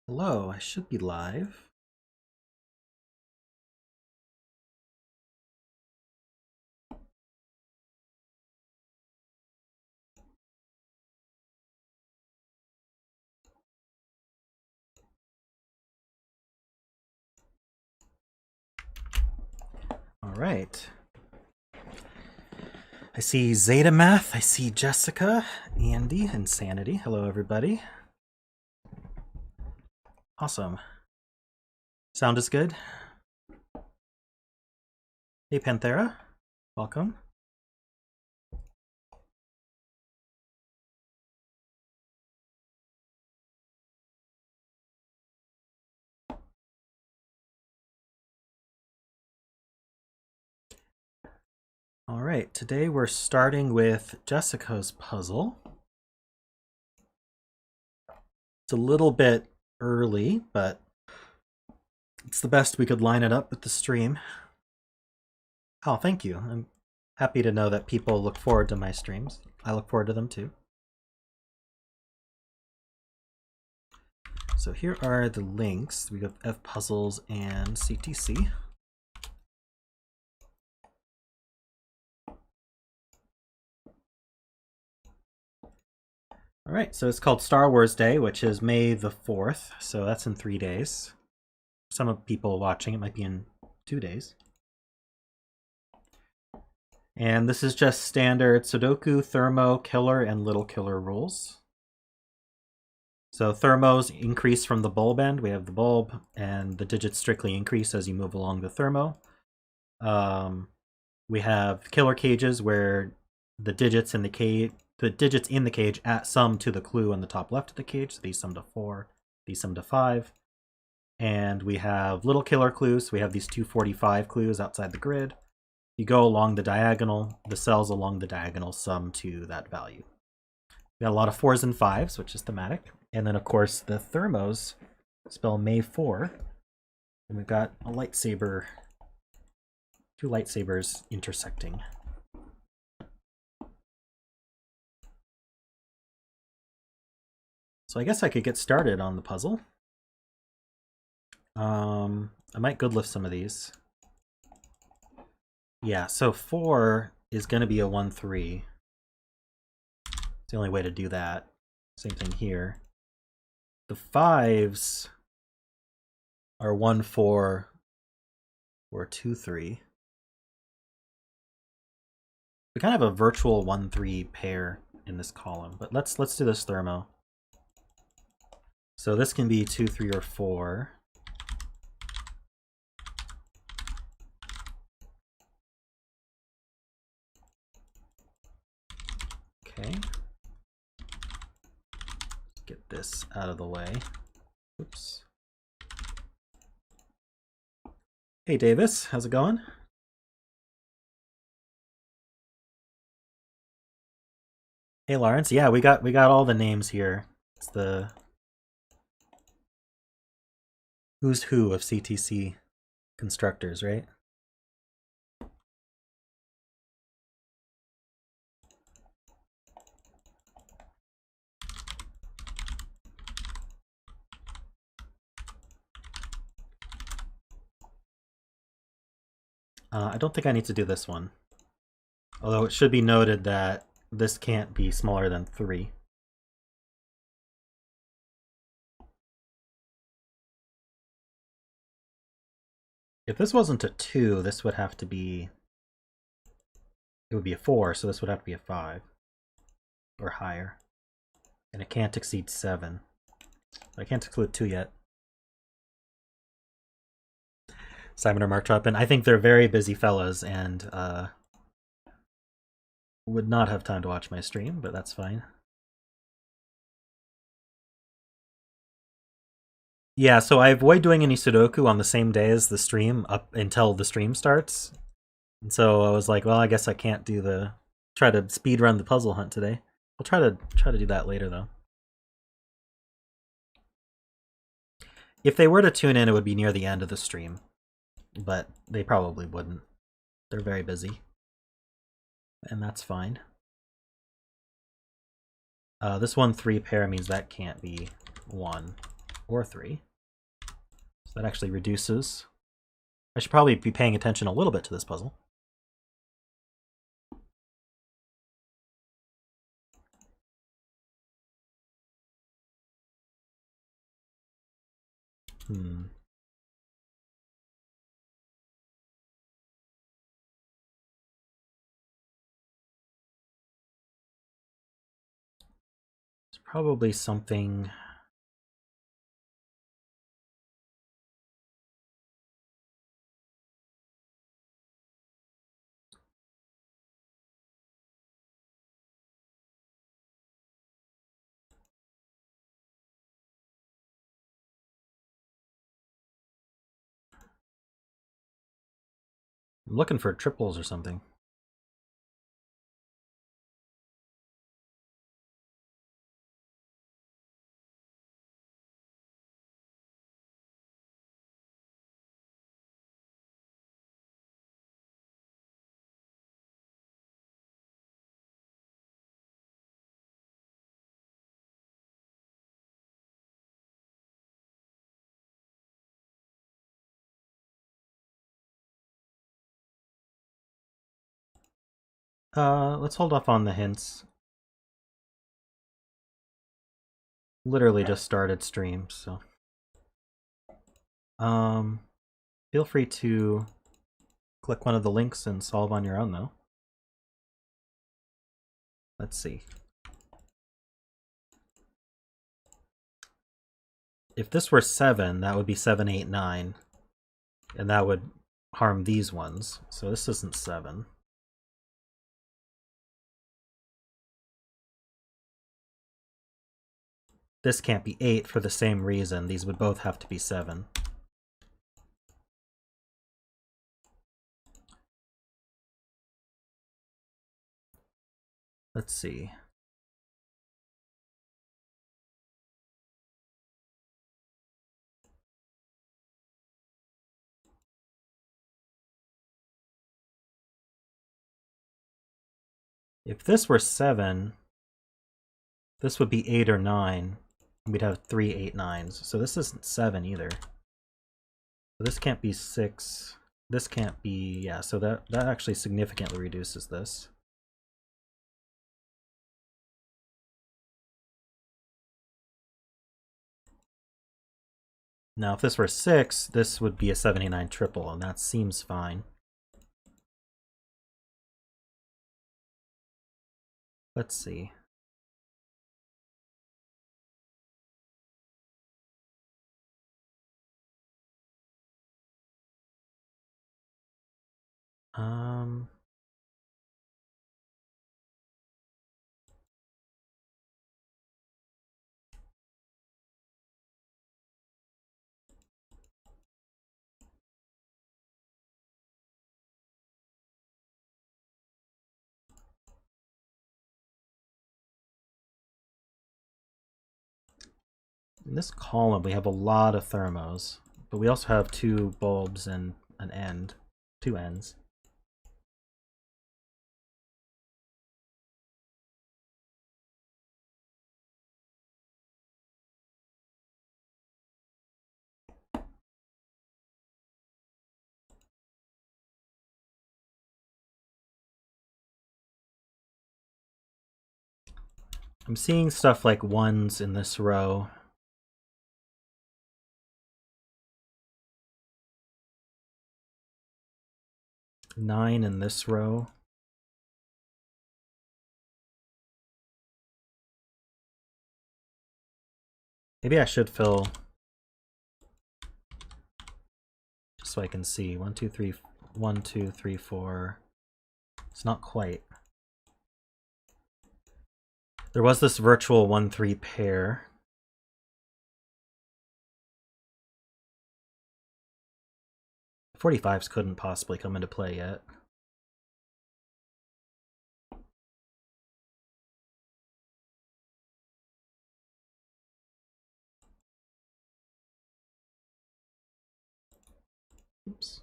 Hello, I should be live. All right. I see zetamath, I see Jessica, Andy, Insanity. Hello, everybody. Awesome. Sound is good. Hey, Panthera. Welcome. All right, today we're starting with Jessica's puzzle. It's a little bit early, but it's the best we could line it up with the stream. Oh, thank you. I'm happy to know that people look forward to my streams. I look forward to them too. So here are the links. We have fpuzzles and CTC. All right, so it's called Star Wars Day, which is May the 4th, so that's in 3 days. Some of people watching, it might be in 2 days. And this is just standard Sudoku, Thermo, Killer, and Little Killer rules. So Thermos increase from the bulb end. We have the bulb, and the digits strictly increase as you move along the Thermo. We have killer cages where the digits in the cage sum to the clue on the top left of the cage. So these sum to 4, these sum to 5. And we have little killer clues. So we have these 245 clues outside the grid. You go along the diagonal, the cells along the diagonal sum to that value. We got a lot of 4s and 5s, which is thematic. And then, of course, the Thermos spell May 4. And we've got a lightsaber, 2 lightsabers intersecting. So I guess I could get started on the puzzle. I might good lift some of these. Yeah, so 4 is going to be a 1-3. It's the only way to do that. Same thing here. The 5s are 1-4 or 2-3. We kind of have a virtual 1-3 pair in this column, but let's do this Thermo. So this can be 2, 3, or 4. Okay. Get this out of the way. Oops. Hey Davis, how's it going? Hey Lawrence, yeah, we got all the names here. It's the who's who of CTC constructors, right? I don't think I need to do this one. Although it should be noted that this can't be smaller than 3. If this wasn't a 2, this would have to be... It would be a 4, so this would have to be a 5. Or higher. And it can't exceed 7. I can't exclude 2 yet. Simon or Mark Chopin. I think they're very busy fellows and would not have time to watch my stream, but that's fine. Yeah, so I avoid doing any Sudoku on the same day as the stream up until the stream starts. And so I was like, well, I guess I can't do try to speed run the puzzle hunt today. I'll try to do that later though. If they were to tune in, it would be near the end of the stream. But they probably wouldn't. They're very busy. And that's fine. This 1-3 pair means that can't be 1. or 3. So that actually reduces. I should probably be paying attention a little bit to this puzzle. It's probably something. I'm looking for triples or something. Let's hold off on the hints. Literally just started stream, so. Feel free to click one of the links and solve on your own, though. Let's see. If this were 7, that would be 7, 8, 9. And that would harm these ones. So this isn't 7. This can't be 8 for the same reason. These would both have to be 7. Let's see. If this were 7, this would be 8 or 9. And we'd have 3, 8, 9s. So this isn't 7 either. So this can't be 6. This can't be, yeah, so that actually significantly reduces this. Now if this were 6, this would be a 79 triple, and that seems fine. Let's see. In this column, we have a lot of thermos, but we also have 2 bulbs and an end, 2 ends. I'm seeing stuff like 1s in this row. Nine in this row. Maybe I should fill just so I can see. 1, 2, 3, 1, 2, 3, 4. It's not quite. There was this virtual 1-3 pair. The 45s couldn't possibly come into play yet. Oops.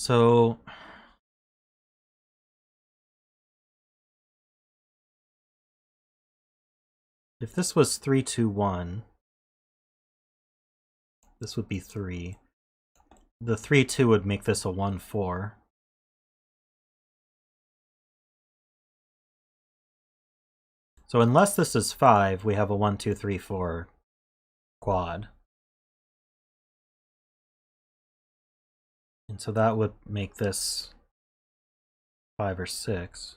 So if this was 3, 2, 1, this would be 3. The 3, 2 would make this a 1, 4. So unless this is 5, we have a 1, 2, 3, 4 quad. And so that would make this 5 or 6.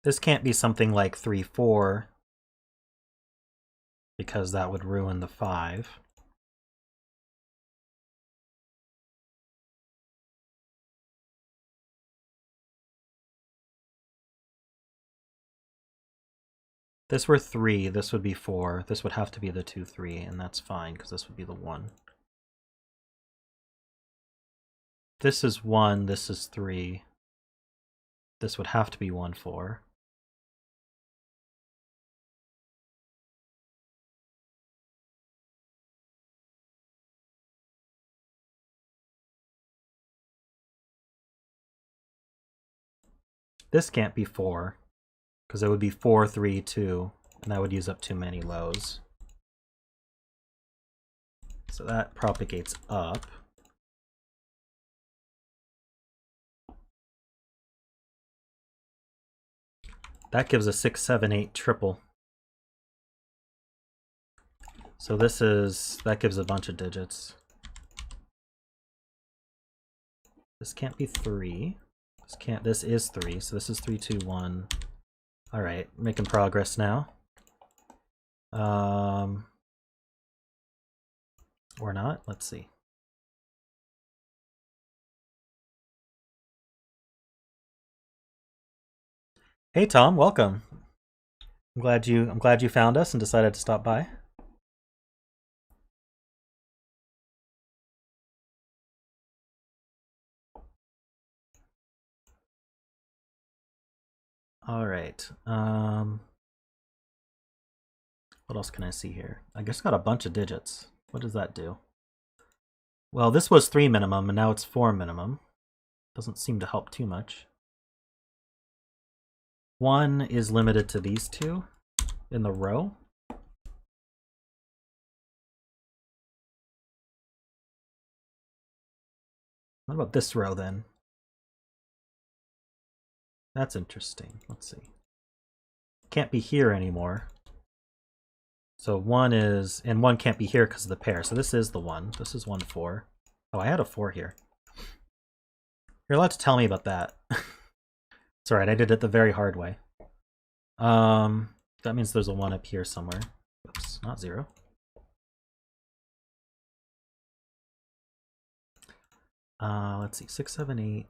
This can't be something like 3, 4, because that would ruin the 5. This were 3, this would be 4. This would have to be the 2, 3, and that's fine, because this would be the 1. This is 1, this is 3. This would have to be 1, 4. This can't be 4, because it would be 4, 3, 2, and that would use up too many lows. So that propagates up. That gives a 6, 7, 8 triple. So that gives a bunch of digits. This can't be 3. This is 3, so this is 3, 2, 1. Alright, making progress now. Or not, let's see. Hey Tom, welcome. I'm glad you found us and decided to stop by. All right. What else can I see here? I guess got a bunch of digits. What does that do? Well, this was 3 minimum, and now it's 4 minimum. Doesn't seem to help too much. 1 is limited to these 2 in the row. What about this row then? That's interesting. Let's see. Can't be here anymore. So 1 is, and 1 can't be here because of the pair. So this is the 1. This is 1, 4. Oh, I had a 4 here. You're allowed to tell me about that. It's alright, I did it the very hard way. That means there's a 1 up here somewhere. Oops, not 0. Let's see, 6, 7, 8.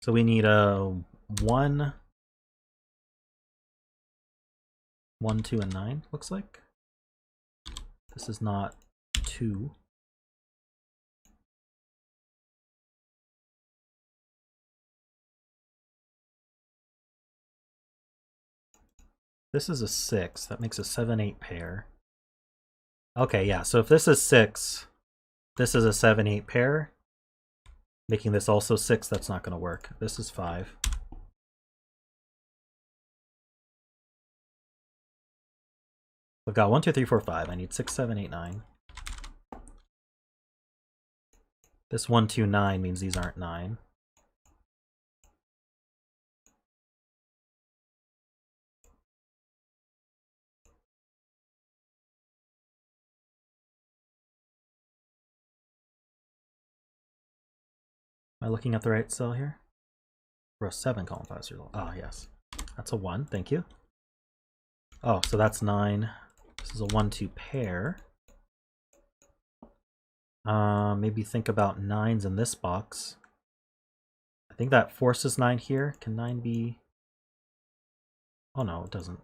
So we need a 1, 1, 2, and 9, looks like. This is not 2. This is a 6. That makes a 7, 8 pair. Okay, yeah, so if this is 6, this is a 7, 8 pair. Making this also 6, that's not going to work. This is 5. I've got 1, 2, 3, 4, 5. I need 6, 7, 8, 9. This 1, 2, 9 means these aren't 9. Am I looking at the right cell here? Row 7, column 5, 0. Ah, yes. That's a 1, thank you. Oh, so that's 9. This is a 1, 2 pair. Maybe think about 9s in this box. I think that forces 9 here. Can 9 be... Oh no, it doesn't.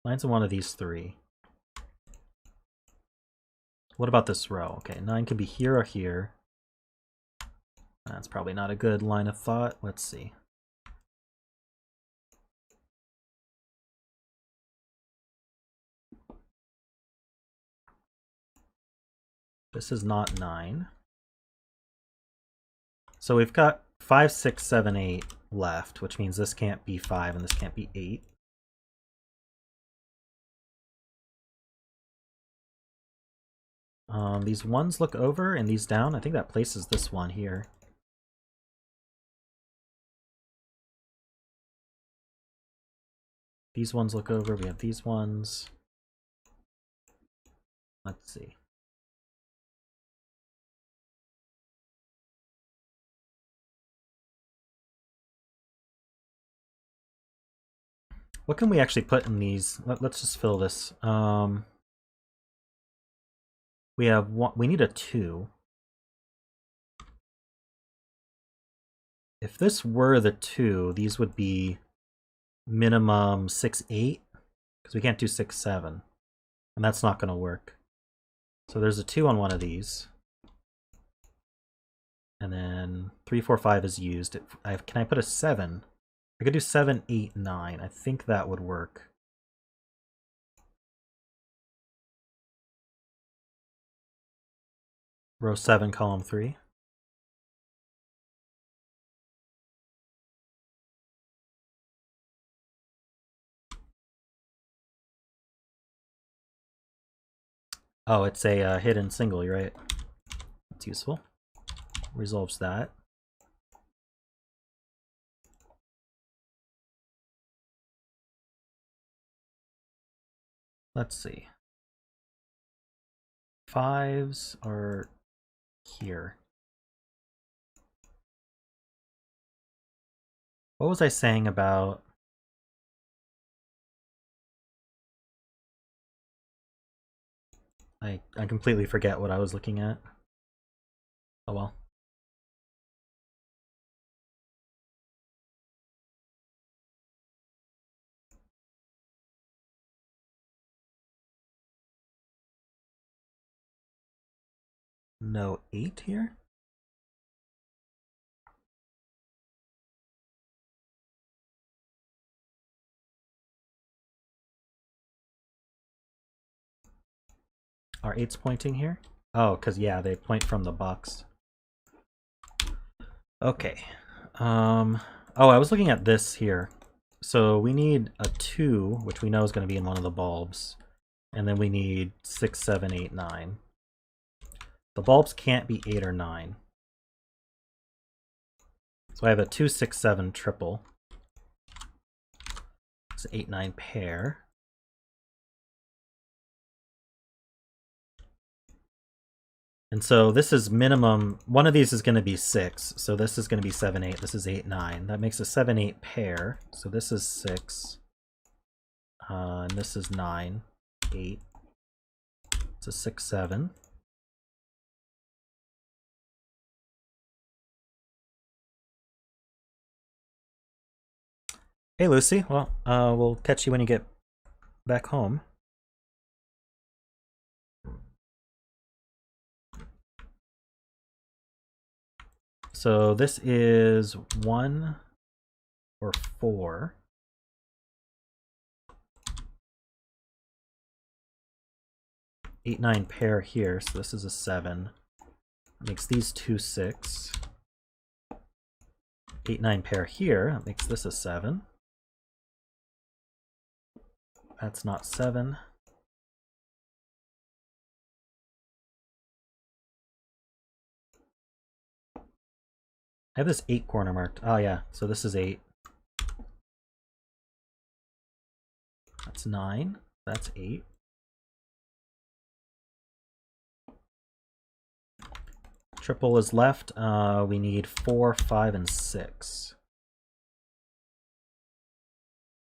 9's in one of these 3. What about this row? Okay, 9 could be here or here. That's probably not a good line of thought. Let's see. This is not 9. So we've got 5, 6, 7, 8 left, which means this can't be 5 and this can't be 8. These ones look over and these down. I think that places this one here. These ones look over. We have these ones. Let's see. What can we actually put in these? Let's just fill this. We have one. We need a 2. If this were the 2, these would be minimum 6, 8, because we can't do 6, 7, and that's not going to work. So there's a 2 on one of these, and then 3, 4, 5 is used. Can I put a 7? I could do 7, 8, 9. I think that would work. Row 7, column 3. Oh, it's a hidden single, you're right. That's useful. Resolves that. Let's see. 5s are here. What was I saying about... I completely forget what I was looking at. Oh well. No 8 here? Are 8s pointing here? Oh, because yeah, they point from the box. Okay. Oh, I was looking at this here. So we need a 2, which we know is going to be in one of the bulbs. And then we need 6, 7, 8, 9. The bulbs can't be 8 or 9. So I have a 2, 6, 7 triple. It's 8, 9 pair. And so this is minimum, one of these is going to be 6, so this is going to be 7, 8, this is 8, 9. That makes a 7, 8 pair, so this is 6, and this is 9, 8. It's a 6, 7. Hey Lucy, well, we'll catch you when you get back home. So this is 1 or 4. Eight, 9 pair here, so this is a 7. That makes these two 6. 8, 9 pair here, that makes this a 7. That's not 7. I have this 8 corner marked. Oh yeah, so this is 8. That's 9. That's 8. Triple is left. We need 4, 5, and 6.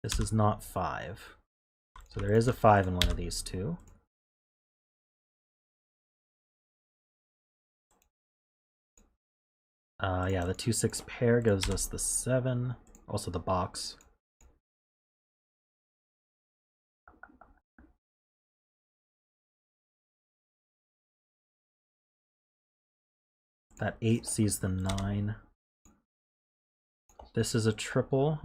This is not 5. So there is a 5 in one of these two. Yeah, the 2, 6 pair gives us the 7. Also the box. That 8 sees the 9. This is a triple.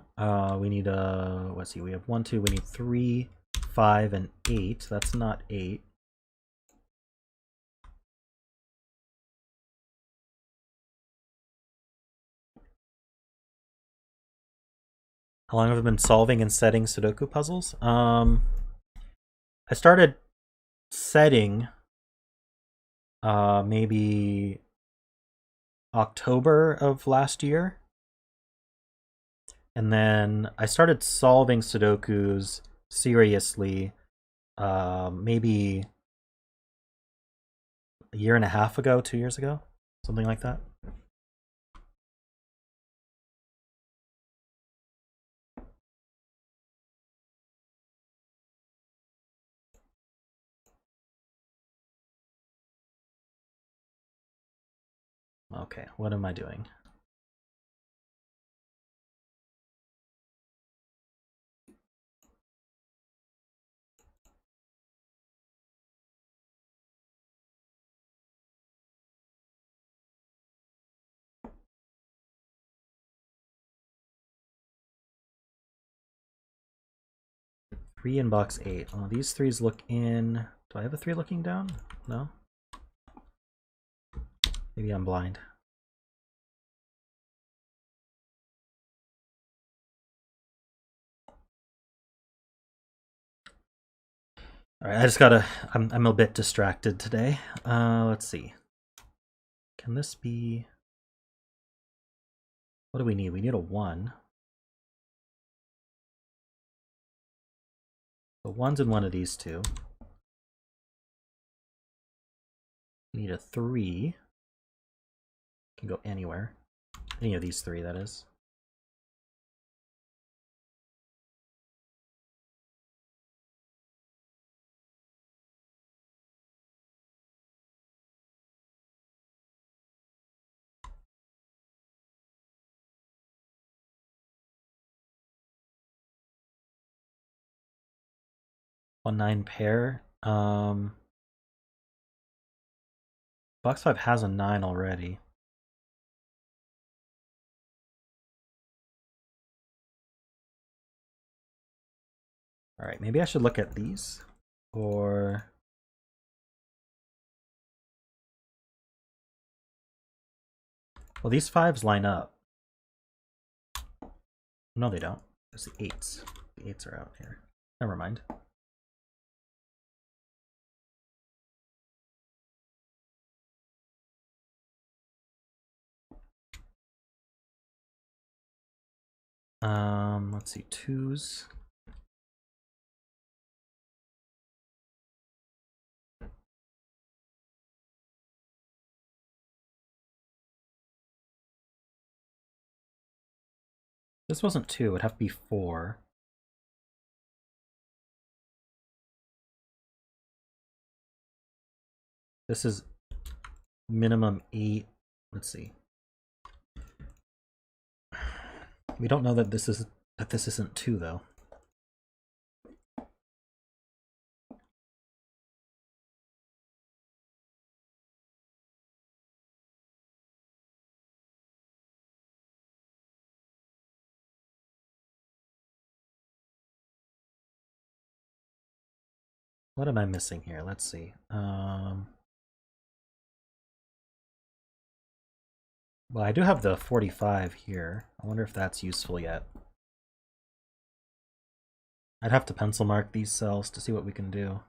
We need a, let's see, we have 1, 2, we need 3, 5, and 8. That's not 8. How long have I been solving and setting Sudoku puzzles? I started setting maybe October of last year. And then I started solving Sudokus seriously maybe a year and a half ago, 2 years ago, something like that. Okay, what am I doing? Three in box 8. Oh, these threes look in. Do I have a 3 looking down? No? Maybe I'm blind. Alright, I just gotta. I'm a bit distracted today. Let's see. Can this be. What do we need? We need a 1. The 1's in one of these two. We need a 3. Can go anywhere. Any of these 3, that is. One 9 pair. Box 5 has a 9 already. Alright, maybe I should look at these. Or. Well, these 5s line up. No, they don't. It's the 8s. The 8s are out here. Never mind. Let's see, 2s. This wasn't 2, it'd have to be 4. This is minimum 8. Let's see. We don't know that this isn't 2 though. What am I missing here? Let's see. Well, I do have the 45 here. I wonder if that's useful yet. I'd have to pencil mark these cells to see what we can do.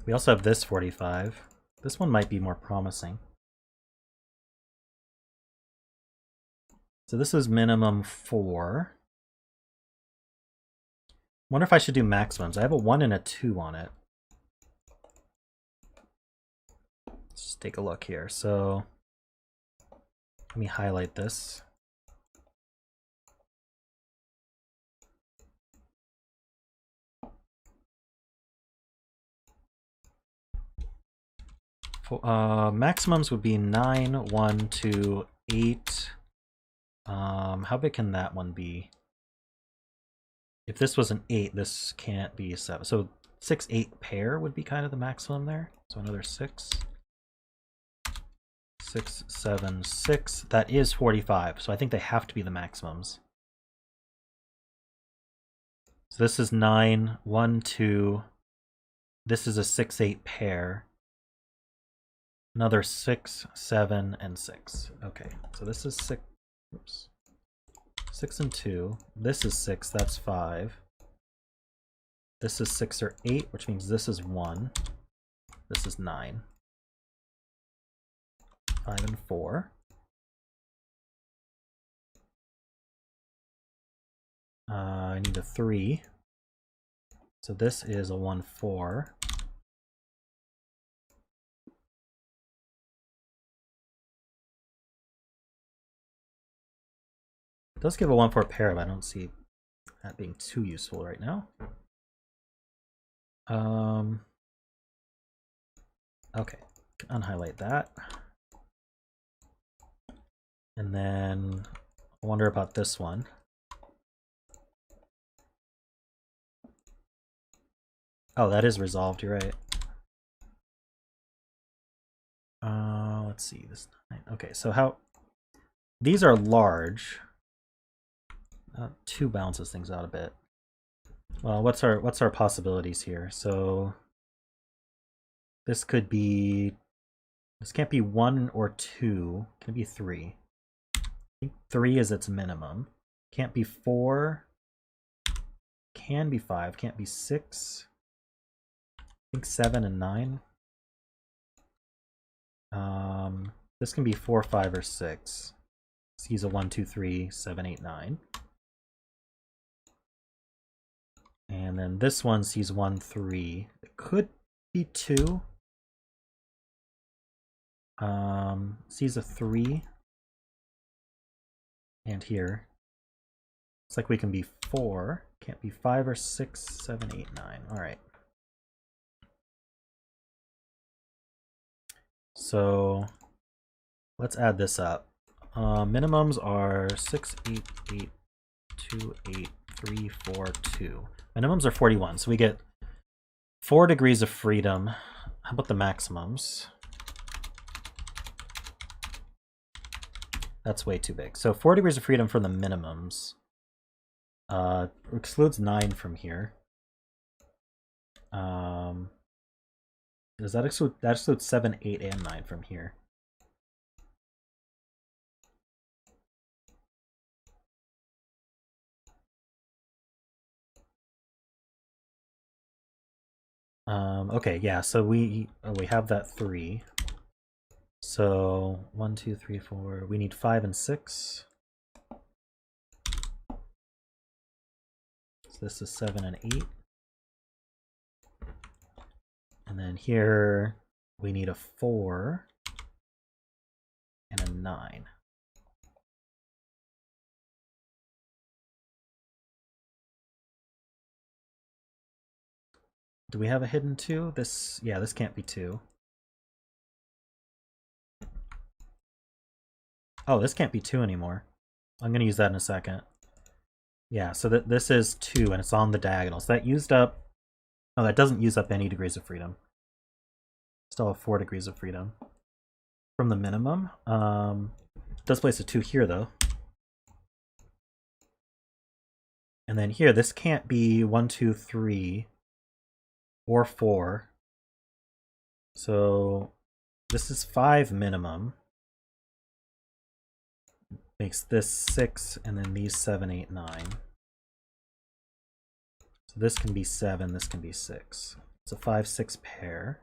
We also have this 45. This one might be more promising. So this is minimum 4. Wonder if I should do maximums. I have a 1 and a 2 on it. Let's just take a look here. So let me highlight this. Maximums would be 9, 1, 2, 8. How big can that one be? If this was an 8, this can't be 7. So 6, 8 pair would be kind of the maximum there. So another 6. 6, 7, 6. That is 45. So I think they have to be the maximums. So this is 9, 1, 2. This is a 6, 8 pair. Another 6, 7, and 6. Okay, so this is 6. Oops. 6 and 2. This is 6, that's 5. This is 6 or 8, which means this is 1. This is 9. 5 and 4. I need a 3. So this is a 1, 4. It does give a 1, 4 pair, but I don't see that being too useful right now. Okay, unhighlight that. And then I wonder about this one. Oh, that is resolved, you're right. Let's see, this 9. Okay, so how these are large. 2 balances things out a bit. Well, what's our possibilities here? So this could be, this can't be 1 or 2. Can it be 3? I think 3 is its minimum. Can't be 4. Can be 5. Can't be 6. I think 7 and 9. This can be 4, 5, or 6. Let's use a 1, 2, 3, 7, 8, 9. And then this one sees 1, 3. It could be 2. Sees a 3. And here. Looks like we can be 4. Can't be 5 or 6, 7, 8, 9. Alright. So let's add this up. Minimums are 6, 8, 8, 2, 8, 3, 4, 2. Minimums are 41, so we get 4 degrees of freedom. How about the maximums? That's way too big. So 4 degrees of freedom for the minimums. Excludes 9 from here. Does that exclude? That excludes 7, 8, and 9 from here. Okay, yeah, so we have that 3. So 1, 2, 3, 4. We need 5 and 6. So this is 7 and 8. And then here we need a 4 and a 9. Do we have a hidden 2? This, yeah, this can't be 2. Oh, this can't be 2 anymore. I'm going to use that in a second. Yeah, so this is 2 and it's on the diagonal. So that used up, oh, that doesn't use up any degrees of freedom. Still have 4 degrees of freedom from the minimum. It does place a 2 here though. And then here, this can't be 1, 2, 3 or 4. So this is 5 minimum. Makes this 6 and then these 7, 8, 9. So this can be 7, this can be 6. It's a 5, 6 pair.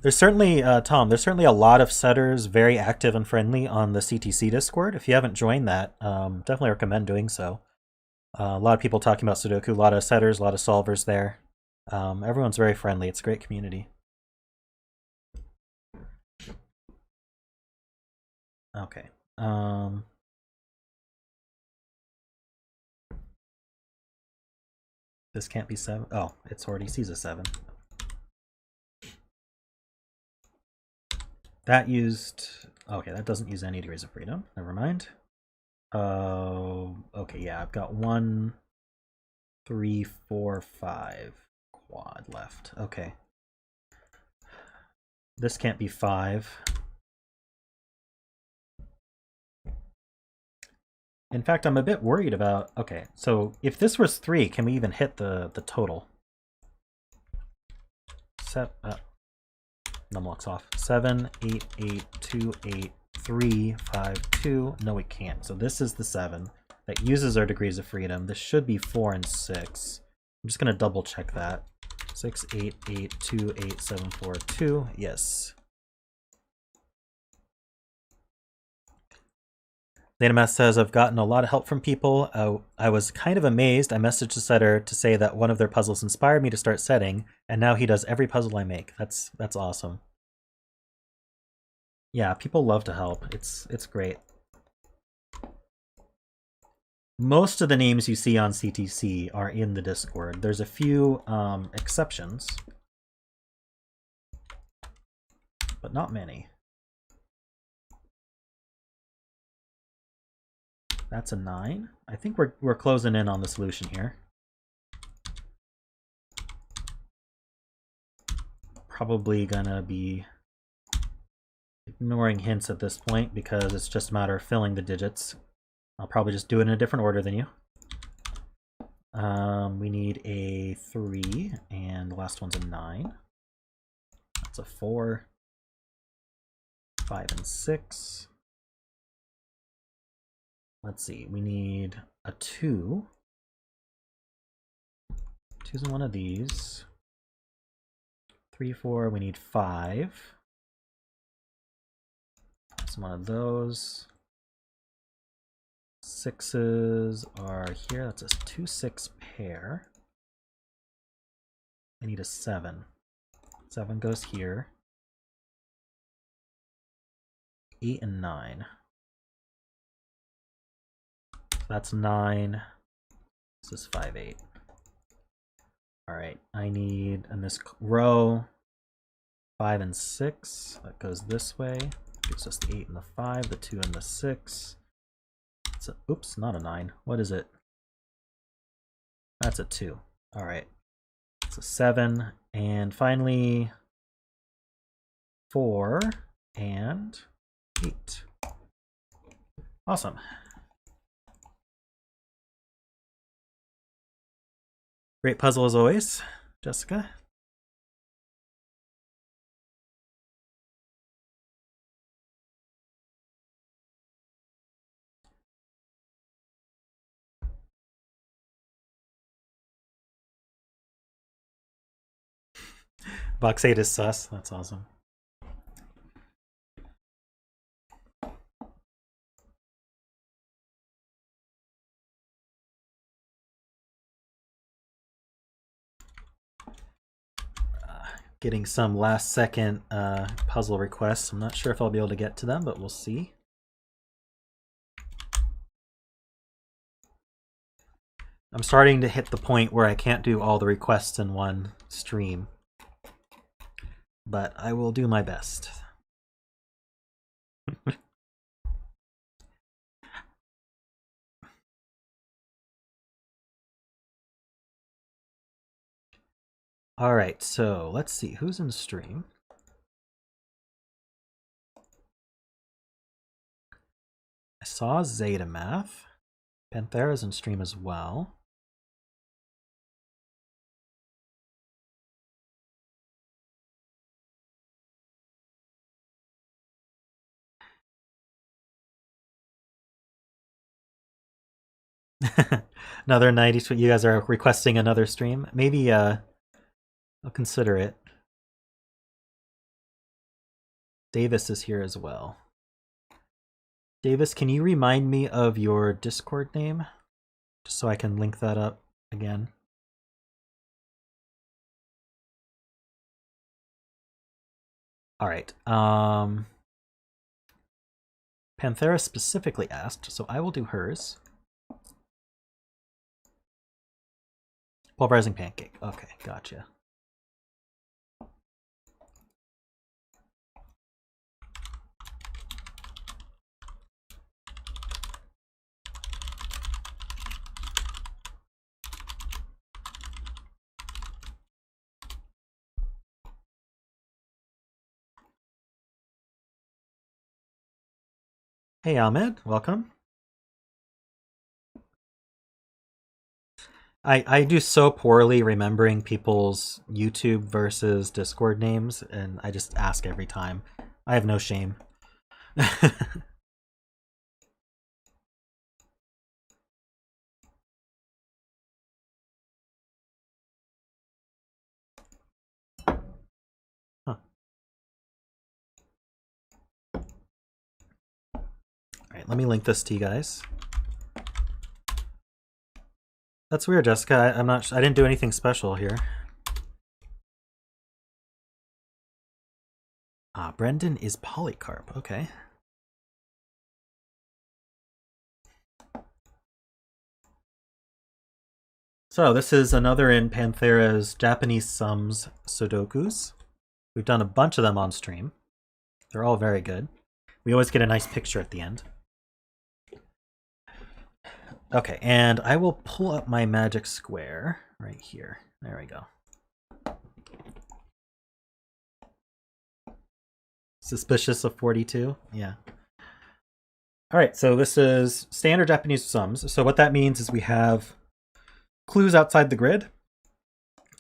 There's certainly, Tom, there's certainly a lot of setters very active and friendly on the CTC Discord. If you haven't joined that, definitely recommend doing so. A lot of people talking about Sudoku, a lot of setters, a lot of solvers there. Everyone's very friendly. It's a great community. Okay. This can't be 7. Oh, it's already sees a 7. That used... Okay, that doesn't use any degrees of freedom. Never mind. Okay, yeah, I've got 1, 3, 4, 5 quad left. Okay. This can't be 5. In fact, I'm a bit worried about... Okay, so if this was 3, can we even hit the total? Numlock's off. 7, 8, 8, 2, 8, 3, 5, 2. No, we can't. So this is the 7 that uses our degrees of freedom. This should be 4 and 6. I'm just going to double check that. 6, 8, 8, 2, 8, 7, 4, 2. Yes. Zetamath says, I've gotten a lot of help from people. I was kind of amazed. I messaged the setter to say that one of their puzzles inspired me to start setting, and now he does every puzzle I make. That's awesome. Yeah, people love to help. It's great. Most of the names you see on CTC are in the Discord. There's a few exceptions, but not many. That's a 9. I think we're closing in on the solution here. Probably gonna be ignoring hints at this point because it's just a matter of filling the digits. I'll probably just do it in a different order than you. We need a 3, and the last one's a 9. That's a 4, 5, and 6. Let's see, we need a 2. 2's in one of these. 3, 4, we need 5. That's one of those. 6's are here. That's a 2, 6 pair. I need a 7. 7 goes here. 8 and 9. That's 9. This is 5, 8. Alright, I need, in this row, 5 and 6. That goes this way. Gives us the 8 and the 5, the 2 and the 6. It's a, oops, not a 9. What is it? That's a 2. Alright. It's a 7. And finally, 4 and 8. Awesome. Great puzzle as always, Jessica. Box 8 is sus. That's awesome. Getting some last second puzzle requests. I'm not sure if I'll be able to get to them, but we'll see. I'm starting to hit the point where I can't do all the requests in one stream, but I will do my best. All right, so let's see who's in stream. I saw Zetamath. Panthera's in stream as well. Another 90. You guys are requesting another stream. Maybe I'll consider it. Davis is here as well. Davis, can you remind me of your Discord name? Just so I can link that up again. All right. Panthera specifically asked, so I will do hers. PulverizingPancake. Okay, gotcha. Hey Ahmed, welcome. I do so poorly remembering people's YouTube versus Discord names, and I just ask every time. I have no shame. Huh. Alright, let me link this to you guys. That's weird, Jessica. I'm not. I didn't do anything special here. Brendan is Polycarp. Okay. So this is another in Panthera's Japanese sums Sudokus. We've done a bunch of them on stream. They're all very good. We always get a nice picture at the end. Okay, and I will pull up my magic square right here. There we go. Suspicious of 42? Yeah. All right, so this is standard Japanese sums. So what that means is we have clues outside the grid,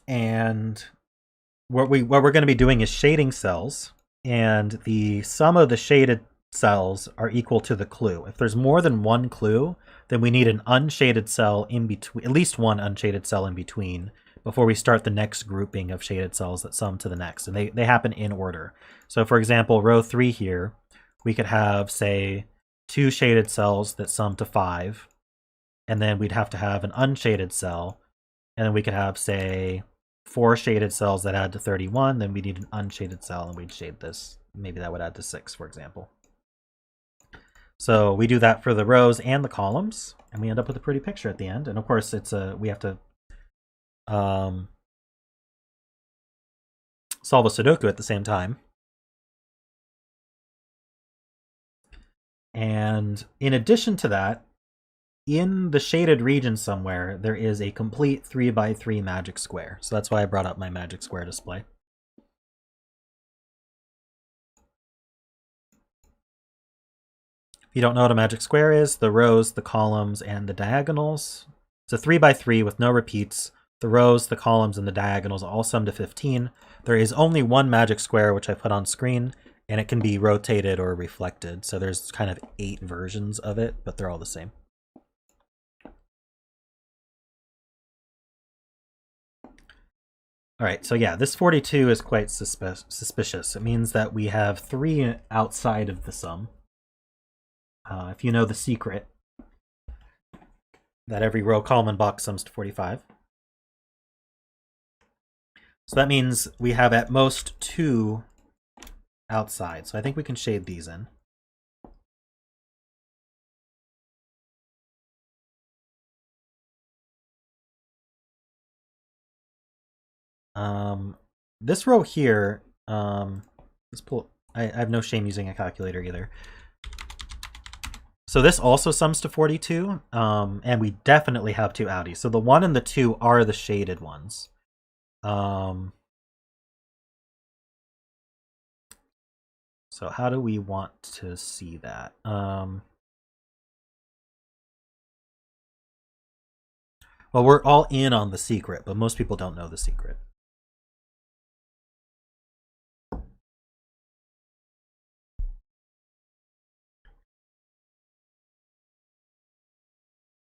and what we're going to be doing is shading cells, and the sum of the shaded cells are equal to the clue. If there's more than one clue, then we need an unshaded cell in between, at least one unshaded cell in between, before we start the next grouping of shaded cells that sum to the next. And they happen in order. So for example, row 3 here, we could have, say, 2 shaded cells that sum to 5, and then we'd have to have an unshaded cell, and then we could have, say, 4 shaded cells that add to 31, then we need an unshaded cell, and we'd shade this. Maybe that would add to 6, for example. So we do that for the rows and the columns, and we end up with a pretty picture at the end. And of course, it's we have to solve a Sudoku at the same time. And in addition to that, in the shaded region somewhere, there is a complete 3x3 magic square. So that's why I brought up my magic square display. If you don't know what a magic square is, the rows, the columns, and the diagonals. It's a 3x3 with no repeats. The rows, the columns, and the diagonals all sum to 15. There is only one magic square, which I put on screen, and it can be rotated or reflected. So there's kind of 8 versions of it, but they're all the same. All right, so yeah, this 42 is quite suspicious. It means that we have 3 outside of the sum. If you know the secret, that every row, column, and box sums to 45. So that means we have at most 2 outside. So I think we can shade these in. This row here, let's pull. I have no shame using a calculator either. So this also sums to 42, and we definitely have 2 outies. So the 1 and the 2 are the shaded ones. So how do we want to see that? Well, we're all in on the secret, but most people don't know the secret.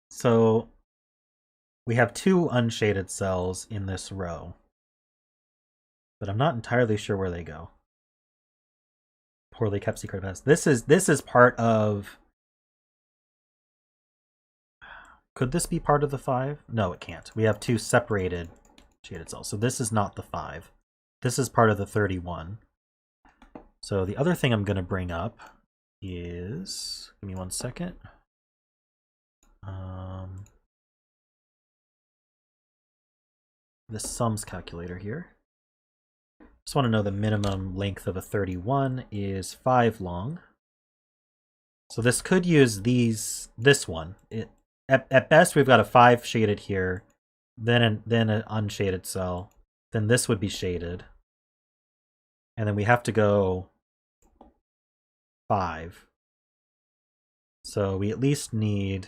So we have 2 unshaded cells in this row, but I'm not entirely sure where they go. Poorly kept secret best. This is part of. Could this be part of the 5? No, it can't. We have 2 separated shaded cells. So this is not the 5. This is part of the 31. So the other thing I'm going to bring up is, give me 1 second. This sums calculator here. Just want to know the minimum length of a 31 is 5 long. So this could use this one. At best, we've got a 5 shaded here, then an unshaded cell. Then this would be shaded. And then we have to go 5. So we at least need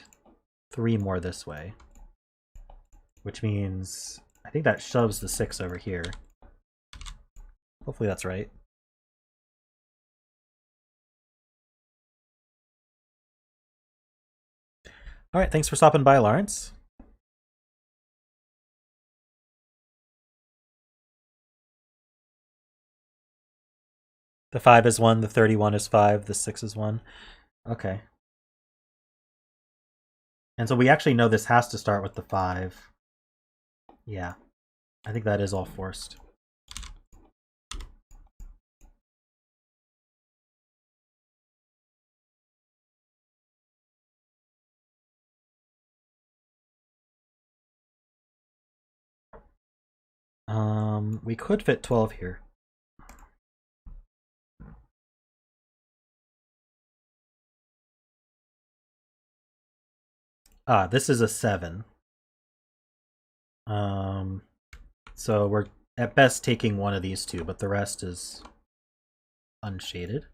3 more this way. which means I think that shoves the 6 over here. Hopefully that's right. All right, thanks for stopping by, Lawrence. The 5 is 1, the 31 is 5, the 6 is 1. Okay. And so we actually know this has to start with the 5. Yeah. I think that is all forced. We could fit 12 here. Ah, this is a 7. So we're at best taking one of these two, but the rest is unshaded.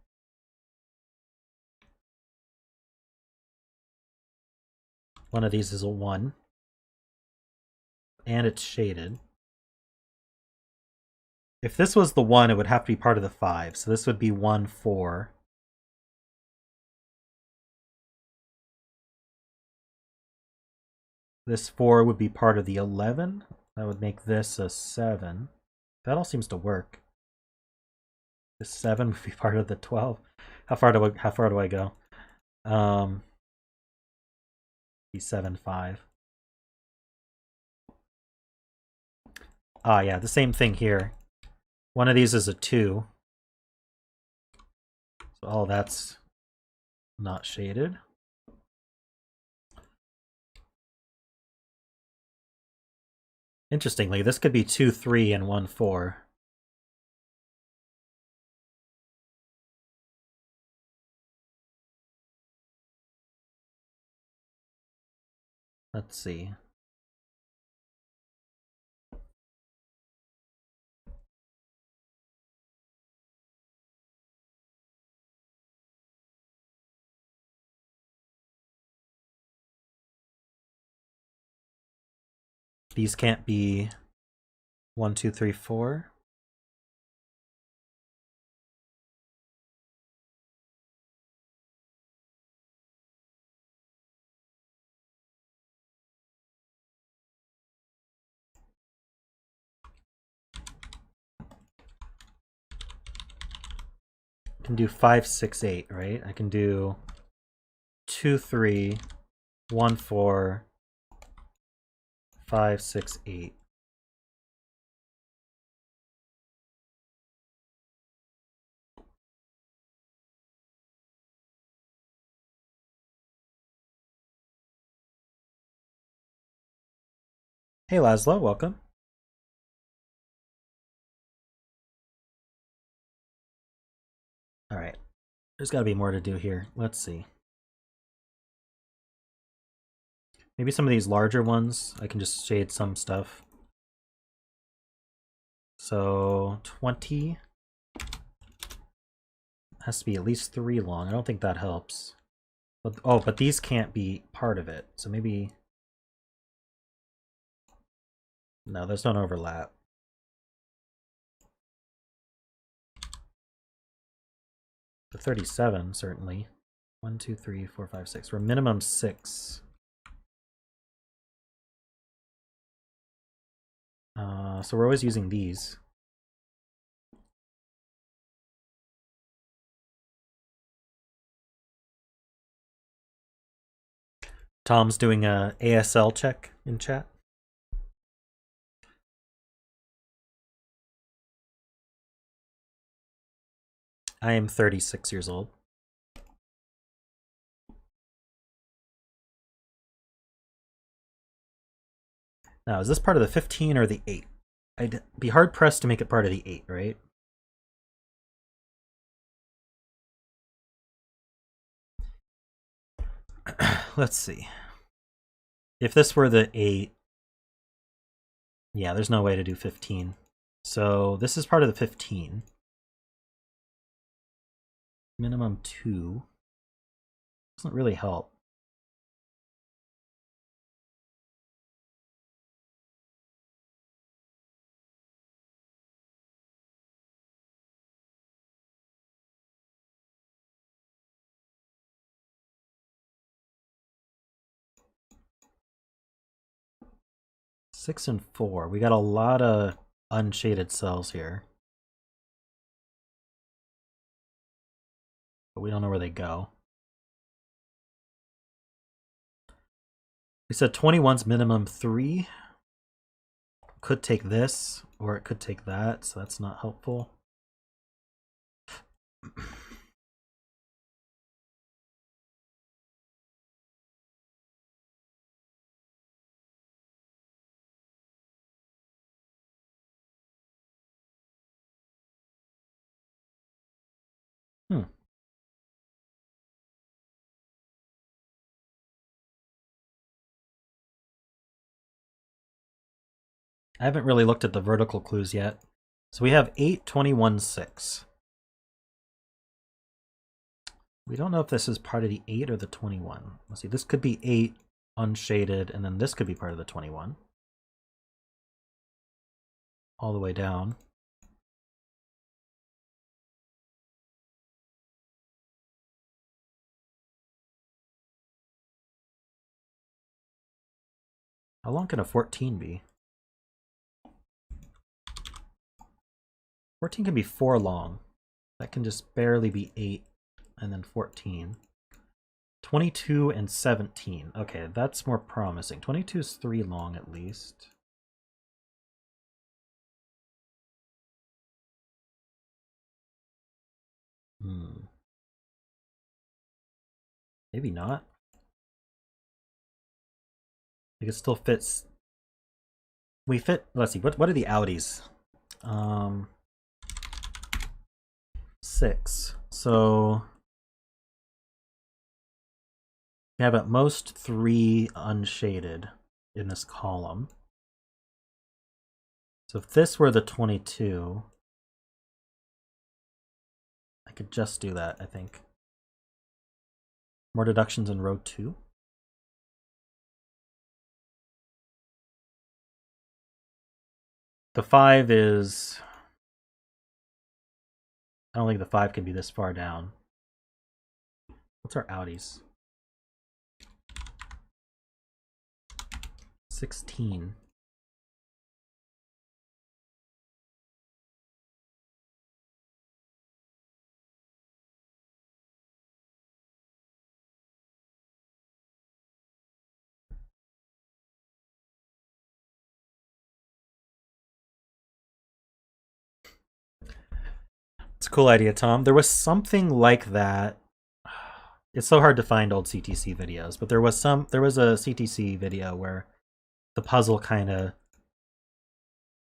One of these is a 1. And it's shaded. If this was the 1, it would have to be part of the 5. So this would be 1, 4. This 4 would be part of the 11. That would make this a 7. That all seems to work. This 7 would be part of the 12. How far do I go? Be 7, 5. Ah, yeah, the same thing here. One of these is a 2. So all that's not shaded. Interestingly, this could be 2, 3, and 1, 4. Let's see. These can't be 1, 2, 3, 4. I can do 5, 6, 8, right? I can do 2, 3, 1, 4, 5, 6, 8. Hey Laszlo, welcome. All right, there's got to be more to do here. Let's see. Maybe some of these larger ones, I can just shade some stuff. So 20 has to be at least 3 long. I don't think that helps. But, oh, but these can't be part of it. So maybe... No, there's no overlap. The 37, certainly. 1, 2, 3, 4, 5, 6. We're minimum 6. So we're always using these. Tom's doing a ASL check in chat. I am 36 years old. Now, is this part of the 15 or the 8? I'd be hard-pressed to make it part of the 8, right? Let's see. If this were the 8... Yeah, there's no way to do 15. So this is part of the 15. Minimum 2. Doesn't really help. 6 and 4. We got a lot of unshaded cells here. But we don't know where they go. We said 21's minimum 3. Could take this, or it could take that, so that's not helpful. I haven't really looked at the vertical clues yet. So we have 8, 21, 6. We don't know if this is part of the 8 or the 21. Let's see, this could be 8 unshaded, and then this could be part of the 21. All the way down. How long can a 14 be? 14 can be 4 long. That can just barely be 8, and then 14. 22 and 17. Okay, that's more promising. 22 is 3 long at least. Maybe not. Like it still fits. We fit. Let's see. What are the outies? 6. So we have at most 3 unshaded in this column. So if this were the 22, I could just do that, I think. More deductions in row 2. The 5 is... I don't think the 5 can be this far down. What's our outies? 16. It's a cool idea, Tom. There was something like that. It's so hard to find old CTC videos, but there was a CTC video where the puzzle kind of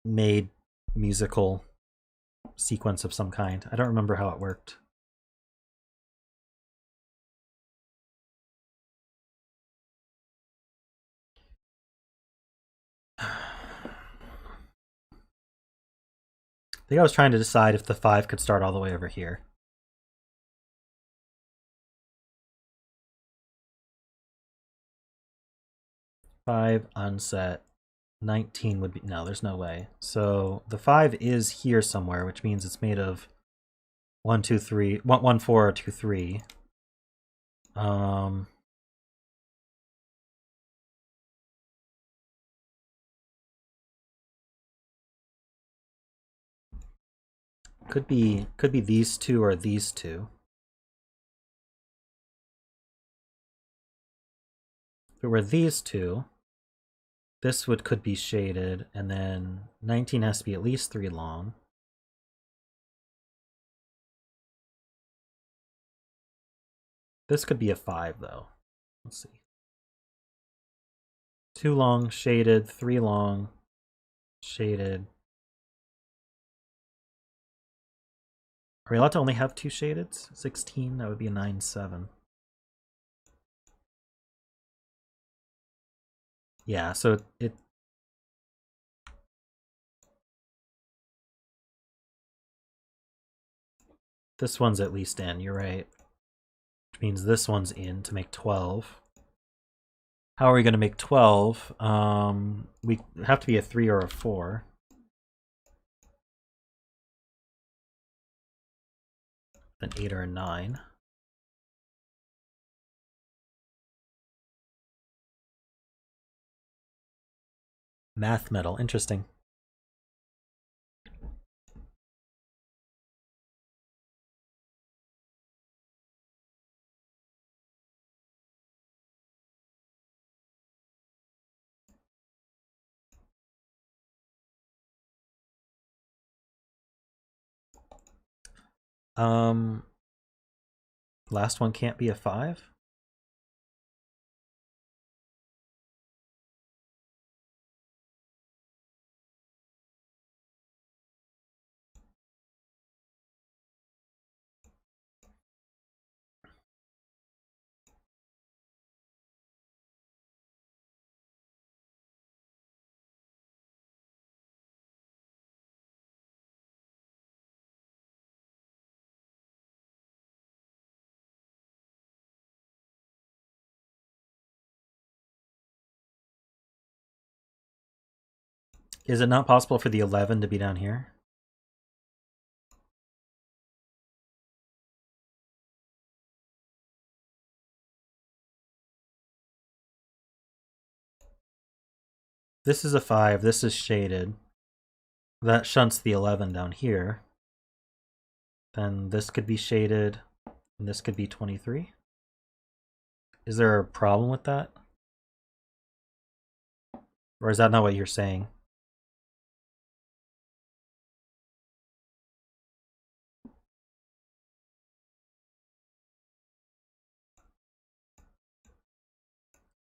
made musical sequence of some kind. I don't remember how it worked. I think I was trying to decide if the 5 could start all the way over here. Five unset. 19 would be... No, there's no way. So the 5 is here somewhere, which means it's made of 1, 2, 3... 1, 4, 2, 3. Could be these two or these two. If it were these two, this could be shaded, and then 19 has to be at least 3 long. This could be a 5 though. Let's see. 2 long, shaded, 3 long, shaded. Are we allowed to only have 2 shadeds? 16, that would be a 9, 7. Yeah, so it... This one's at least in, you're right. Which means this one's in to make 12. How are we going to make 12? We have to be a 3 or a 4. An 8 or a 9. Math metal, interesting. Last one can't be a 5? Is it not possible for the 11 to be down here? This is a 5, this is shaded. That shunts the 11 down here. Then this could be shaded, and this could be 23. Is there a problem with that? Or is that not what you're saying?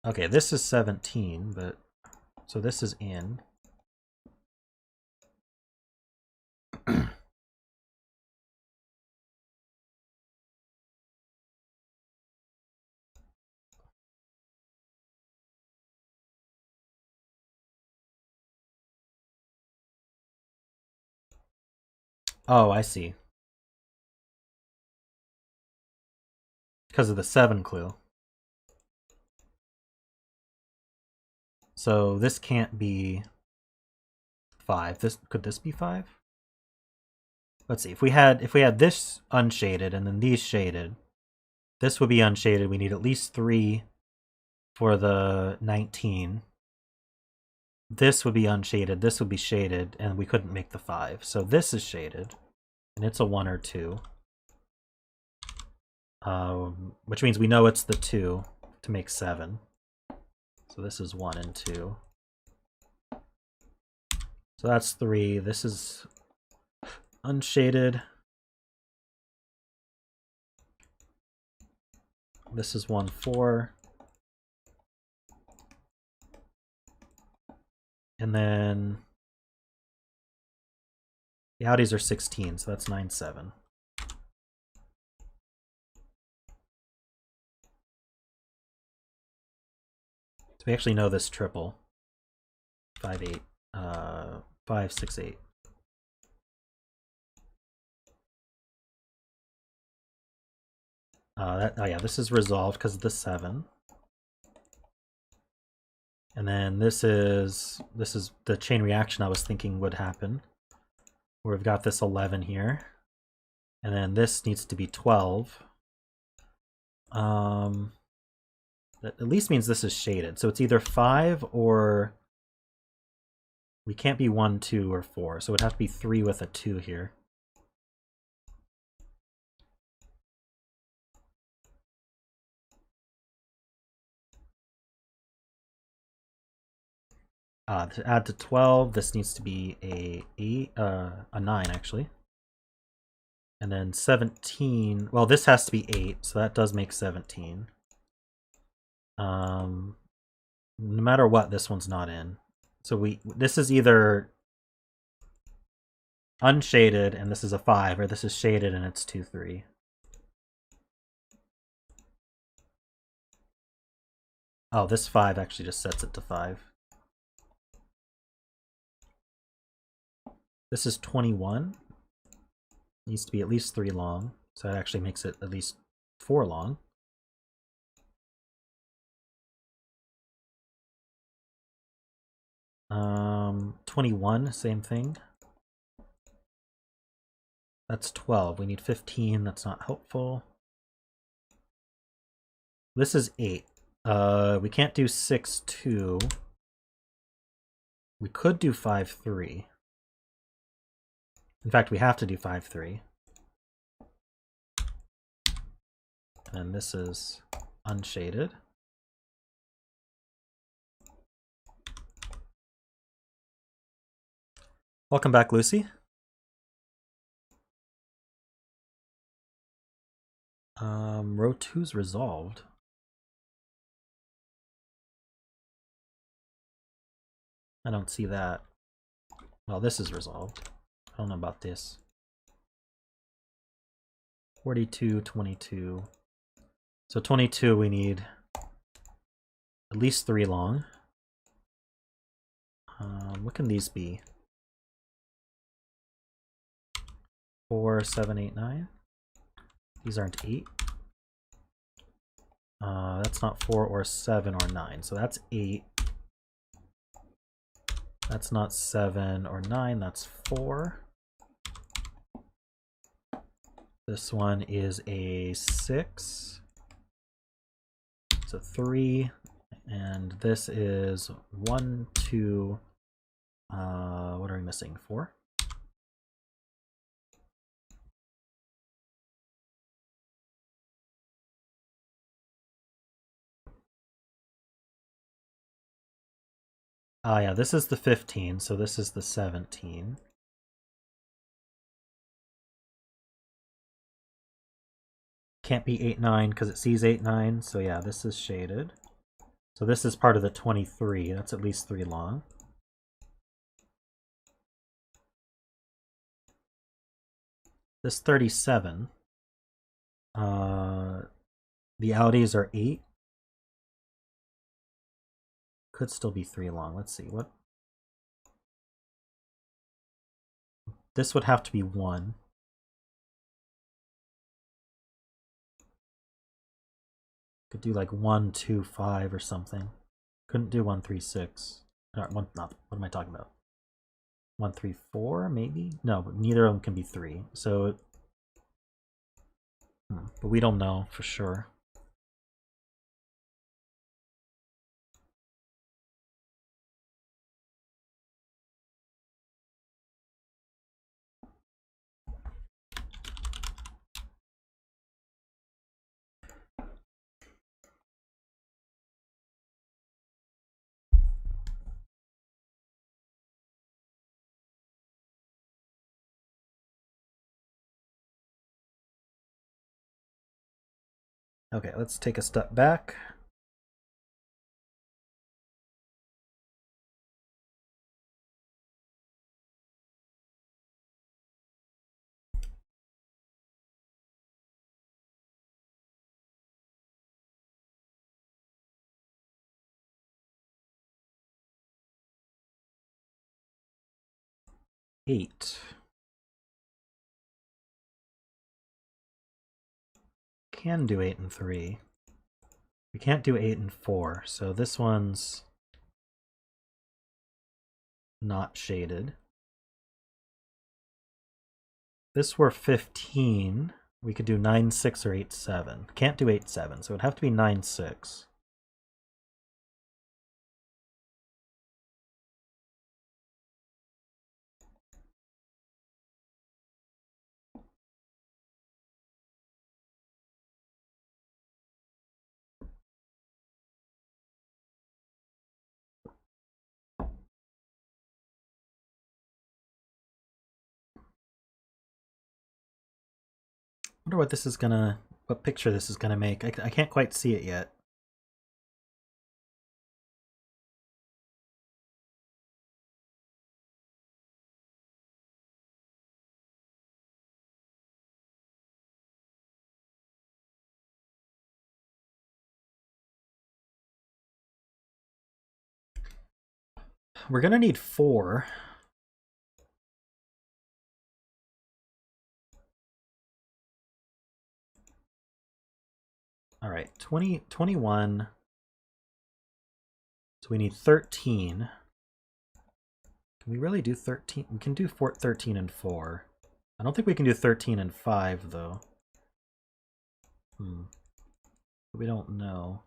Okay, this is 17, but so this is in. Oh, I see. Because of the 7 clue. So this can't be 5. Could this be 5? Let's see. If we had this unshaded and then these shaded, this would be unshaded. We need at least 3 for the 19. This would be unshaded, this would be shaded, and we couldn't make the 5. So this is shaded, and it's a 1 or 2. Which means we know it's the 2 to make 7. So this is 1 and 2. So that's 3. This is unshaded. This is 1, 4. And then the outies are 16, so that's 9, 7. So we actually know this triple. 5, 8. 5, 6, 8. Oh yeah, this is resolved because of the 7. And then this is the chain reaction I was thinking would happen. Where we've got this 11 here. And then this needs to be 12. That at least means this is shaded. So it's either 5 or we can't be 1, 2, or 4. So it would have to be 3 with a 2 here. To add to 12, this needs to be a 9 actually. And then 17, well, this has to be 8, so that does make 17. No matter what, this one's not in. So this is either unshaded and this is a 5, or this is shaded and it's 2, 3. Oh, this 5 actually just sets it to 5. This is 21. Needs to be at least 3 long, so that actually makes it at least 4 long. Um, 21, same thing. That's 12. We need 15. That's not helpful. This is 8. We can't do 6, 2. We could do 5-3. In fact, we have to do 5-3. And this is unshaded. Welcome back, Lucy. Row 2's resolved. I don't see that. Well, this is resolved. I don't know about this. 42, 22. So 22, we need at least 3 long. What can these be? 4, 7, 8, 9. These aren't 8. That's not 4 or 7 or 9. So that's 8. That's not 7 or 9. That's 4. This one is a 6. It's a 3. And this is 1, 2. What are we missing? 4? Yeah, this is the 15, so this is the 17. Can't be 8, 9 because it sees 8, 9, so yeah, this is shaded. So this is part of the 23, that's at least 3 long. This 37, the outies are 8. Could still be 3 long. Let's see what. This would have to be 1. Could do like 1, 2, 5 or something. Couldn't do 1, 3, 6. Not, what am I talking about? 1, 3, 4 maybe? No, but neither of them can be 3. So, but we don't know for sure. Okay, let's take a step back. Eight. Can do 8 and 3. We can't do 8 and 4, so this one's not shaded. If this were 15, we could do 9, 6 or 8, 7. Can't do 8, 7, so it would have to be 9, 6. I wonder what this is gonna, what picture this is gonna make. I can't quite see it yet. We're gonna need 4. All right, 20, 21. So we need 13. Can we really do 13? We can do 13 and 4. I don't think we can do 13 and 5, though. We don't know.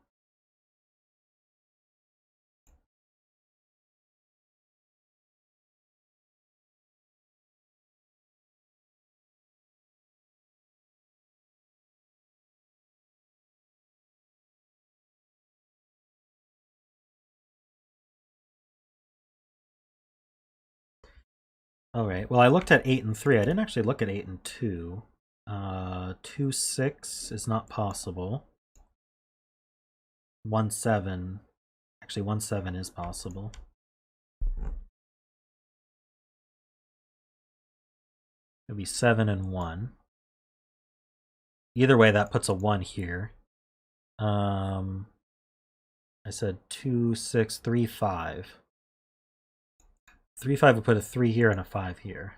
All right. Well, I looked at 8 and 3. I didn't actually look at 8 and 2. 2, 6 is not possible. 1, 7. Actually, 1, 7 is possible. It'd be 7 and 1. Either way, that puts a 1 here. I said 2, 6, 3, 5. 3, 5 would put a 3 here and a 5 here.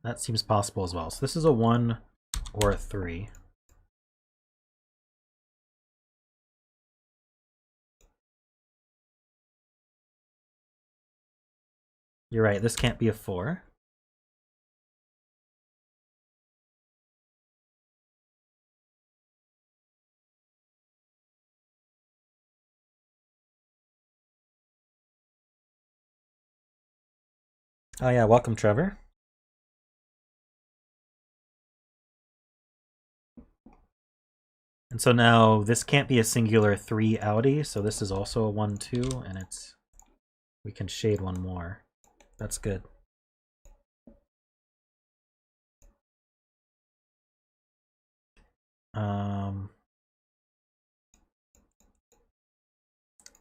That seems possible as well. So this is a 1 or a 3. You're right, this can't be a 4. Oh yeah, welcome Trevor. And so now this can't be a singular 3 outie, so this is also a 1, 2, and we can shade one more. That's good. Um,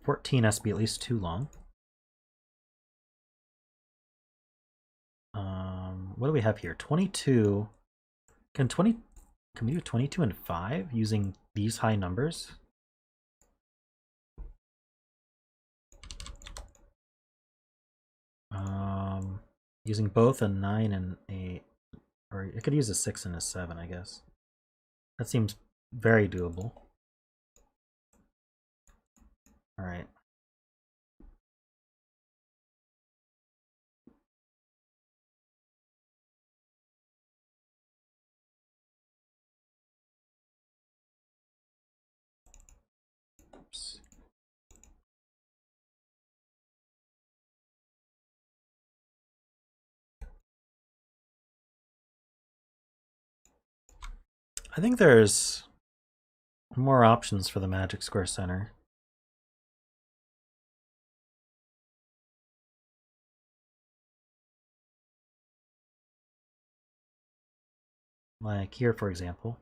14 has to be at least 2 long. What do we have here? 22. Can we do 22 and 5 using these high numbers? Using both a 9 and a, or it could use a 6 and a 7, I guess. That seems very doable. All right. Oops. I think there's more options for the Magic Square Center. Like here, for example.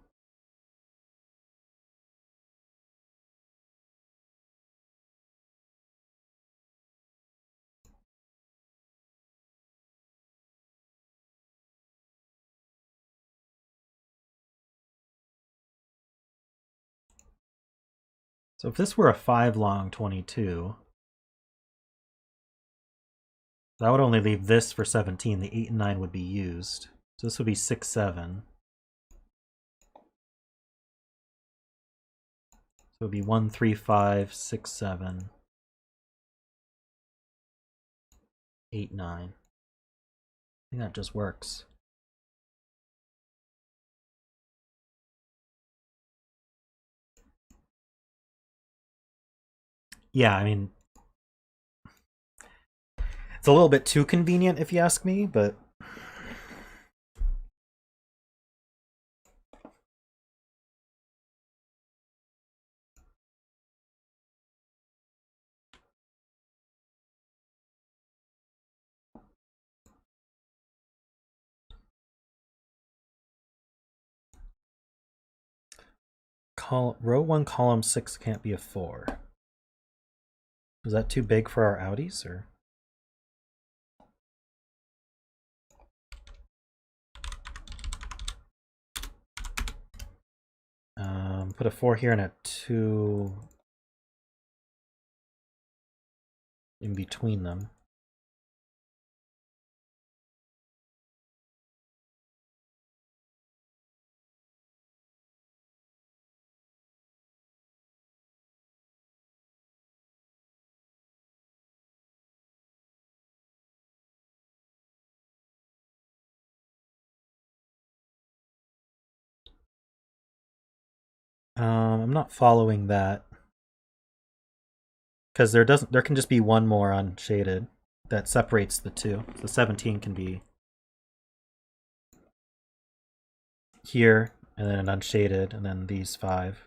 So if this were a 5 long 22, that would only leave this for 17. The 8 and 9 would be used. So this would be 6, 7. So it would be 1, 3, 5, 6, 7, 8, 9. I think that just works. Yeah, I mean, it's a little bit too convenient if you ask me, but row 1, column 6 can't be a 4. Is that too big for our outies, or? Put a 4 here and a 2 in between them. I'm not following that, because there can just be one more unshaded that separates the two. So 17 can be here and then unshaded, and then these 5.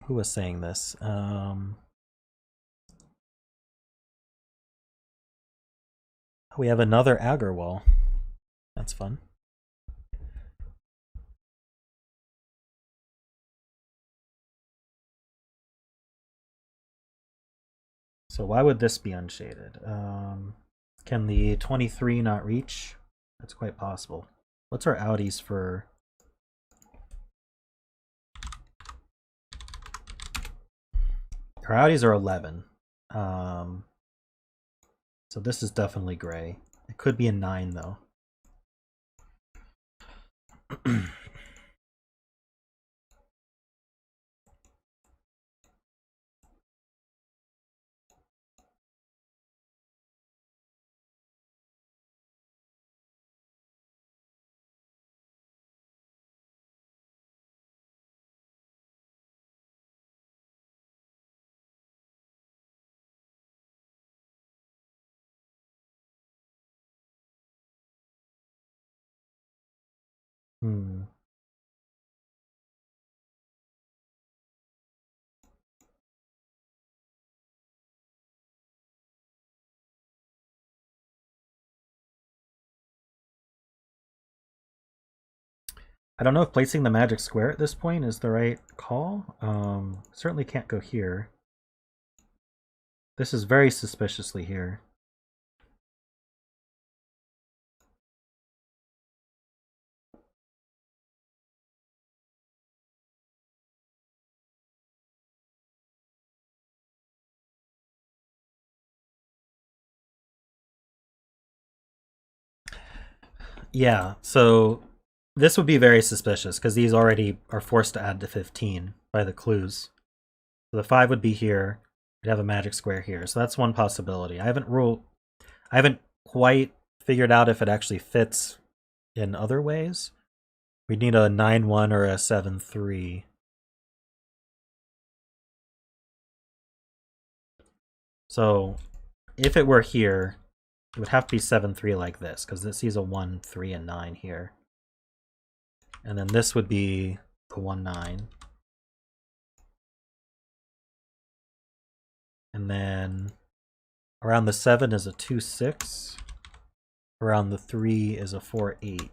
Who was saying this? We have another agar wall. That's fun. So why would this be unshaded? Can the 23 not reach? That's quite possible. What's our outies for? Our outies are 11. So this is definitely gray. It could be a 9 though. I don't know if placing the magic square at this point is the right call. Certainly can't go here. This is very suspiciously here. Yeah, so this would be very suspicious because these already are forced to add to 15 by the clues. So the 5 would be here. We'd have a magic square here. So that's one possibility. I haven't quite figured out if it actually fits in other ways. We'd need a 9-1 or a 7-3. So if it were here, it would have to be 7-3 like this, because this sees a 1, 3, and 9 here. And then this would be the 1, 9. And then around the 7 is a 2, 6. Around the 3 is a 4, 8.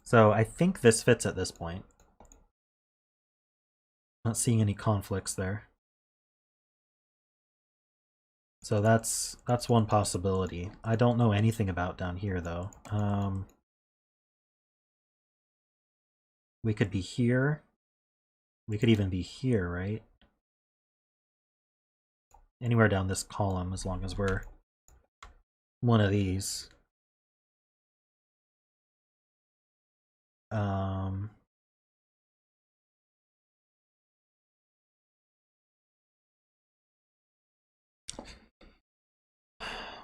So I think this fits at this point. Not seeing any conflicts there. So that's one possibility. I don't know anything about down here though. We could be here. We could even be here, right? Anywhere down this column as long as we're one of these.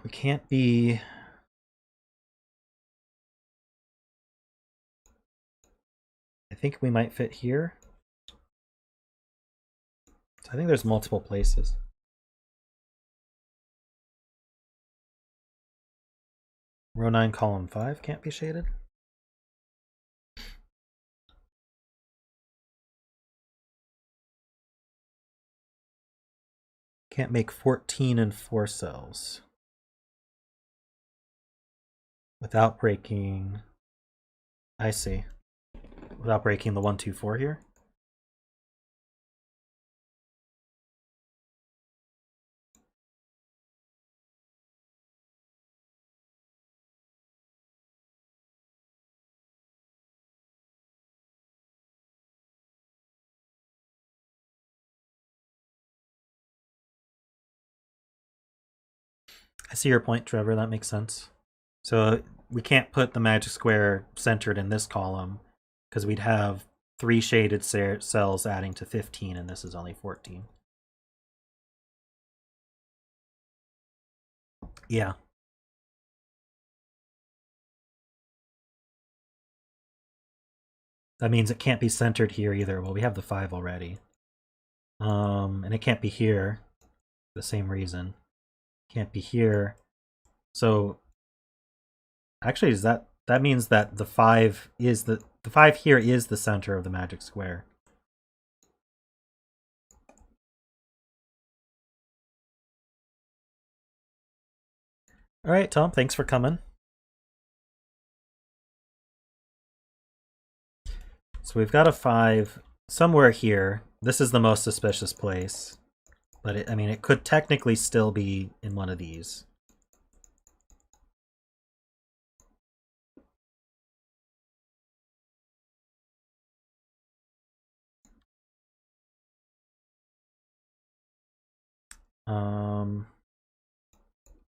We can't be... I think we might fit here. So I think there's multiple places. Row 9, column 5 can't be shaded. Can't make 14 in 4 cells without breaking... I see. Without breaking the 1, 2, 4 here. I see your point, Trevor. That makes sense. So we can't put the magic square centered in this column because we'd have 3 shaded cells adding to 15, and this is only 14. Yeah. That means it can't be centered here either. Well, we have the 5 already. And it can't be here. The same reason. Can't be here. So actually, that means that the 5 is the 5 here is the center of the magic square. All right, Tom, thanks for coming. So we've got a 5 somewhere here. This is the most suspicious place. But I mean, it could technically still be in one of these.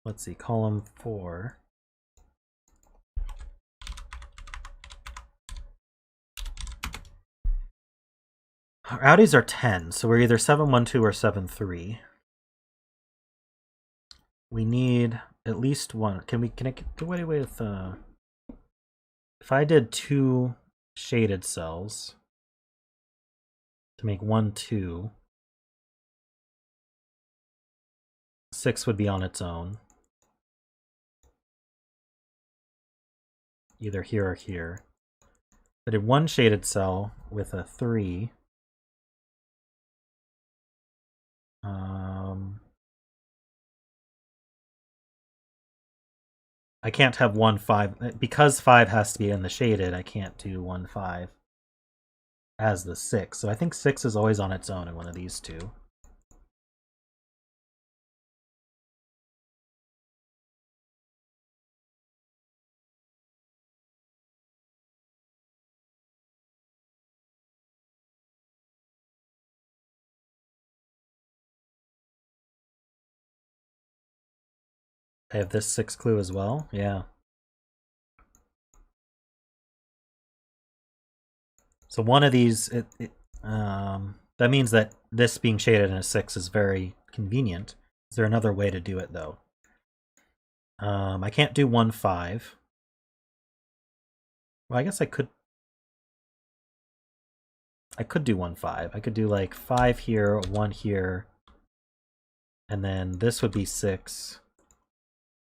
Let's see, column 4. Our outies are 10, so we're either 712 or 73. We need at least one. Can I get away with if I did 2 shaded cells to make 1, 2, 6 would be on its own. Either here or here. I did 1 shaded cell with a 3. I can't have 1, 5. Because 5 has to be in the shaded, I can't do 1, 5 as the 6. So I think 6 is always on its own in one of these two. I have this 6 clue as well. Yeah. So one of these, that means that this being shaded in a 6 is very convenient. Is there another way to do it though? I can't do 1, 5. Well, I guess I could do 1, 5. I could do like 5 here, 1 here, and then this would be 6,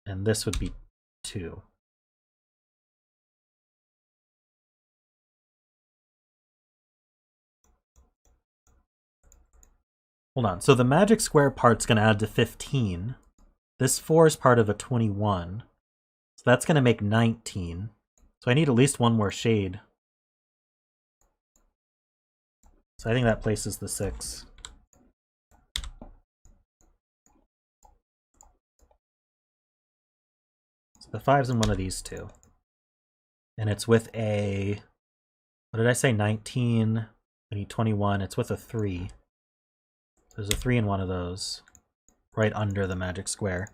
and this would be 2. Hold on. So the magic square part's going to add to 15. This 4 is part of a 21. So that's going to make 19. So I need at least one more shade. So I think that places the 6. So the 5's in one of these two. And it's with a, what did I say, 19? I need 21. It's with a 3. There's a 3 in one of those, right under the magic square.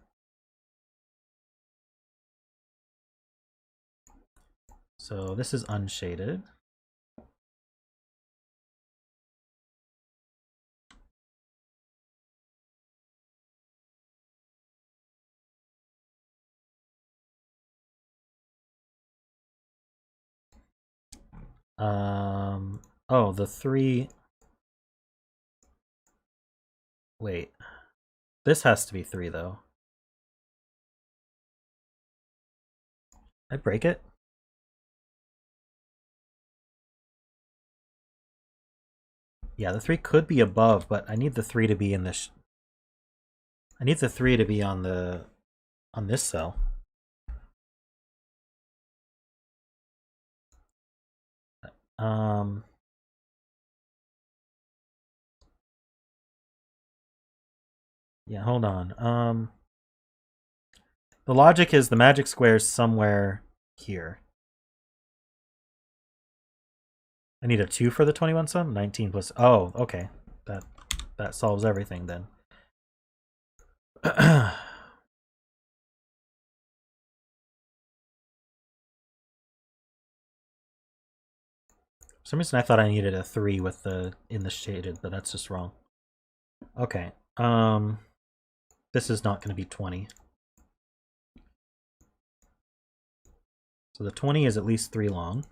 So this is unshaded. Oh, the 3. Wait. This has to be 3 though. I break it? Yeah, the 3 could be above, but I need the 3 to be in this. I need the 3 to be on this cell. Yeah, hold on. The logic is the magic square is somewhere here. I need a 2 for the 21 sum? 19 plus... Oh, okay. That solves everything then. For some reason I thought I needed a 3 with the in the shaded, but that's just wrong. Okay. This is not going to be 20. So the 20 is at least 3 long.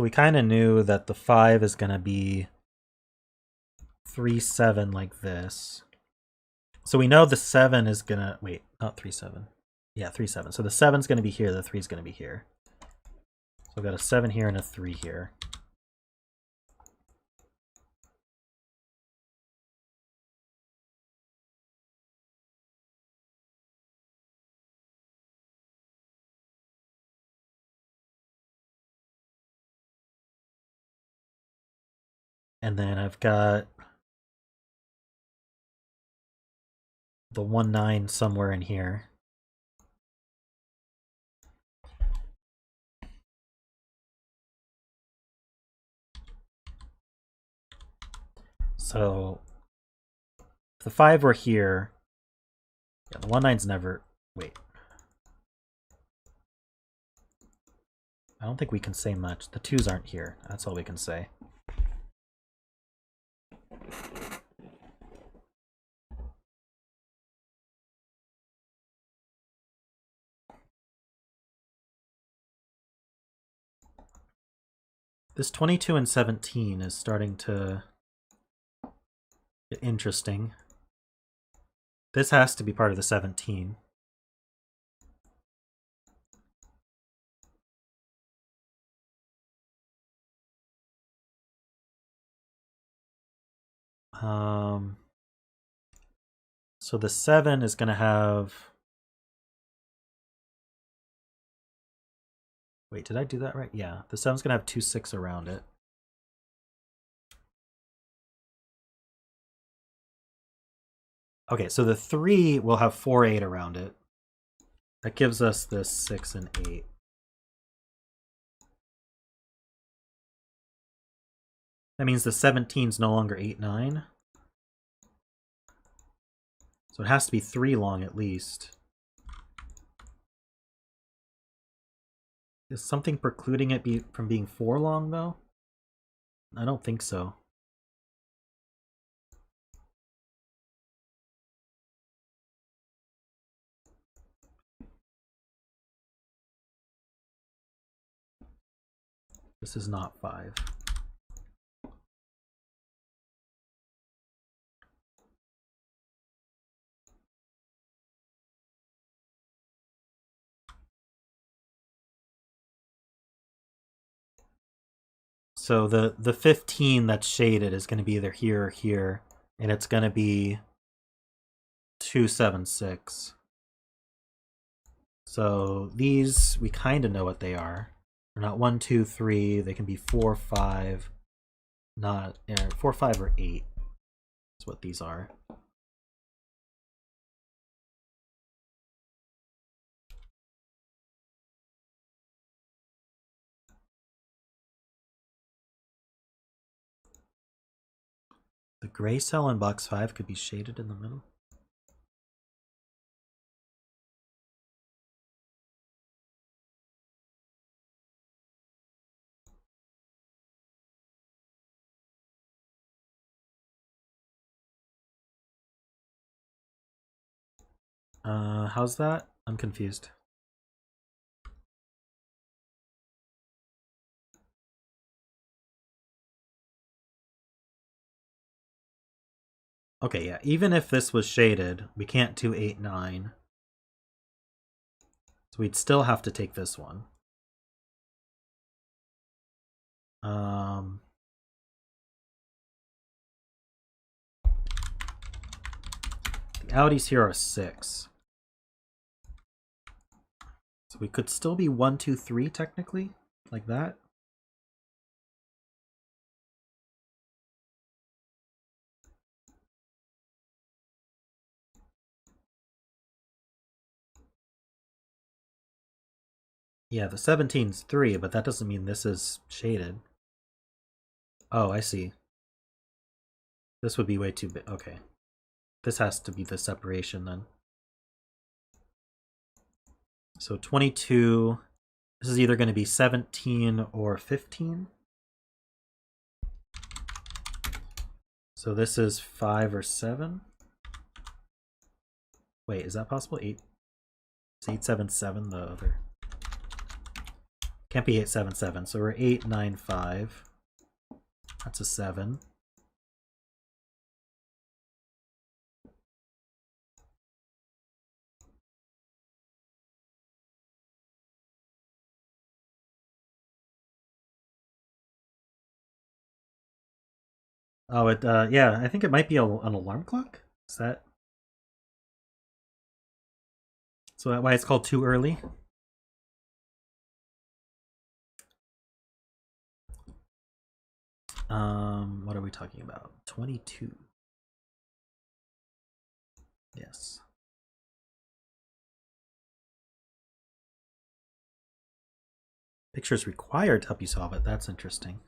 So we kind of knew that the 5 is going to be 3, 7 like this. So we know the 7 is going to... Wait, not 3, 7. Yeah, 3, 7. So the 7's going to be here, the 3's going to be here. So I've got a 7 here and a 3 here. And then I've got the 1, 9 somewhere in here. So if the 5 were here, yeah, the 1, 9's never... Wait. I don't think we can say much. The 2's aren't here. That's all we can say. This 22 and 17 is starting to get interesting. This has to be part of the 17. So the 7 is going to have... Wait, did I do that right? Yeah, the 7's going to have 2, 6 around it. Okay, so the 3 will have 4, 8 around it. That gives us this 6 and 8. That means the 17's no longer 8, 9. So it has to be 3 long at least. Is something precluding it from being 4 long, though? I don't think so. This is not 5. So the 15 that's shaded is going to be either here or here, and it's going to be 2, 7, 6. So these, we kind of know what they are. They're not 1, 2, 3. They can be 4, 5. Not 4, 5, or 8. That's what these are. The gray cell in box 5 could be shaded in the middle. How's that? I'm confused. Okay, yeah, even if this was shaded, we can't do 8, 9. So we'd still have to take this one. The outies here are 6. So we could still be 1, 2, 3 technically, like that. Yeah, the 17's 3, but that doesn't mean this is shaded. Oh, I see. This would be way too big. Okay. This has to be the separation then. So 22, this is either going to be 17 or 15. So this is 5 or 7. Wait, is that possible? 8. Is 8, 7, 7 the other? Can't be 877. So we're 895. That's a 7. Oh, yeah, I think it might be an alarm clock. Is that? So that why it's called too early? What are we talking about? 22. Yes. Pictures required to help you solve it. That's interesting.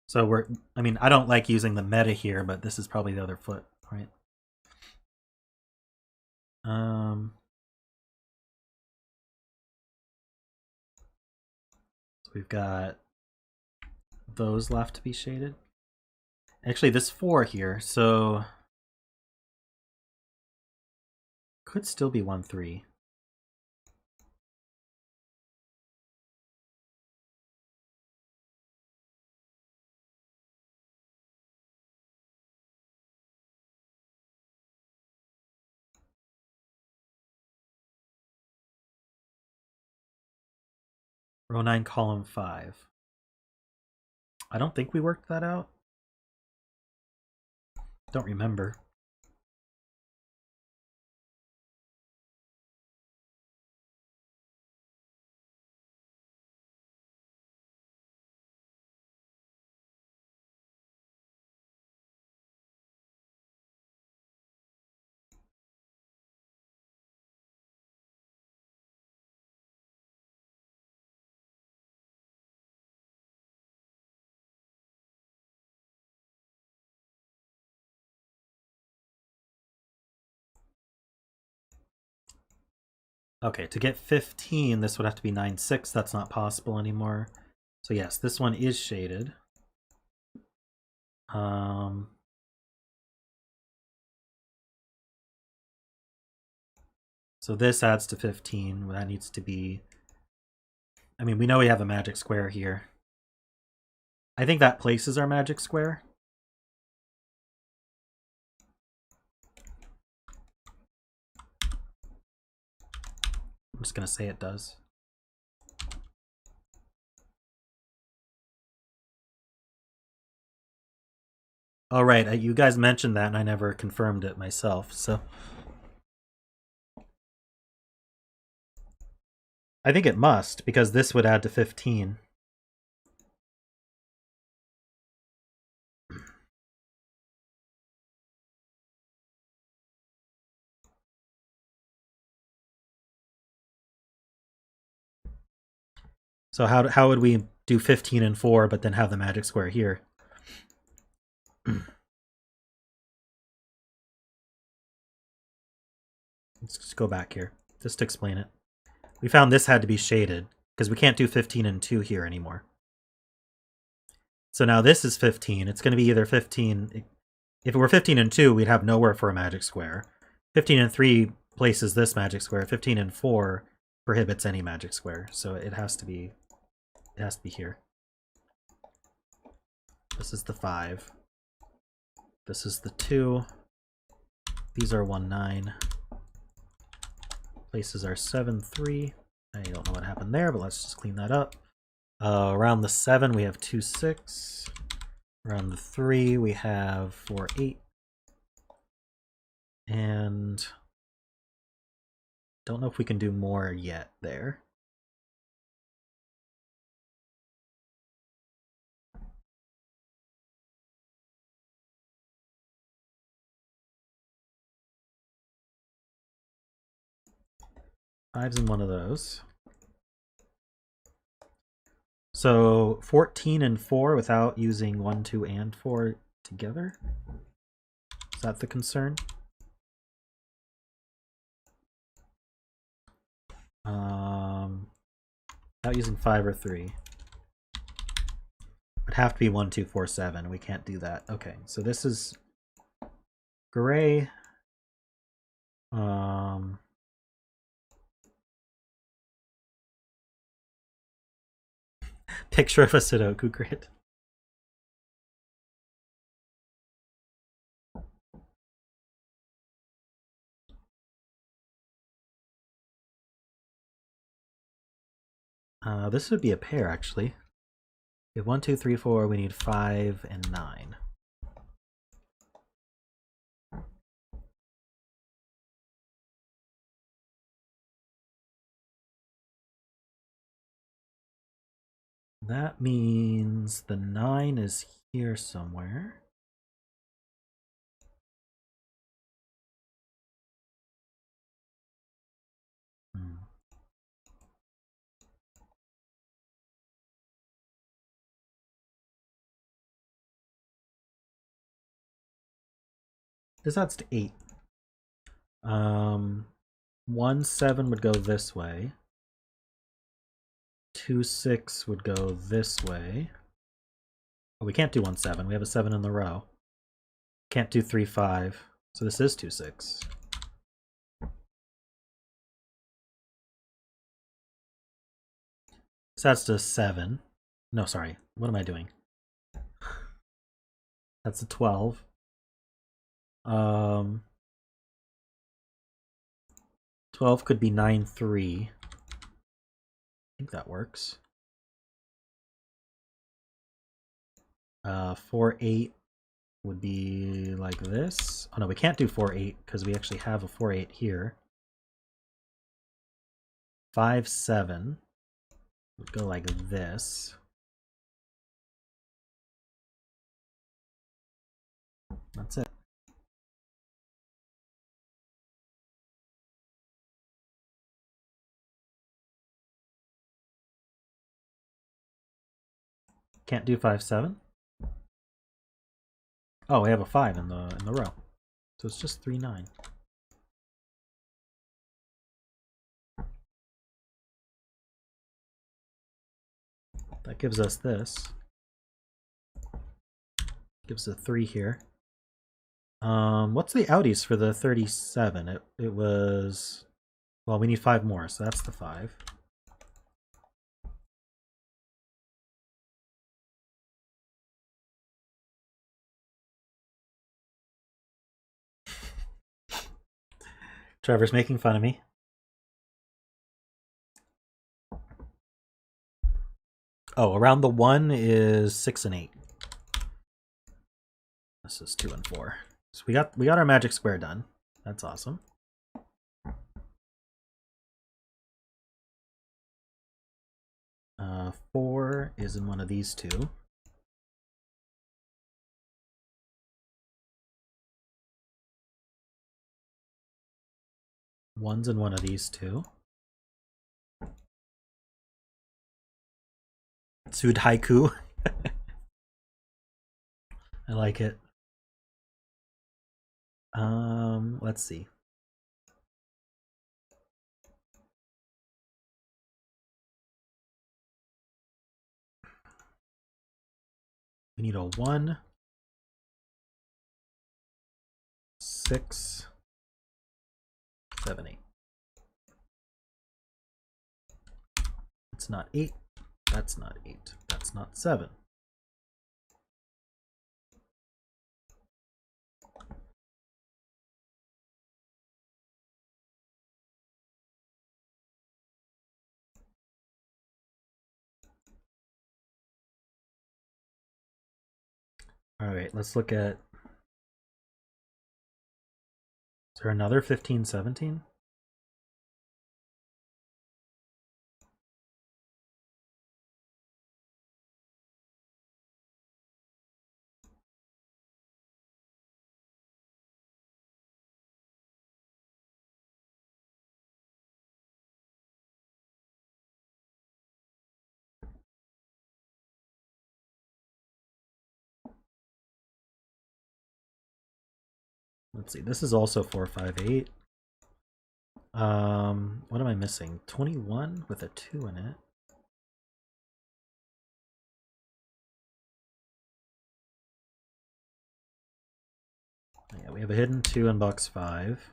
So I mean, I don't like using the meta here, but this is probably the other foot, right? So we've got those left to be shaded. Actually, this 4 here, so could still be 1, 3. Row 9, column 5. I don't think we worked that out. Don't remember. Okay, to get 15, this would have to be 9, 6. That's not possible anymore. So yes, this one is shaded. So this adds to 15. That needs to be... I mean, we know we have a magic square here. I think that places our magic square. I'm just going to say it does. Oh, right. You guys mentioned that, and I never confirmed it myself, so... I think it must, because this would add to 15. So how would we do 15 and 4, but then have the magic square here? Let's just go back here, just to explain it. We found this had to be shaded, because we can't do 15 and 2 here anymore. So now this is 15. It's going to be either 15... If it were 15 and 2, we'd have nowhere for a magic square. 15 and 3 places this magic square. 15 and 4 prohibits any magic square. So it has to be here. This is the 5. This is the 2. These are 1, 9. Places are 7, 3. I don't know what happened there, but let's just clean that up. Around the 7, we have 2, 6. Around the 3, we have 4, 8. And don't know if we can do more yet there. Five's in one of those. So 14 and 4 without using 1, 2, and 4 together? Is that the concern? Without using 5 or 3. Would have to be 1, 2, 4, 7. We can't do that. Okay, so this is gray. Picture of a Sudoku grid. This would be a pair, actually. We have 1, 2, 3, 4. We need 5 and 9. That means the 9 is here somewhere. This adds to 8. 1, 7 would go this way. 2, 6 would go this way. Oh, we can't do 1, 7. We have a 7 in the row. Can't do 3, 5. So this is 2, 6. So that's to 7. No, sorry. What am I doing? That's a 12. 12 could be 9, 3. I think that works. 4, 8 would be like this. Oh no, we can't do 4, 8 because we actually have a 4, 8 here. 5, 7 would go like this. That's it. Can't do 5, 7. Oh, we have a 5 in the row. So it's just 3, 9. That gives us this. Gives a 3 here. What's the outies for the 37? It was, well, we need 5 more, so that's the 5. Trevor's making fun of me. Oh, around the 1 is 6 and 8. This is 2 and 4. So we got our magic square done. That's awesome. Uh, 4 is in one of these two. One's in one of these two. Sudoku. I like it. Let's see. We need a 1, 6, 7, 8. It's not 8. That's not 8. That's not 7. All right, let's look at. Is there another 15, 17? Let's see. This is also 4, 5, 8. What am I missing? 21 with a 2 in it. Yeah, we have a hidden 2 in box 5.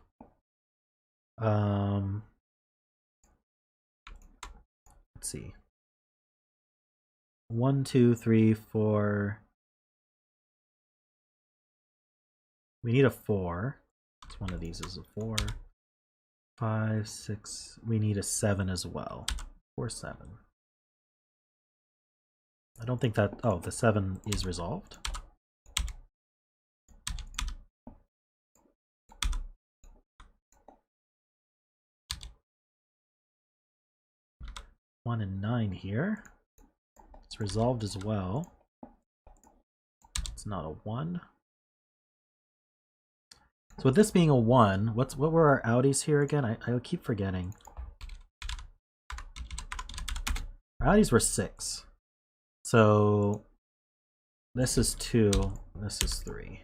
Let's see. 1, 2, 3, 4. We need a 4. It's one of these is a 4. 5, 6. We need a 7 as well. 4, 7. I don't think that... Oh, the 7 is resolved. One and 9 here. It's resolved as well. It's not a 1. So with this being a 1, what were our outies here again? I keep forgetting. Our outies were 6. So this is 2, this is 3.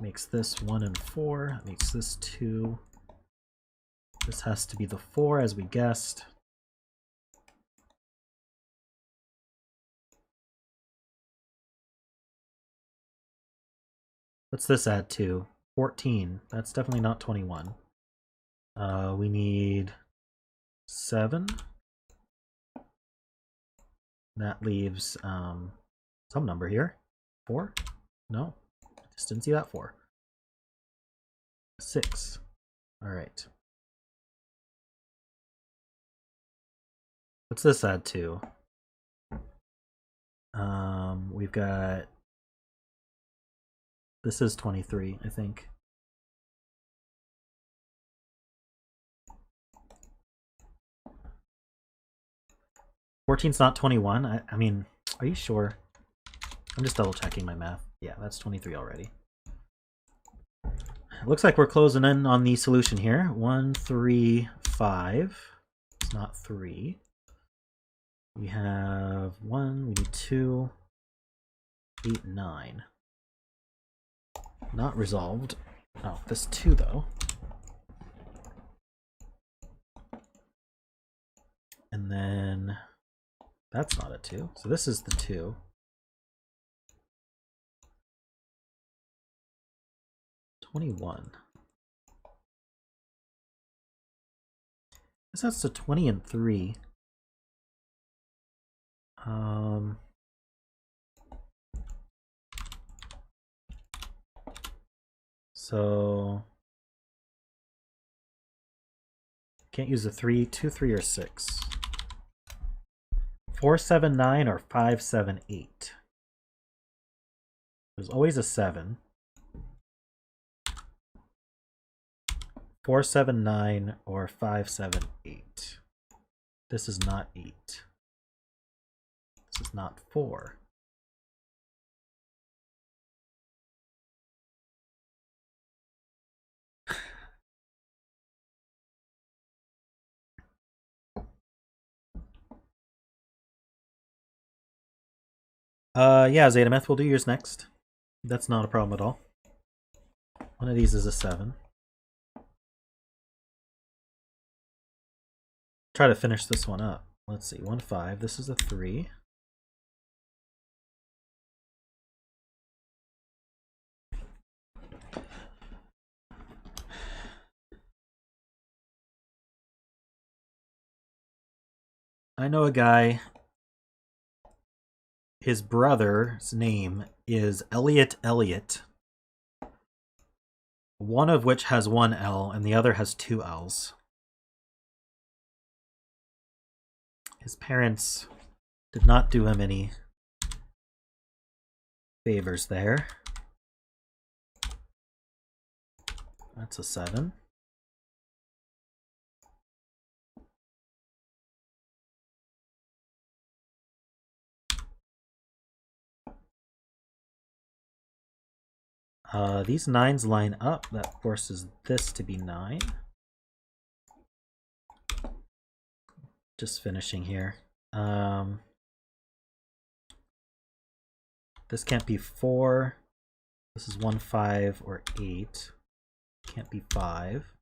Makes this 1 and 4, makes this 2. This has to be the 4 as we guessed. What's this add to? 14. That's definitely not 21. We need 7. That leaves some number here. 4? No, just didn't see that 4. 6. All right. What's this add to? We've got... This is 23, I think. $14's not 21. I mean, are you sure? I'm just double checking my math. Yeah, that's 23 already. It looks like we're closing in on the solution here. 1, 3, 5. It's not 3. We have 1, we need 2, 8, 9. Not resolved. Oh, this 2 though. And then that's not a 2. So this is the 2. 21. This has to 20 and 3. So can't use a 3, 2, 3, or 6. 4, 7, 9, or 5, 7, 8. There's always a 7. 4, 7, 9, or 5, 7, 8. This is not 8. This is not 4. Yeah, zetamath, we'll do yours next. That's not a problem at all. One of these is a 7. Try to finish this one up. Let's see, 1, 5. This is a 3. I know a guy, his brother's name is Elliot, one of which has 1 L and the other has 2 L's. His parents did not do him any favors there. That's a 7. These 9s line up. That forces this to be 9. Just finishing here. This can't be 4. This is 1, 5, or 8. Can't be 5.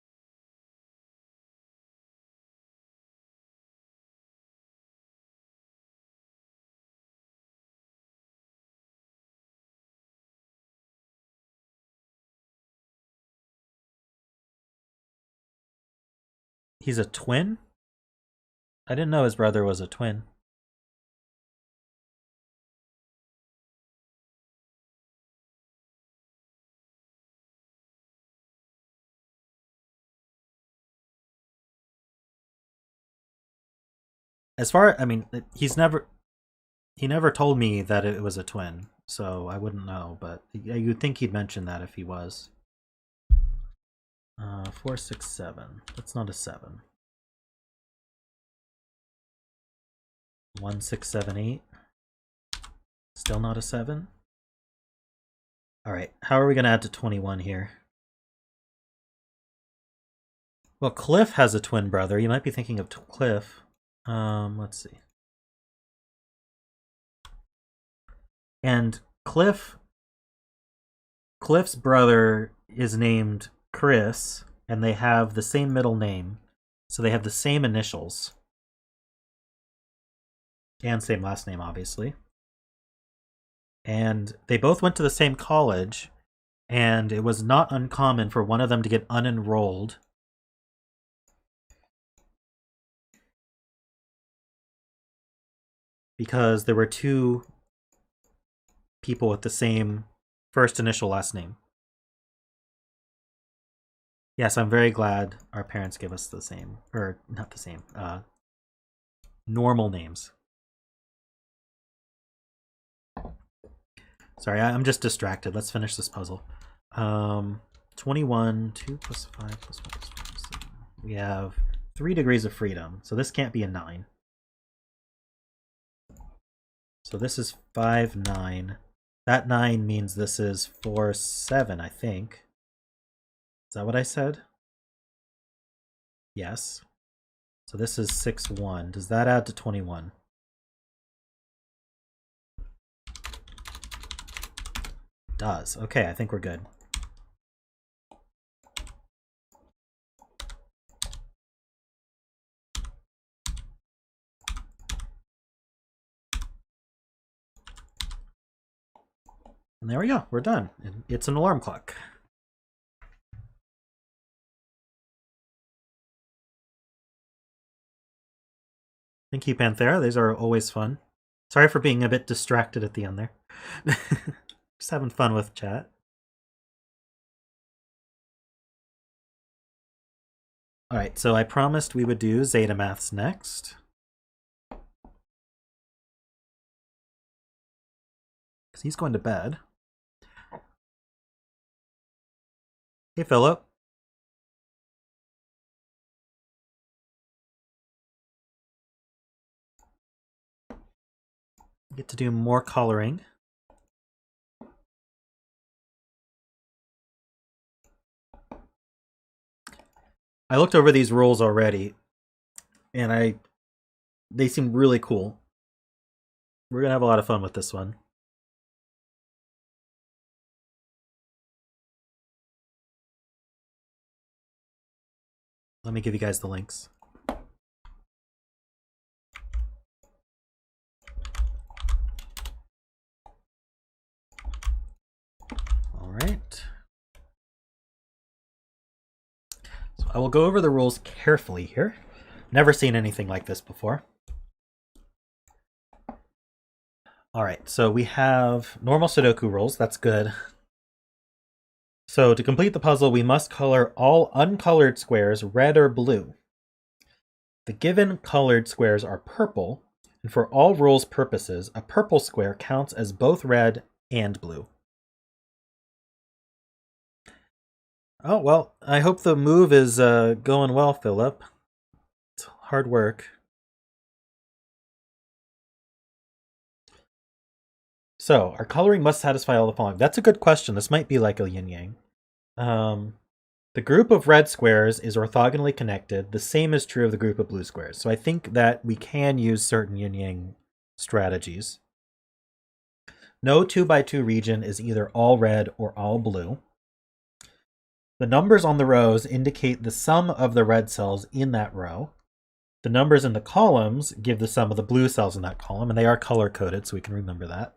He's a twin? I didn't know his brother was a twin. As far, I mean, he never told me that it was a twin, so I wouldn't know, but you'd think he'd mention that if he was. 4, 6, 7. That's not a 7. 1, 6, 7, 8. Still not a 7. Alright, how are we going to add to 21 here? Well, Cliff has a twin brother. You might be thinking of Cliff. Let's see. And Cliff's brother is named Chris, and they have the same middle name, so they have the same initials. And same last name, obviously. And they both went to the same college, and it was not uncommon for one of them to get unenrolled because there were two people with the same first initial last name. Yes, I'm very glad our parents give us the same, or not the same, normal names. Sorry, I'm just distracted. Let's finish this puzzle. 21, 2 plus 5 plus 1 plus 5. So we have 3 degrees of freedom, so this can't be a 9. So this is 5, 9. That 9 means this is 4, 7, I think. Is that what I said? Yes. So this is 6, 1. Does that add to 21? Does. Okay, I think we're good. And there we go. We're done. It's an alarm clock. Thank you, Panthera. These are always fun. Sorry for being a bit distracted at the end there. Just having fun with chat. Alright, so I promised we would do zetamaths next. Because he's going to bed. Hey, Philip. Get to do more coloring. I looked over these rules already, and they seem really cool. We're gonna have a lot of fun with this one. Let me give you guys the links. All right. So I will go over the rules carefully here. Never seen anything like this before. All right, so we have normal Sudoku rules. That's good. So to complete the puzzle, we must color all uncolored squares red or blue. The given colored squares are purple, and for all rules purposes, a purple square counts as both red and blue. Oh, well, I hope the move is going well, Philip. It's hard work. So, our coloring must satisfy all the following. That's a good question. This might be like a yin-yang. The group of red squares is orthogonally connected. The same is true of the group of blue squares. So I think that we can use certain yin-yang strategies. No 2x2 region is either all red or all blue. The numbers on the rows indicate the sum of the red cells in that row. The numbers in the columns give the sum of the blue cells in that column, and they are color-coded, so we can remember that.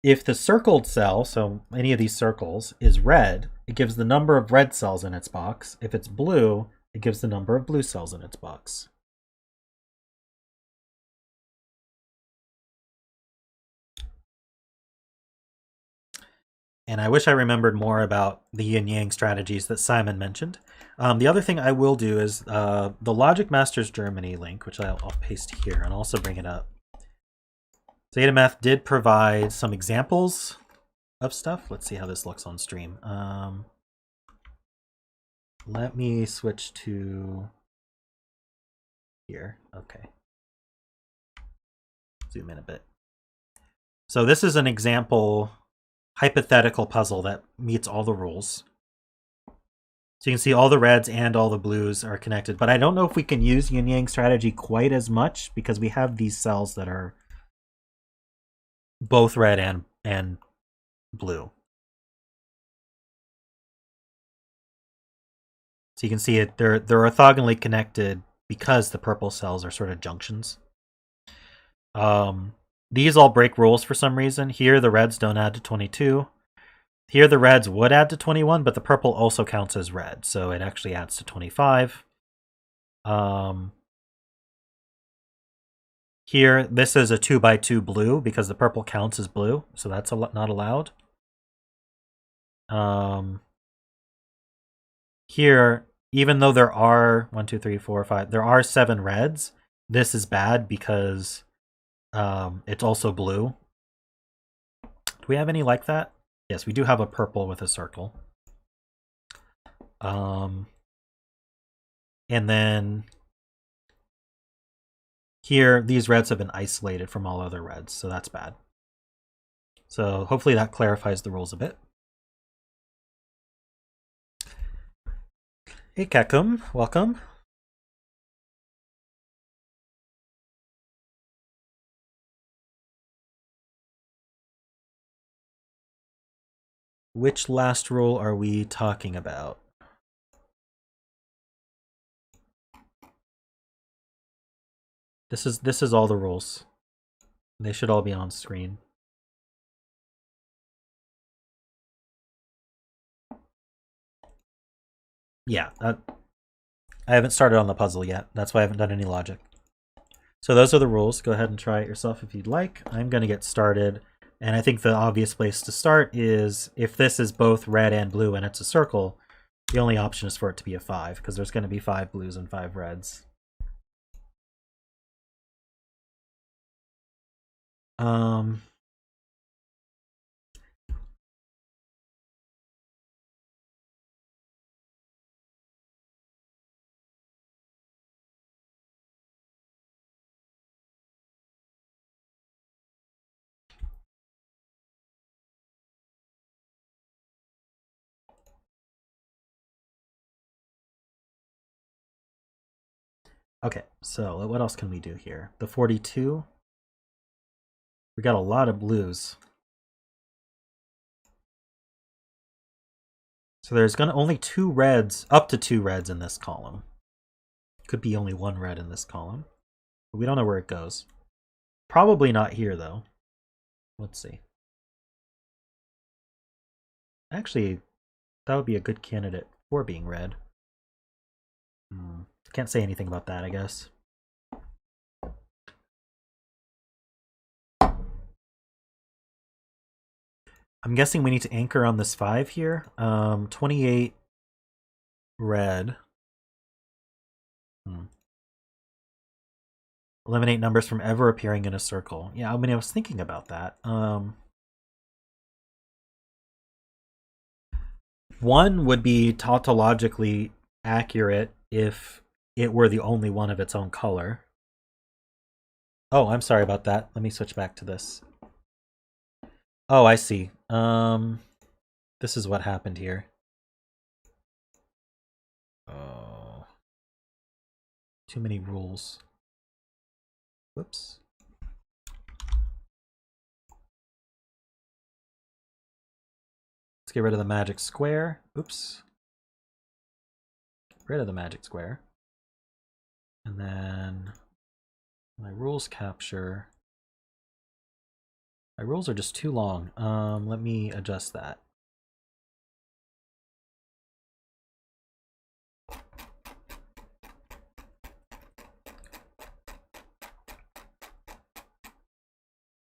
If the circled cell, so any of these circles, is red, it gives the number of red cells in its box. If it's blue, it gives the number of blue cells in its box. And I wish I remembered more about the yin-yang strategies that Simon mentioned. The other thing I will do is the Logic Masters Germany link, which I'll paste here and also bring it up. Zetamath did provide some examples of stuff. Let's see how this looks on stream. Let me switch to here. Okay. Zoom in a bit. So this is an example hypothetical puzzle that meets all the rules. So you can see all the reds and all the blues are connected, but I don't know if we can use yin-yang strategy quite as much because we have these cells that are both red and blue. So you can see it, they're orthogonally connected because the purple cells are sort of junctions. These all break rules for some reason. Here the reds don't add to 22. Here the reds would add to 21, but the purple also counts as red, so it actually adds to 25. Here, this is a 2x2 blue because the purple counts as blue, so that's not allowed. Here, even though there are 1, 2, 3, 4, 5, there are 7 reds, this is bad because it's also blue. Do we have any like that? Yes, we do have a purple with a circle. And then here, these reds have been isolated from all other reds, so that's bad. So hopefully that clarifies the rules a bit. Hey Kakum, welcome. Which last rule are we talking about? This is all the rules. They should all be on screen. Yeah, I haven't started on the puzzle yet. That's why I haven't done any logic. So those are the rules. Go ahead and try it yourself if you'd like. I'm going to get started. And I think the obvious place to start is if this is both red and blue and it's a circle, the only option is for it to be a 5, because there's going to be 5 blues and 5 reds. Okay, so what else can we do here? The 42. We got a lot of blues. So there's gonna only 2 reds, up to 2 reds in this column. Could be only 1 red in this column. But we don't know where it goes. Probably not here though. Let's see. Actually, that would be a good candidate for being red. Can't say anything about that, I guess. I'm guessing we need to anchor on this 5 here. 28 red. Eliminate numbers from ever appearing in a circle. Yeah, I mean, I was thinking about that. 1 would be tautologically accurate if it were the only one of its own color. Oh, I'm sorry about that. Let me switch back to this. Oh, I see. This is what happened here. Oh. Too many rules. Whoops. Let's get rid of the magic square. Oops. Get rid of the magic square. And then my rules capture. My rules are just too long. Let me adjust that.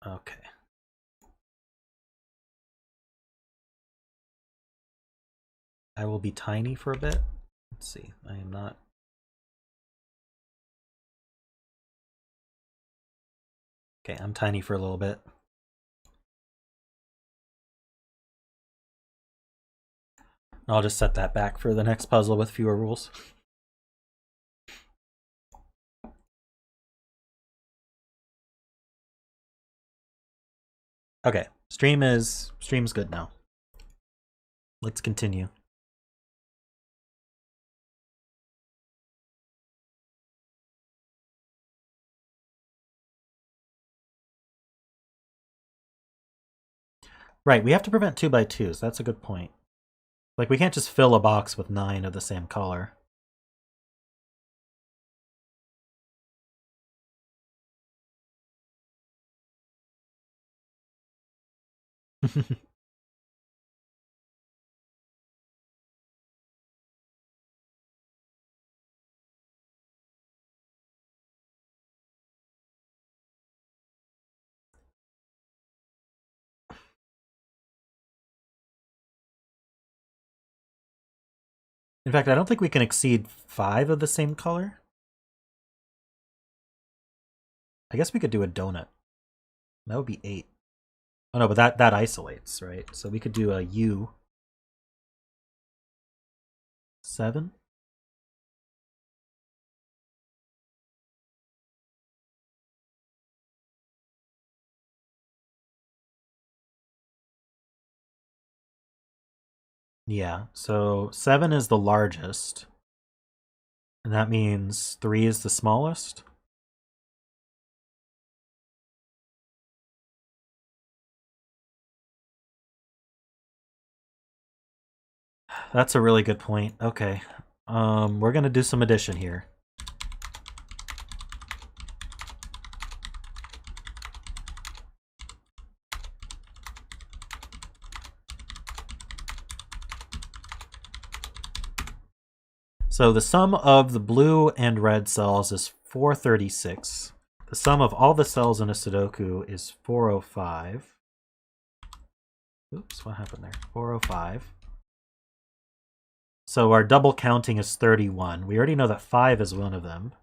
Okay. I will be tiny for a bit. Let's see. I am not. Okay, I'm tiny for a little bit. I'll just set that back for the next puzzle with fewer rules. Okay, stream's good now. Let's continue. Right, we have to prevent 2x2s. That's a good point. Like, we can't just fill a box with 9 of the same color. In fact, I don't think we can exceed 5 of the same color. I guess we could do a donut. That would be 8. Oh no, but that isolates, right? So we could do a U. 7? Yeah, so 7 is the largest. And that means 3 is the smallest. That's a really good point. Okay. We're gonna do some addition here. So the sum of the blue and red cells is 436. The sum of all the cells in a Sudoku is 405. Oops, what happened there? 405. So our double counting is 31. We already know that 5 is one of them.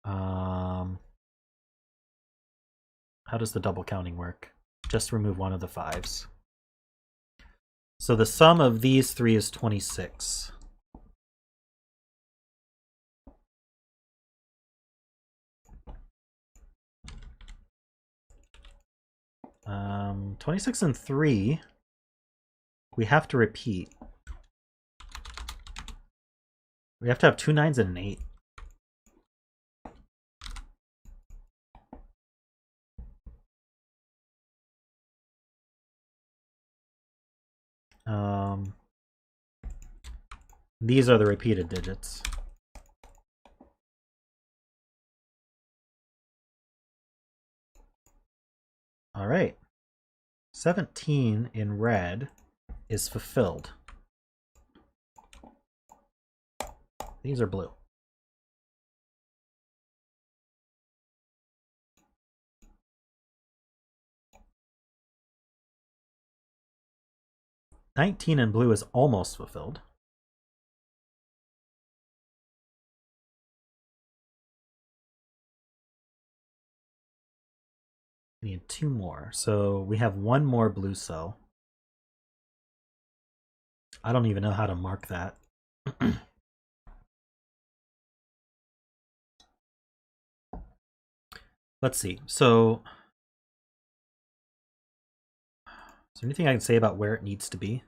How does the double counting work? Just remove one of the 5s. So the sum of these 3 is 26. 26 and 3, we have to repeat. We have to have 2 9s and an 8. These are the repeated digits. All right. 17 in red is fulfilled. These are blue. $19 in blue is almost fulfilled. We need 2 more. So we have 1 more blue cell. I don't even know how to mark that. Let's see. So is there anything I can say about where it needs to be?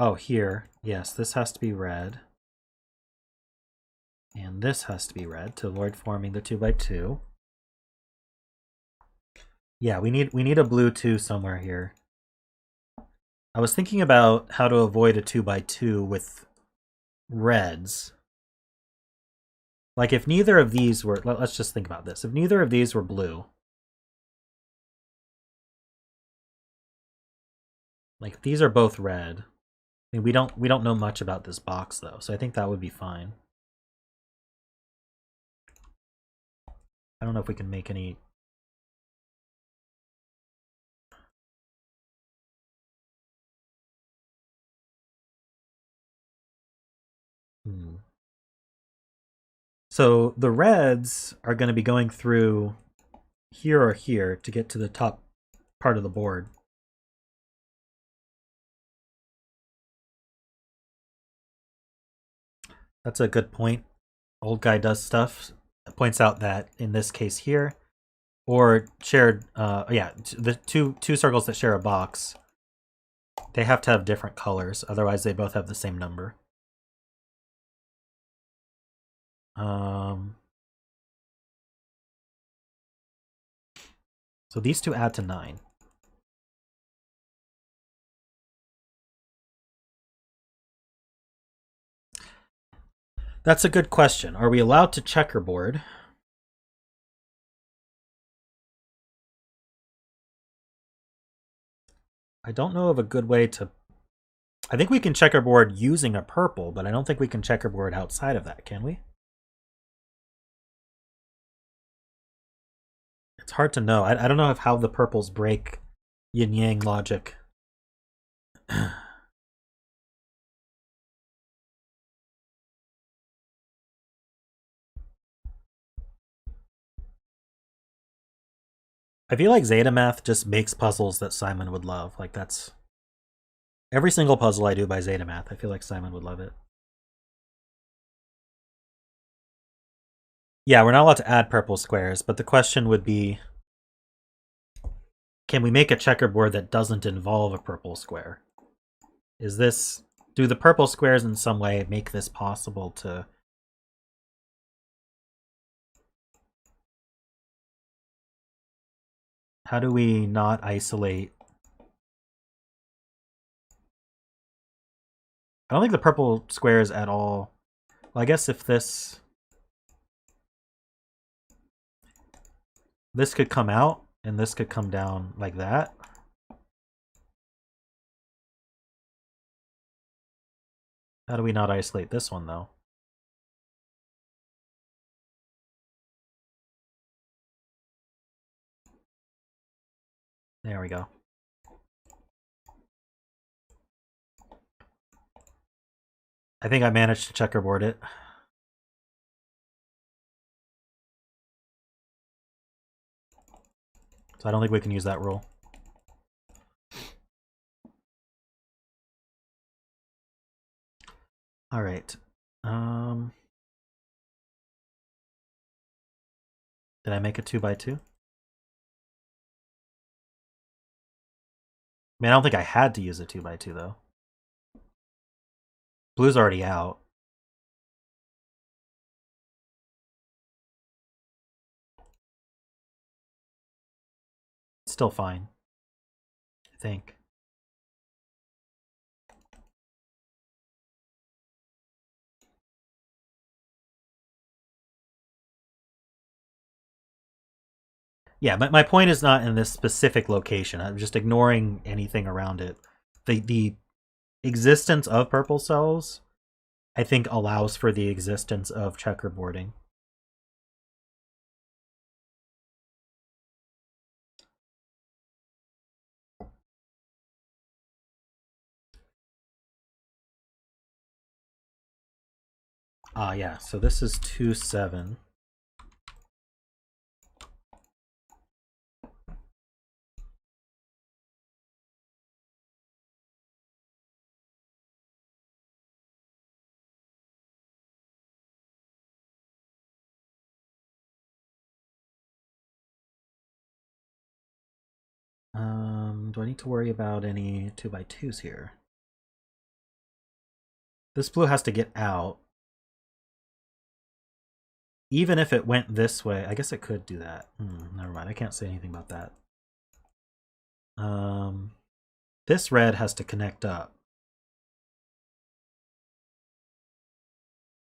Oh, here. Yes, this has to be red. And this has to be red to avoid forming the 2x2. Yeah, we need a blue 2 somewhere here. I was thinking about how to avoid a 2x2 with reds. Like if neither of these were, let's just think about this. If neither of these were blue, like these are both red. I mean, we don't know much about this box though, so I think that would be fine. I don't know if we can make any. So the reds are going to be going through here or here to get to the top part of the board. That's a good point. Old guy does stuff. Points out that in this case here, or shared, yeah, the two circles that share a box, they have to have different colors. Otherwise, they both have the same number. So these two add to 9. That's a good question. Are we allowed to checkerboard? I don't know of a good way to... I think we can checkerboard using a purple, but I don't think we can checkerboard outside of that, can we? It's hard to know. I don't know how the purples break yin-yang logic. I feel like zetamath just makes puzzles that Simon would love. Like that's... Every single puzzle I do by zetamath, I feel like Simon would love it. Yeah, we're not allowed to add purple squares, but the question would be, can we make a checkerboard that doesn't involve a purple square? Is this... Do the purple squares in some way make this possible to... How do we not isolate... I don't think the purple squares at all... Well, I guess if this... This could come out, and this could come down like that. How do we not isolate this one, though? There we go. I think I managed to checkerboard it. So I don't think we can use that rule. All right. Did I make a 2x2? I mean, I don't think I had to use a 2x2 though. Blue's already out. It's still fine, I think. Yeah, but my point is not in this specific location. I'm just ignoring anything around it. The existence of purple cells, I think, allows for the existence of checkerboarding. Ah, yeah, so this is 2-7. Do I need to worry about any 2x2s here? This blue has to get out. Even if it went this way, I guess it could do that. Never mind, I can't say anything about that. This red has to connect up.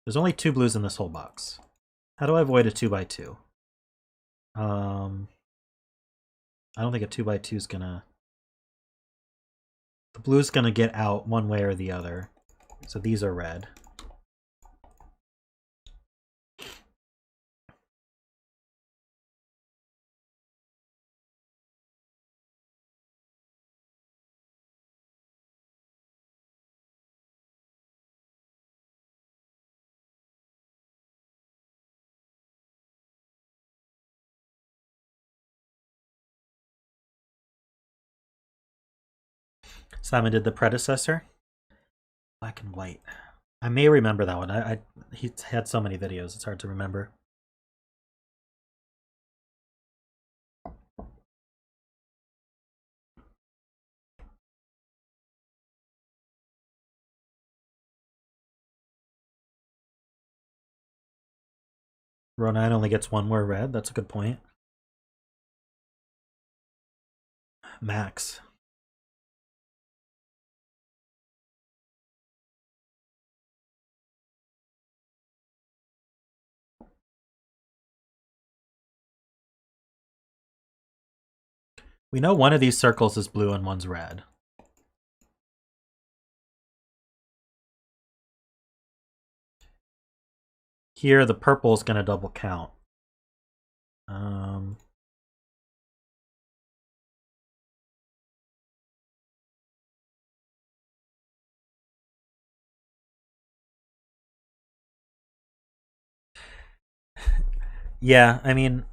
There's only 2 blues in this whole box. How do I avoid a 2x2? I don't think a 2x2 is gonna... The blue's gonna get out one way or the other. So these are red. Simon did the predecessor. Black and white. I may remember that one. He had so many videos, it's hard to remember. Row 9 only gets 1 more red. That's a good point. Max. We know one of these circles is blue and one's red. Here, the purple is going to double count. Yeah, I mean,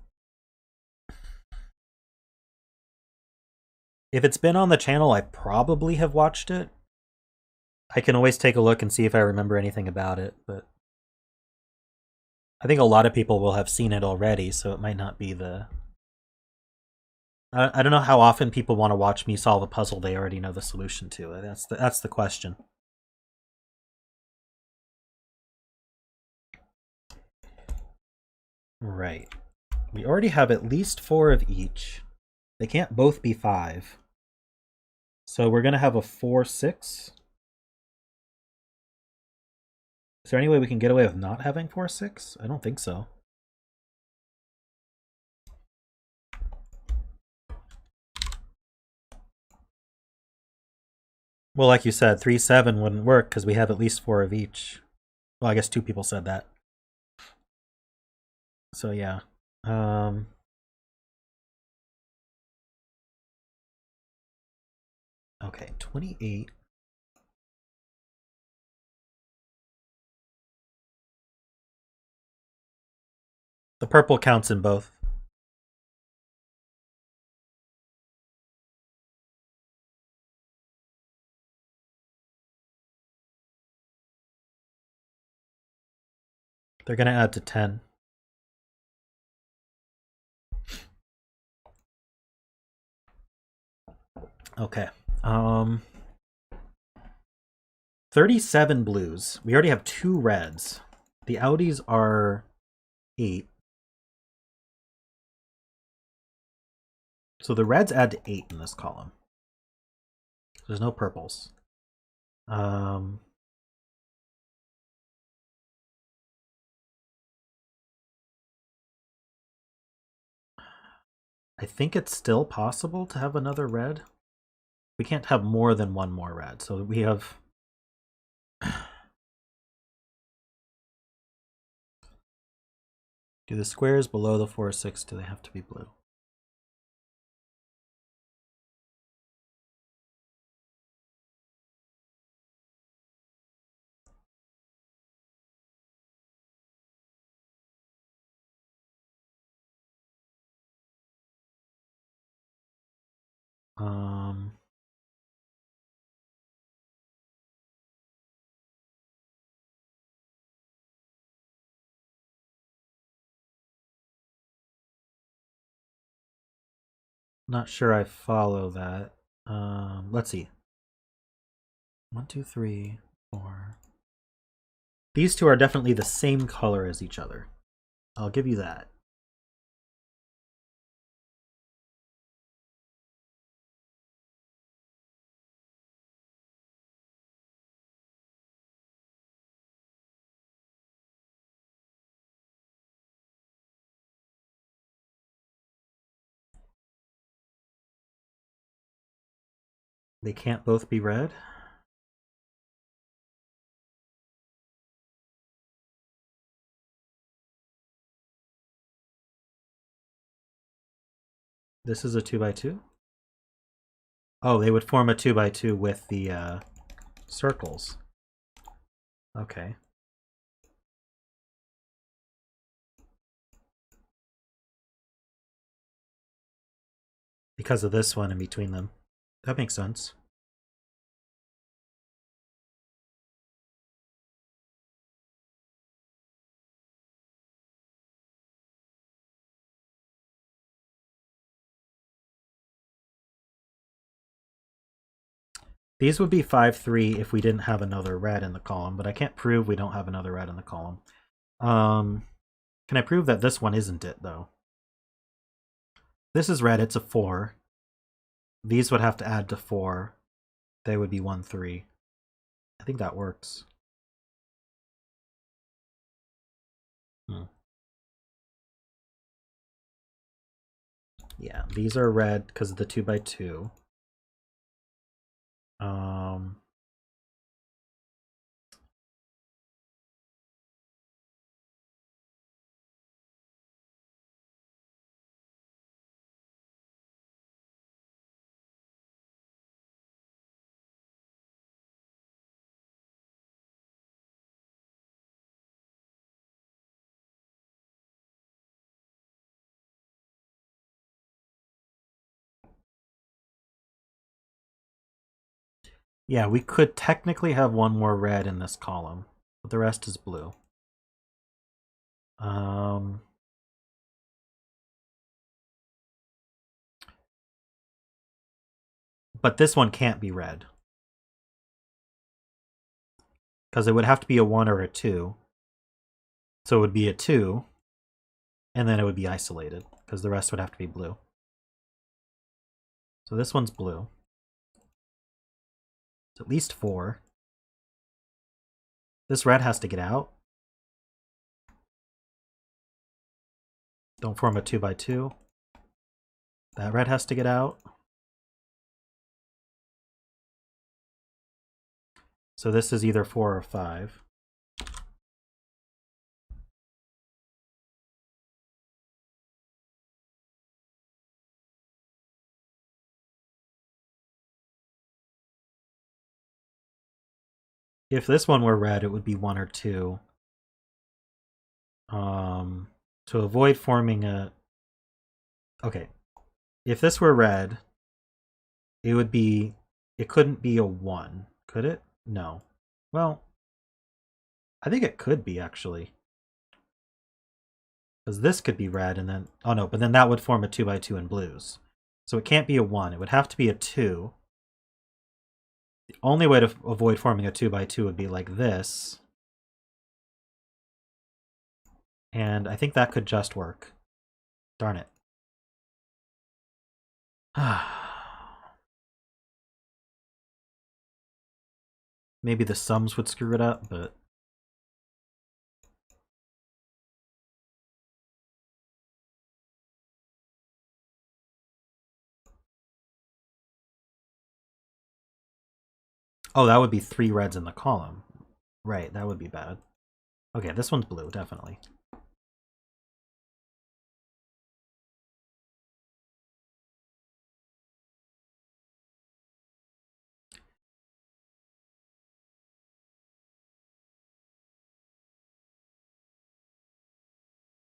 if it's been on the channel, I probably have watched it. I can always take a look and see if I remember anything about it, but I think a lot of people will have seen it already, so it might not be the... I don't know how often people want to watch me solve a puzzle they already know the solution to. That's the question. Right. We already have at least 4 of each. They can't both be 5. So we're going to have a 4-6. Is there any way we can get away with not having 4-6? I don't think so. Well, like you said, 3-7 wouldn't work because we have at least 4 of each. Well, I guess 2 people said that. So yeah. Okay, 28. The purple counts in both. They're going to add to 10. Okay. 37 blues. We already have 2 reds. The outies are 8. So the reds add to 8 in this column. There's no purples. I think it's still possible to have another red. We can't have more than 1 more red. So we have... Do the squares below the 4-6, do they have to be blue? Not sure I follow that. Let's see. 1, 2, 3, 4. These 2 are definitely the same color as each other. I'll give you that. They can't both be red? This is a 2x2? Oh, they would form a 2x2 with the circles. Okay. Because of this one in between them. That makes sense. These would be 5-3 if we didn't have another red in the column, but I can't prove we don't have another red in the column. Can I prove that this one isn't it, though? This is red, it's a 4. These would have to add to 4. They would be 1-3. I think that works. Yeah, these are red because of the 2x2. Yeah, we could technically have one more red in this column, but the rest is blue. But this one can't be red. Because it would have to be a 1 or a 2. So it would be a 2, and then it would be isolated, because the rest would have to be blue. So this one's blue. It's at least 4. This red has to get out. Don't form a 2x2. That red has to get out. So this is either 4 or 5. If this one were red, it would be 1 or 2. To avoid forming a... Okay. If this were red, it would be... It couldn't be a 1, could it? No. Well, I think it could be, actually. Because this could be red, and then... Oh, no, but then that would form a 2x2 in blues. So it can't be a 1. It would have to be a 2. The only way to avoid forming a 2x2 would be like this. And I think that could just work. Darn it. Maybe the sums would screw it up, but... Oh, that would be 3 reds in the column. Right, that would be bad. Okay, this one's blue, definitely.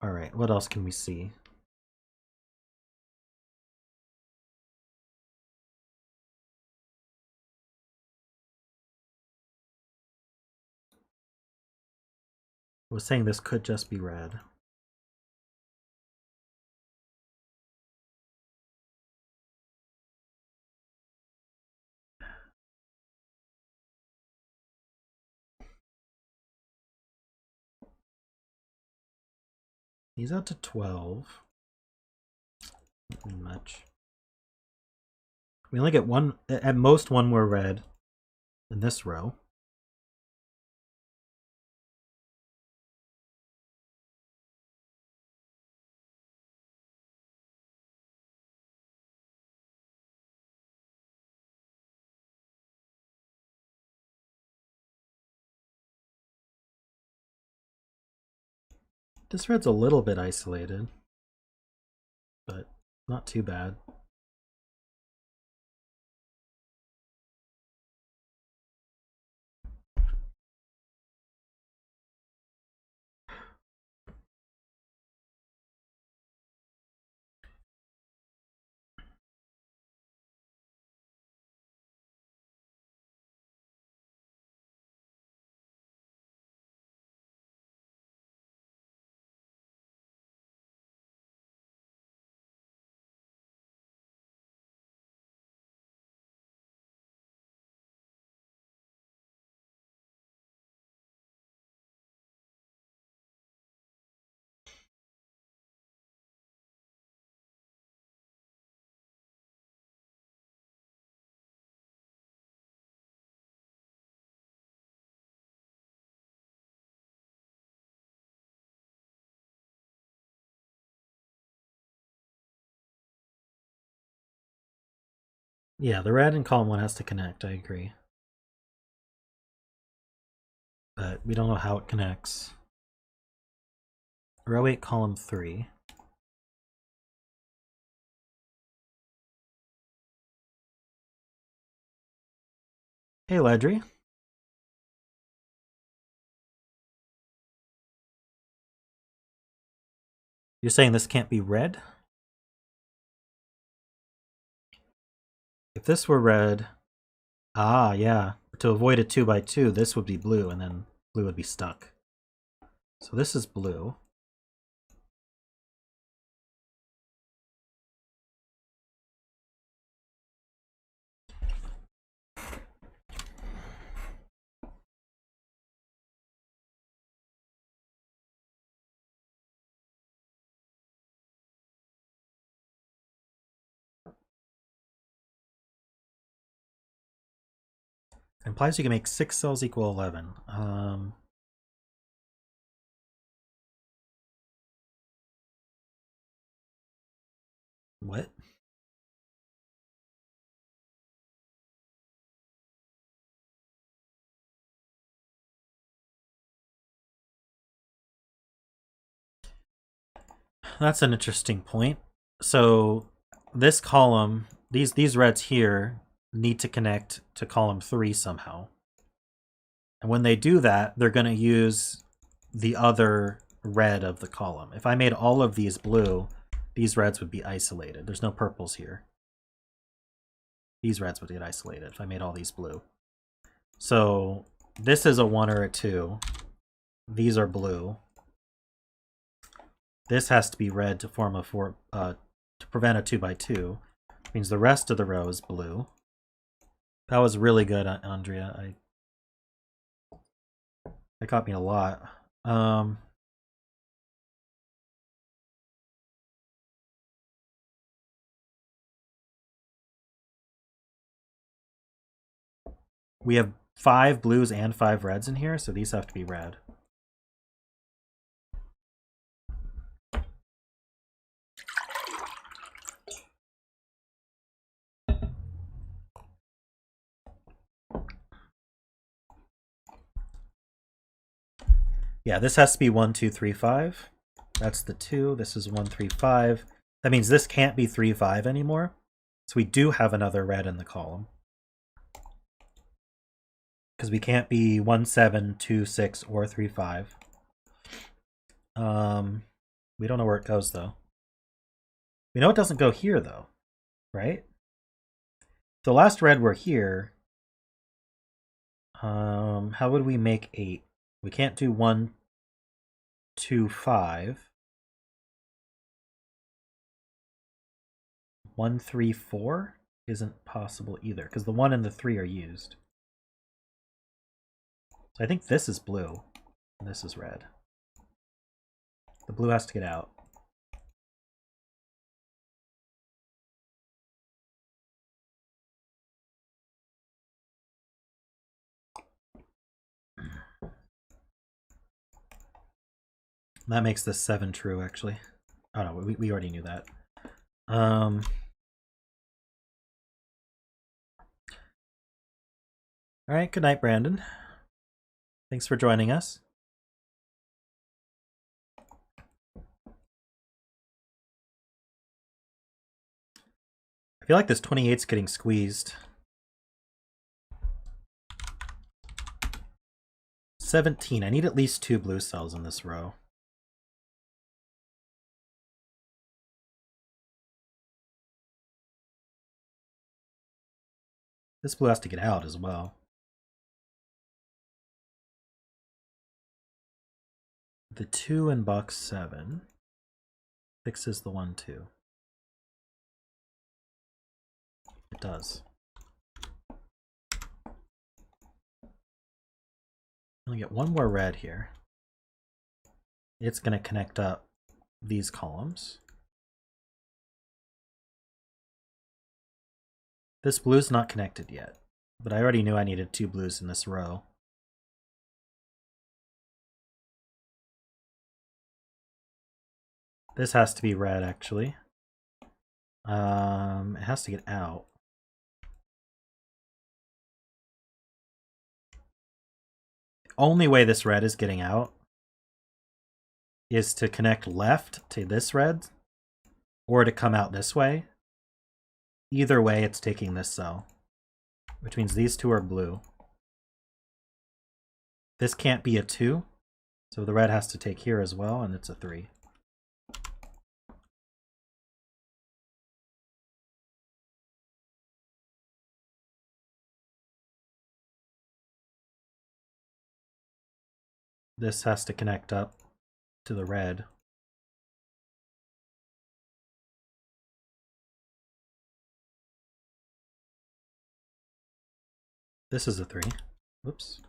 Alright, what else can we see? I was saying this could just be red. He's out to 12. Not much. We only get one, at most one more red in this row. This red's a little bit isolated, but not too bad. Yeah, the red in column 1 has to connect, I agree. But we don't know how it connects. Row 8, column 3. Hey, Ledrey. You're saying this can't be red? If this were red... Ah, yeah. To avoid a 2x2, this would be blue, and then blue would be stuck. So this is blue. It implies you can make 6 cells equal 11. What? That's an interesting point. So this column, these reds here need to connect to column 3 somehow. And when they do that, they're going to use the other red of the column. If I made all of these blue, these reds would be isolated. There's no purples here. These reds would get isolated if I made all these blue. So this is a 1 or a 2. These are blue. This has to be red to form a to prevent a 2x2. Means the rest of the row is blue. That was really good, Andrea. That got me a lot. We have 5 blues and 5 reds in here, so these have to be red. Yeah, this has to be 1, 2, 3, 5. That's the 2. This is 1, 3, 5. That means this can't be 3, 5 anymore. So we do have another red in the column. Because we can't be 1, 7, 2, 6, or 3, 5. We don't know where it goes, though. We know it doesn't go here, though. Right? If the last red were here, how would we make 8? We can't do 1, 2, 5. 1, 3, 4 isn't possible either, because the 1 and the 3 are used. So I think this is blue, and this is red. The blue has to get out. That makes this 7 true, actually. Oh no, we already knew that. All right, good night, Brandon. Thanks for joining us. feel like this 28's getting squeezed. 17. I need at least 2 blue cells in this row. This blue has to get out as well. The 2 in box 7 fixes the 1, 2. It does. I'll get one more red here. It's going to connect up these columns. This blue's not connected yet, but I already knew I needed 2 blues in this row. This has to be red, actually. It has to get out. The only way this red is getting out is to connect left to this red, or to come out this way. Either way, it's taking this cell, which means these two are blue. This can't be a 2, so the red has to take here as well, and it's a 3. This has to connect up to the red. This is a 3. Whoops.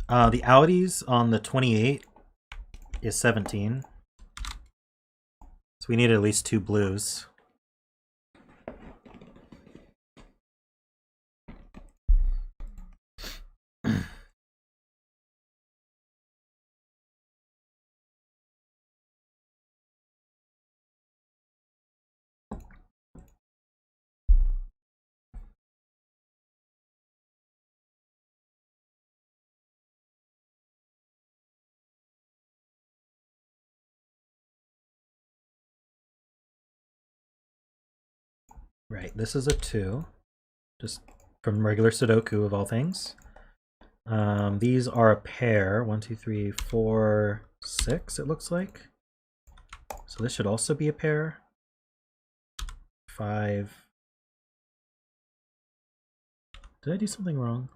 The outies on the 28 is 17. So we need at least 2 blues. Right, this is a 2, just from regular Sudoku of all things. These are a pair, 1, 2, 3, 4, 6, it looks like. So this should also be a pair. 5. Did I do something wrong?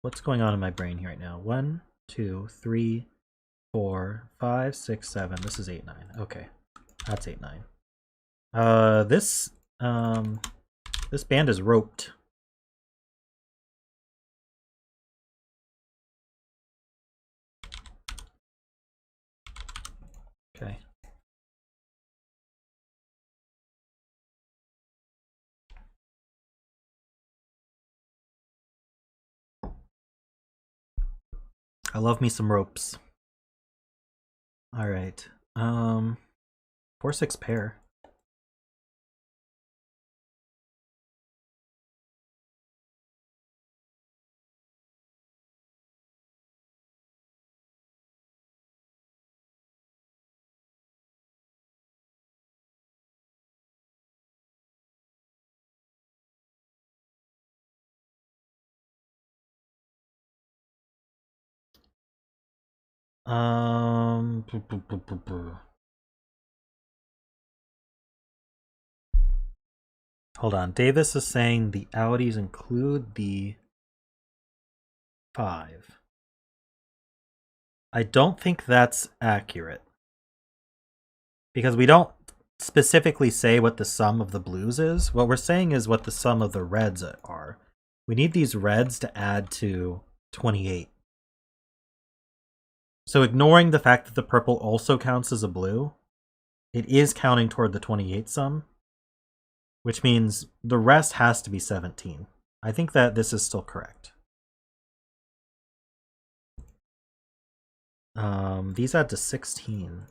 What's going on in my brain here right now? 1, 2, 3, 4, 5, 6, 7. This is 8, 9. Okay, that's 8, 9. This band is roped. Okay. I love me some ropes. All right. 4, 6 pair. Hold on. Davis is saying the outies include the 5. I don't think that's accurate, because we don't specifically say what the sum of the blues is. What we're saying is what the sum of the reds are. We need these reds to add to 28. So ignoring the fact that the purple also counts as a blue, it is counting toward the 28 sum, which means the rest has to be 17. I think that this is still correct. These add to 16.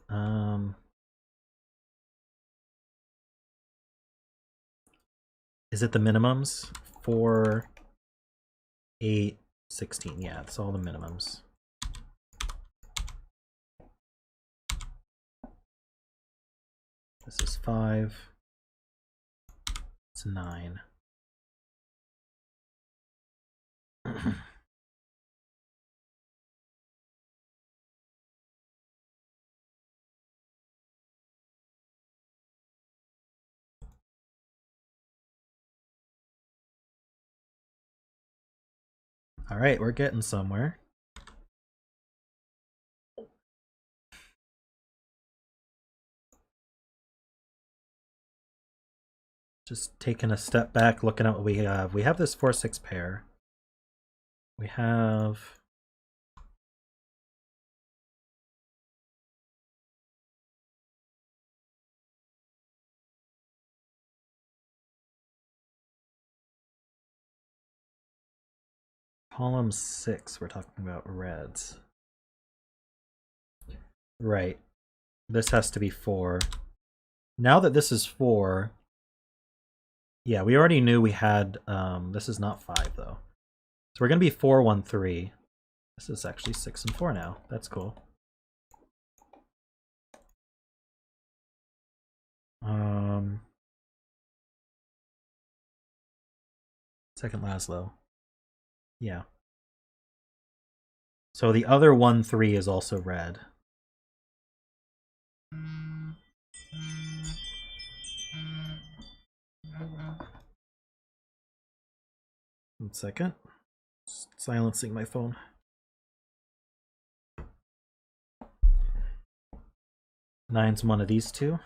Is it the minimums? 4, 8, 16. Yeah, it's all the minimums. This is 5. It's 9. All right, we're getting somewhere. Just taking a step back, looking at what we have. We have this 4-6 pair. We have column 6. We're talking about reds. Right. This has to be 4. Now that this is 4, yeah, we already knew we had, this is not 5 though. So we're going to be 4, 1, 3. This is actually 6 and 4 now. That's cool. Second Laszlo. Yeah. So the other 1, 3 is also red. 1 second. Silencing my phone. Nine's one of these two.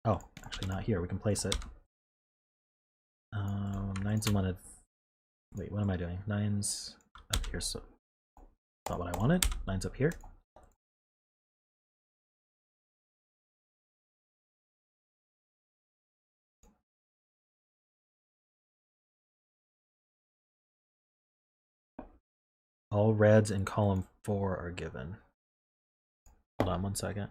Oh, actually not here. We can place it. Nine's in one of... Wait, what am I doing? Nine's up here, so... Not what I wanted. Nine's up here. All reds in column 4 are given. Hold on 1 second.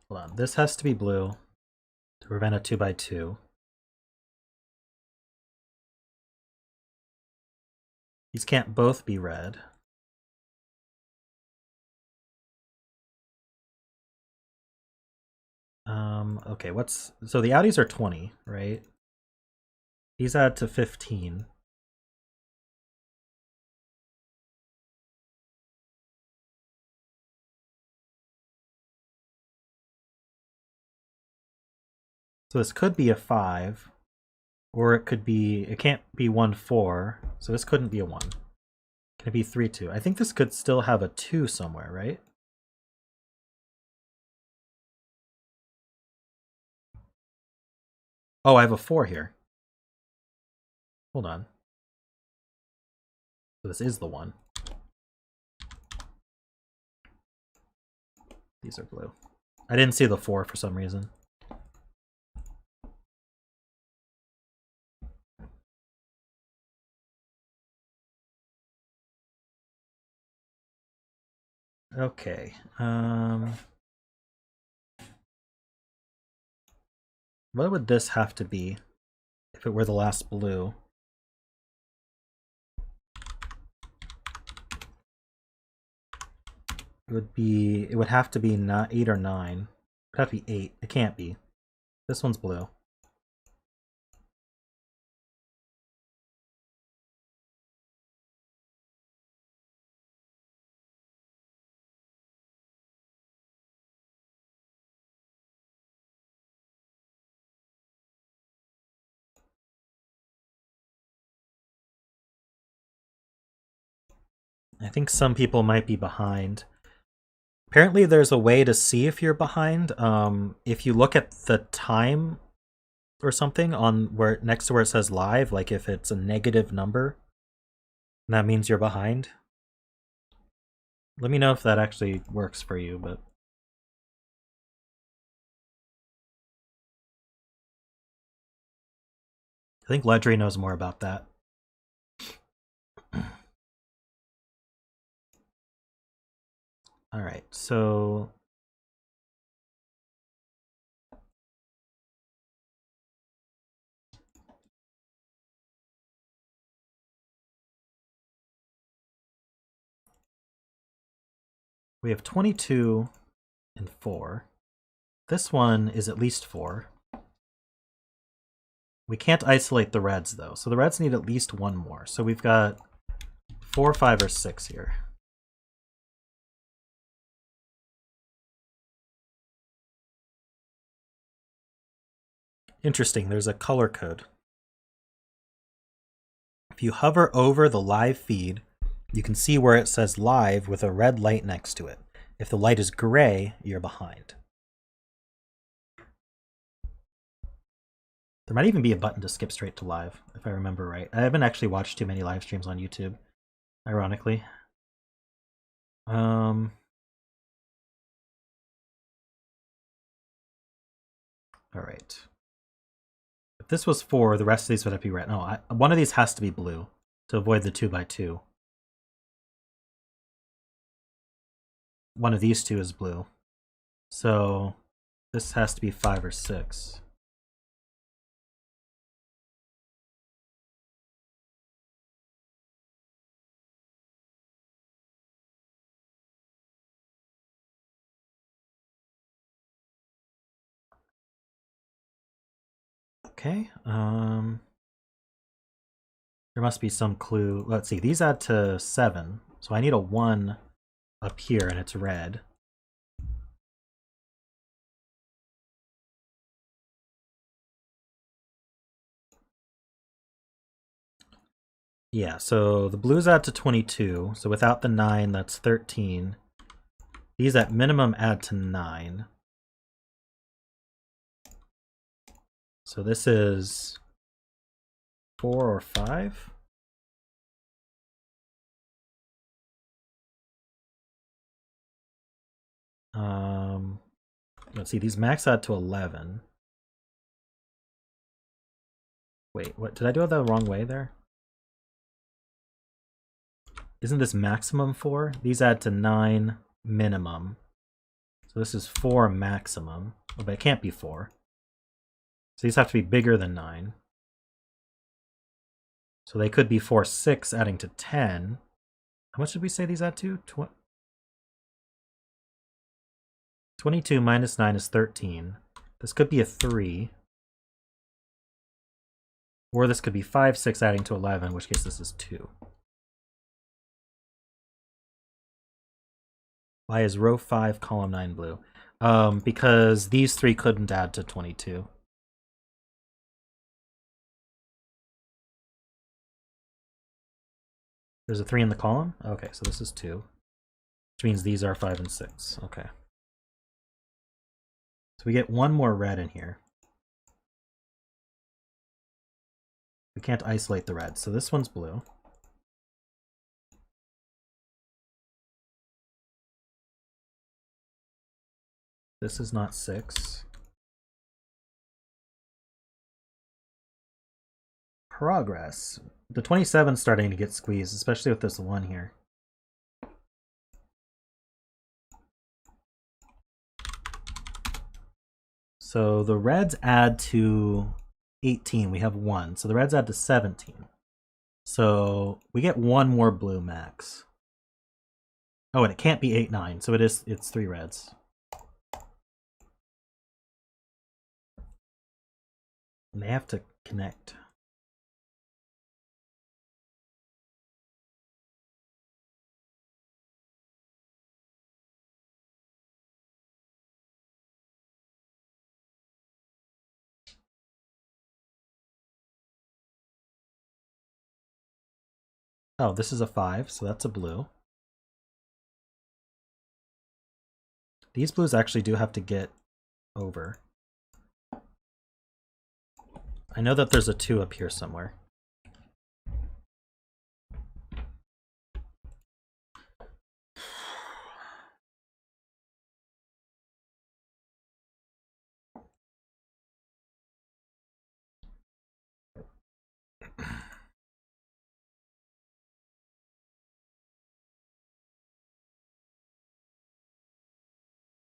Hold on. This has to be blue to prevent a 2x2. These can't both be red. Okay, so the outies are 20, right? These add to 15. So this could be a 5, or it can't be 1, 4, so this couldn't be a 1. Can it be 3, 2? I think this could still have a 2 somewhere, right? Oh, I have a 4 here. Hold on. So this is the 1. These are blue. I didn't see the 4 for some reason. Okay. What would this have to be if it were the last blue? It would have to be not 8 or 9. It would have to be 8. It can't be. This one's blue. I think some people might be behind. Apparently there's a way to see if you're behind. If you look at the time or something on next to where it says live, like if it's a negative number, that means you're behind. Let me know if that actually works for you, but I think Ledrey knows more about that. All right, so we have 22 and 4. This one is at least 4. We can't isolate the reds, though, so the reds need at least one more. So we've got 4, 5, or 6 here. Interesting, there's a color code. If you hover over the live feed, you can see where it says live with a red light next to it. If the light is gray, you're behind. There might even be a button to skip straight to live, if I remember right. I haven't actually watched too many live streams on YouTube, ironically. All right. If this was 4, the rest of these would have to be red. No, one of these has to be blue to avoid the 2x2. One of these two is blue. So this has to be 5 or 6. Okay, there must be some clue. Let's see, these add to 7, so I need a 1 up here, and it's red. Yeah, so the blues add to 22, so without the 9, that's 13. These at minimum add to 9. So this is 4 or 5? Let's see, these max add to 11. Wait, what? Did I do it the wrong way there? Isn't this maximum 4? These add to 9 minimum. So this is 4 maximum. Oh, but it can't be 4. So these have to be bigger than 9. So they could be 4, 6, adding to 10. How much did we say these add to? 22 minus 9 is 13. This could be a 3. Or this could be 5, 6, adding to 11, in which case this is 2. Why is row 5, column 9 blue? Because these 3 couldn't add to 22. There's a 3 in the column? Okay, so this is 2. Which means these are 5 and 6. Okay. So we get one more red in here. We can't isolate the red, so this one's blue. This is not 6. Progress. The 27's starting to get squeezed, especially with this 1 here. So the reds add to 18. We have 1. So the reds add to 17. So we get 1 more blue max. Oh, and it can't be 8, 9. So it's 3 reds. And they have to connect. Oh, this is a 5, so that's a blue. These blues actually do have to get over. I know that there's a 2 up here somewhere.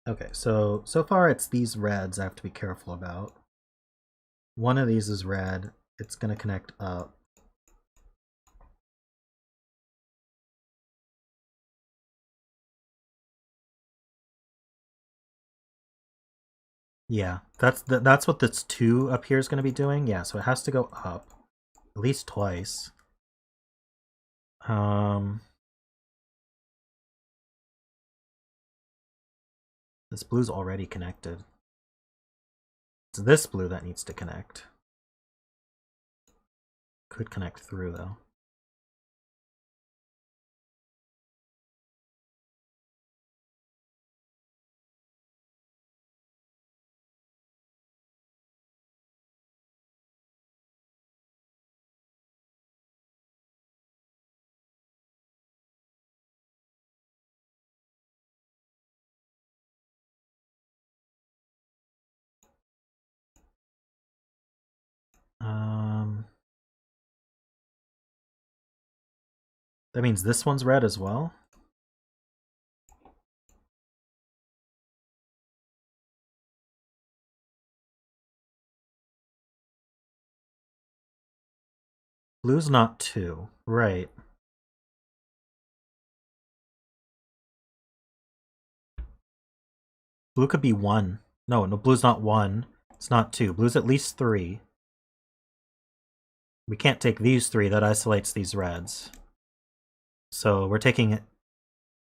Okay, so far it's these reds I have to be careful about. One of these is red. It's going to connect up. Yeah, that's what this 2 up here is going to be doing. Yeah, so it has to go up at least twice. This blue's already connected. It's this blue that needs to connect. Could connect through though. That means this one's red as well. Blue's not 2, right. Blue could be 1. No, blue's not 1. It's not 2. Blue's at least 3. We can't take these 3. That isolates these reds. So we're taking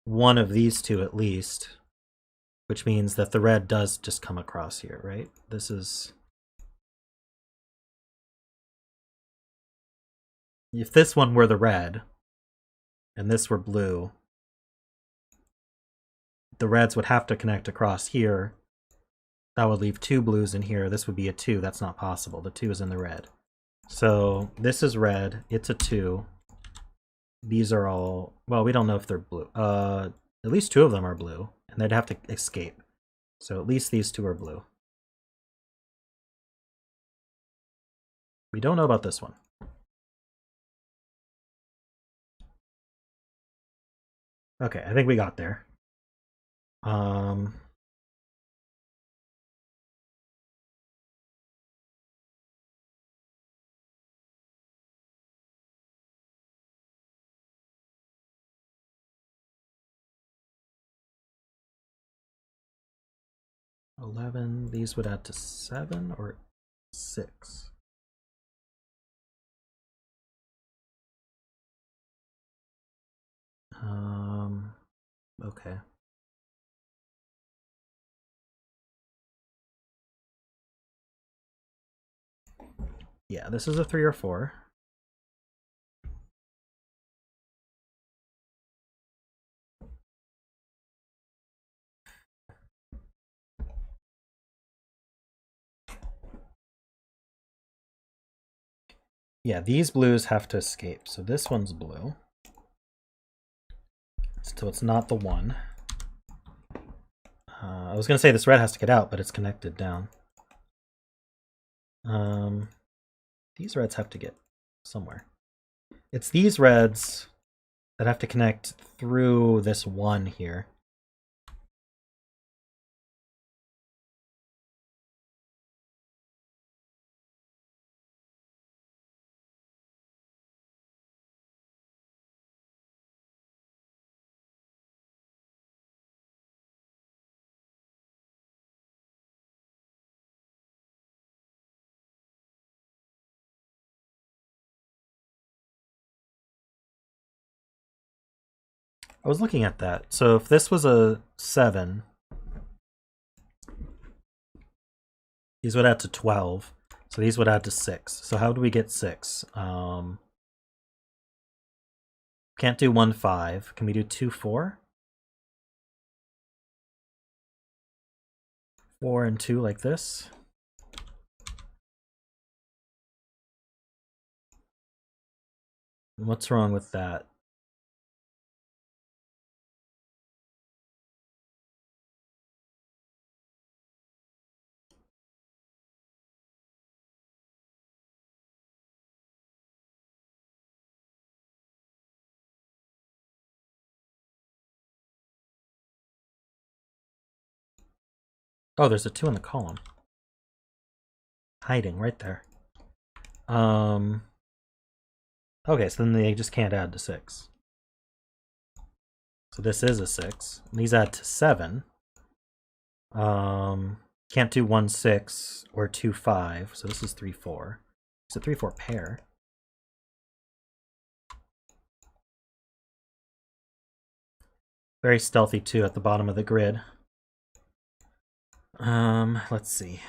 one of these 2 at least, which means that the red does just come across here, right? This is... If this one were the red, and this were blue, the reds would have to connect across here. That would leave 2 blues in here. This would be a 2. That's not possible. The 2 is in the red. So this is red. It's a 2. These are all... Well, we don't know if they're blue. At least 2 of them are blue, and they'd have to escape. So at least these 2 are blue. We don't know about this one. Okay, I think we got there. 11. These would add to 7 or 6. Okay. Yeah, this is a 3 or 4. Yeah, these blues have to escape. So this one's blue. So it's not the 1. I was going to say this red has to get out, but it's connected down. These reds have to get somewhere. It's these reds that have to connect through this 1 here. I was looking at that. So if this was a 7, these would add to 12. So these would add to 6. So how do we get 6? Can't do 1, 5. Can we do 2, 4? 4 and 2 like this. What's wrong with that? Oh, there's a 2 in the column. Hiding right there. Okay, so then they just can't add to 6. So this is a 6. And these add to 7. Can't do 1, 6 or 2, 5. So this is 3, 4. It's a 3, 4 pair. Very stealthy too at the bottom of the grid. Let's see.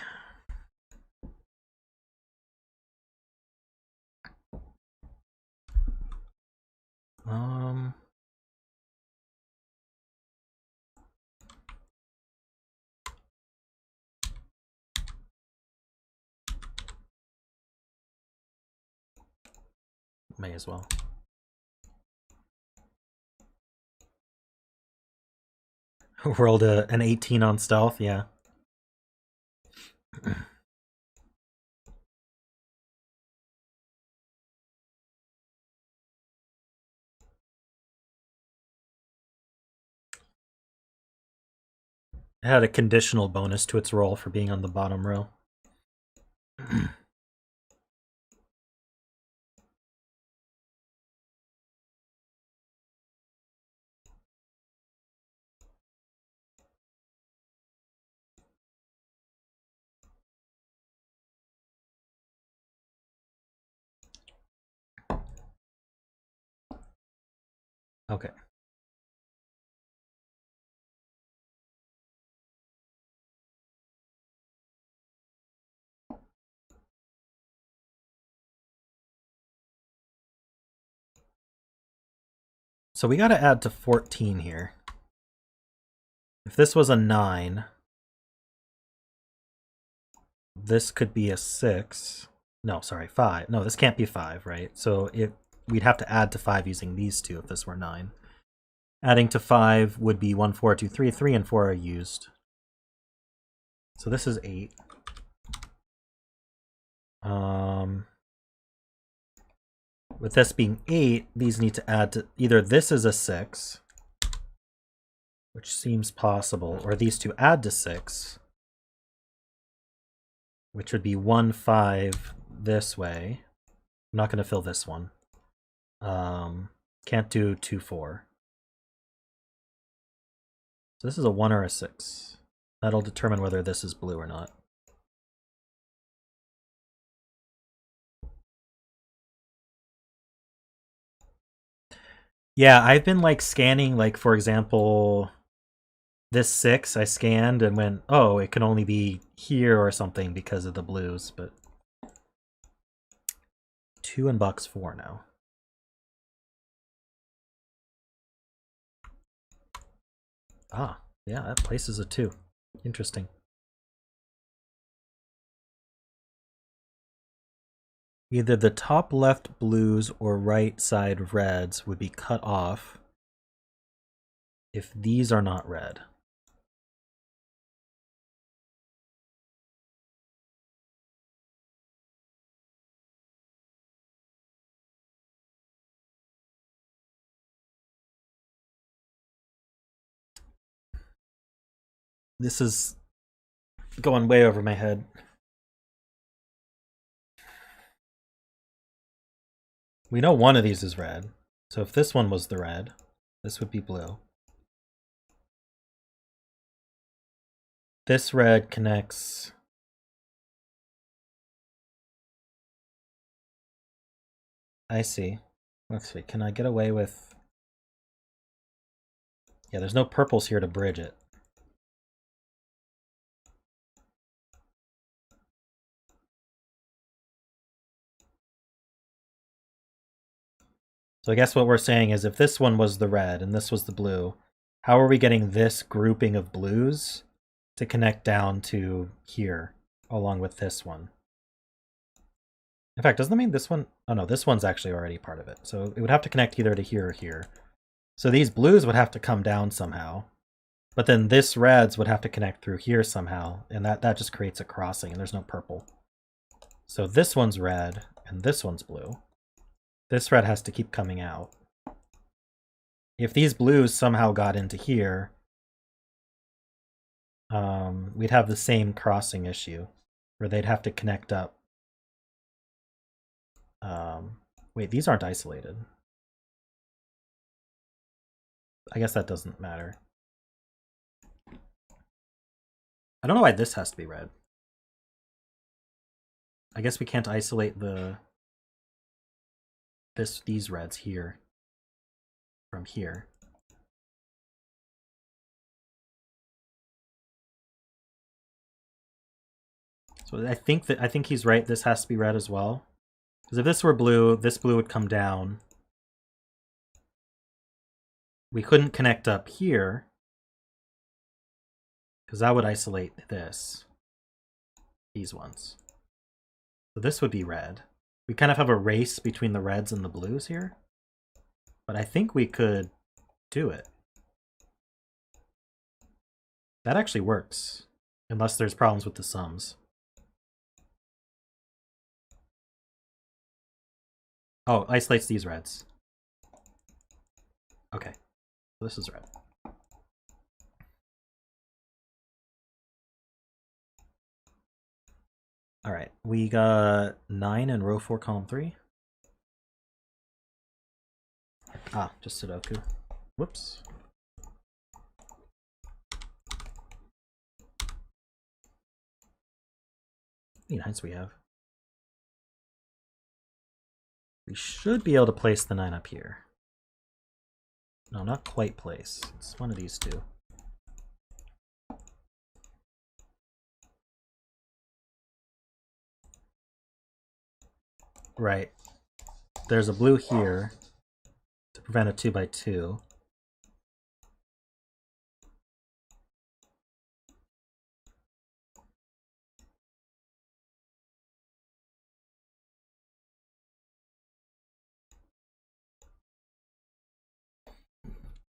May as well. Rolled an 18 on stealth, yeah. It had a conditional bonus to its roll for being on the bottom row. Okay. So we got to add to 14 here. If this was a 9, this could be a 6. No, sorry, 5. No, this can't be 5, right? So we'd have to add to 5 using these two if this were 9. Adding to 5 would be 1, 4, 2, 3. 3 and 4 are used. So this is 8. With this being 8, these need to add to either this is a 6, which seems possible, or these two add to 6, which would be 1, 5 this way. I'm not going to fill this one. Can't do 2, 4. So this is a 1 or a 6. That'll determine whether this is blue or not. Yeah, I've been like scanning, like for example, this 6 I scanned and went, oh, it can only be here or something because of the blues, but 2 in box 4 now. Ah, yeah, that places a 2. Interesting. Either the top left blues or right side reds would be cut off if these are not red. This is going way over my head. We know one of these is red. So if this one was the red, this would be blue. This red connects. I see. Let's see. Can I get away with... Yeah, there's no purples here to bridge it. So I guess what we're saying is if this one was the red and this was the blue, how are we getting this grouping of blues to connect down to here along with this one? In fact, doesn't that mean this one? Oh no, this one's actually already part of it. So it would have to connect either to here or here. So these blues would have to come down somehow. But then this reds would have to connect through here somehow. And that just creates a crossing and there's no purple. So this one's red and this one's blue. This red has to keep coming out. If these blues somehow got into here, we'd have the same crossing issue where they'd have to connect up. Wait, these aren't isolated. I guess that doesn't matter. I don't know why this has to be red. I guess we can't isolate these reds here from here. So I think he's right. This has to be red as well. Because if this were blue, this blue would come down. We couldn't connect up here because that would isolate these ones. So this would be red. We kind of have a race between the reds and the blues here. But I think we could do it. That actually works. Unless there's problems with the sums. Oh, isolates these reds. Okay. So this is red. All right, we got 9 in row 4, column 3. Ah, just Sudoku. Whoops. How many 9s we have? We should be able to place the 9 up here. No, not quite place. It's one of these two. Right. There's a blue here to prevent a 2x2.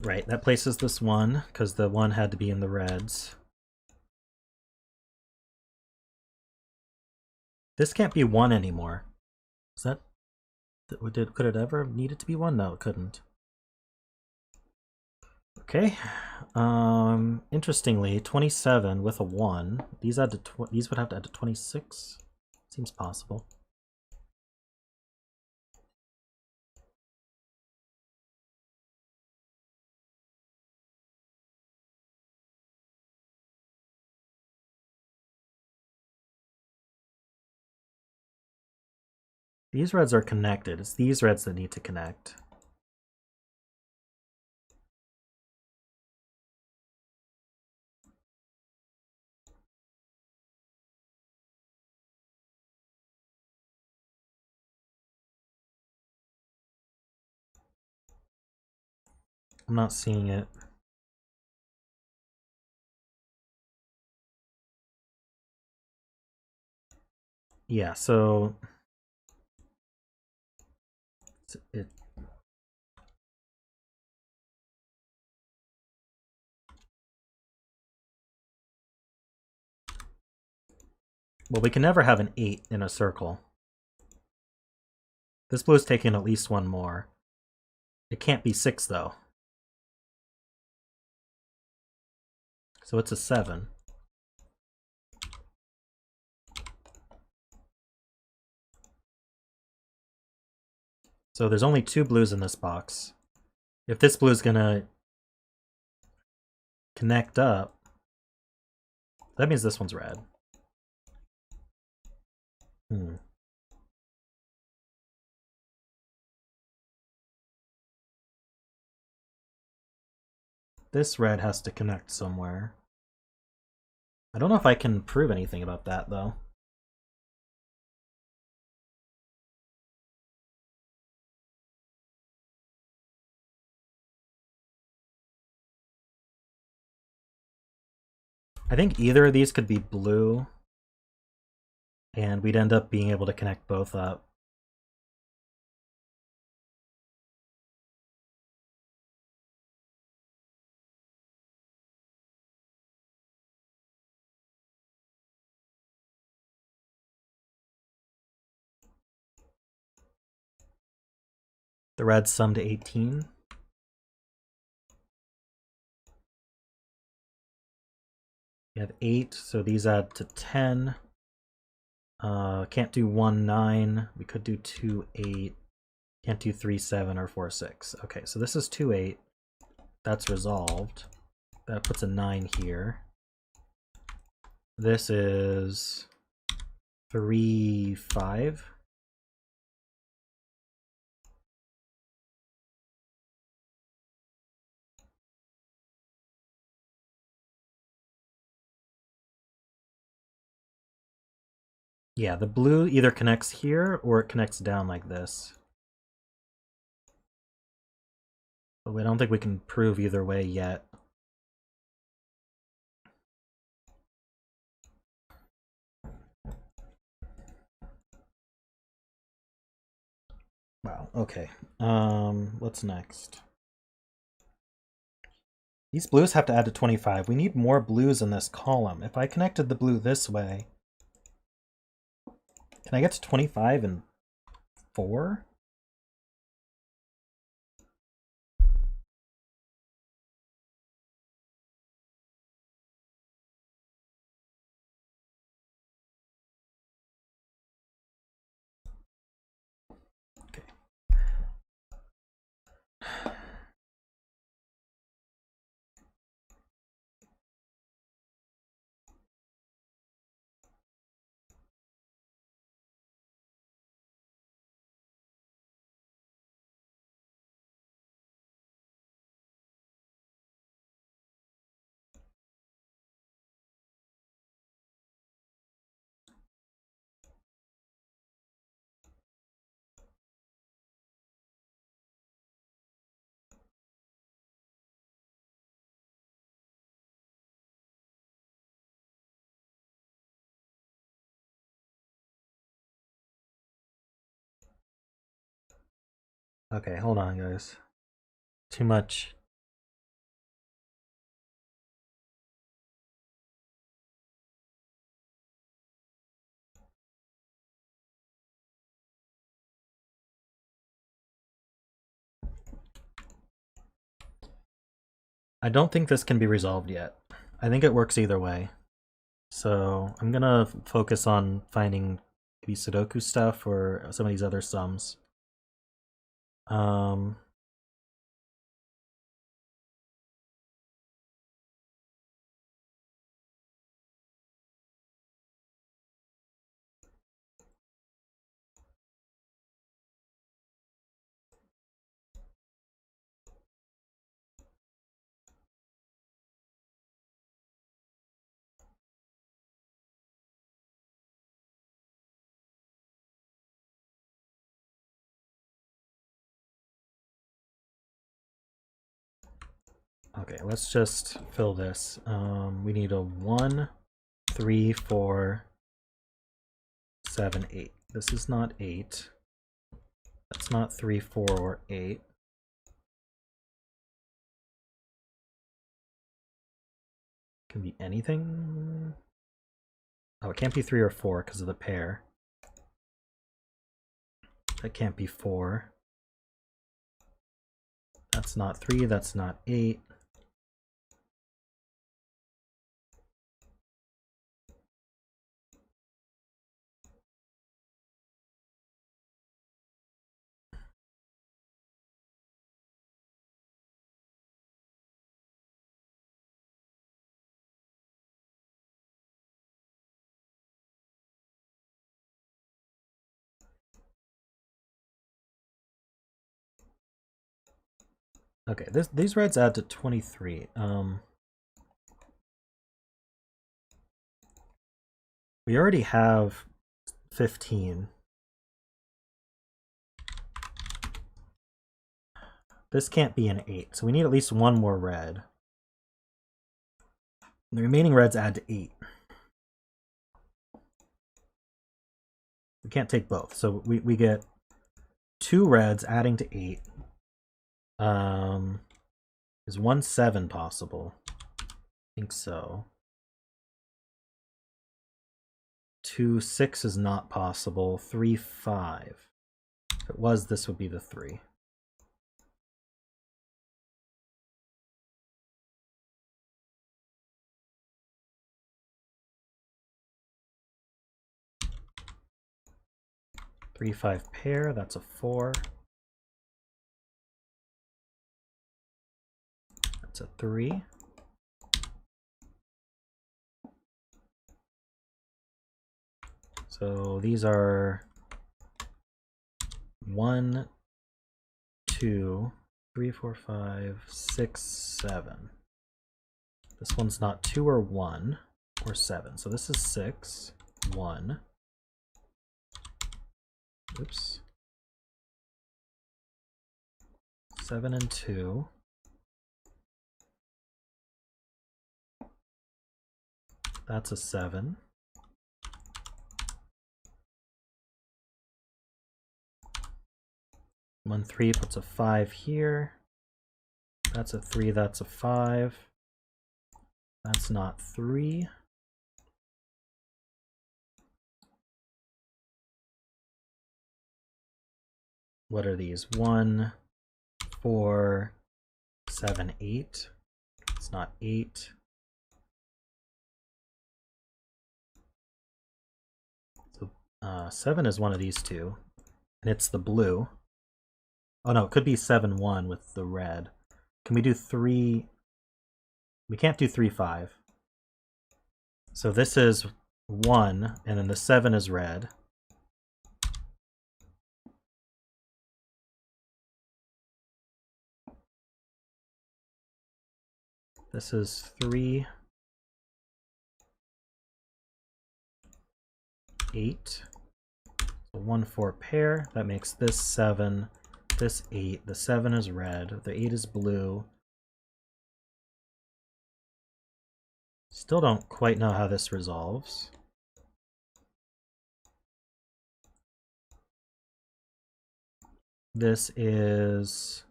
Right, that places this one, because the one had to be in the reds. This can't be 1 anymore. Is that... Could it ever need it to be 1? No, it couldn't. Okay. Interestingly, 27 with a 1. These would have to add to 26. Seems possible. These reds are connected. It's these reds that need to connect. I'm not seeing it. Yeah, so well, we can never have an 8 in a circle. This blue is taking at least 1 more. It can't be 6 though. So it's a 7. So there's only 2 blues in this box. If this blue is gonna connect up, that means this one's red. This red has to connect somewhere. I don't know if I can prove anything about that, though. I think either of these could be blue, and we'd end up being able to connect both up. The reds sum to 18. We have 8, so these add to 10. Can't do 1, 9. We could do 2, 8. Can't do 3, 7, or 4, 6. Okay, so this is 2, 8. That's resolved. That puts a 9 here. This is 3, 5. Yeah, the blue either connects here or it connects down like this. But I don't think we can prove either way yet. Wow, okay. What's next? These blues have to add to 25. We need more blues in this column. If I connected the blue this way, can I get to 25 and 4? Okay. Okay, hold on, guys. Too much. I don't think this can be resolved yet. I think it works either way. So I'm gonna focus on finding maybe Sudoku stuff or some of these other sums. Okay, let's just fill this. We need a 1, 3, 4, 7, 8. This is not 8. That's not 3, 4, or 8. Can be anything. Oh, it can't be 3 or 4 because of the pair. That can't be 4. That's not 3, that's not 8. Okay, these reds add to 23. We already have 15. This can't be an 8, so we need at least one more red. The remaining reds add to 8. We can't take both, so we get 2 reds adding to 8. Is 1, 7 possible? I think so. 2, 6 is not possible. 3, 5. If it was, this would be the 3. 3, 5 pair, that's a 4. That's a 3. So these are 1, 2, 3, 4, 5, 6, 7. This one's not 2 or 1 or 7. So this is 6, 1. Oops. 7 and 2. That's a 7. 1, 3 puts a 5 here. That's a 3, that's a 5. That's not 3. What are these? 1, 4, 7, 8. It's not 8. So 7 is one of these two, and it's the blue. Oh no, it could be 7, 1 with the red. Can we do 3? We can't do 3, 5. So this is 1, and then the 7 is red. This is 3, 8. So 1, 4 pair. That makes this 7, this 8. The 7 is red. The 8 is blue. Still don't quite know how this resolves. This is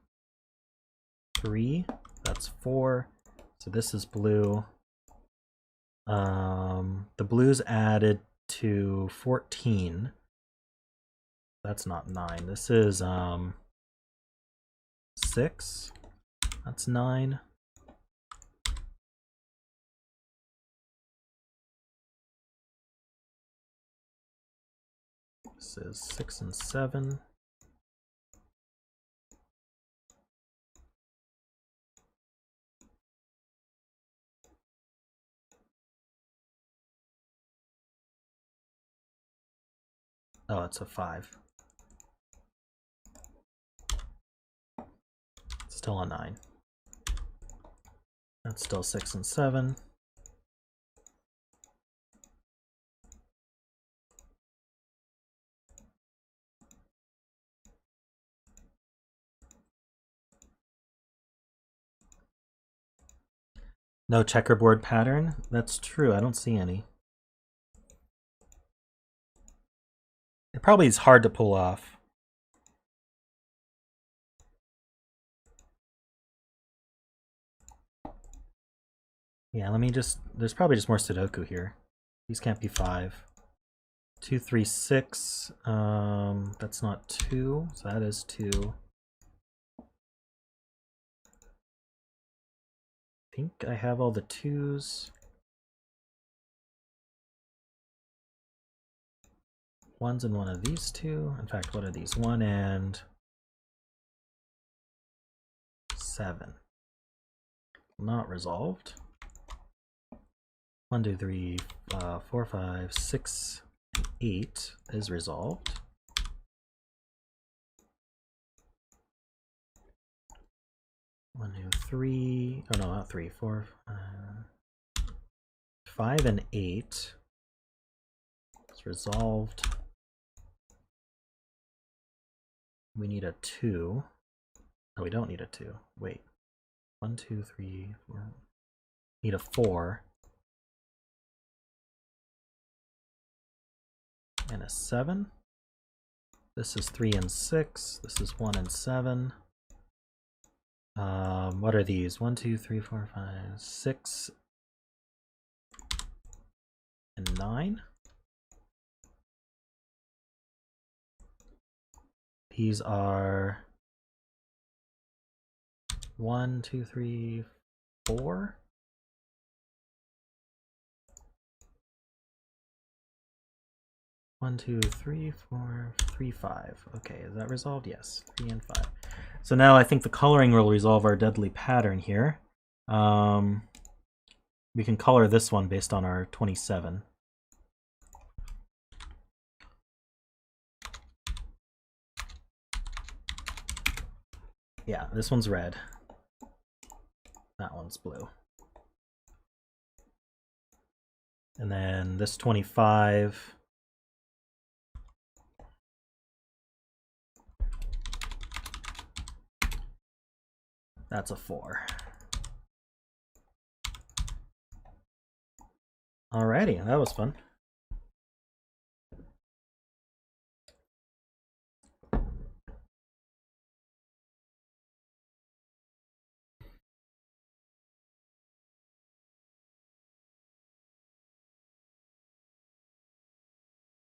3. That's 4. So this is blue. The blue's added to 14. That's not 9. This is 6. That's 9. This is 6 and 7. Oh, it's a 5. Still a 9. That's still 6 and 7. No checkerboard pattern? That's true, I don't see any. It probably is hard to pull off. Yeah, let me just, there's probably just more Sudoku here. These can't be 5. 2, 3, 6. That's not 2, so that is 2. I think I have all the 2s. 1's in one of these two. In fact, what are these? 1 and 7. Not resolved. 1, 2, 3, 4, 5, 6, and 8 is resolved. 1, 2, 3. Oh no, not 3, 4, 5, and 8 is resolved. We need a 2. No, we don't need a 2. Wait. 1, 2, 3, 4. Need a 4. And a 7. This is 3 and 6. This is 1 and 7. What are these? 1, 2, 3, 4, 5, 6, and 9. These are 1, 2, 3, 4. 1, 2, 3, 4, 3, 5. Okay, is that resolved? Yes, 3 and 5. So now I think the coloring will resolve our deadly pattern here. We can color this one based on our 27. Yeah, this one's red. That one's blue. And then this 25. That's a 4. Alrighty, that was fun.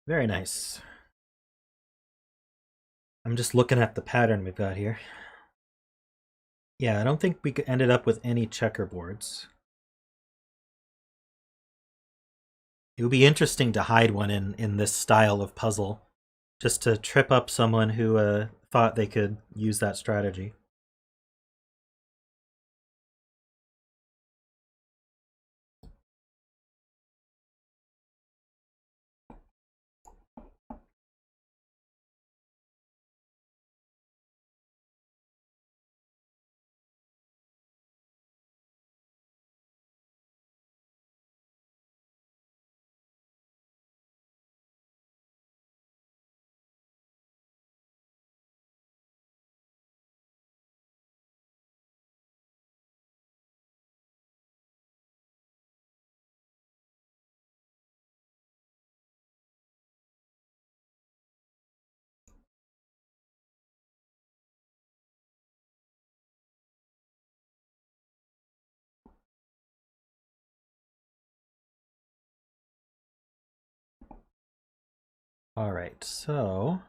Very nice. I'm just looking at the pattern we've got here. Yeah, I don't think we ended up with any checkerboards. It would be interesting to hide one in this style of puzzle, just to trip up someone who thought they could use that strategy. All right, so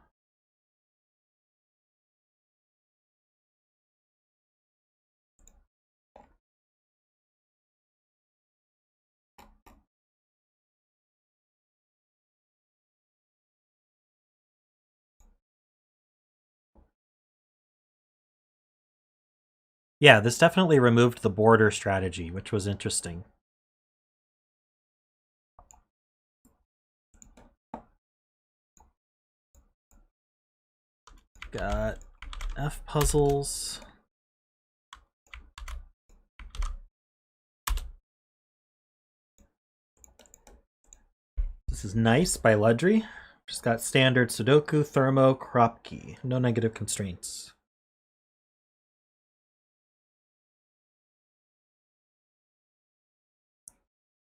yeah, this definitely removed the border strategy, which was interesting. Got F puzzles. This is Nice by Ledrey. Just got standard Sudoku, Thermo, crop key. No negative constraints.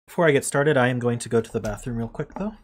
Before I get started, I am going to go to the bathroom real quick, though.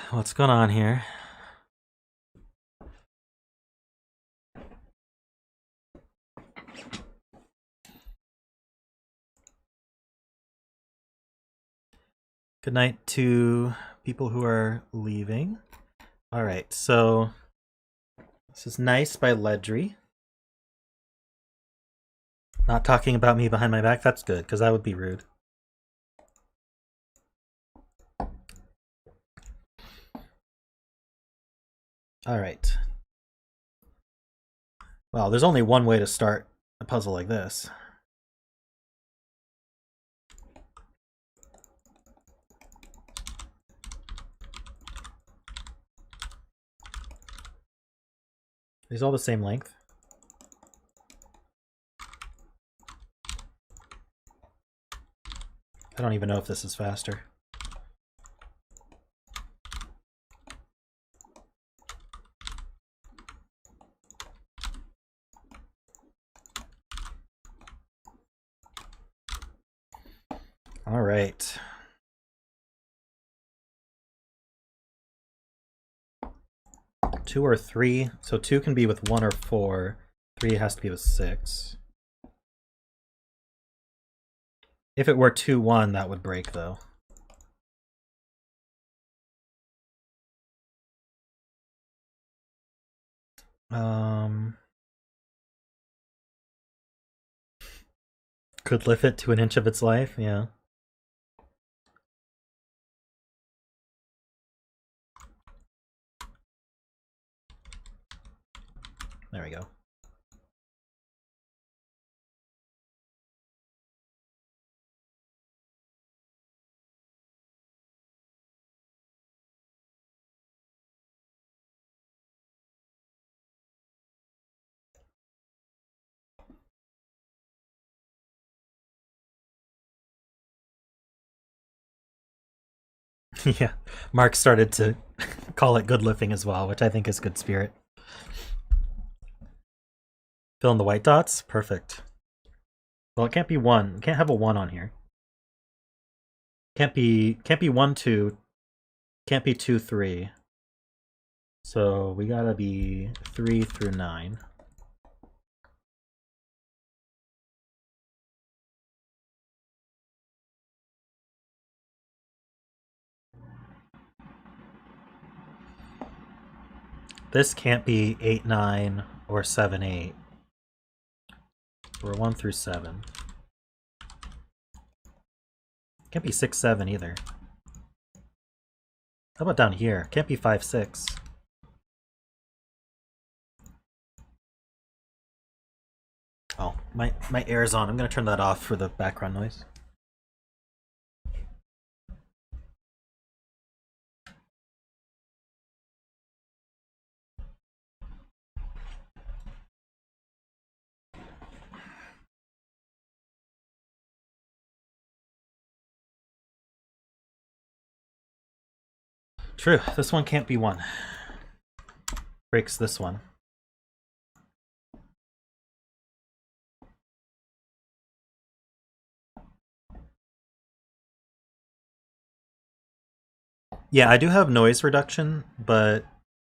What's going on here? Good night to people who are leaving. All right, so this is Nice by Ledrey. Not talking about me behind my back, that's good, because that would be rude. All right. Well, there's only one way to start a puzzle like this. These all the same length. I don't even know if this is faster. All right. Two or three. So two can be with 1 or 4. 3 has to be with 6. If it were 2-1, that would break, though. Could lift it to 1 inch of its life, yeah. There we go. Yeah, Mark started to call it good lifting as well, which I think is good spirit. Fill in the white dots? Perfect. Well, it can't be 1. You can't have a 1 on here. Can't be 1, 2. Can't be 2, 3. So we gotta be 3 through 9. This can't be 8, 9, or 7, 8. Or 1 through 7. Can't be 6, 7 either. How about down here? Can't be 5, 6. Oh, my air is on. I'm gonna turn that off for the background noise. True, this one can't be 1. Breaks this one. Yeah, I do have noise reduction, but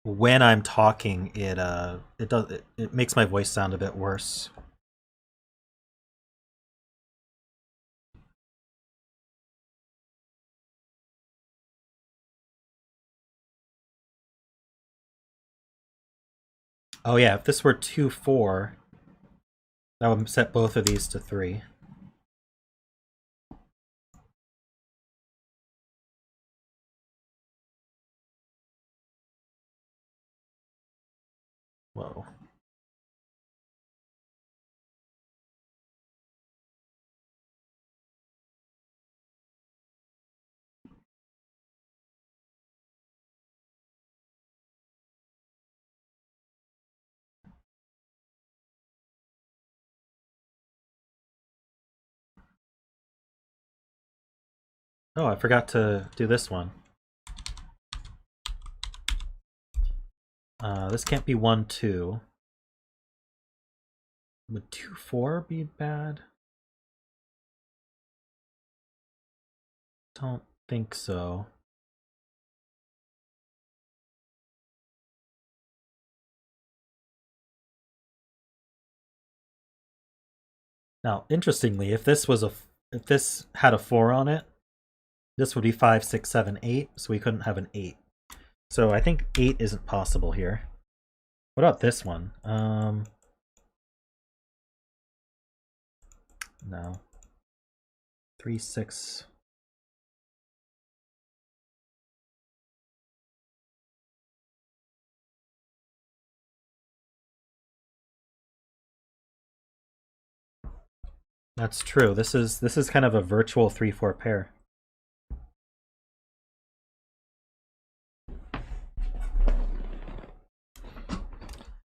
when I'm talking, it makes my voice sound a bit worse. Oh yeah, if this were 2, 4, that would set both of these to 3. Whoa. Oh, I forgot to do this one. This can't be 1, 2. Would 2, 4 be bad? Don't think so. Now, interestingly, if this had a 4 on it, this would be 5, 6, 7, 8, so we couldn't have an 8. So I think 8 isn't possible here. What about this one? No. 3, 6. That's true. This is kind of a virtual 3-4 pair.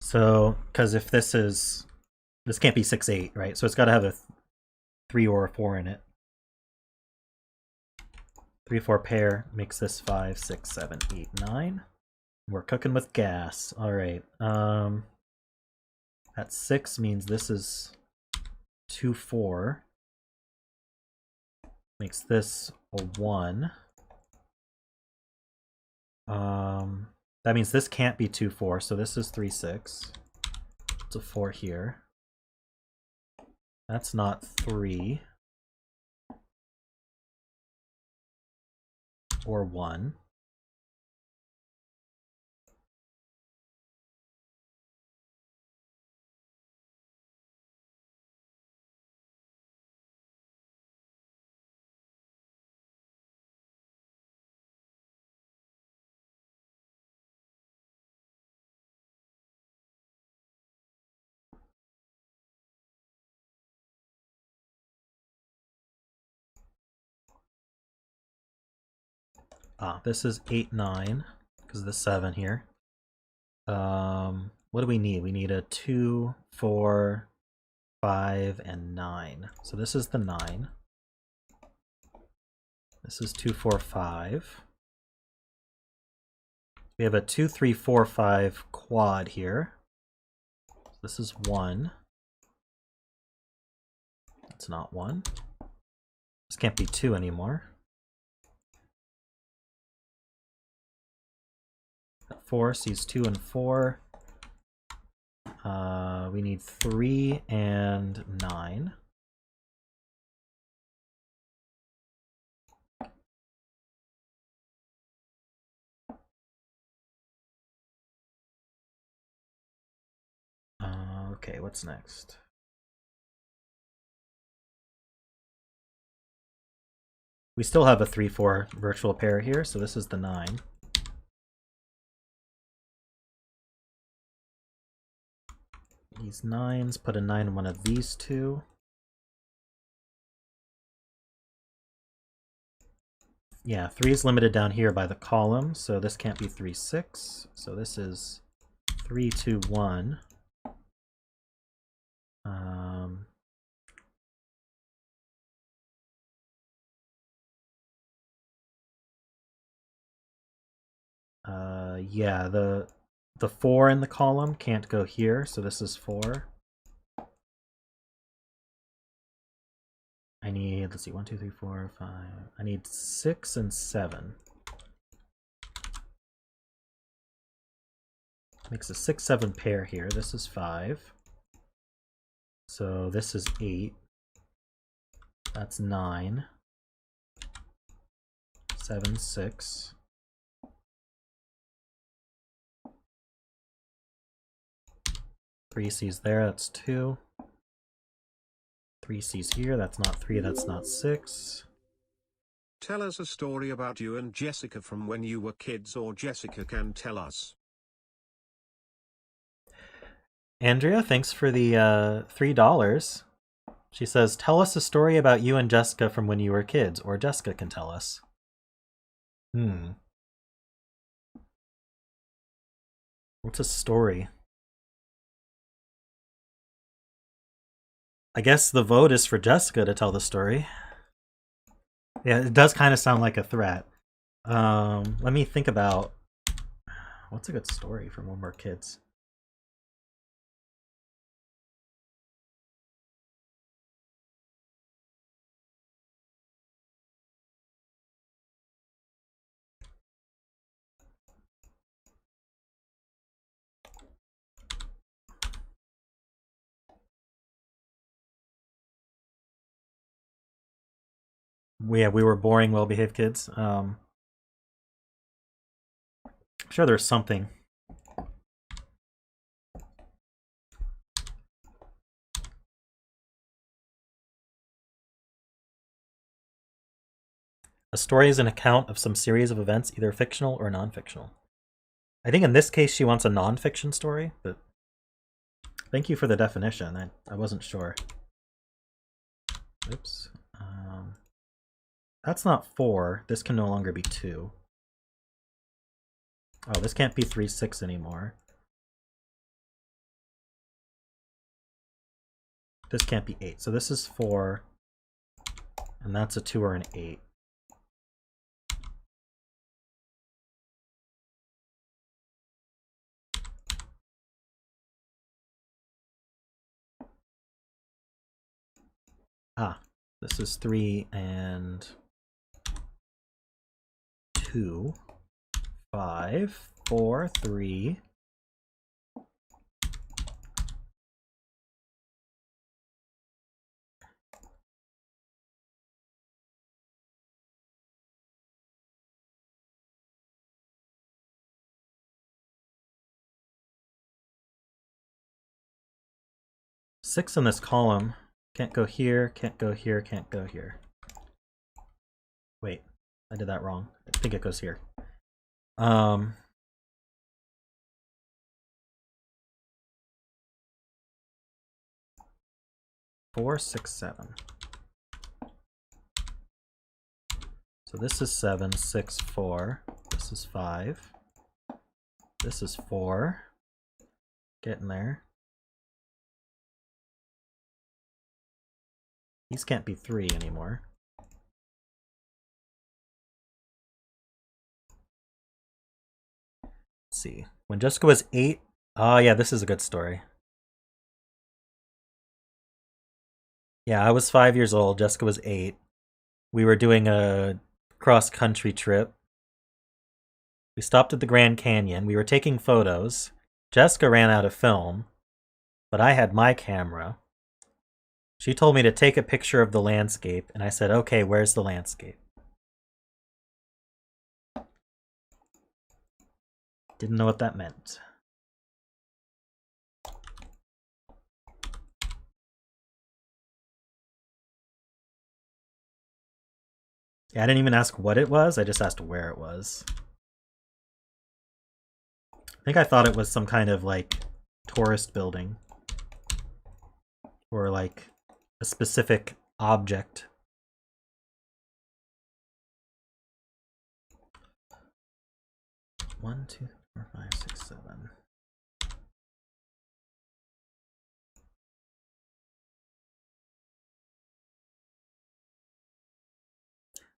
So, because if this can't be 6, 8, right? So it's got to have a 3 or a 4 in it. 3, 4 pair makes this 5, 6, 7, 8, 9. We're cooking with gas. All right. That 6 means this is 2, 4. Makes this a 1. That means this can't be 2, 4, so this is 3, 6. It's a 4 here. That's not 3. Or 1. This is 8, 9, because of the 7 here. What do we need? We need a 2, 4, 5, and 9. So this is the 9. This is 2, 4, 5. We have a 2, 3, 4, 5 quad here. This is 1. That's not 1. This can't be 2 anymore. 4 sees 2 and 4. We need 3 and 9. Okay, what's next? We still have a 3, 4 virtual pair here, so this is the 9. These 9s, put a 9 in one of these two. Yeah, 3 is limited down here by the column, so this can't be 3, 6. So this is 3, 2, 1. Yeah, the 4 in the column can't go here, so this is 4. I need, let's see, 1, 2, 3, 4, 5. I need 6 and 7. Makes a 6, 7 pair here. This is 5. So this is 8. That's 9. 7, 6. Three C's there, that's 2. 3 C's here, that's not 3, that's not 6. Tell us a story about you and Jessica from when you were kids, or Jessica can tell us. Andrea, thanks for the $3. She says, tell us a story about you and Jessica from when you were kids, or Jessica can tell us. What's a story? I guess the vote is for Jessica to tell the story. Yeah, it does kind of sound like a threat. Let me think about what's a good story from when we're kids. we were boring, well-behaved kids. Sure, there's something. A story is an account of some series of events, either fictional or non-fictional. I think in this case she wants a non-fiction story, but thank you for the definition. I wasn't sure. Oops. That's not 4. This can no longer be 2. Oh, this can't be 3, 6 anymore. This can't be 8. So this is 4. And that's a 2 or an 8. Ah, this is 3 and 2. 5, 4, 3. Six in this column. Can't go here, can't go here, can't go here. Wait, I did that wrong. I think it goes here. 4, 6, 7. So this is 7, 6, 4. This is 5. This is 4. Getting there. These can't be 3 anymore. Let's see. When Jessica was 8. Oh yeah, this is a good story. Yeah, I was 5 years old. Jessica was 8. We were doing a cross-country trip. We stopped at the Grand Canyon. We were taking photos. Jessica ran out of film, but I had my camera. She told me to take a picture of the landscape, and I said, okay, where's the landscape? Didn't know what that meant. Yeah, I didn't even ask what it was, I just asked where it was. I think I thought it was some kind of like tourist building. Or like a specific object. One, 2, 4, 5, 6, 7.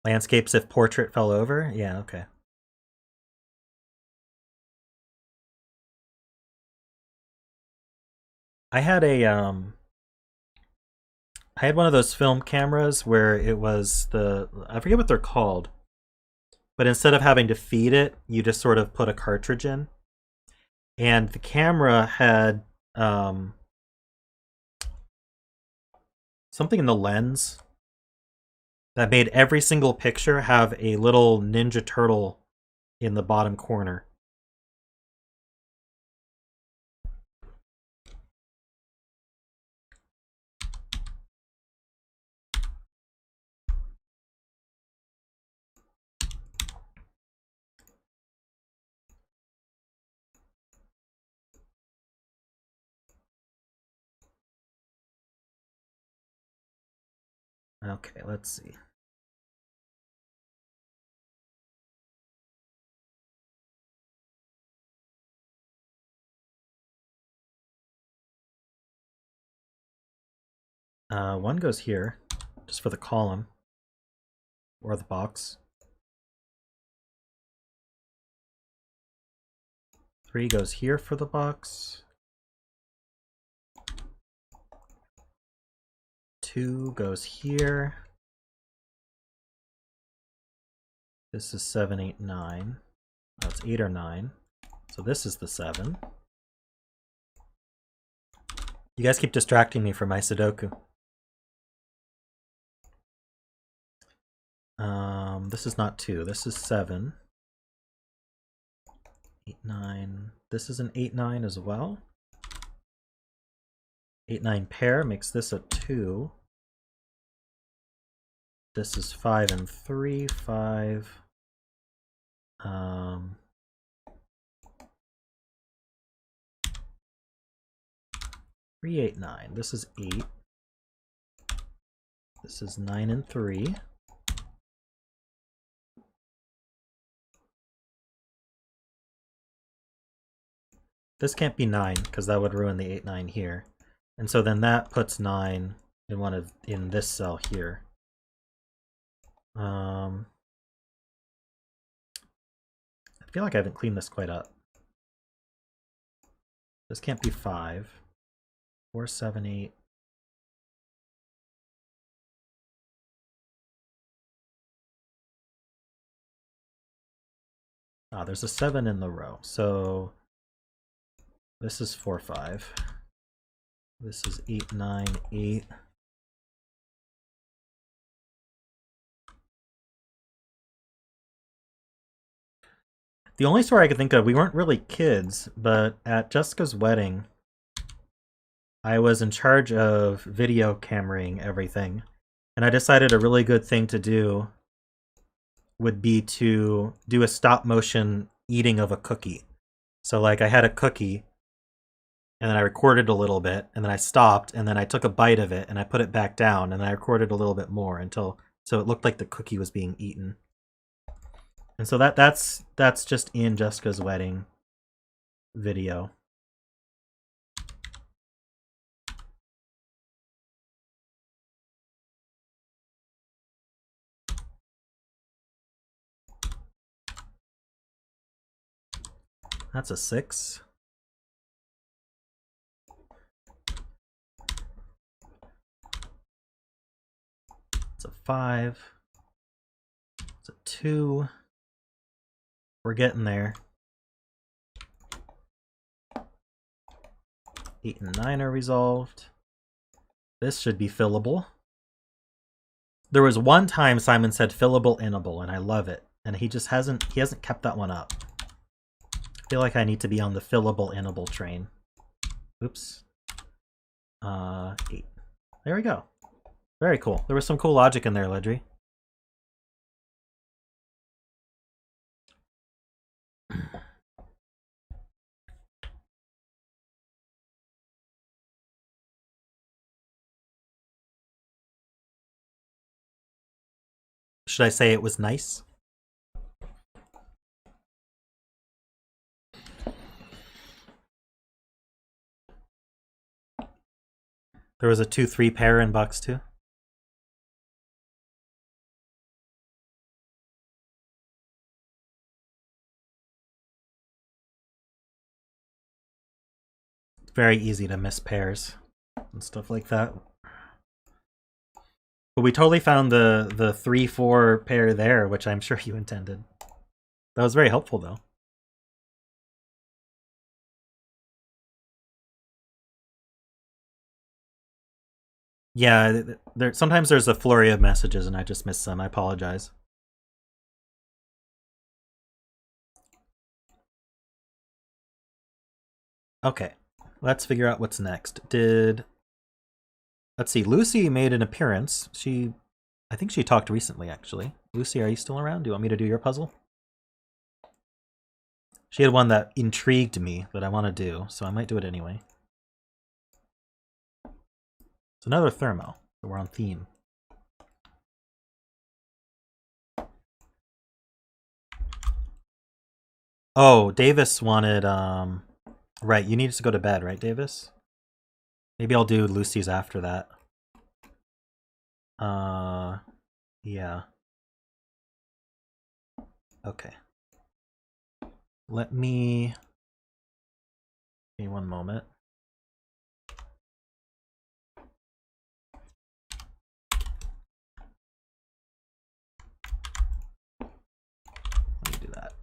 Landscapes if portrait fell over? Yeah, okay. I had I had one of those film cameras where it was I forget what they're called, but instead of having to feed it, you just sort of put a cartridge in. And the camera had something in the lens that made every single picture have a little Ninja Turtle in the bottom corner. Okay, let's see. One goes here, just for the column, or the box. 3 goes here for the box. 2 goes here. This is 7, 8, 9. Oh, it's 8 or 9. So this is the 7. You guys keep distracting me from my Sudoku. This is not 2. This is 7. 8, 9. This is an 8, 9 as well. 8, 9 pair makes this a 2. This is 5 and 3. 5. 3, 8, 9. This is 8. This is 9 and 3. This can't be 9 because that would ruin the 8, 9 here. And so then that puts 9 in this cell here. I feel like I haven't cleaned this quite up. This can't be 5. 4, 7, 8. Ah, there's a 7 in the row. So this is 4, 5. This is 8, 9, 8. The only story I could think of, we weren't really kids, but at Jessica's wedding, I was in charge of video cameraing everything. And I decided a really good thing to do would be to do a stop motion eating of a cookie. So like I had a cookie and then I recorded a little bit and then I stopped and then I took a bite of it and I put it back down and I recorded a little bit more until so it looked like the cookie was being eaten. And so that's just in Jessica's wedding video. That's a 6. It's a 5. It's a 2. We're getting there. 8 and 9 are resolved. This should be fillable. There was one time Simon said fillable inable, and I love it. And he hasn't kept that one up. I feel like I need to be on the fillable inable train. Oops. 8. There we go. Very cool. There was some cool logic in there, Ledrey. Should I say it was nice? There was a 2-3 pair in box 2. It's very easy to miss pairs and stuff like that. But we totally found the 3-4 pair there, which I'm sure you intended. That was very helpful, though. Yeah, sometimes there's a flurry of messages and I just miss some. I apologize. Okay, let's figure out what's next. Let's see, Lucy made an appearance. I think she talked recently, actually. Lucy, are you still around? Do you want me to do your puzzle? She had one that intrigued me that I want to do, so I might do it anyway. It's another thermo, so we're on theme. Oh, Davis wanted, right, you need to go to bed, right, Davis? Maybe I'll do Lucy's after that. Yeah. Okay. Give me one moment. Let me do that.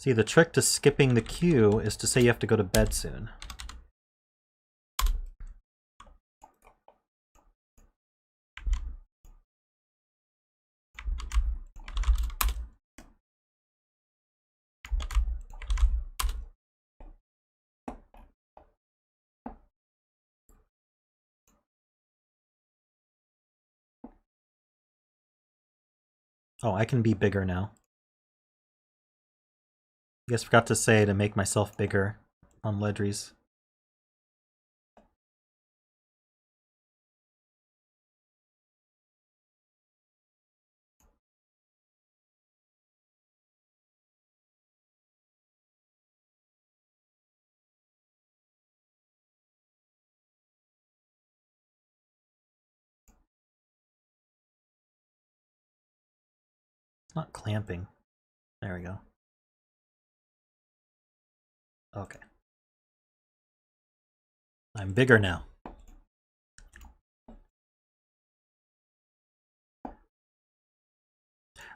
See, the trick to skipping the queue is to say you have to go to bed soon. Oh, I can be bigger now. I guess I forgot to say to make myself bigger on Ledrey's. It's not clamping. There we go. Okay. I'm bigger now.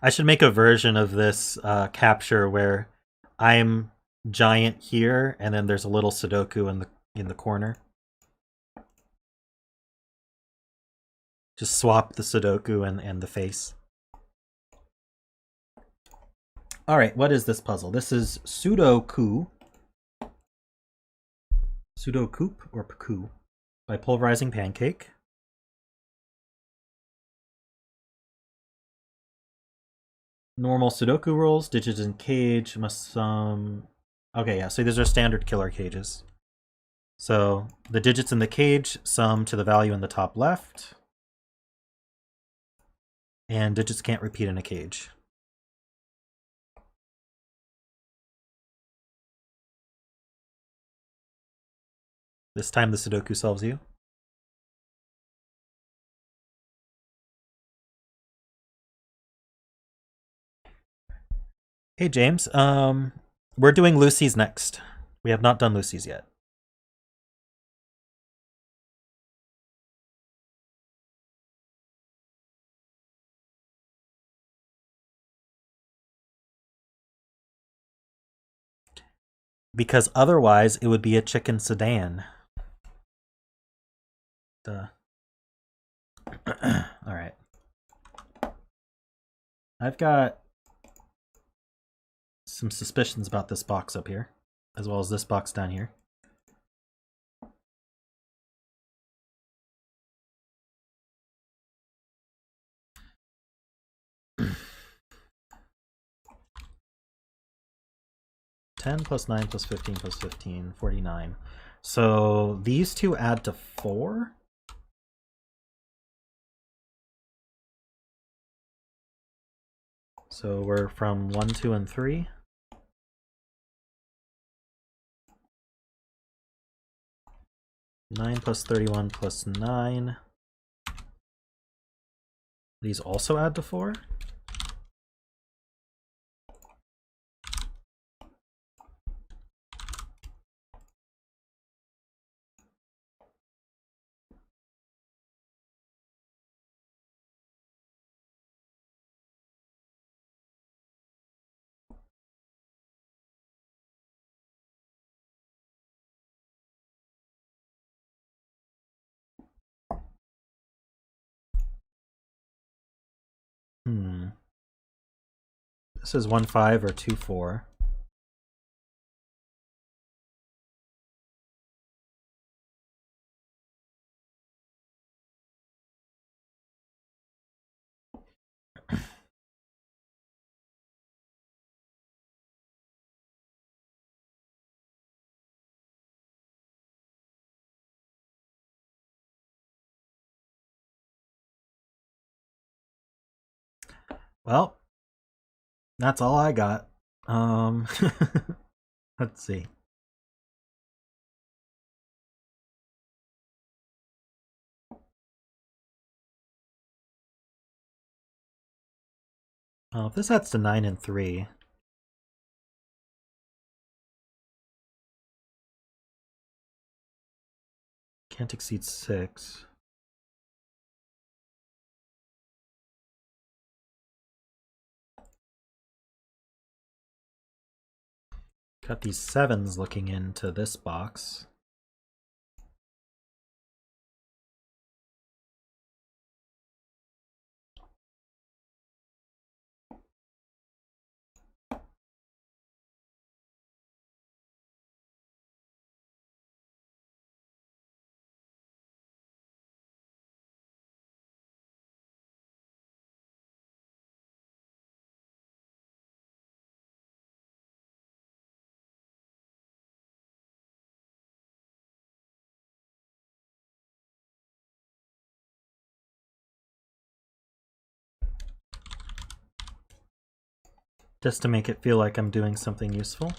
I should make a version of this capture where I'm giant here, and then there's a little Sudoku in the corner. Just swap the Sudoku and the face. All right, what is this puzzle? This is Sudoku. Sudoku or Paku by PulverizingPancake. Normal Sudoku rules, digits in cage, must sum. Okay, yeah, so these are standard killer cages. So the digits in the cage sum to the value in the top left. And digits can't repeat in a cage. This time the Sudoku solves you. Hey James, we're doing Lucy's next. We have not done Lucy's yet. Because otherwise it would be a chicken sedan. Duh. Alright. I've got some suspicions about this box up here, as well as this box down here. (10 plus 9 plus 15 plus 15, 49. So these two add to 4? So we're from 1, 2, and 3. (9 plus 31 plus 9). These also add to 4? This is 1, 5 or 2, 4. Well, that's all I got. Let's see. Well, if this adds to 9 and 3, can't exceed 6. Got these 7s looking into this box. Just to make it feel like I'm doing something useful.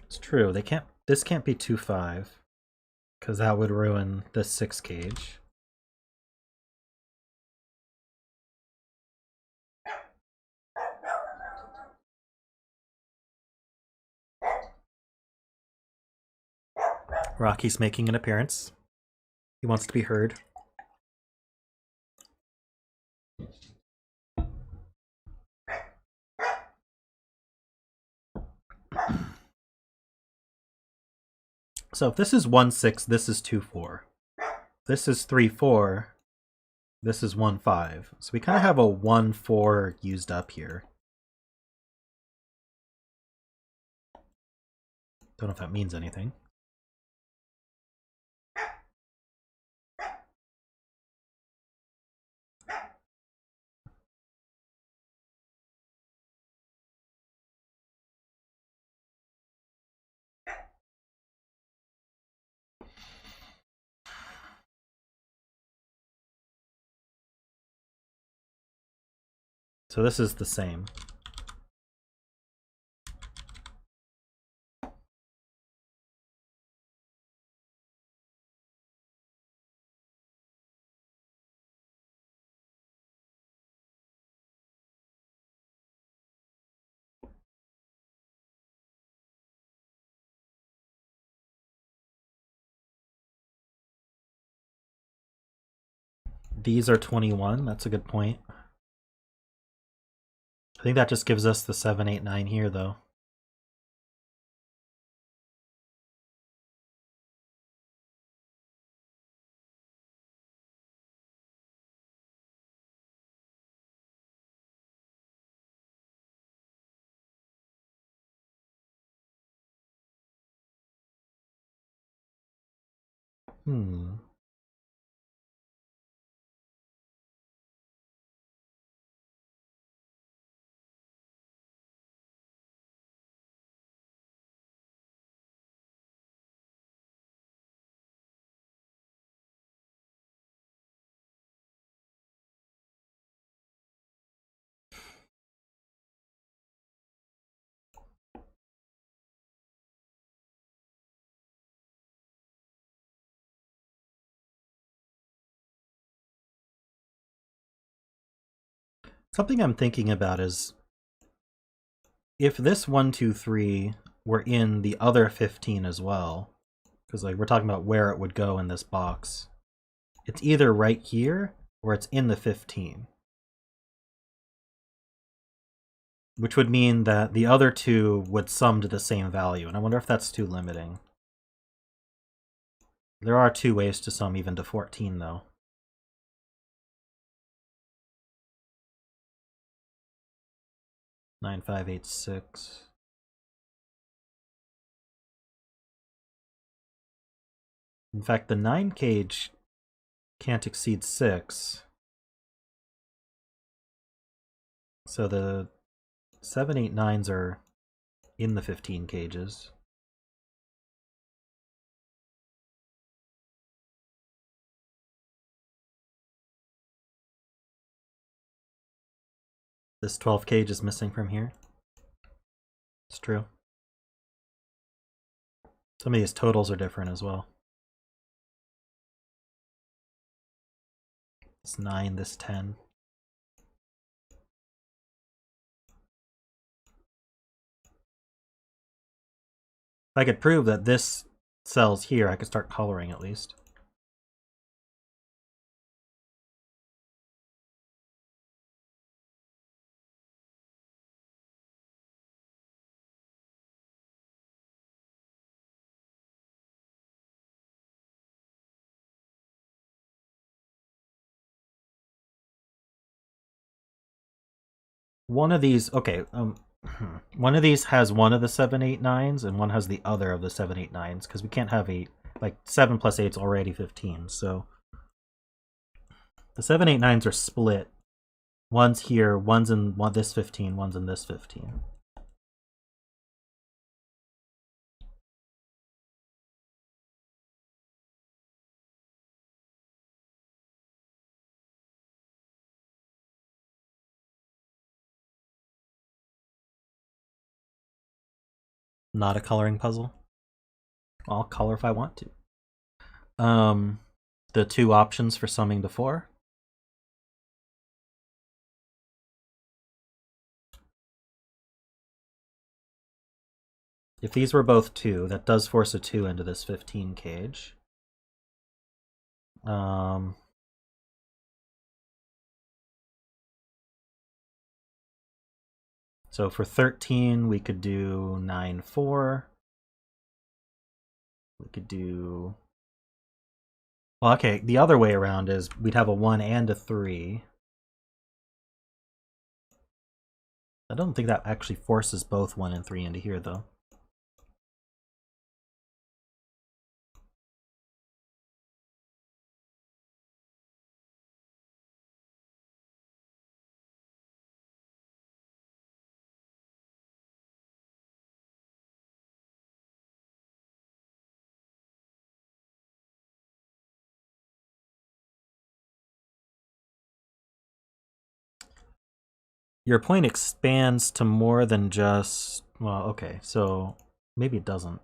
It's true, this can't be 2-5, because that would ruin this 6 cage. Rocky's making an appearance. He wants to be heard. So if this is 1-6, this is 2-4. This is 3-4. This is 1-5. So we kind of have a 1-4 used up here. Don't know if that means anything. So this is the same. These are 21, that's a good point. I think that just gives us the 7, 8, 9 here, though. Something I'm thinking about is if this 1, 2, 3 were in the other 15 as well, because like we're talking about where it would go in this box, it's either right here or it's in the 15. Which would mean that the other two would sum to the same value, and I wonder if that's too limiting. There are 2 ways to sum even to 14, though. Nine, 5, 8, 6. In fact, the 9 cage can't exceed 6. So the 7, 8, 9s are in the 15 cages. This 12 cage is missing from here. It's true. Some of these totals are different as well. This 9, this 10. If I could prove that this sells here, I could start coloring at least. One of these, okay, one of these has one of the 789s and one has the other of the 789s, because we can't have like 7 plus 8 is already 15, so the 789s are split. One's here, one's in this 15, one's in this 15. Not a coloring puzzle. I'll color if I want to. The two options for summing to 4. If these were both 2, that does force a 2 into this 15 cage. So for 13, we could do 9, 4. We could do... Well, okay, the other way around is we'd have a 1 and a 3. I don't think that actually forces both 1 and 3 into here, though. Your point expands to more than just... Well, okay, so maybe it doesn't.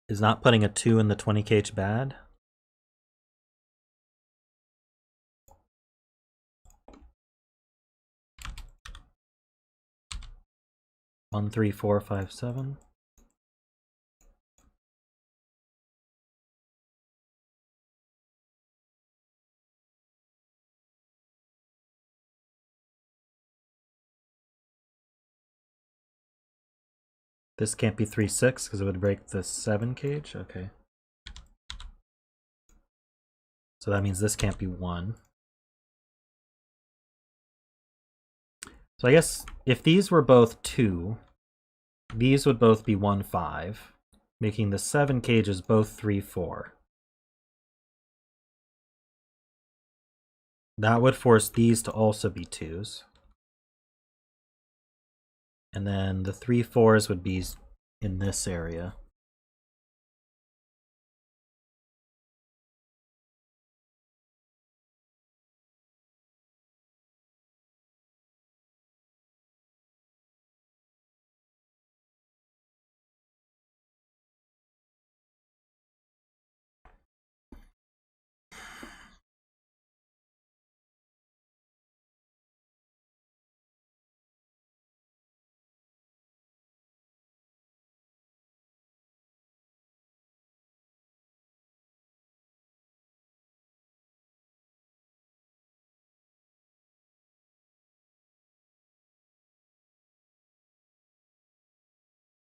Is not putting a 2 in the 20 cage bad? One, 3, 4, 5, 7. This can't be 3, 6 because it would break the 7 cage. Okay. So that means this can't be 1. So I guess if these were both 2, these would both be 1, 5, making the 7 cages both 3, 4. That would force these to also be 2s. And then the 3, 4s would be in this area.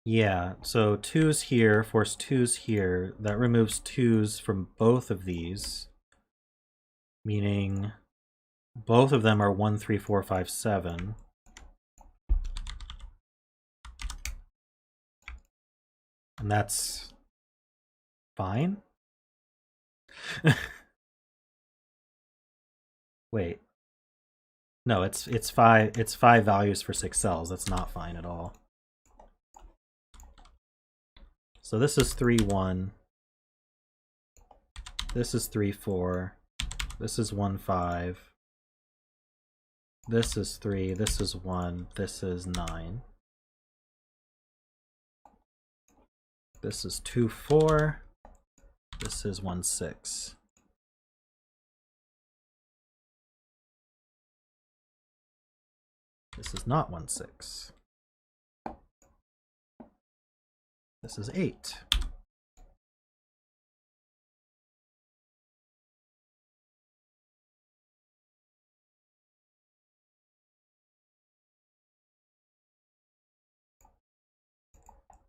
Yeah, so 2's here, force 2's here. That removes 2's from both of these, meaning both of them are 1, 3, 4, 5, 7. And that's fine? Wait. No, it's five values for 6 cells. That's not fine at all. So this is 3, 1. This is 3, 4. This is 1, 5. This is 3. This is 1. This is 9. This is 2, 4. This is 1, 6. This is not 1, 6. This is 8.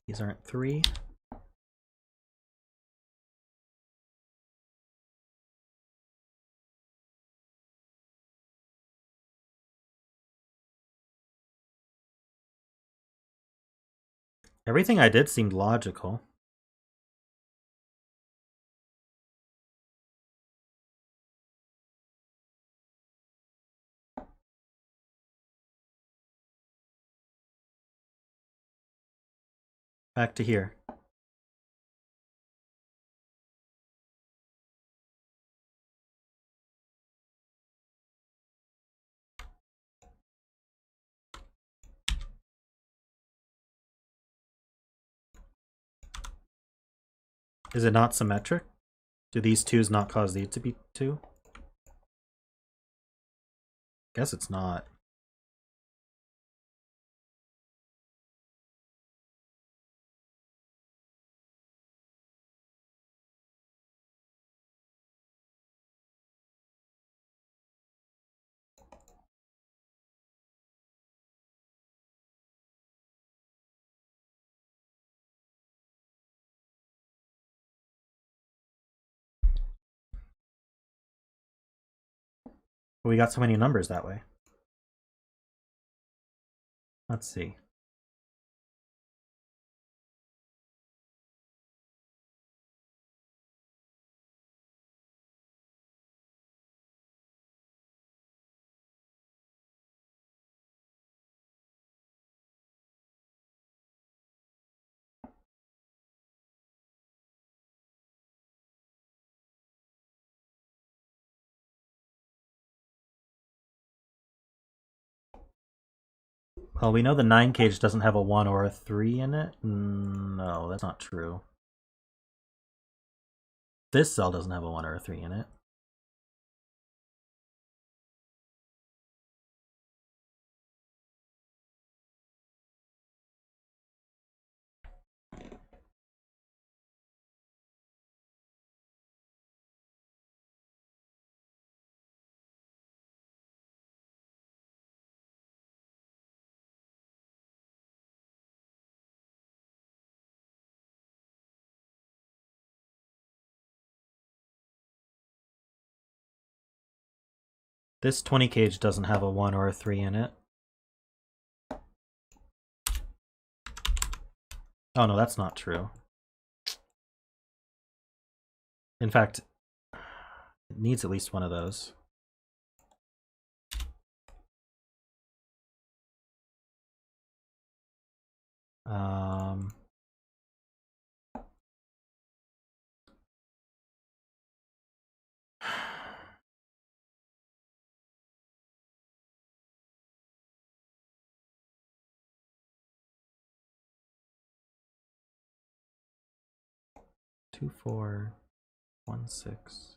These aren't 3. Everything I did seemed logical. Back to here. Is it not symmetric? Do these 2's not cause these to be 2? Guess it's not. We got so many numbers that way. Let's see. Well, we know the 9 cage doesn't have a 1 or a 3 in it. No, that's not true. This cell doesn't have a 1 or a 3 in it. This 20 cage doesn't have a 1 or a 3 in it. Oh no, that's not true. In fact, it needs at least one of those. Um, 2, 4, 1, 6.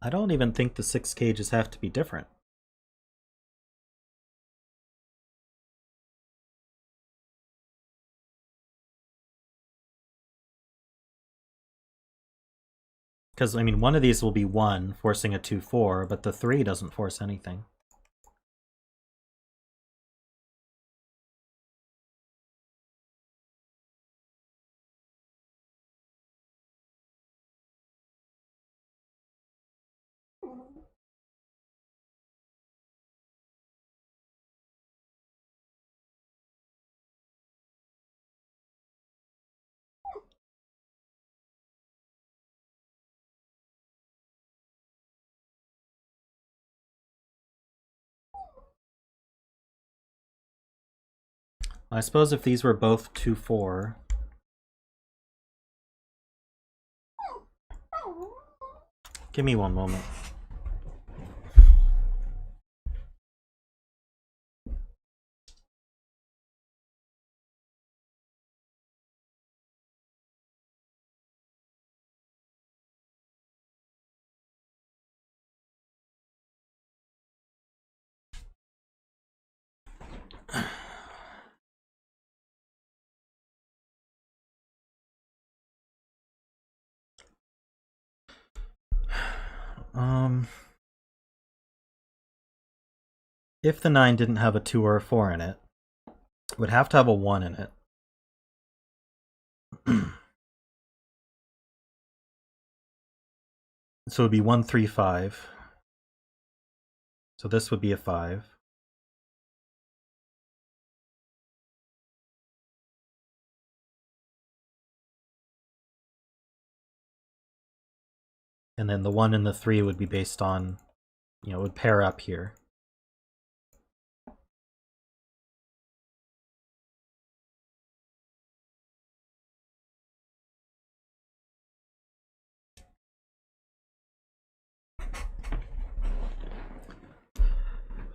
I don't even think the 6 cages have to be different. Because, I mean, one of these will be 1, forcing a 2-4, but the 3 doesn't force anything. I suppose if these were both 2-4... Give me one moment. If the 9 didn't have a 2 or a 4 in it, it would have to have a 1 in it. So it would be 1, 3, 5. So this would be a 5. And then the 1 and the 3 would be based on, you know, it would pair up here.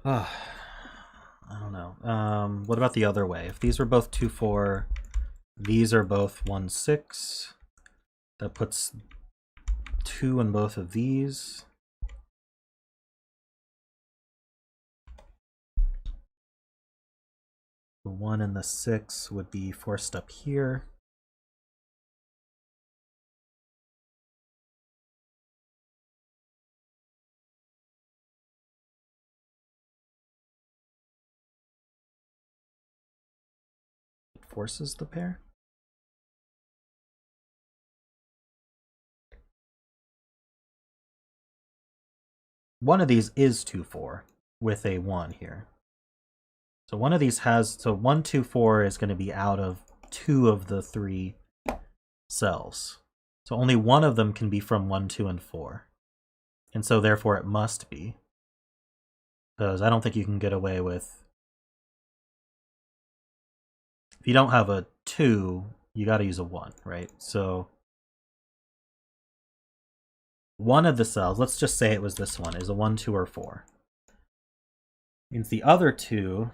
I don't know. What about the other way? If these were both 2-4, these are both 1-6. That puts 2 in both of these. The 1 and the 6 would be forced up here. It forces the pair. One of these is 2-4 with a 1 here. So one of these has, so 1, 2, 4 is going to be out of 2 of the 3 cells. So only one of them can be from 1, 2, and 4. And so therefore it must be. Because I don't think you can get away with... If you don't have a 2, you got to use a 1, right? So one of the cells, let's just say it was this one, is a 1, 2, or 4. Means the other 2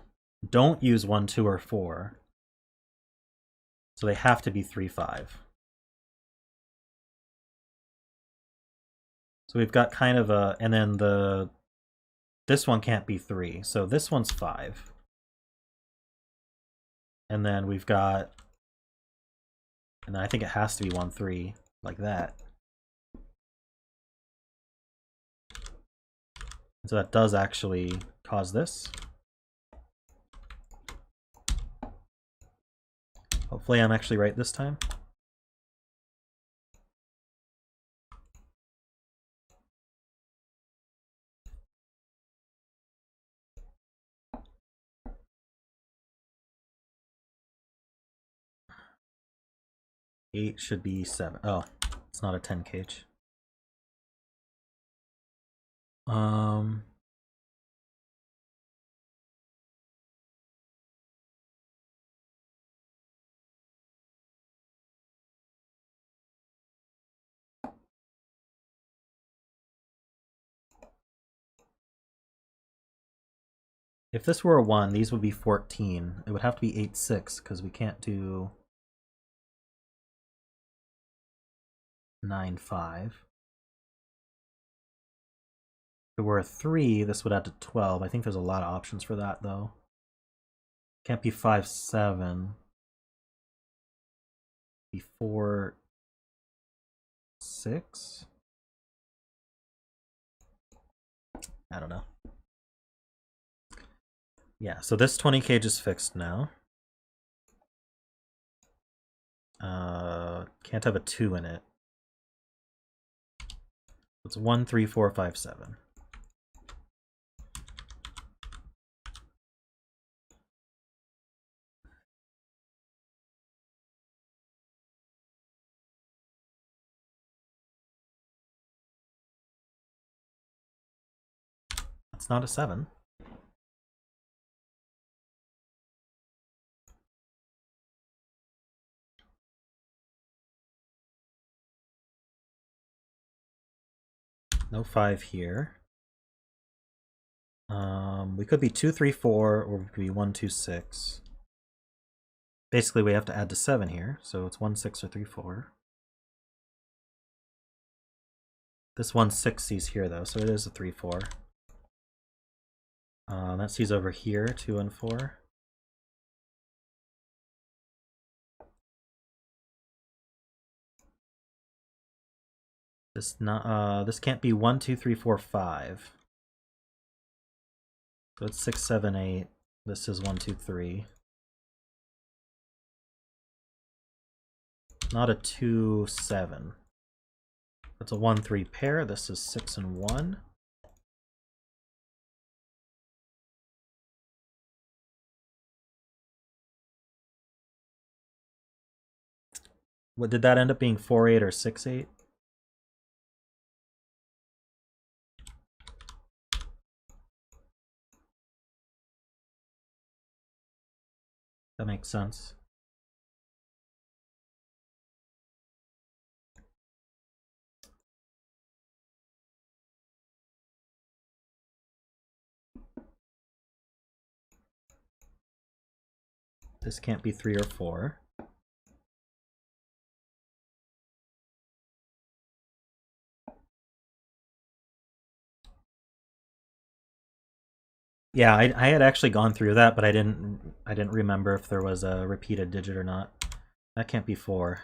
don't use 1, 2, or 4. So they have to be 3, 5. So we've got kind of a, and then this one can't be 3, so this one's 5. And then we've got, and then I think it has to be 1, 3, like that. So that does actually cause this. Hopefully I'm actually right this time. Eight should be 7. Oh, it's not a 10 cage. If this were a 1, these would be 14. It would have to be 8, 6, because we can't do 9, 5. it were a 3, this would add to 12. I think there's a lot of options for that, though. Can't be 5, 7. Be 4, 6? I don't know. Yeah, so this 20 cage is fixed now. Can't have a 2 in it. It's 1, 3, 4, 5, 7. That's not a 7. No 5 here. We could be 2, 3, 4, or we could be 1, 2, 6. Basically, we have to add to 7 here, so it's 1, 6, or 3, 4. This 1, 6 sees here, though, so it is a 3, 4. That sees over here, 2 and 4. This can't be 1, 2, 3, 4, 5. So it's 6, 7, 8. This is 1, 2, 3. Not a 2, 7. That's a 1, 3 pair. This is 6 and 1. What did that end up being? 4, 8 or 6, 8? That makes sense. This can't be 3 or 4. Yeah, I had actually gone through that, but I didn't remember if there was a repeated digit or not. That can't be 4.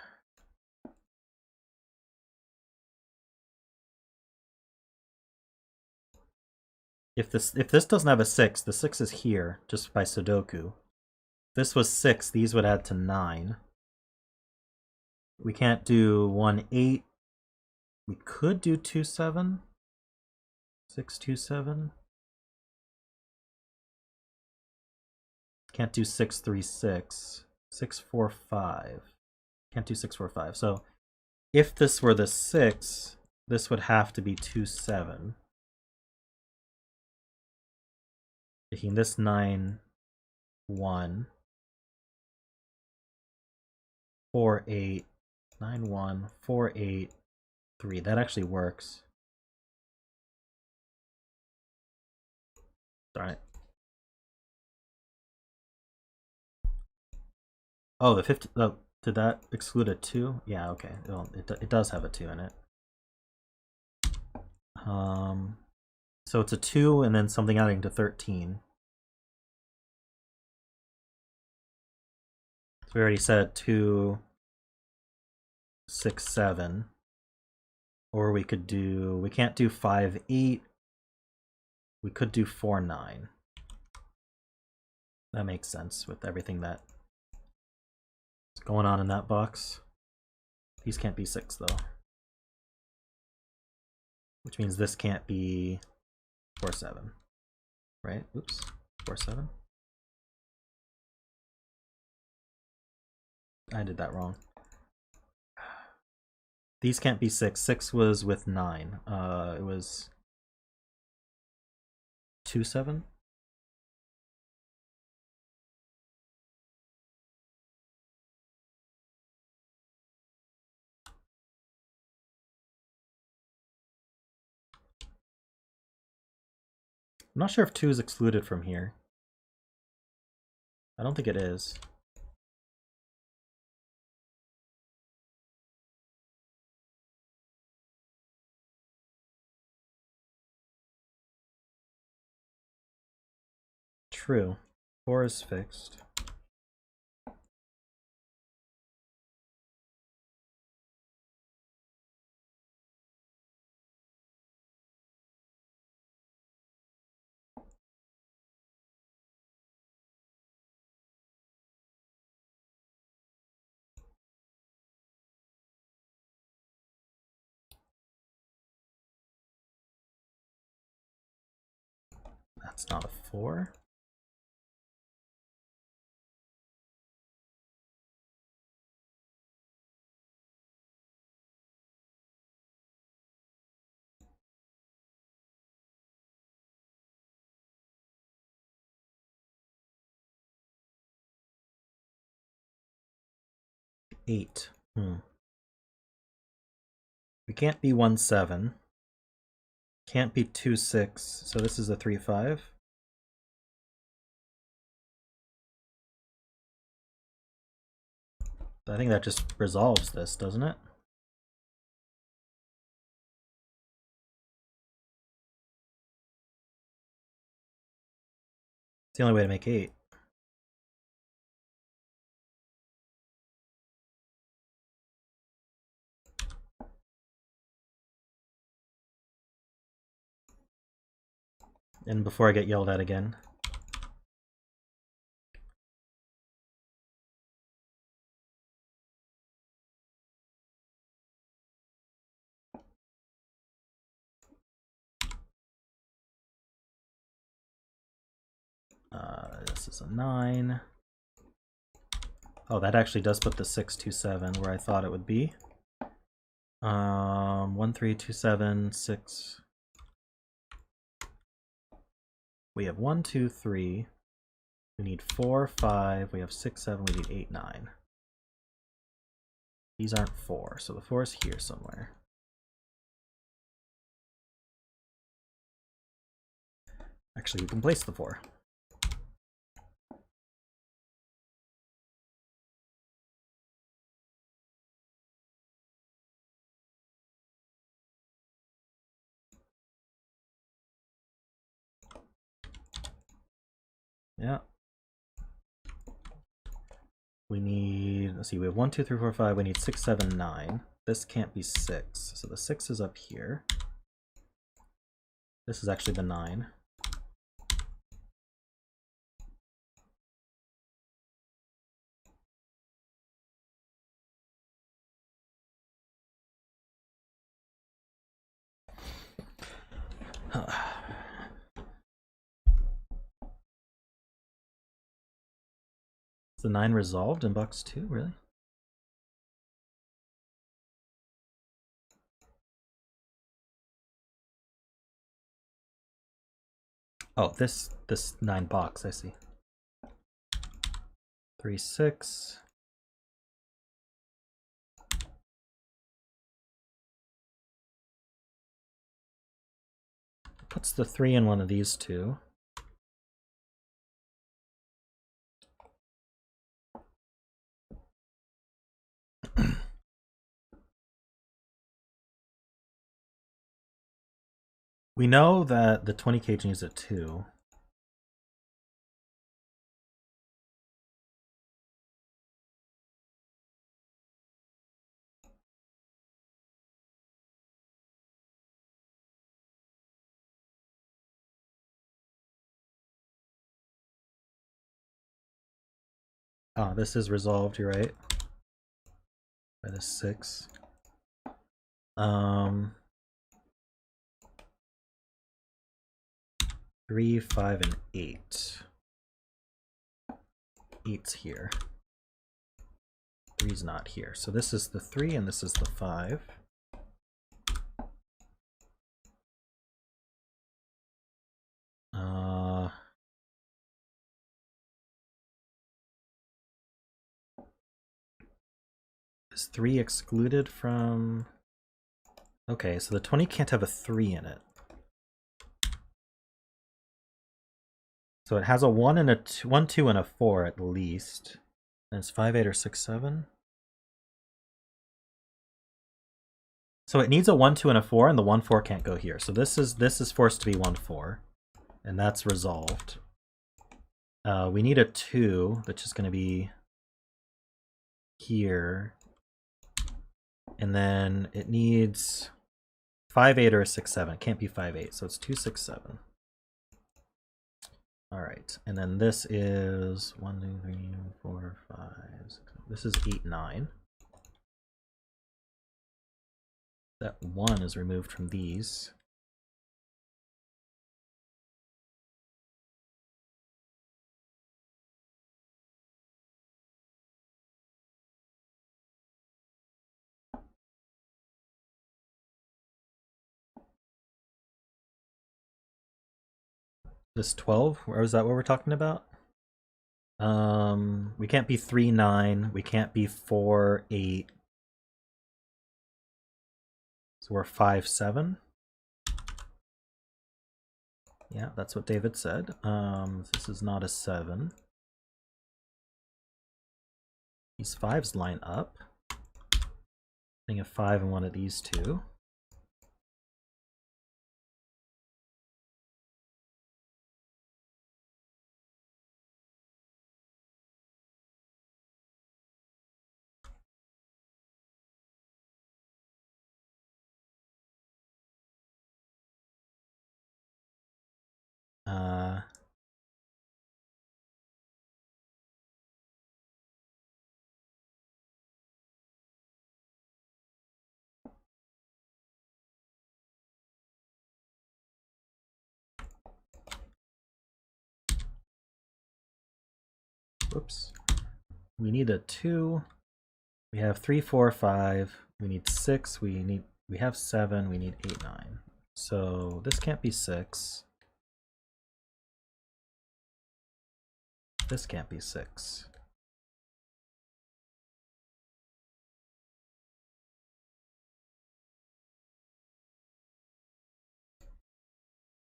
If this doesn't have a 6, the 6 is here just by Sudoku. If this was 6, these would add to 9. We can't do 1, 8. We could do 2, 7. 6, 2, 7. Can't do 6, 3, 6. 6, 4, 5. Can't do 6, 4, 5. So if this were the 6, this would have to be 2, 7. Taking this 9, 1. 4, 8. 9, 1. 4, 8. 3. That actually works. Darn it. Oh, the 50. Oh, did that exclude a 2? Yeah, okay. Well, it does have a 2 in it. So it's a 2 and then something adding to 13. So we already said 2, 6, 7. Or we could do, we can't do 5, 8. We could do 4, 9. That makes sense with everything that's going on in that box. These can't be 6 though. Which means this can't be 4, 7. Right? Oops. 4, 7. I did that wrong. These can't be 6. 6 was with 9. It was 2, 7. I'm not sure if 2 is excluded from here. I don't think it is. true. 4 is fixed. That's not a 4. Eight. We can't be 1, 7. Can't be 2, 6. So this is a 3, 5. I think that just resolves this, doesn't it? It's the only way to make 8. And before I get yelled at again. This is a 9. Oh, that actually does put the 6, 2, 7 where I thought it would be. 1, 3, 2, 7, 6. We have 1, 2, 3. We need 4, 5. We have 6, 7. We need 8, 9. These aren't 4, so the 4 is here somewhere. Actually, we can place the 4. Yeah. We need, let's see, we have 1, 2, 3, 4, 5. We need 6, 7, 9. This can't be 6. So the 6 is up here. This is actually the 9. Is the 9 resolved in box 2, really? Oh, this 9 box, I see. 3, 6. Puts the 3 in one of these two. We know that the 20 kg needs a 2. Oh, this is resolved, you're right. By the 6. 3, 5, and 8. 8's here. 3's not here. So this is the 3 and this is the 5. Is 3 excluded from... Okay, so the 20 can't have a 3 in it. So it has a 1 and a 2, 1, 2, and a 4 at least. And it's 5, 8, or 6, 7. So it needs a 1, 2, and a 4, and the 1, 4 can't go here. So this is forced to be 1, 4. And that's resolved. We need a 2, which is going to be here. And then it needs 5, 8, or a 6, 7. It can't be 5, 8, so it's 2, 6, 7. All right, and then this is 1, 2, 3, 4, 5, 6. This is 8, 9. That 1 is removed from these. This 12, or is that what we're talking about? We can't be 3, 9. We can't be 4, 8. So we're 5, 7. Yeah, that's what David said. This is not a 7. These 5s line up. Getting a 5 in one of these two. Whoops. We need a 2. We have 3, 4, 5. We need 6. We have 7. We need 8, 9. So this can't be 6. This can't be 6.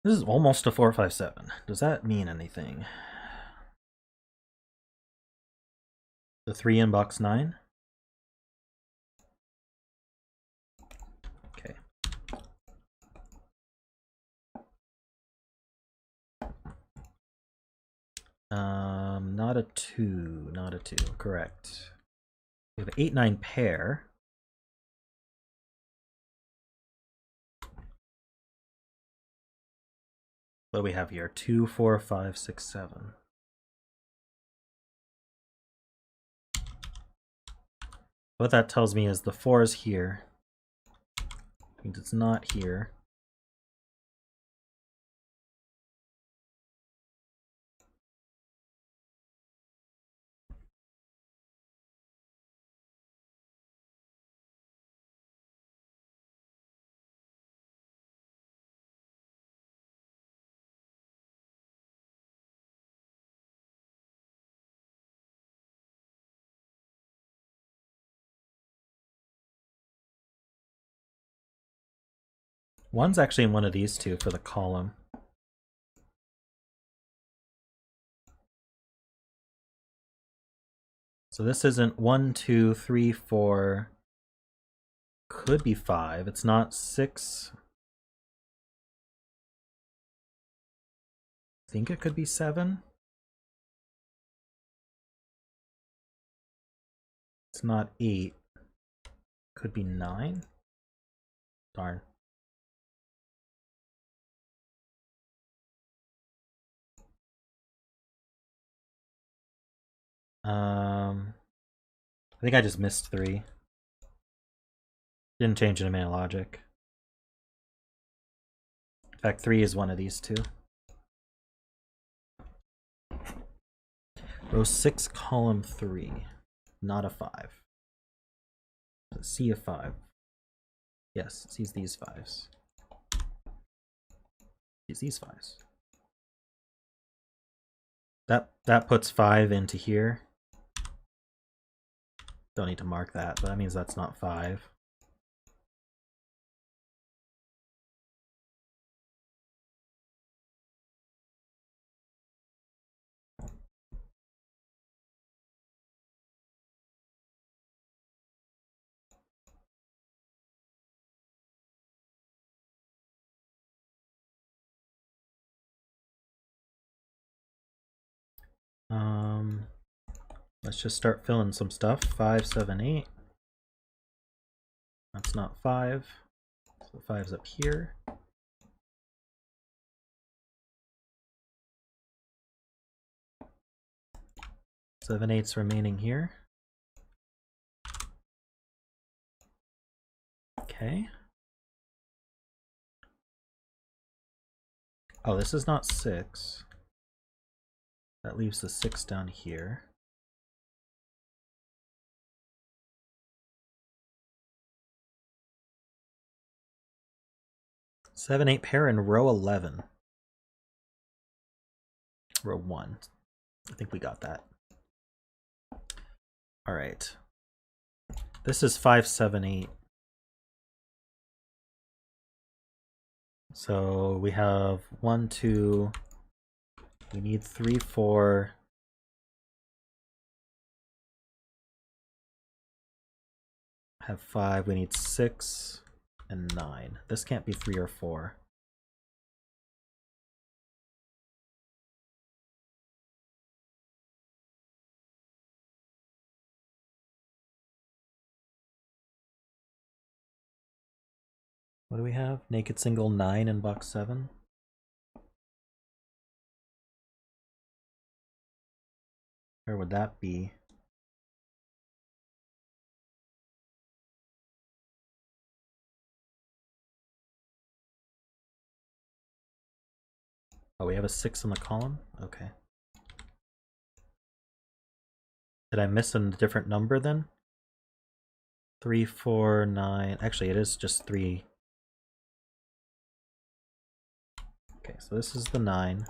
This is almost a 4, 5, 7. Does that mean anything? The 3 in box 9? Okay. Not a 2. Not a 2. Correct. We have an 8, 9 pair. What do we have here? 2, 4, 5, 6, 7. What that tells me is the 4 is here. Means it's not here. One's actually in one of these two for the column. So this isn't 1, 2, 3, 4. Could be 5. It's not 6. I think it could be 7. It's not 8. Could be 9. Darn. I think I just missed 3. Didn't change any mana logic. In fact, 3 is one of these two. Row 6, column 3. Not a 5. C of 5. Yes, it sees these 5s. It sees these 5s. That puts 5 into here. Don't need to mark that, but that means that's not 5. Let's just start filling some stuff. 5, 7, 8. That's not 5. So 5's up here. Seven eighths remaining here. Okay. Oh, this is not 6. That leaves the 6 down here. Seven, 8 pair in row 11. Row 1. I think we got that. All right. This is 5, 7, 8. So we have 1, 2. We need 3, 4. Have 5. We need 6 and 9. This can't be 3 or 4. What do we have? Naked single 9 in box 7. Where would that be? Oh, we have a 6 in the column? Okay. Did I miss a different number then? 3, 4, 9. Actually, it is just 3. Okay, so this is the 9.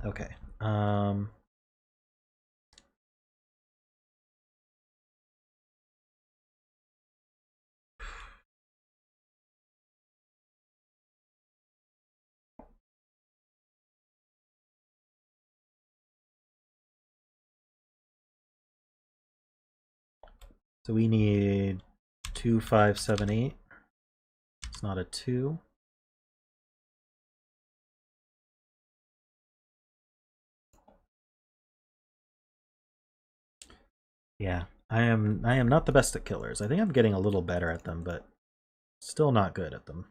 Okay. So we need 2, 5, 7, 8. It's not a 2. Yeah, I am not the best at killers. I think I'm getting a little better at them, but still not good at them.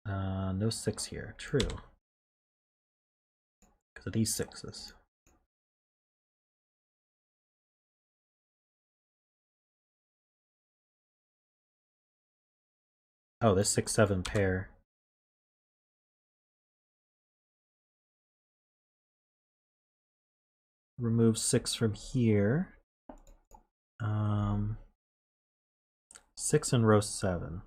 No 6 here. True. Because of these 6s. Oh, this 6, 7 pair. Remove 6 from here. 6 in row 7.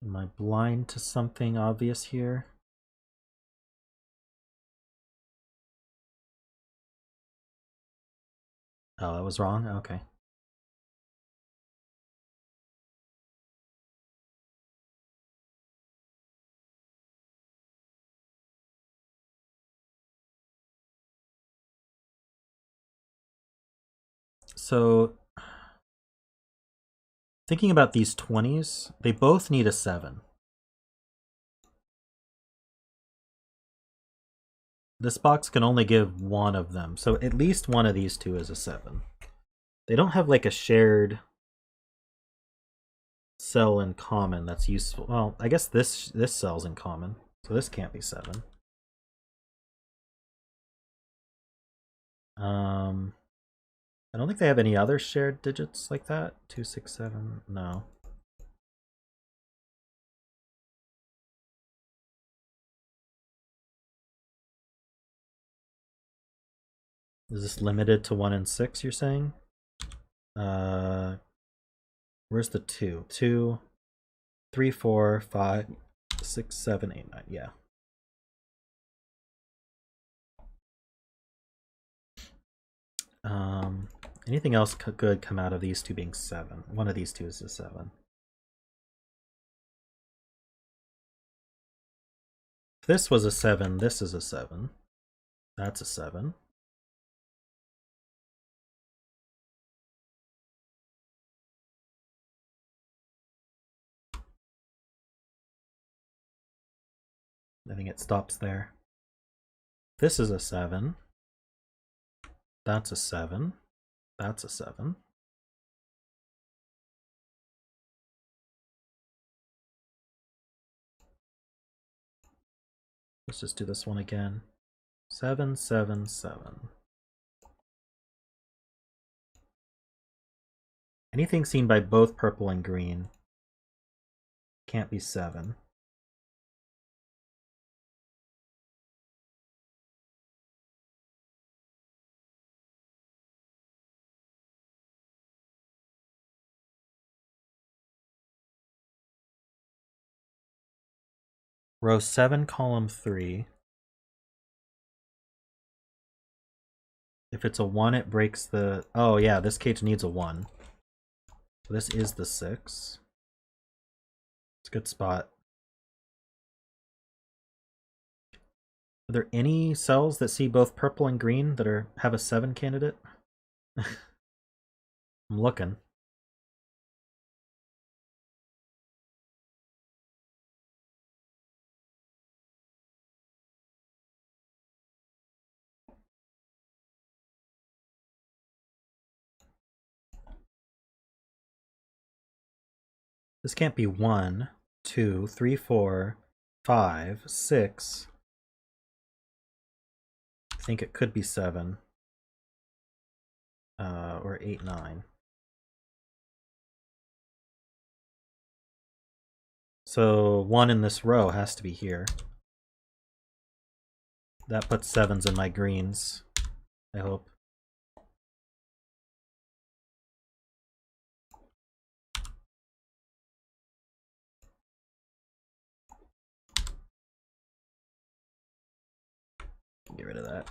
Am I blind to something obvious here? Oh, I was wrong? Okay. So, thinking about these 20s, they both need a 7. This box can only give one of them, so at least one of these two is a 7. They don't have like a shared cell in common that's useful. Well, I guess this cell's in common, so this can't be 7. I don't think they have any other shared digits like that. 2, 6, 7. No. Is this limited to 1 and 6, you're saying? Where's the 2? 2, 3, 4, 5, 6, 7, 8, 9. Yeah. Anything else good come out of these two being 7? One of these two is a 7. If this was a 7, this is a 7. That's a 7. I think it stops there. This is a 7. That's a 7. That's a 7. Let's just do this one again. 7, 7, 7. Anything seen by both purple and green can't be 7. Row 7, column 3. If it's a 1, it breaks the... Oh yeah, this cage needs a 1. So this is the 6. It's a good spot. Are there any cells that see both purple and green that have a 7 candidate? I'm looking. This can't be 1, 2, 3, 4, 5, 6. I think it could be 7. Or 8, 9. So 1 in this row has to be here. That puts 7s in my greens, I hope. Get rid of that.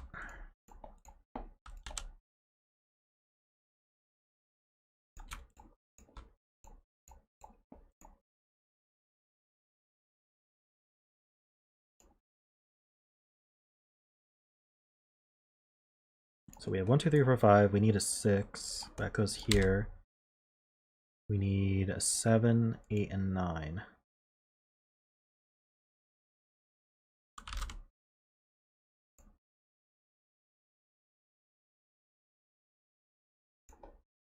So we have 1, 2, 3, 4, 5. We need a 6. That goes here. We need a 7, 8, and 9.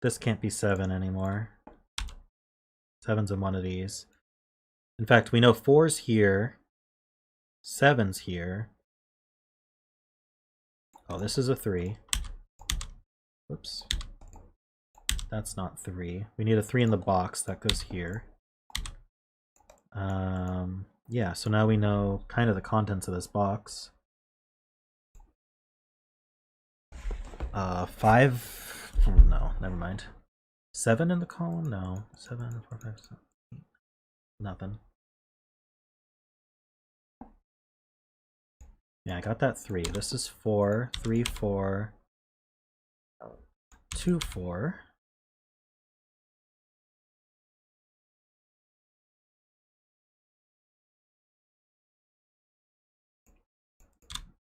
This can't be 7 anymore. 7's in one of these. In fact, we know 4's here. 7's here. Oh, this is a 3. Oops. That's not 3. We need a 3 in the box. That goes here. Yeah, so now we know kind of the contents of this box. 5. Oh, no, never mind. 7 in the column? No. 7, 4, 5, 7, 8. Nothing. Yeah, I got that 3. This is 4, 3, 4, 2, 4.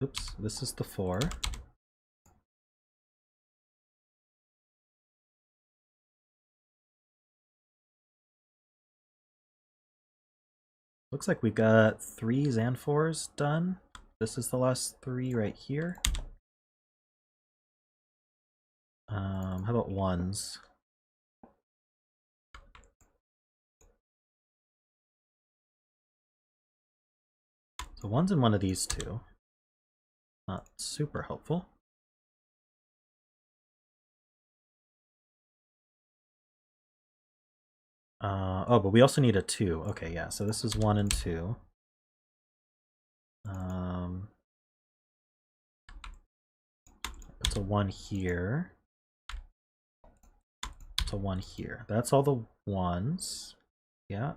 Oops, this is the 4. Looks like we got 3s and 4s done. This is the last 3 right here. How about 1s? So 1's in one of these two. Not super helpful. Oh, but we also need a 2. Okay, yeah, so this is 1 and 2. It's a 1 here. It's a 1 here. That's all the 1s. Yeah.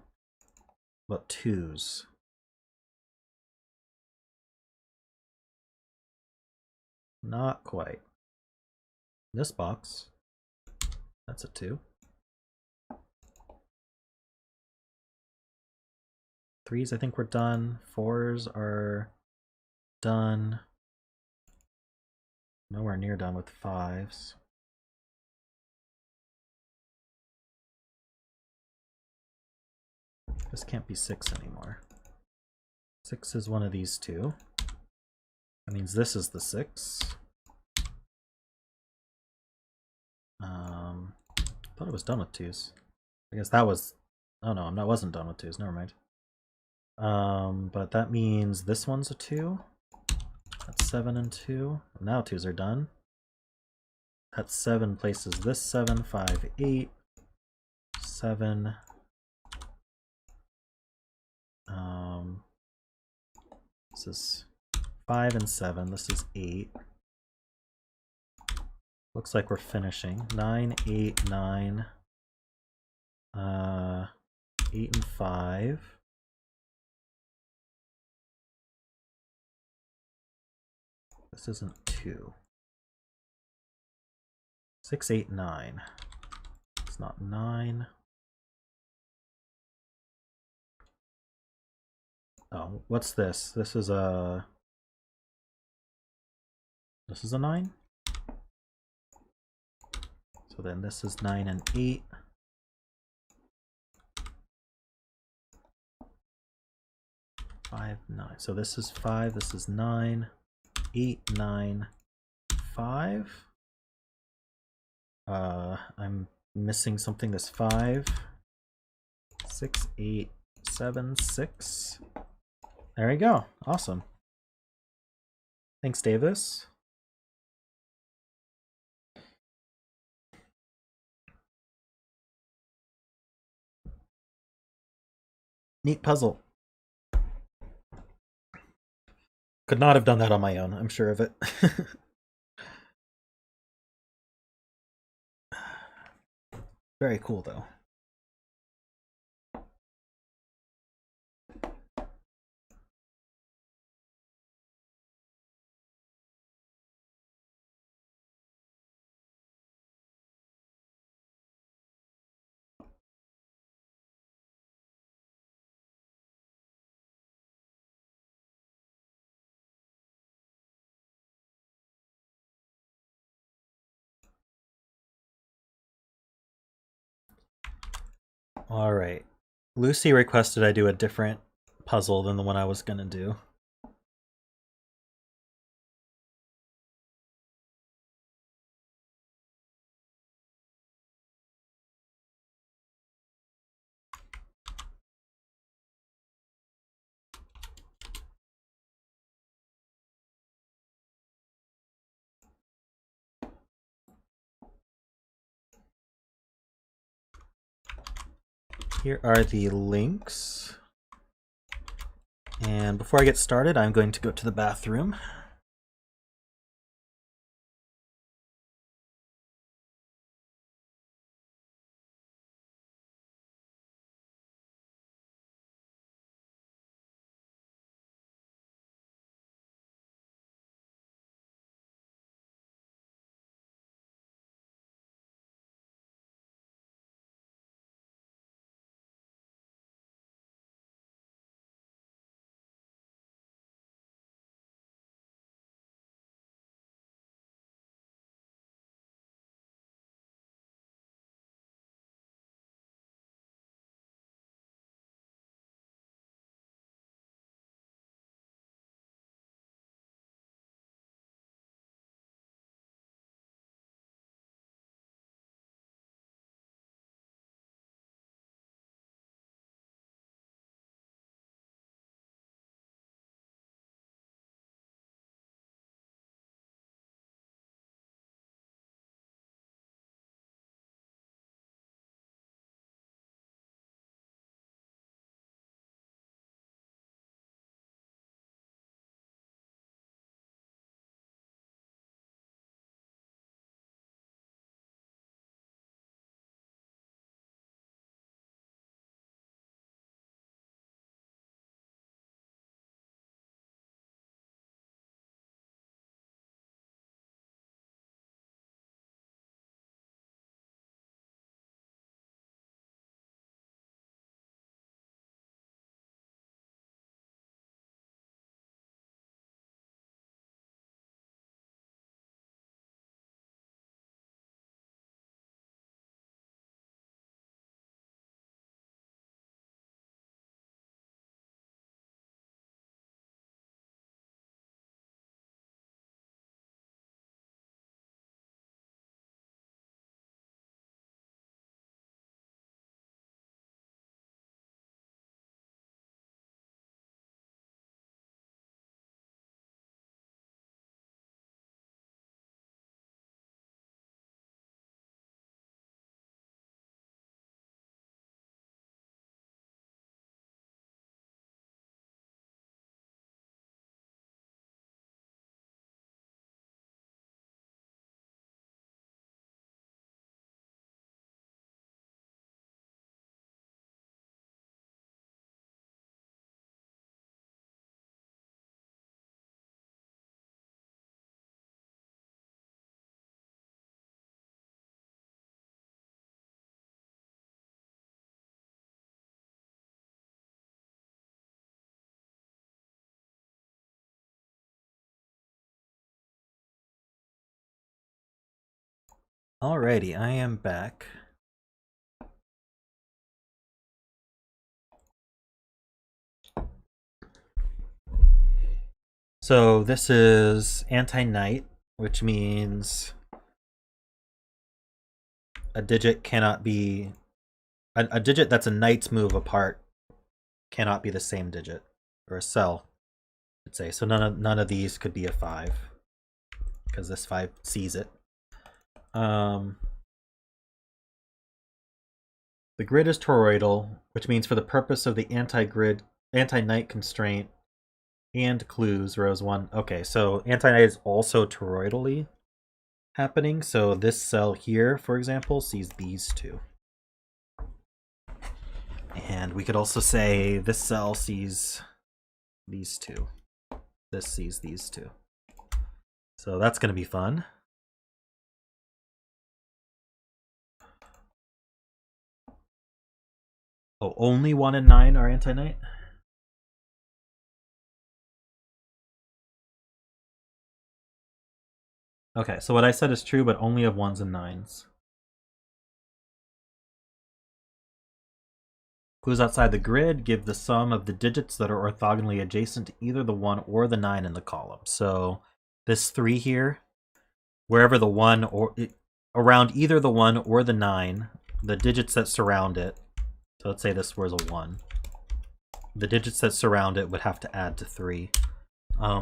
But 2s. Not quite. This box, that's a 2. 3s, I think we're done. 4s are done. Nowhere near done with 5s. This can't be 6 anymore. 6 is one of these two. That means this is the 6. Thought it was done with 2s. I guess that was... Oh no, I wasn't done with 2s, never mind. But that means this one's a 2. That's 7 and 2. Now 2s are done. That 7 places this 7, 5, 8, 7. This is 5 and 7. This is 8. Looks like we're finishing. 9, 8, 9. 8 and 5. This isn't 2. 6, 8, 9. It's not 9. Oh, what's this? This is a 9? So then this is 9 and 8. Five, 9. So this is 5, this is 9, 8, 9, 5. I'm missing something. This 5, 6, 8, 7, 6. There we go. Awesome. Thanks, Davis. Neat puzzle. Could not have done that on my own, I'm sure of it. Very cool, though. All right. Lucy requested I do a different puzzle than the one I was going to do. Here are the links. And before I get started, I'm going to go to the bathroom. Alrighty, I am back. So this is Antiknight, which means a digit cannot be a digit that's a knight's move apart cannot be the same digit, or a cell, I'd say. So none of these could be a 5 because this 5 sees it. The grid is toroidal, which means for the purpose of the anti-knight constraint and clues, rows 1. Okay, so anti-knight is also toroidally happening. So this cell here, for example, sees these two. And we could also say this cell sees these two. This sees these two. So that's going to be fun. Oh, only 1 and 9 are anti-knight? Okay, so what I said is true, but only of 1s and 9s. Clues outside the grid give the sum of the digits that are orthogonally adjacent to either the 1 or the 9 in the column. So this 3 here, wherever the 1 or around either the 1 or the 9, the digits that surround it, so let's say this was a 1, the digits that surround it would have to add to 3,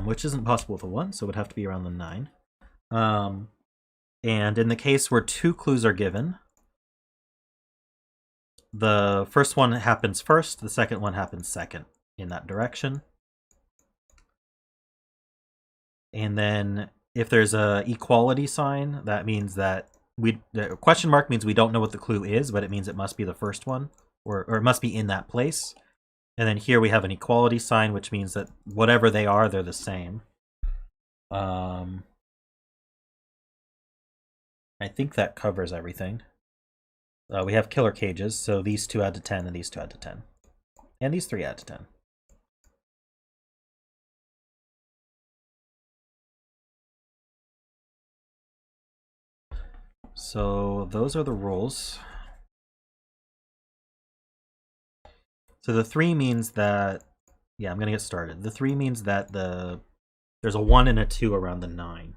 which isn't possible with a 1, so it would have to be around the 9. And in the case where 2 clues are given, the first one happens first, the second one happens second in that direction. And then if there's a equality sign, that means that the question mark means we don't know what the clue is, but it means it must be the first one, or it must be in that place. And then here we have an equality sign, which means that whatever they are, they're the same. I think that covers everything. We have killer cages, so these 2 add to 10, and these 2 add to 10. And these 3 add to 10. So those are the rules. So the 3 means that, yeah, I'm going to get started. The 3 means that there's a 1 and a 2 around the 9.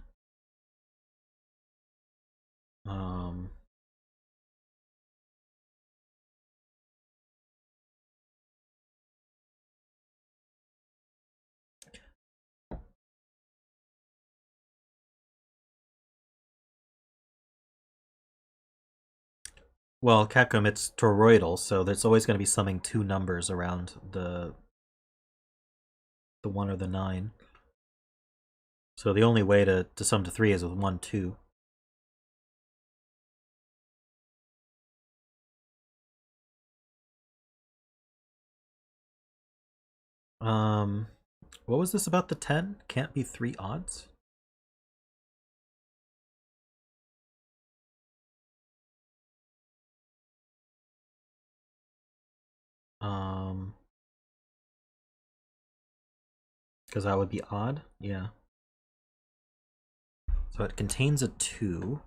Well, Capcom, it's toroidal, so there's always going to be summing 2 numbers around the 1 or the 9. So the only way to sum to 3 is with 1, 2. What was this about the 10? Can't be 3 odds? Because that would be odd, yeah. So it contains a 2.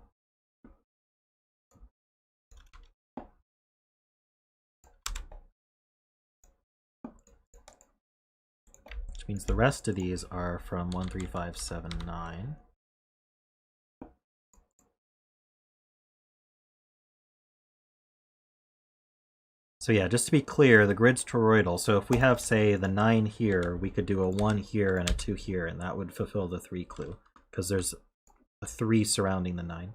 Which means the rest of these are from 1, 3, 5, 7, 9. So yeah, just to be clear, the grid's toroidal. So if we have, say, the 9 here, we could do a 1 here and a 2 here, and that would fulfill the 3 clue, because there's a 3 surrounding the 9.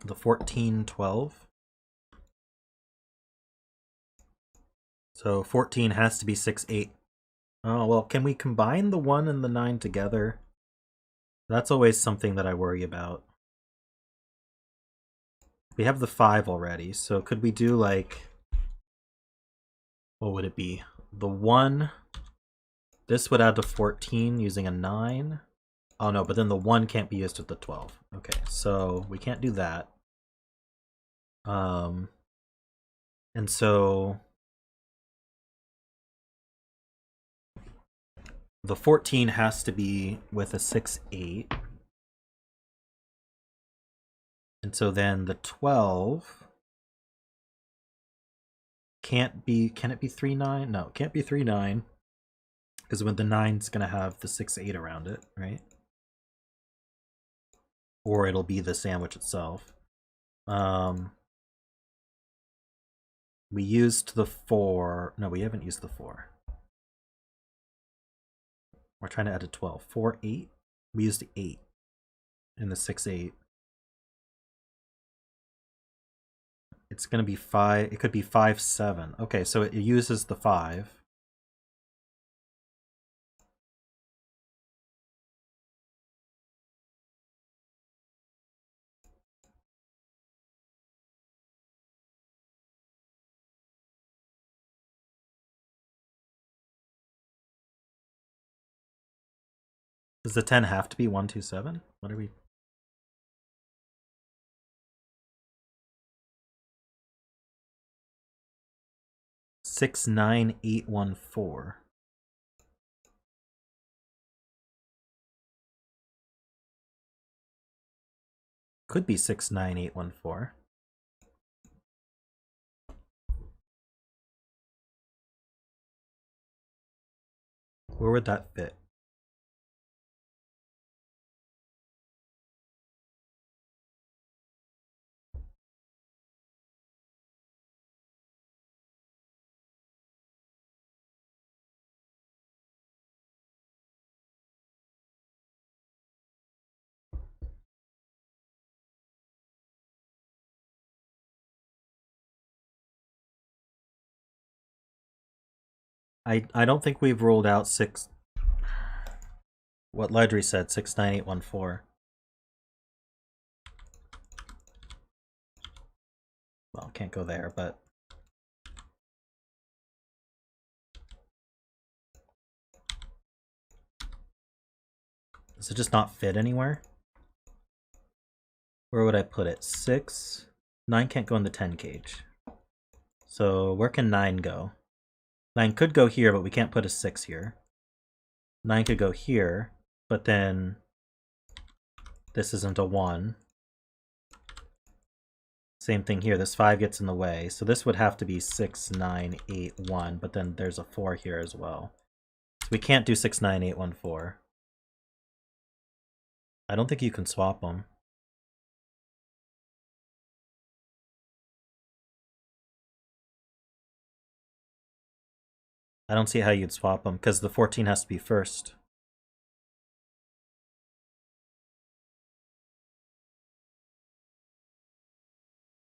The 14, 12. So 14 has to be 6, 8. Oh, well, can we combine the 1 and the 9 together? That's always something that I worry about. We have the 5 already, so could we do, like, what would it be? The 1, this would add to 14 using a 9. Oh no, but then the 1 can't be used with the 12. Okay, so we can't do that. And so the 14 has to be with a 6-8. And so then the 12 can't be, can it be 3-9? No, it can't be 3-9. Because when the 9's going to have the 6-8 around it, right? Or it'll be the sandwich itself. We used the 4. No, we haven't used the 4. We're trying to add a 12. 4, 8. We used the 8 in the 6-8. It's going to be 5. It could be 5, 7. Okay, so it uses the 5. Does the 10 have to be 1, 2, 7? What are we? Six, 9, 8, 1, 4. Could be 6, 9, 8, 1, 4. Where would that fit? I don't think we've ruled out 6. What Ledrey said, 6, 9, 8, 1, 4. Well, can't go there, but does it just not fit anywhere? Where would I put it? 6. 9 can't go in the 10 cage. So where can 9 go? 9 could go here, but we can't put a 6 here. 9 could go here, but then this isn't a 1. Same thing here. This 5 gets in the way. So this would have to be 6, 9, 8, 1, but then there's a 4 here as well. So we can't do 6, 9, 8, 1, 4. I don't think you can swap them. I don't see how you'd swap them, because the 14 has to be first.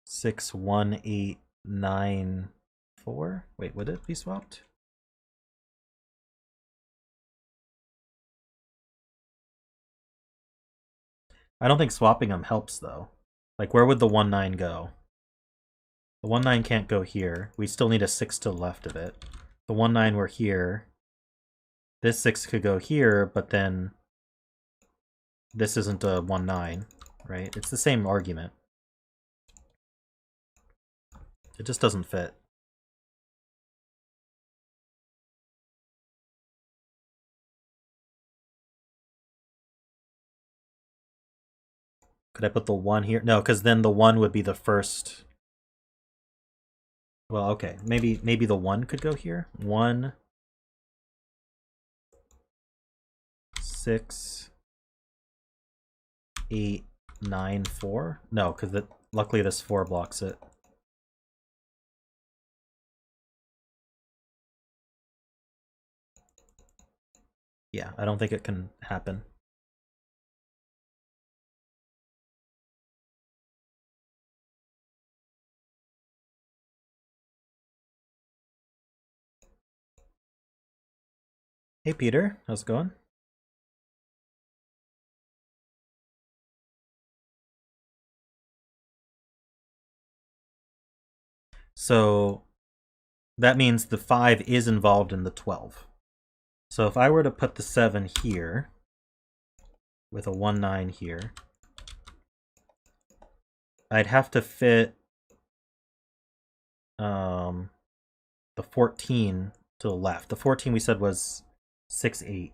Six, 1, 8, 9, 4? Wait, would it be swapped? I don't think swapping them helps, though. Like, where would the 1, 9 go? The 1, 9 can't go here. We still need a 6 to the left of it. The 1, 9 were here. This 6 could go here, but then this isn't a 1, 9, right? It's the same argument. It just doesn't fit. Could I put the 1 here? No, because then the 1 would be the first. Well, okay. Maybe the 1 could go here. 1, 6, 8, 9, 4. No, because luckily this 4 blocks it. Yeah, I don't think it can happen. Hey Peter, how's it going? So that means the 5 is involved in the 12. So if I were to put the 7 here, with a 1, 9 here, I'd have to fit the 14 to the left. The 14 we said was 6, 8.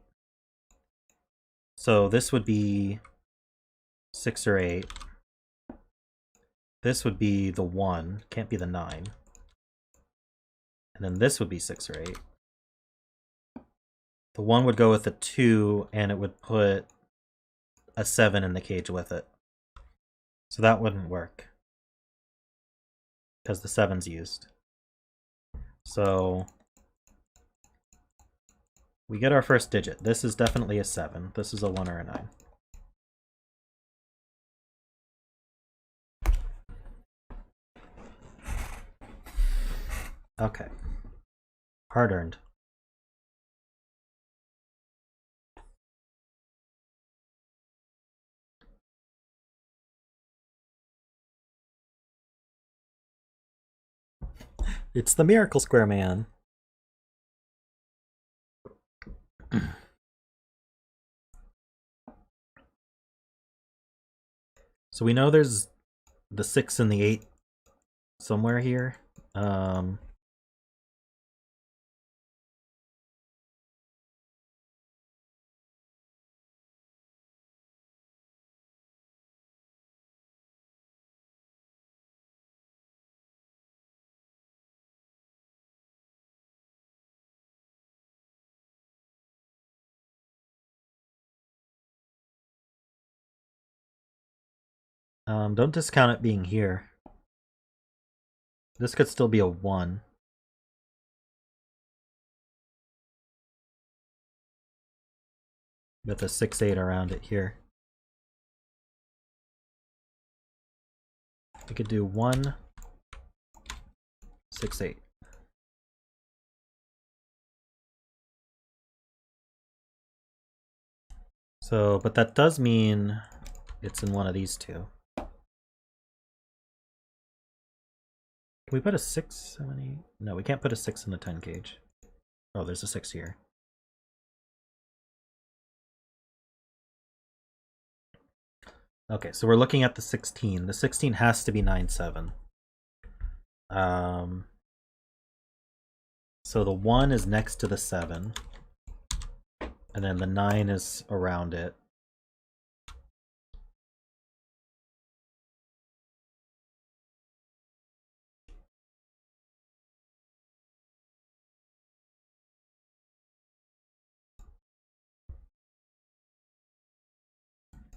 So this would be 6 or 8. This would be the 1, can't be the 9. And then this would be 6 or 8. The 1 would go with the 2, and it would put a 7 in the cage with it. So that wouldn't work, because the 7's used. So we get our first digit. This is definitely a 7. This is a 1 or a 9. Okay. Hard-earned. It's the Miracle Square Man. So we know there's the 6 and the 8 somewhere here. Don't discount it being here. This could still be a 1. With a 6, 8 around it here. We could do 1, 6, 8. So, but that does mean it's in one of these two. Can we put a 6, 7, 8? No, we can't put a 6 in the 10 cage. Oh, there's a 6 here. Okay, so we're looking at the 16. The 16 has to be 9, 7. So the 1 is next to the 7. And then the 9 is around it.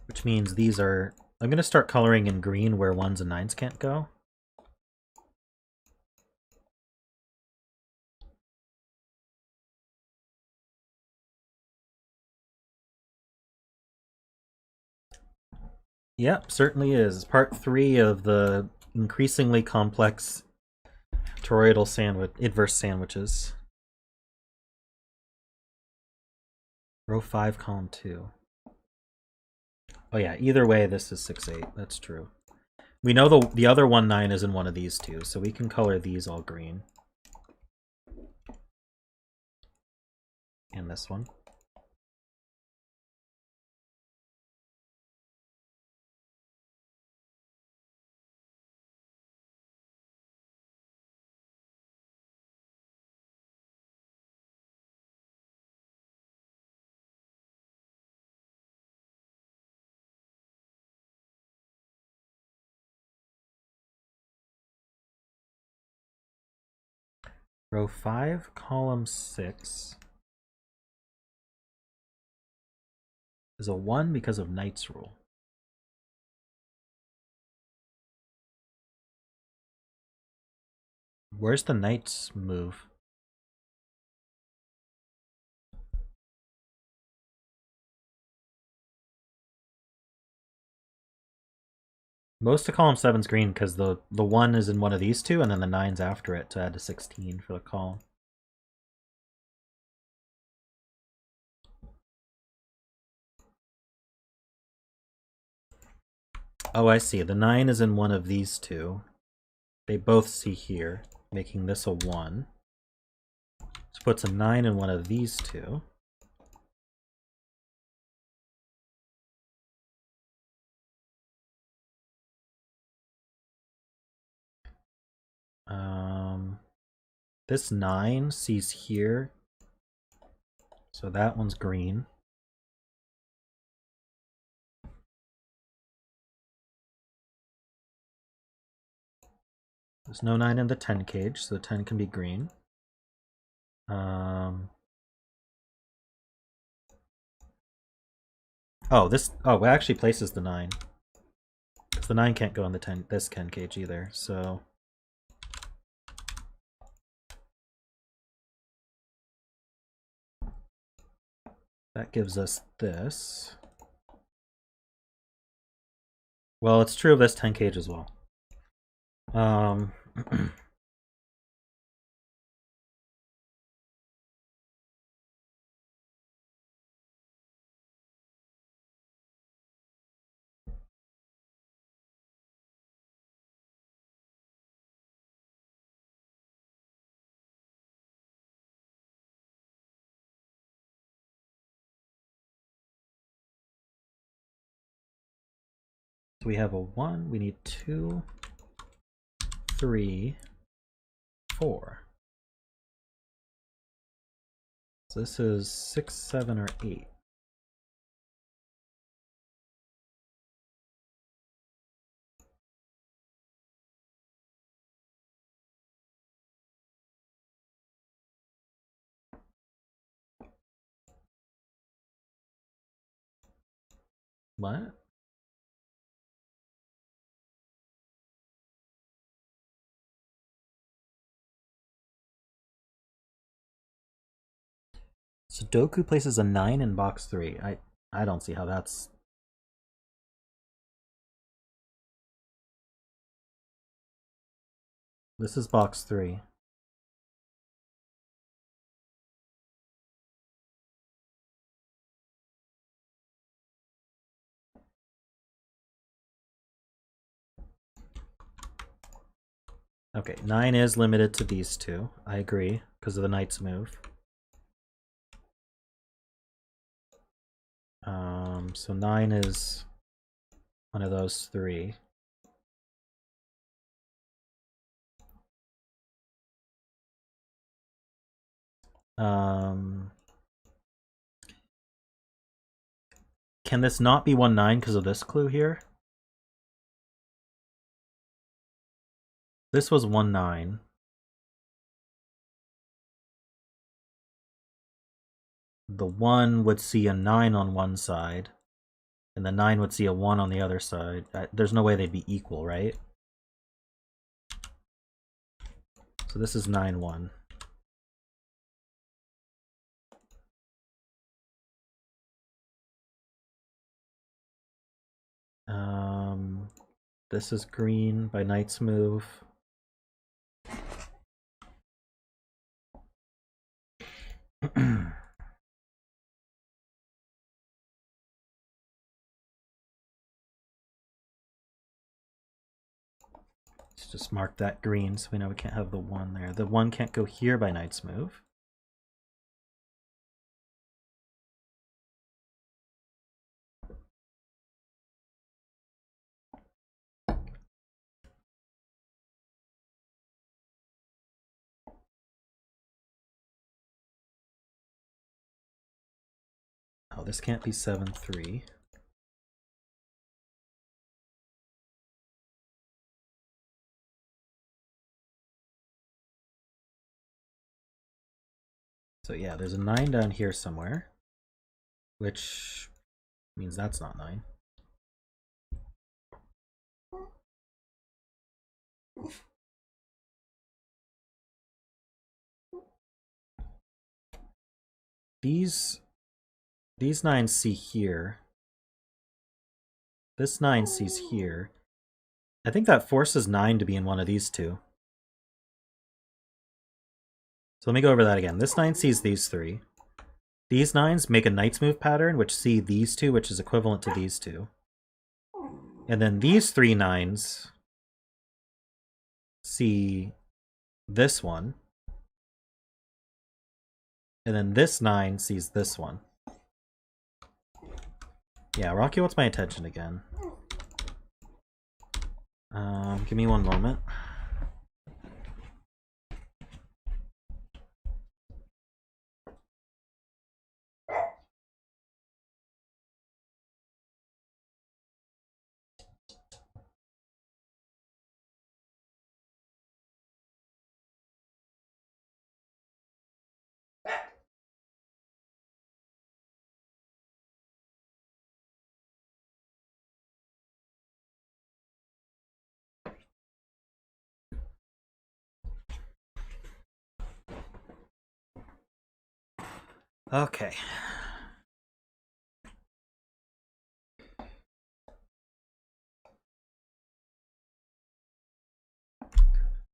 Which means these are... I'm going to start coloring in green where 1s and 9s can't go. Yep, certainly is. Part 3 of the increasingly complex toroidal sandwich, inverse sandwiches. Row 5, column 2. Oh yeah, either way this is 6, 8. That's true. We know the other 1, 9 is in one of these two, so we can color these all green. And this one. Row 5, column 6 is a 1 because of Knight's rule. Where's the Knight's move? Most of column 7's green because the 1 is in one of these two, and then the 9's after it to add to 16 for the column. Oh, I see. The 9 is in one of these two. They both see here, making this a 1. Which puts a 9 in one of these two. This 9 sees here, so that one's green. There's no 9 in the 10 cage, so the 10 can be green. Oh, it actually places the 9. Because the 9 can't go in the this 10 cage either, so... That gives us this. Well, it's true of this 10 cage as well. So we have a 1, we need 2, 3, 4. So this is 6, 7, or 8. What? Sudoku places a 9 in box 3. I don't see how that's... This is box 3. Okay, 9 is limited to these two. I agree, because of the knight's move. So 9 is one of those 3. Can this not be 1, 9 because of this clue here? This was 1, 9. The 1 would see a 9 on one side, and the 9 would see a 1 on the other side. There's no way they'd be equal, right? So this is 9, 1. This is green by knight's move. Let's just mark that green so we know we can't have the 1 there. The 1 can't go here by knight's move. Oh, this can't be 7, 3. So yeah, there's a 9 down here somewhere, which means that's not 9. These 9s see here. This 9 sees here. I think that forces 9 to be in one of these two. So let me go over that again. This 9 sees these 3. These 9s make a knight's move pattern, which see these 2, which is equivalent to these 2. And then these 3 9s see this one. And then this 9 sees this one. Yeah, Rocky wants my attention again. Give me one moment. Okay.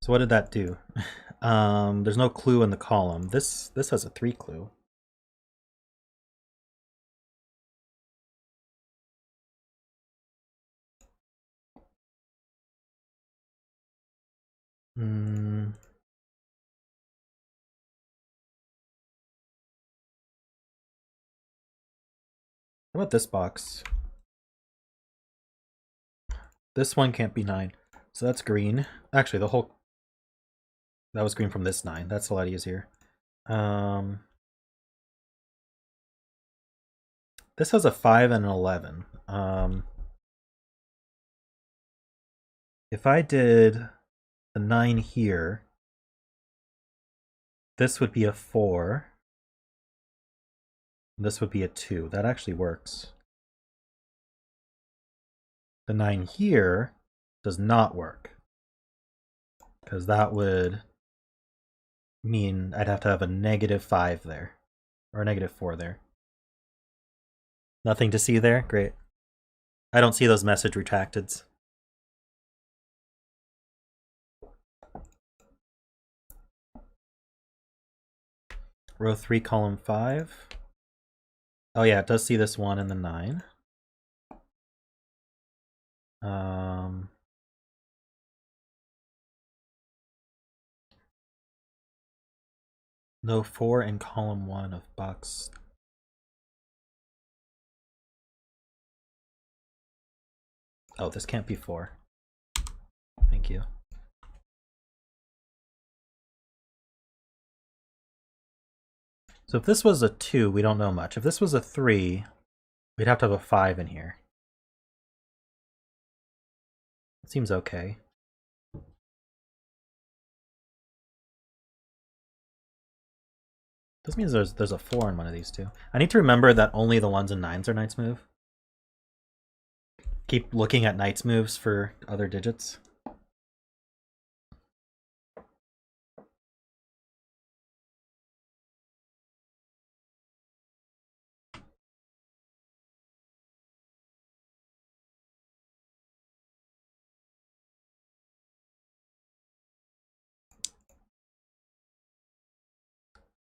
So what did that do? There's no clue in the column. This has a 3 clue. How about this box? This one can't be 9. So that's green. Actually, the whole... That was green from this 9. That's a lot easier. This has a 5 and an 11. If I did the 9 here, this would be a 4. This would be a 2. That actually works. The 9 here does not work, because that would mean I'd have to have a -5 there, or a -4 there. Nothing to see there? Great. I don't see those message retracteds. Row 3, column 5. Oh yeah, it does see this 1 and the 9. No 4 in column 1 of box. Oh, this can't be 4. Thank you. So if this was a 2, we don't know much. If this was a 3, we'd have to have a 5 in here. It seems okay. This means there's a 4 in one of these two. I need to remember that only the 1s and 9s are Knight's move. Keep looking at Knight's moves for other digits.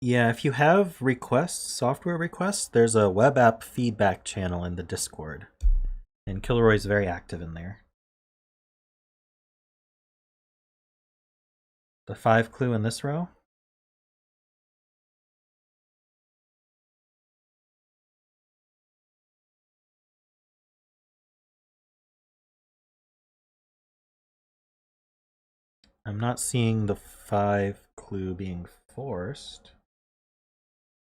Yeah, if you have requests, software requests, there's a web app feedback channel in the Discord. And Kilroy's very active in there. The 5 clue in this row. I'm not seeing the 5 clue being forced.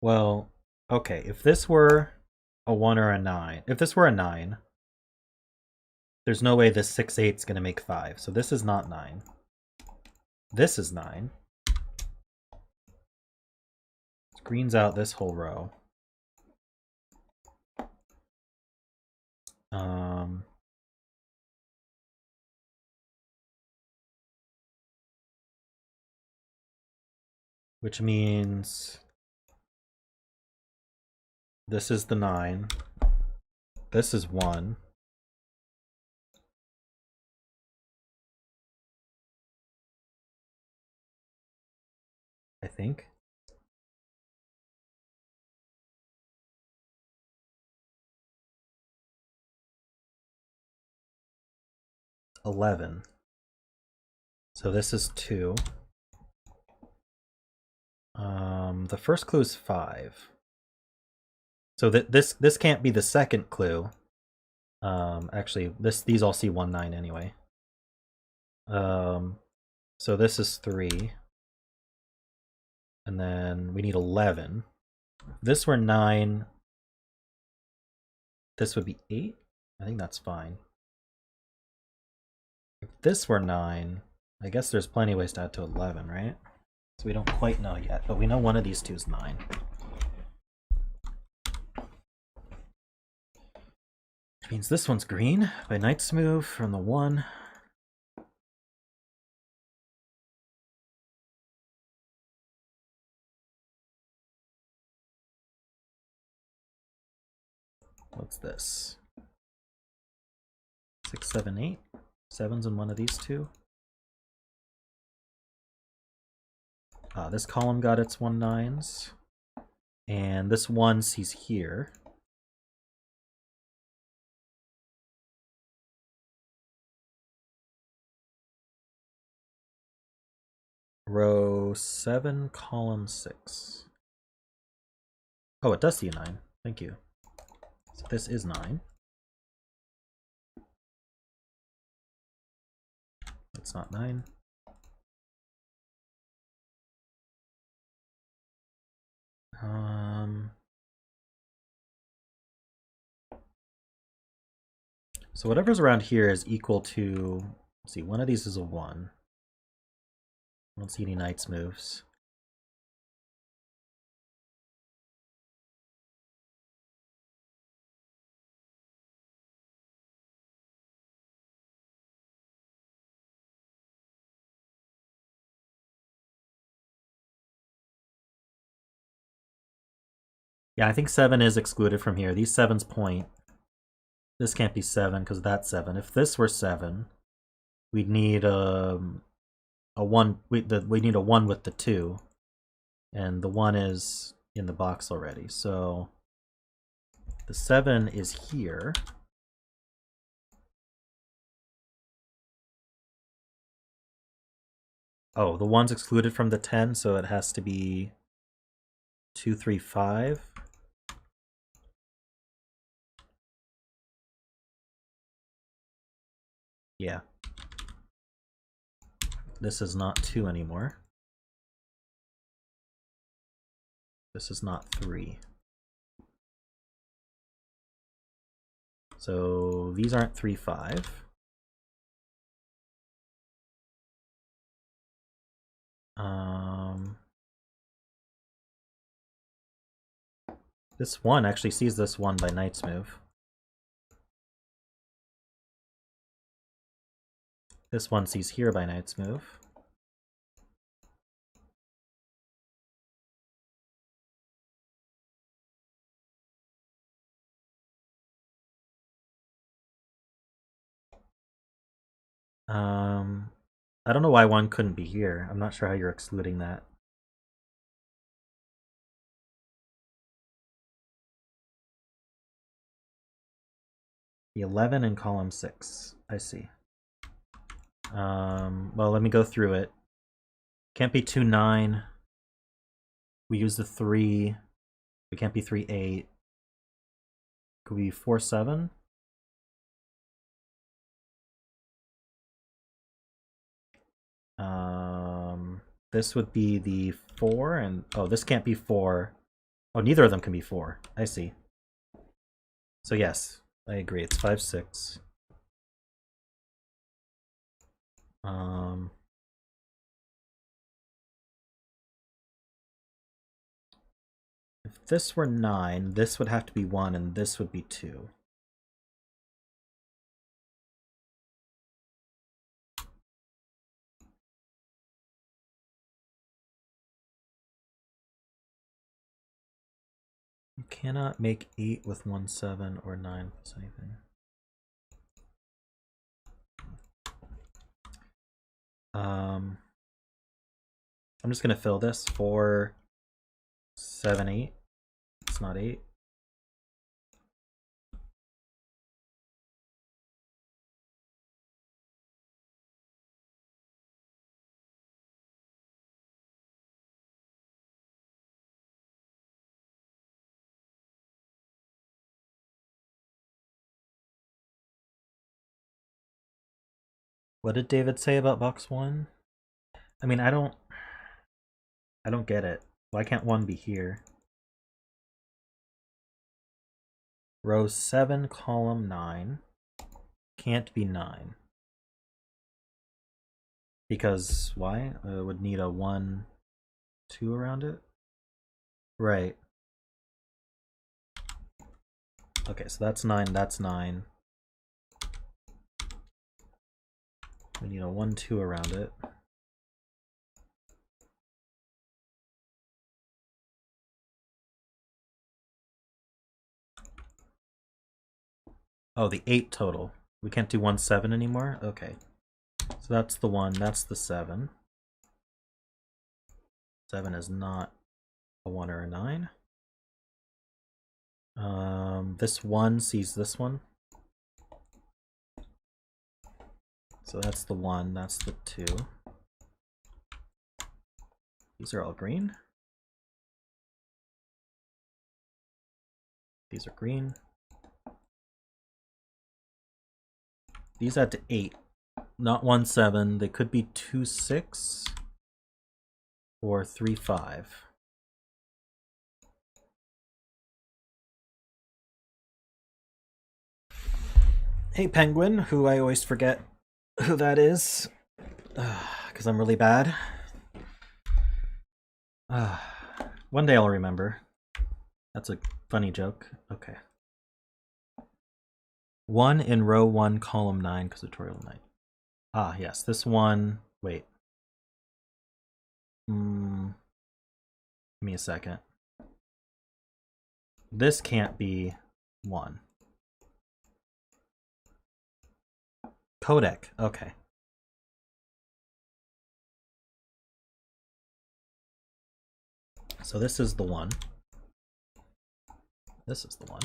Well, okay, if this were a 1 or a 9, if this were a 9, there's no way this 6/8 is going to make 5. So this is not 9. This is 9. Screens out this whole row. Which means this is the 9. This is 1. I think. $11. So this is 2. The first clue is 5. So this can't be the second clue. Actually, these all see 1, 9 anyway. So this is 3. And then we need 11. If this were 9, this would be 8. I think that's fine. If this were 9, I guess there's plenty of ways to add to 11, right? So we don't quite know yet, but we know one of these two is 9. Which means this one's green by Knight's move from the 1. what's this? 6, 7, 8. 7's in one of these two. This column got its 1 9s. And this 1 sees here. Row 7, column 6. Oh, it does see a 9. Thank you. So this is 9. That's not 9. So whatever's around here is equal to, let's see, one of these is a 1. I don't see any knights moves. Yeah, I think 7 is excluded from here. These 7s point. This can't be 7 because that's 7. If this were 7, we'd need a 1. We need a 1 with the 2, and the 1 is in the box already. So the 7 is here. Oh, the 1's excluded from the 10, so it has to be 2, 3, 5. Yeah. This is not 2 anymore. This is not 3. So these aren't 3, 5. This 1 actually sees this 1 by knight's move. This 1 sees here by knight's move. I don't know why 1 couldn't be here. I'm not sure how you're excluding that. The 11 in column 6. I see. Well, let me go through it. Can't be 2, 9. We use the 3. We can't be 3, 8. Could we be 4, 7? This would be the 4, and oh, this can't be 4. Oh, neither of them can be 4. I see. So yes, I agree. It's 5, 6. If this were 9, this would have to be 1, and this would be 2. You cannot make 8 with 1, 7, or 9 plus anything. I'm just gonna fill this 4, 7, 8. It's not 8. What did David say about box 1? I mean, I don't get it. Why can't 1 be here? Row 7, column 9 can't be 9. Because why? It would need a 1, 2 around it? Right. Okay, so that's 9, that's 9. We need a 1, 2 around it. Oh, the 8 total. We can't do 1, 7 anymore? Okay. So that's the 1, that's the 7. 7 is not a 1 or a 9. This 1 sees this one. So that's the 1, that's the 2. These are all green. These are green. These add to 8, not 1, 7. They could be 2, 6 or 3, 5. Hey Penguin, who I always forget who that is, because I'm really bad. One day I'll remember. That's a funny joke. Okay. 1 in row 1, column 9, because of Toroidal Knight. Ah, yes, this one. Wait. Give me a second. This can't be 1. Codec, okay. So this is the 1. This is the 1.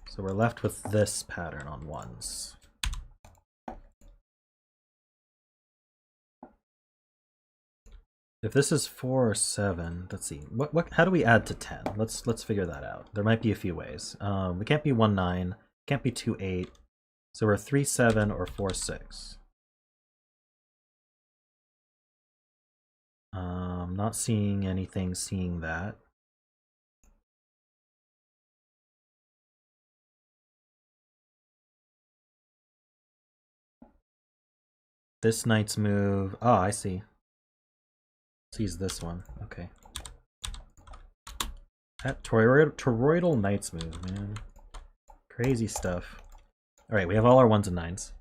So we're left with this pattern on 1s. If this is 4 or 7, let's see. How do we add to 10? Let's figure that out. There might be a few ways. We can't be 1, 9. Can't be 2, 8. So we're 3, 7 or 4, 6. Not seeing anything seeing that. This knight's move. Oh, I see. Sees this one. Okay. That toroidal knight's move, man. Crazy stuff. Alright, we have all our 1s and 9s.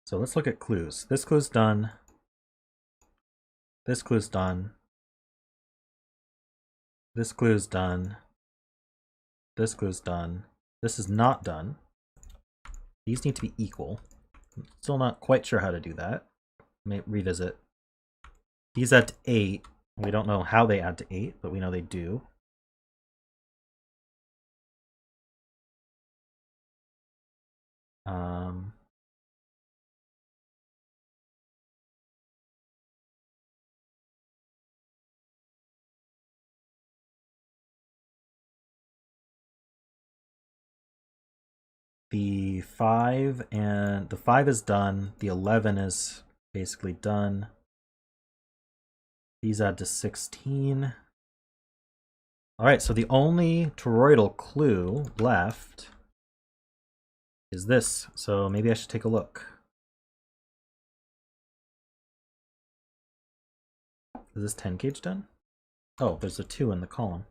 So let's look at clues. This clue's done. This clue's done. This clue's done. This clue's done. This is not done. These need to be equal. I'm still not quite sure how to do that. May revisit. These add to 8. We don't know how they add to 8, but we know they do. The 5 is done. The 11 is basically done. These add to 16. Alright, so the only toroidal clue left is this. So maybe I should take a look. Is this 10 gauge done? Oh, there's a 2 in the column.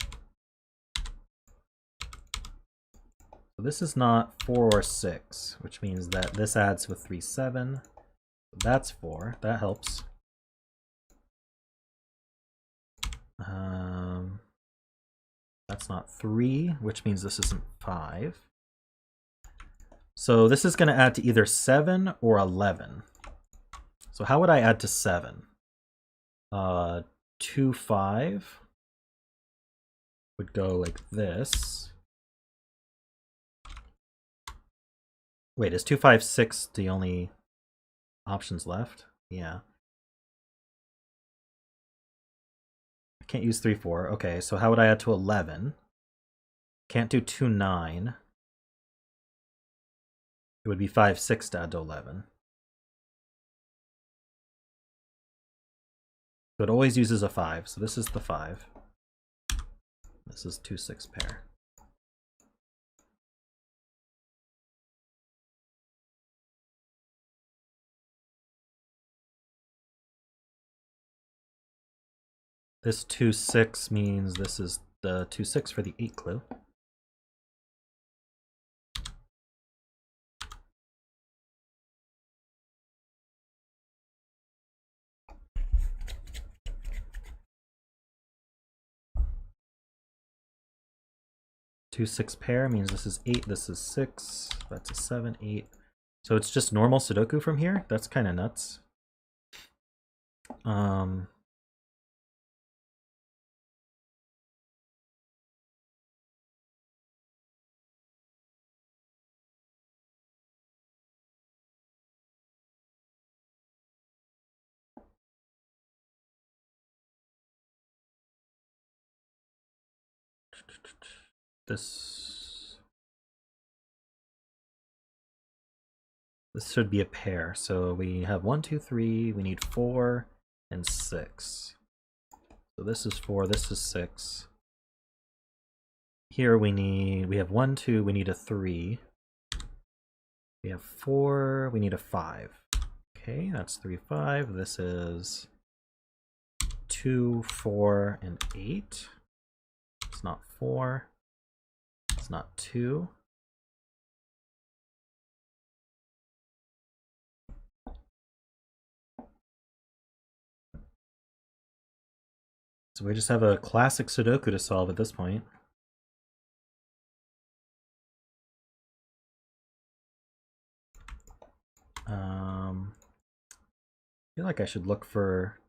So this is not 4 or 6, which means that this adds with 3, 7. That's 4. That helps. That's not 3, which means this isn't 5. So this is going to add to either 7 or 11. So how would I add to 7? 2, 5 would go like this. Wait, is 2, 5, 6 the only options left? Yeah. I can't use 3, 4. Okay, so how would I add to 11? Can't do 2, 9. It would be 5, 6 to add to 11. So it always uses a 5. So this is the 5. This is 2, 6 pair. This 2, 6 means this is the 2-6 for the 8 clue. Two 6 pair means this is 8, this is 6, that's a 7, 8. So it's just normal Sudoku from here? That's kind of nuts. This should be a pair. So we have 1, 2, 3. We need 4 and 6. So this is 4. This is 6. Here we have 1, 2. We need a 3. We have 4. We need a 5. Okay, that's 3, 5. This is 2, 4, and 8. It's not 4. It's not 2. So we just have a classic Sudoku to solve at this point. I feel like I should look for...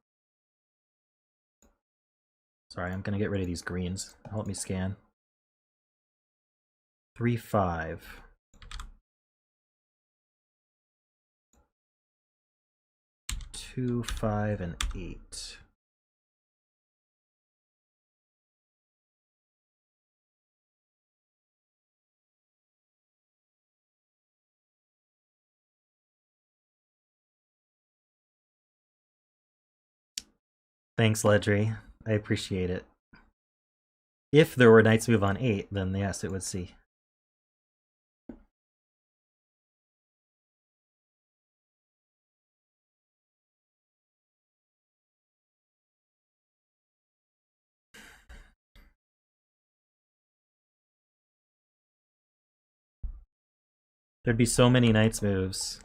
Sorry, I'm gonna get rid of these greens. Help me scan. 3, 5. 2, 5, and 8. Thanks, Ledrey. I appreciate it. If there were knights move on 8, then yes, it would see. There'd be so many knights moves.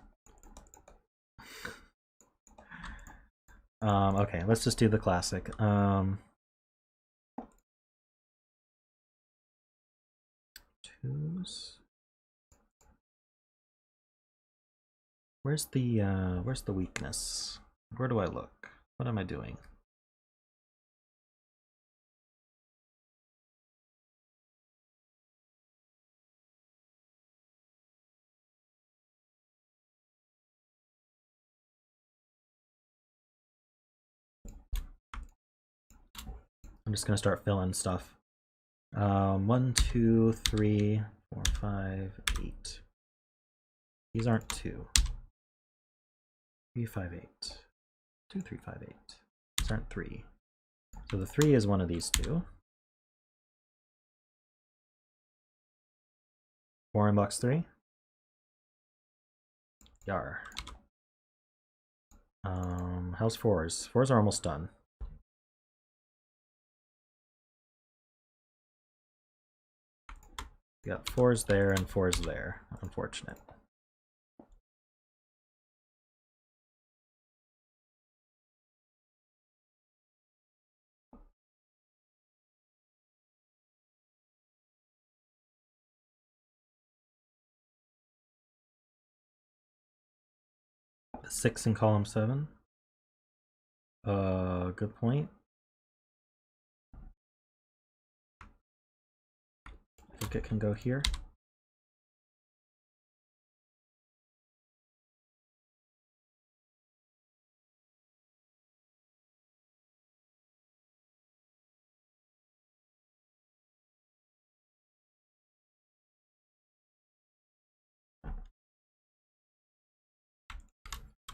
Okay, let's just do the classic. Twos. Where's the weakness? Where do I look? What am I doing? I'm just gonna start filling stuff. 1, 2, 3, 4, 5, 8. These aren't 2. 3, 5, 8. 2, 3, 5, 8. These aren't 3. So the 3 is one of these two. 4 in box 3. Yar. How's 4s? 4s are almost done. We got 4s there and 4s there. Unfortunate. The 6 in column 7. Good point. I think it can go here.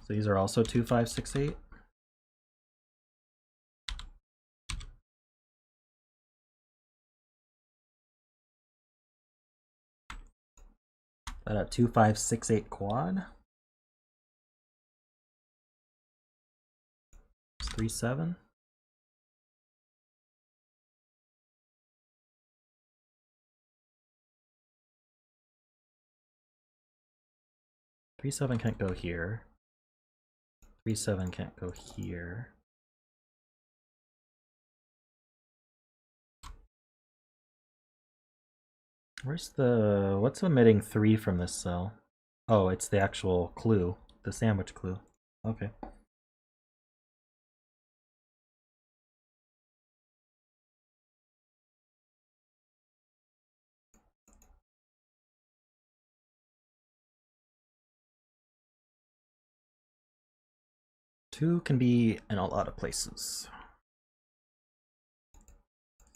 So these are also 2, 5, 6, 8. That a 2, 5, 6, 8 quad. It's 3, 7. 3-7 can't go here. 3-7 can't go here. Where's the... what's omitting 3 from this cell? Oh, it's the actual clue. The sandwich clue. Okay. Two can be in a lot of places.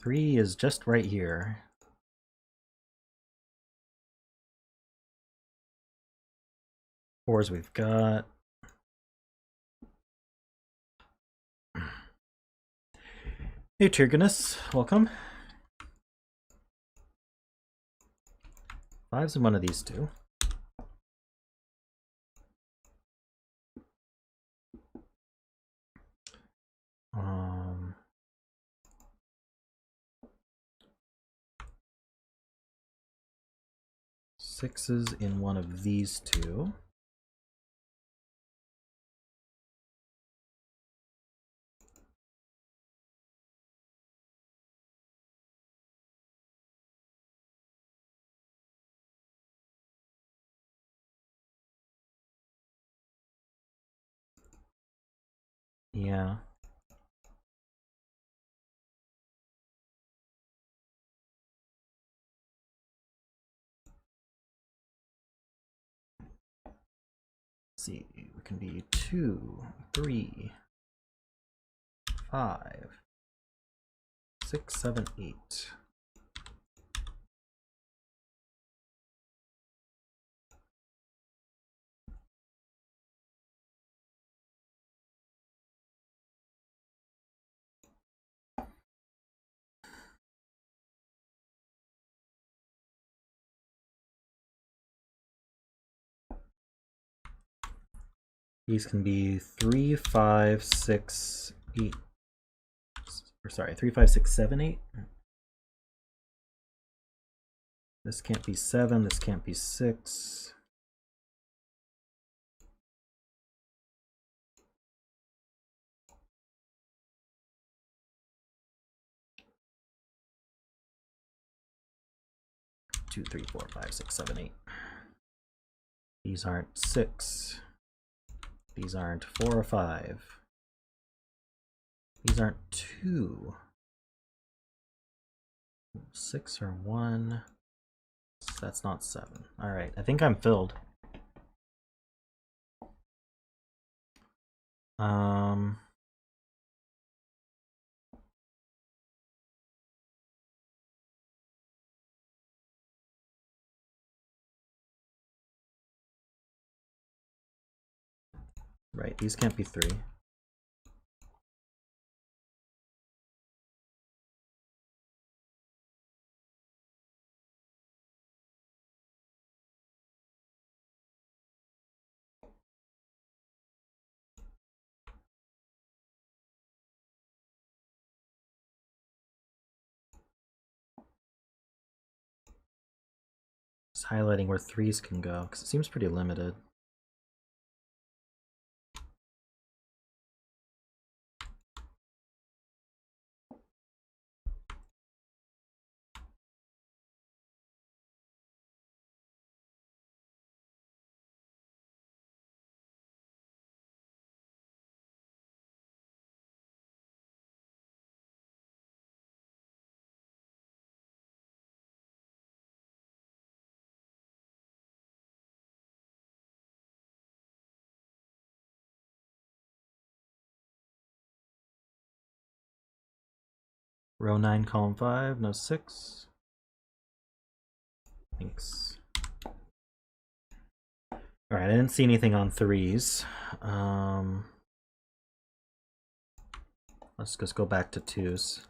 3 is just right here. Fours we've got. Hey Tyrgannus, welcome. 5's in one of these two. Sixes in one of these two. Yeah. Let's see, we can be 2, 3, 5, 6, 7, 8. These can be 3, 5, 6, 8. Or sorry, 3, 5, 6, 7, 8. This can't be 7, this can't be 6. Two, 3, 4, 5, 6, 7, 8. These aren't 6. These aren't 4 or 5. These aren't 2. 6 or 1. That's not 7. Alright, I think I'm filled. Right, these can't be 3. Just highlighting where 3s can go, because it seems pretty limited. Row 9, column 5, no 6. Thanks. Alright, I didn't see anything on 3s. Let's just go back to 2s.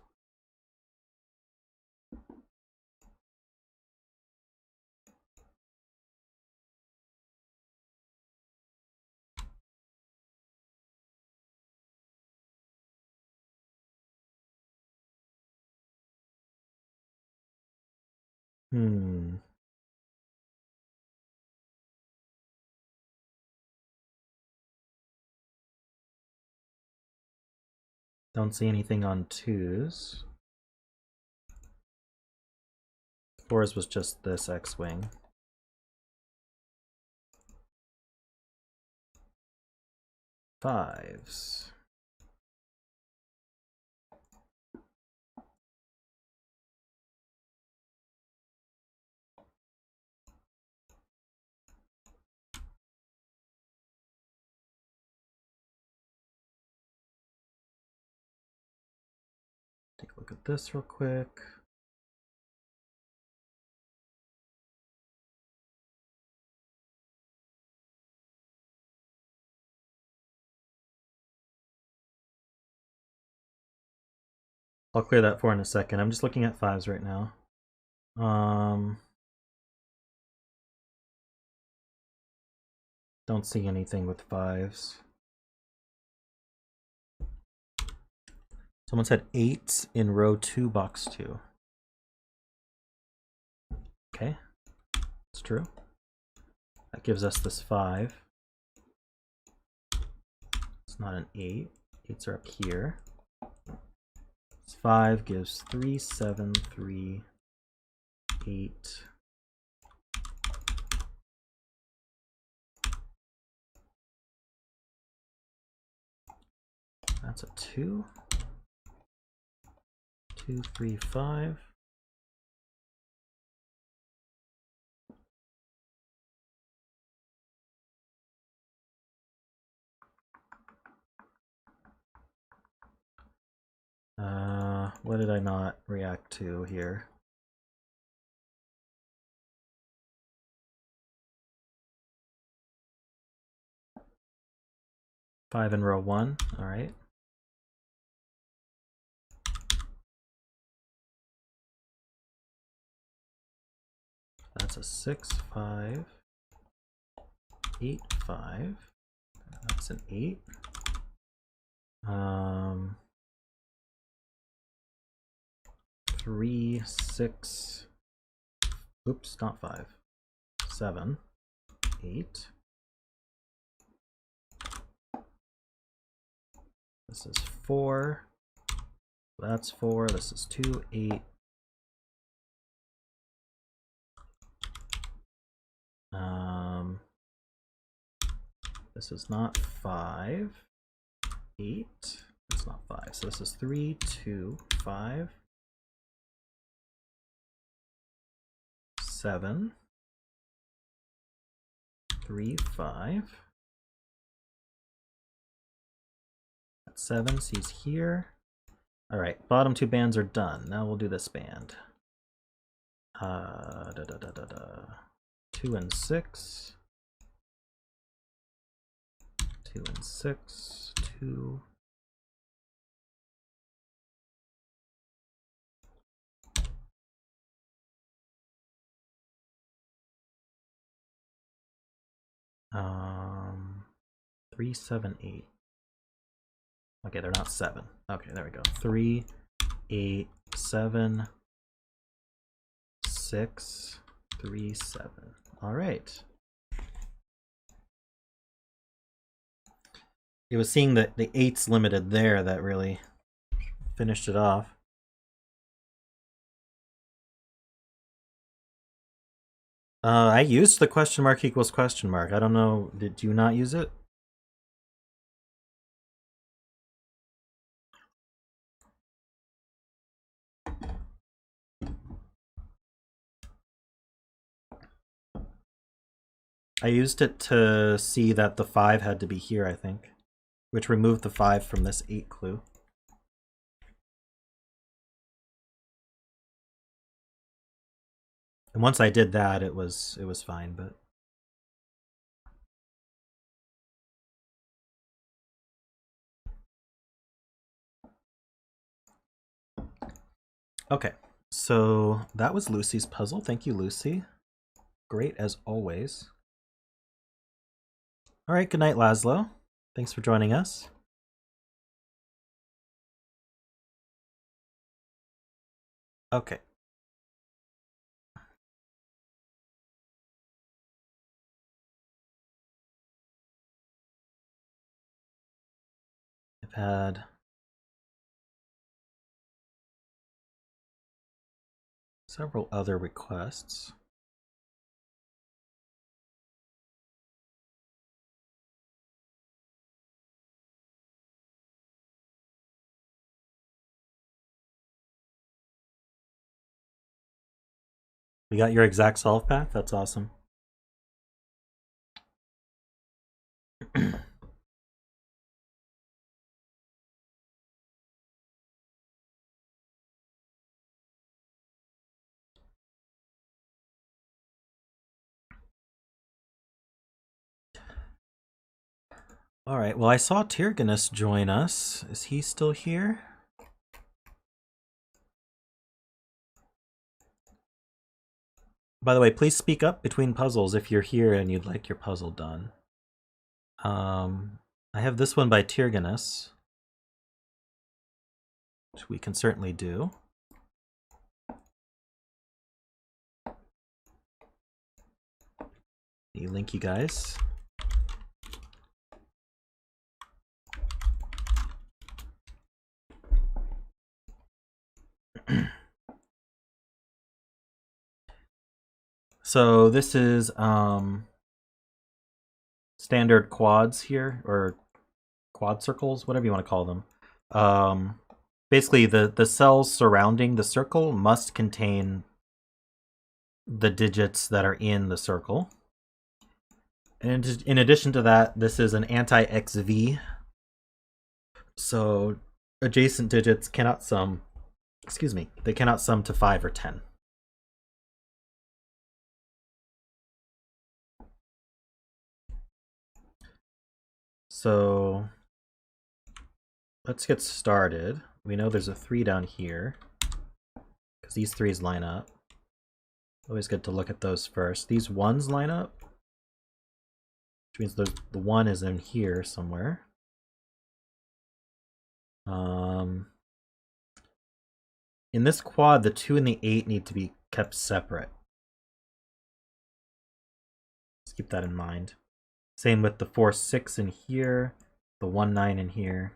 Don't see anything on 2s. 4s was just this X-Wing. Fives. Take a look at this real quick. I'll clear that 4 in a second. I'm just looking at 5s right now. Don't see anything with 5s. Someone said 8 in row 2, box 2. Okay, it's true. That gives us this 5. It's not an 8. 8s are up here. This 5 gives 3, 7, 3, 8. That's a 2. 2, 3, 5. What did I not react to here? Five in row 1, all right. That's a 6, 5, 8, 5. That's an 8. 3, 6. Oops, not 5. 7, 8. This is 4. That's 4. This is 2, 8. This is not 5. 8. It's not 5. So this is 3, 2, 5. 7. 3, 5. That's 7. C's here. All right, bottom 2 bands are done. Now we'll do this band. 2 and 6. 2 and 6. 2. Um, 3, 7, 8. Okay, they're not 7. Okay, there we go. 3, 8, 7, 6, 3, 7. All right. It was seeing that the 8's limited there that really finished it off. I used the question mark equals question mark. I don't know. Did you not use it? I used it to see that the 5 had to be here, I think, which removed the 5 from this 8 clue. And once I did that, it was fine, but okay. So that was Lucy's puzzle. Thank you, Lucy. Great as always. All right, good night, Laszlo. Thanks for joining us. Okay. I've had several other requests. We got your exact solve path? That's awesome. All right, well, I saw Tyrgannus join us. Is he still here? By the way, please speak up between puzzles if you're here and you'd like your puzzle done. I have this one by Tyrgannus, which we can certainly do. Let me link you guys. So this is standard quads here, or quad circles, whatever you want to call them. Basically, the cells surrounding the circle must contain the digits that are in the circle. And in addition to that, this is an anti-XV. So adjacent digits cannot sum, excuse me, they cannot sum to 5 or 10. So let's get started. We know there's a 3 down here because these 3s line up. Always good to look at those first. These 1s line up, which means the 1 is in here somewhere. In this quad, the 2 and the 8 need to be kept separate. Let's keep that in mind. Same with the 4, 6 in here, the 1, 9 in here.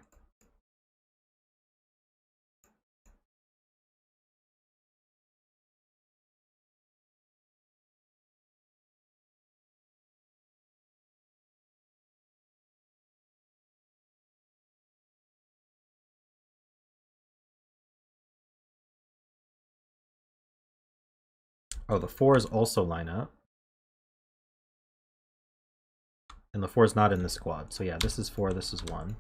Oh, the 4s also line up. And the 4 is not in this quad. So yeah, this is 4, this is 1.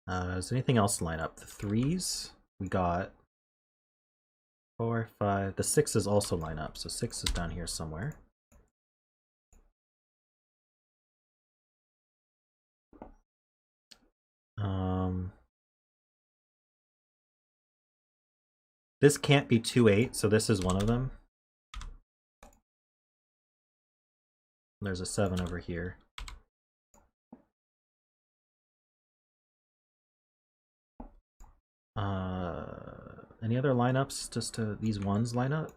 Does anything else line up? The 3s, we got 4, 5. The 6s also line up. So 6 is down here somewhere. This can't be 2, 8, so this is one of them. There's a 7 over here. Any other lineups? Just to these 1s line up?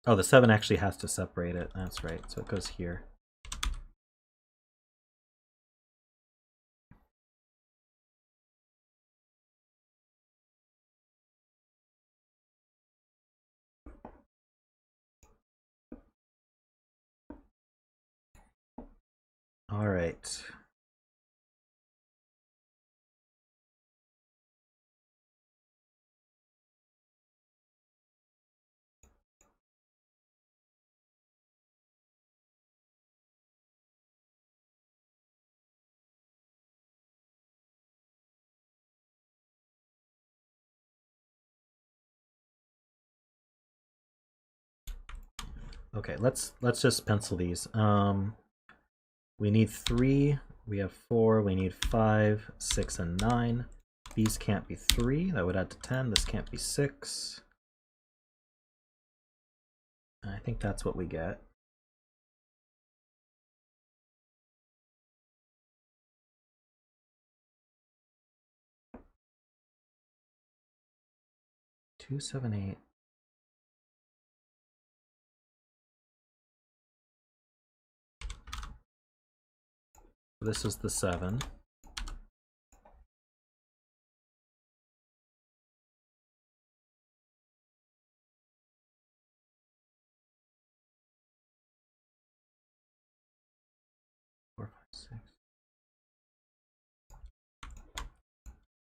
Oh, the 7 actually has to separate it. That's right. So it goes here. All right. Okay, let's just pencil these. We need 3, we have 4, we need 5, 6, and 9. These can't be 3, that would add to 10. This can't be 6. I think that's what we get. 2, 7, 8. This is the 7.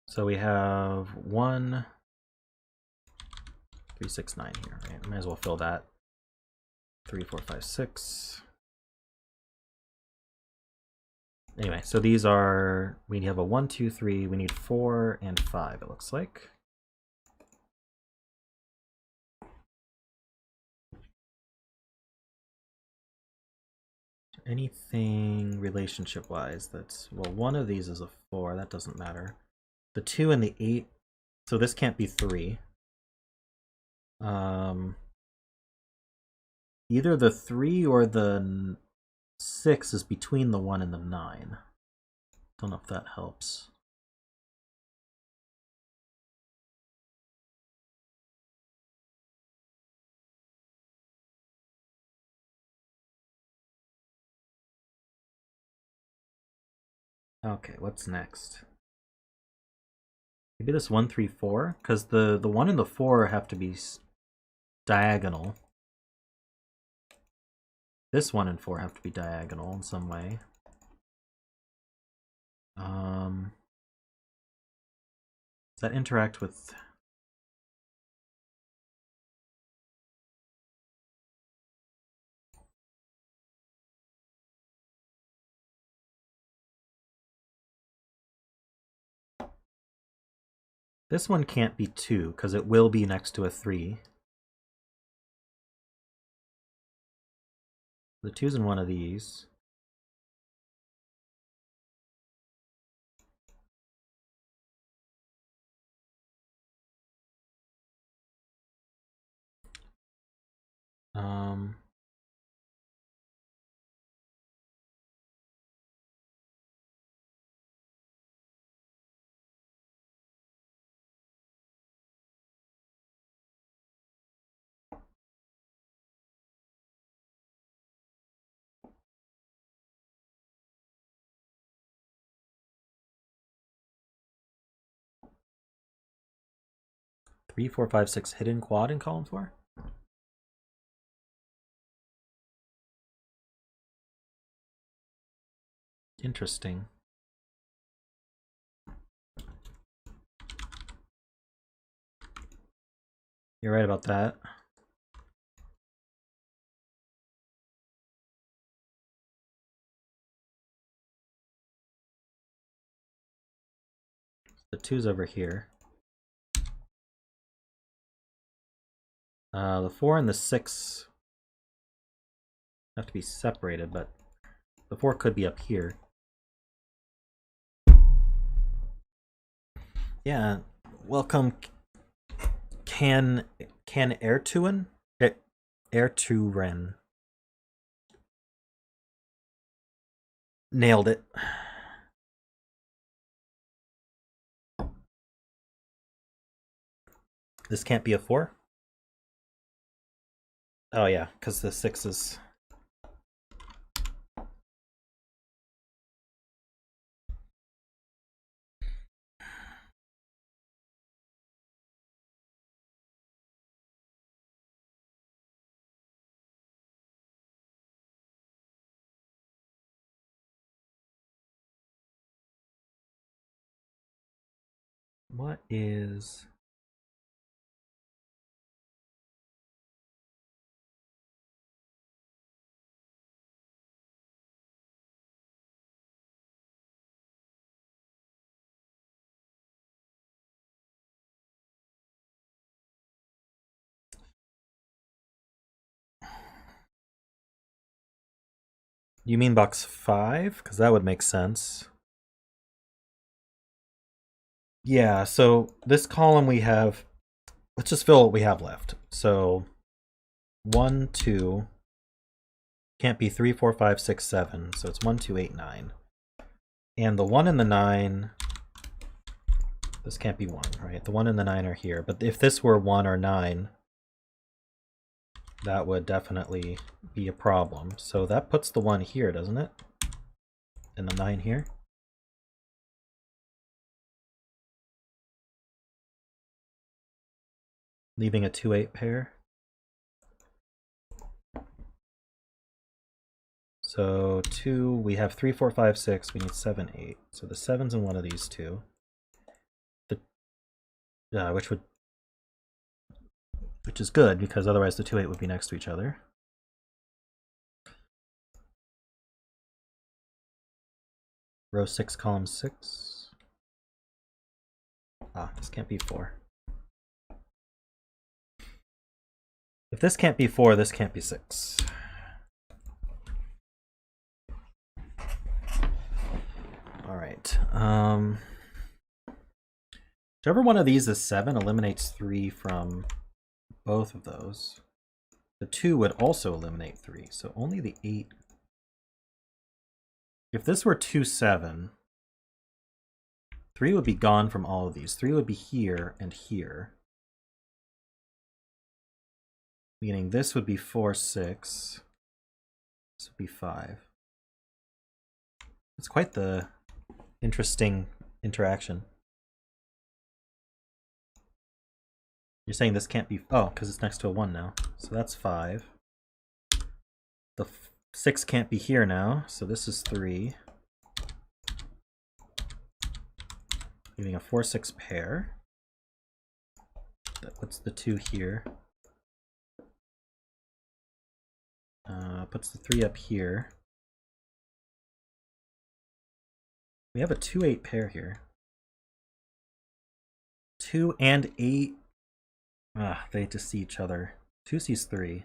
So we have 1, 3, 6, 9 here, right? Might as well fill that. 3, 4, 5, 6. Anyway, so these are, we have a 1, 2, 3, we need 4 and 5, it looks like. Anything relationship-wise that's, well, one of these is a 4, that doesn't matter. The 2 and the 8, so this can't be 3. Either the 3 or the 6 is between the 1 and the 9. Don't know if that helps. Okay, what's next? Maybe this 1, 3, 4, because the 1 and the 4 have to be diagonal. This 1 and 4 have to be diagonal in some way. Does that interact with... This one can't be 2, because it will be next to a 3. The 2's in one of these. Three, 4, 5, 6 hidden quad in column 4. Interesting. You're right about that. The 2's over here. The 4 and the 6 have to be separated, but the 4 could be up here. Yeah, welcome, Can Erturen? Erturen. Nailed it. This can't be a 4? Oh yeah, because the 6 is... What is... You mean box 5? Because that would make sense. Yeah, so this column we have... Let's just fill what we have left. So 1, 2... Can't be 3, 4, 5, 6, 7. So it's 1, 2, 8, 9. And the 1 and the 9... This can't be 1, right? The 1 and the 9 are here. But if this were 1 or 9, that would definitely be a problem. So that puts the 1 here, doesn't it? And the 9 here. Leaving a 2-8 pair. So 2, we have 3, 4, 5, 6. We need 7, 8. So the 7's in one of these two. Which is good, because otherwise the 2, 8 would be next to each other. Row 6, column 6. Ah, this can't be 4. If this can't be 4, this can't be 6. All right. Whichever one of these is 7 eliminates 3 from both of those. The 2 would also eliminate 3, so only the 8. If this were 2, 7, 3 would be gone from all of these. 3 would be here and here. Meaning this would be 4, 6. This would be 5. It's quite the interesting interaction. You're saying this can't be... Oh, because it's next to a 1 now. So that's 5. The 6 can't be here now, so this is 3. Leaving a 4, 6 pair. That puts the 2 here. Puts the 3 up here. We have a 2, 8 pair here. 2 and 8. They just see each other. 2 sees 3.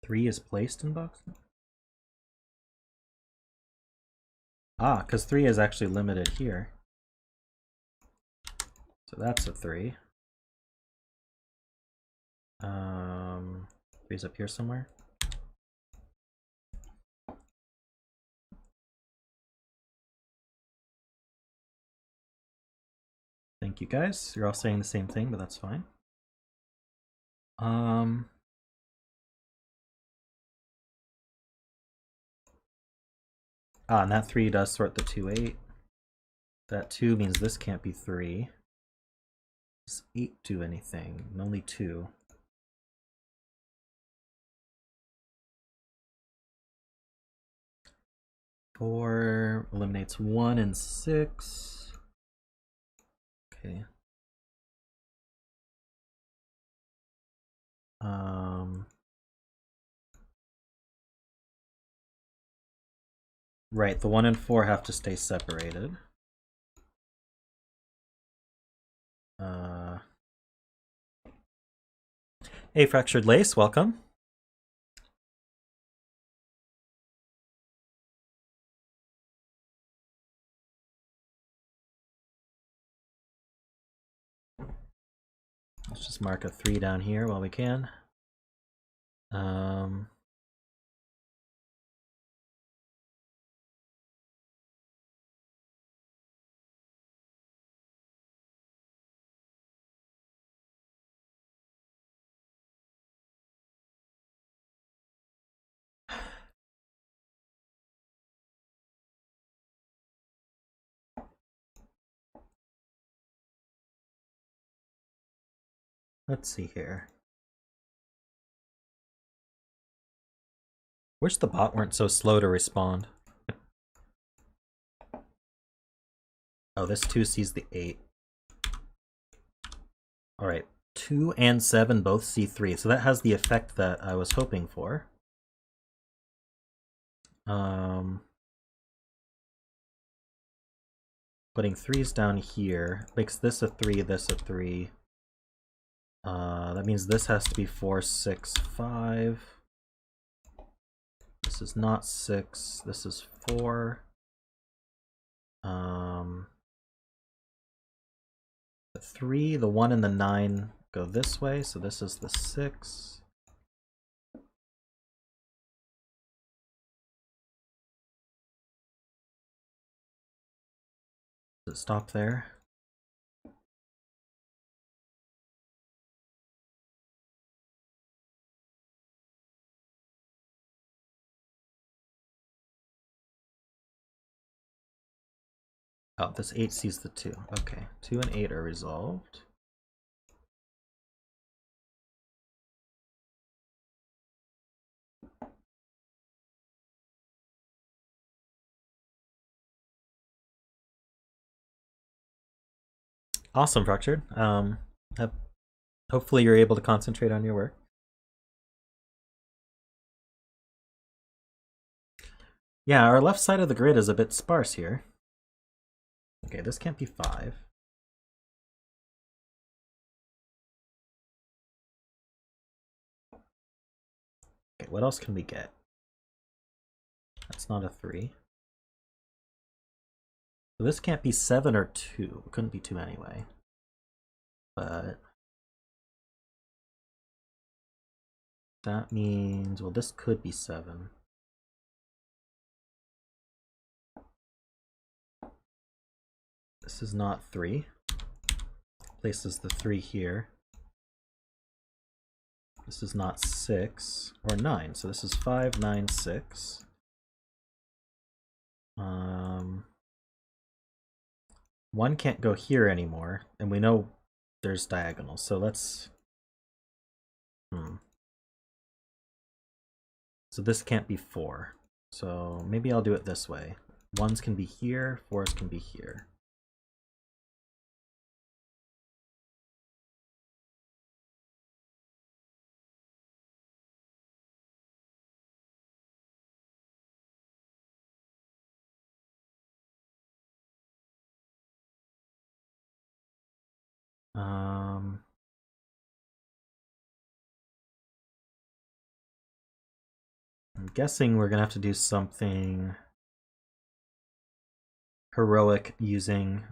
Three is placed in box. Because 3 is actually limited here. So that's a 3. 3's up here somewhere. Thank you guys. You're all saying the same thing, but that's fine. And that 3 does sort the 2, 8. That 2 means this can't be 3. Does 8 do anything? Only 2. Four eliminates 1 and 6. Okay. Right, the 1 and 4 have to stay separated. Hey, Fractured Lace, welcome. Let's just mark a 3 down here while we can. Let's see here. Wish the bot weren't so slow to respond. Oh, this 2 sees the 8. Alright, 2 and 7 both see 3, so that has the effect that I was hoping for. Putting 3s down here makes this a 3, this a 3. That means this has to be 4, 6, 5. This is not 6, this is 4. The 3, the 1, and the 9 go this way, so this is the 6. Does it stop there? Oh, this 8 sees the 2. Okay, 2 and 8 are resolved. Awesome, Fractured. Hopefully you're able to concentrate on your work. Yeah, our left side of the grid is a bit sparse here. Okay, this can't be 5. Okay, what else can we get? That's not a 3. So this can't be 7 or 2. It couldn't be 2 anyway. But that means, well, this could be 7. This is not 3. Places the 3 here. This is not 6 or 9. So this is 5, 9, 6. One can't go here anymore, and we know there's diagonals. So let's... So this can't be 4. So maybe I'll do it this way. 1s can be here, 4s can be here. I'm guessing we're gonna have to do something heroic using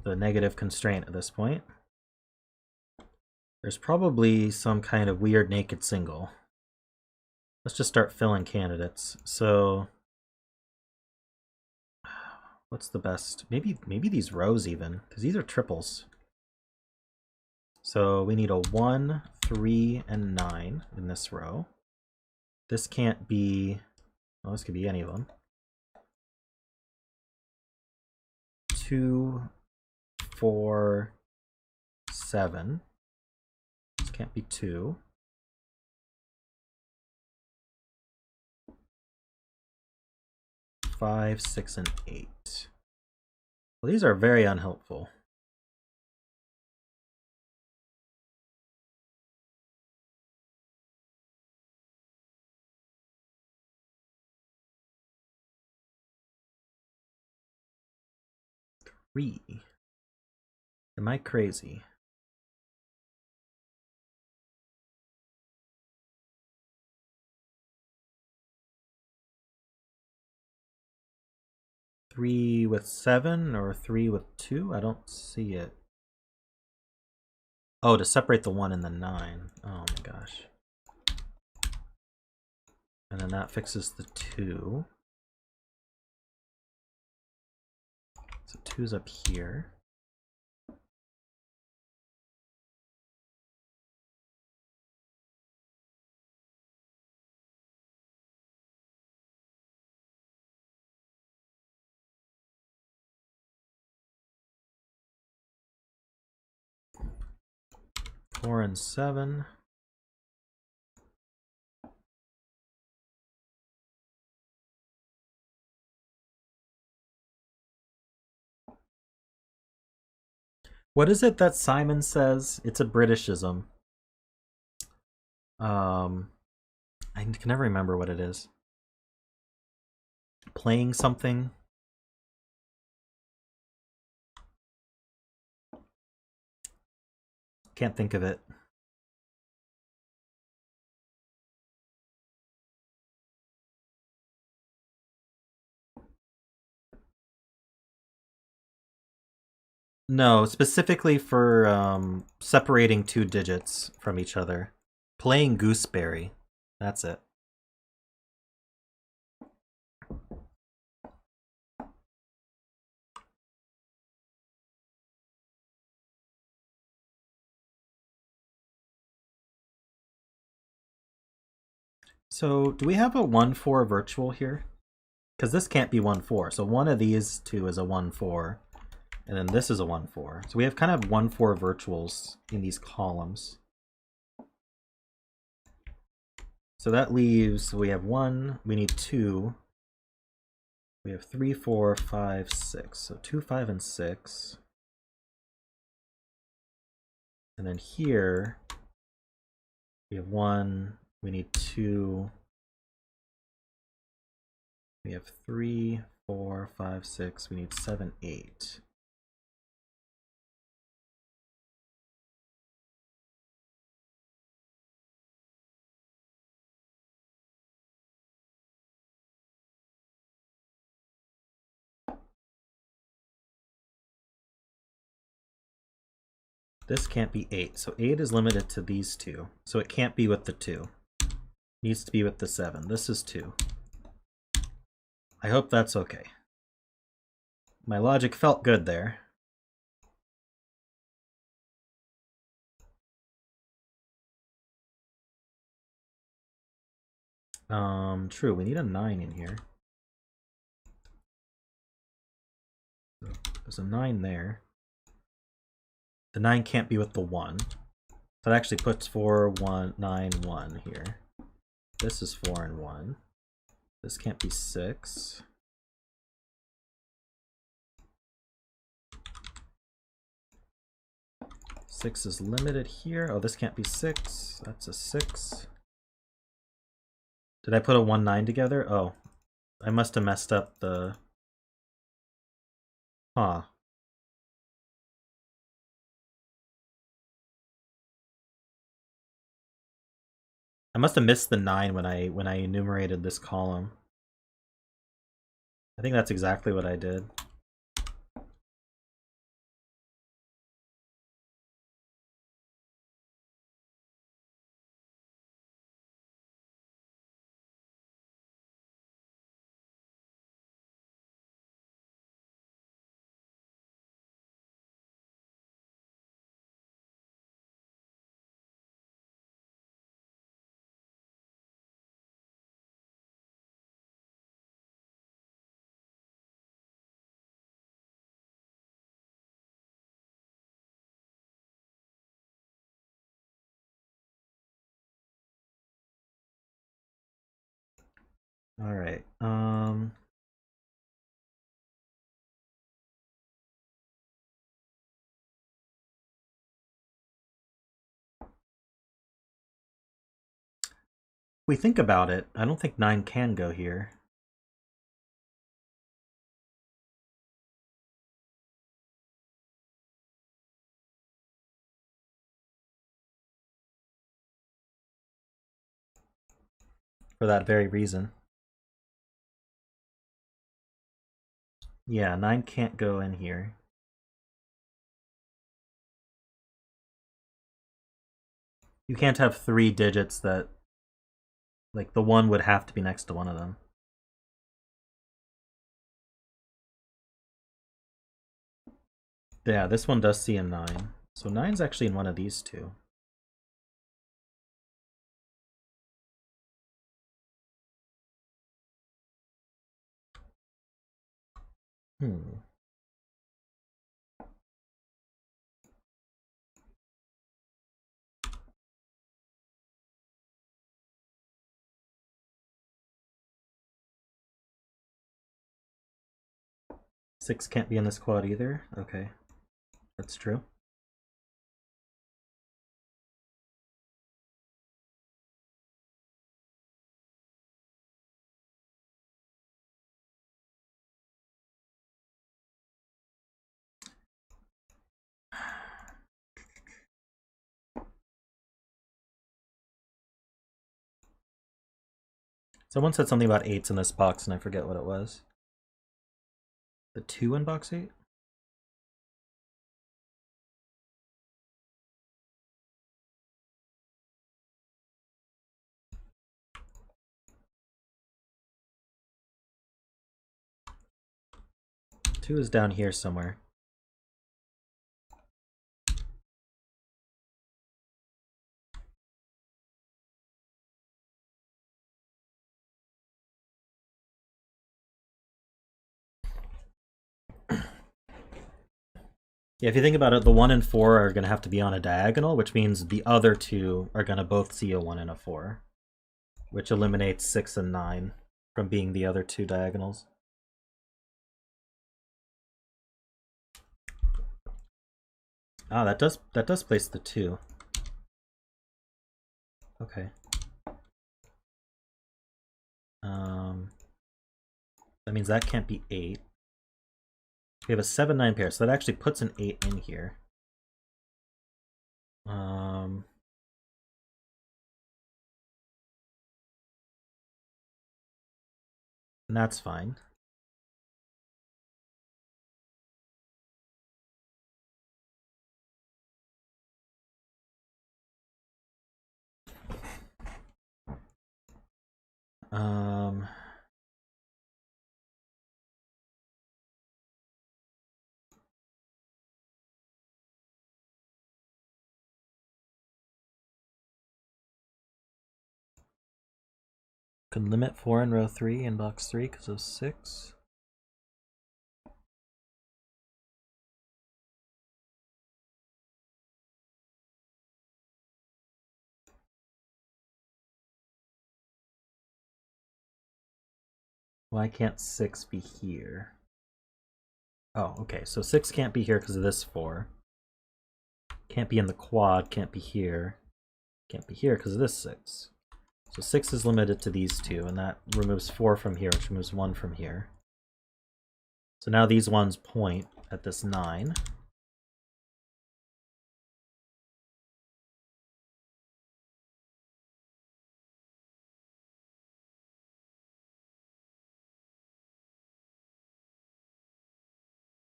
the negative constraint at this point. There's probably some kind of weird naked single. Let's just start filling candidates. So what's the best? Maybe these rows even, because these are triples. So we need a 1, 3, and 9 in this row. This can't be, well, this could be any of them. 2, 4, 7. This can't be 2. Five, 6, and 8. Well, these are very unhelpful. Am I crazy? Three with 7 or 3 with 2? I don't see it. Oh, to separate the 1 and the 9. Oh my gosh. And then that fixes the 2. So 2's up here. Four and 7. What is it that Simon says? It's a Britishism. I can never remember what it is. Playing something. Can't think of it. No, specifically for separating two digits from each other. Playing gooseberry. That's it. So do we have a 1-4 virtual here? Because this can't be 1-4. So one of these two is a 1-4. And then this is a 1-4. So we have kind of 1-4 virtuals in these columns. So that leaves, we have 1, we need 2. We have 3, 4, 5, 6. So 2, 5, and 6. And then here, we have 1, we need 2. We have 3, 4, 5, 6. We need 7, 8. This can't be 8. So 8 is limited to these two. So it can't be with the 2. It needs to be with the 7. This is 2. I hope that's okay. My logic felt good there. True, we need a 9 in here. So there's a 9 there. The 9 can't be with the 1. So that actually puts 4, 1, 9, 1 here. This is 4 and 1. This can't be 6. Six is limited here. Oh, this can't be 6. That's a 6. Did I put a 1, 9 together? Oh, I must have messed up the... Huh. I must have missed the 9 when I enumerated this column. I think that's exactly what I did. All right. We think about it. I don't think 9 can go here. For that very reason. Yeah, 9 can't go in here. You can't have 3 digits that... Like, the 1 would have to be next to one of them. Yeah, this one does see a 9. So 9's actually in one of these two. Hmm. Six can't be in this quad either? Okay. That's true. Someone said something about 8s in this box and I forget what it was. The 2 in box 8? 2 is down here somewhere. Yeah, if you think about it, the 1 and 4 are going to have to be on a diagonal, which means the other two are going to both see a 1 and a 4, which eliminates 6 and 9 from being the other two diagonals. Ah, that does place the 2. Okay. That means that can't be 8. We have a 7-9 pair, so that actually puts an 8 in here. And that's fine. Can limit 4 in row 3 in box 3 because of 6. Why can't 6 be here? Oh, okay, so 6 can't be here because of this 4. Can't be in the quad, can't be here. Can't be here because of this 6. So 6 is limited to these two, and that removes 4 from here, which removes 1 from here. So now these ones point at this 9.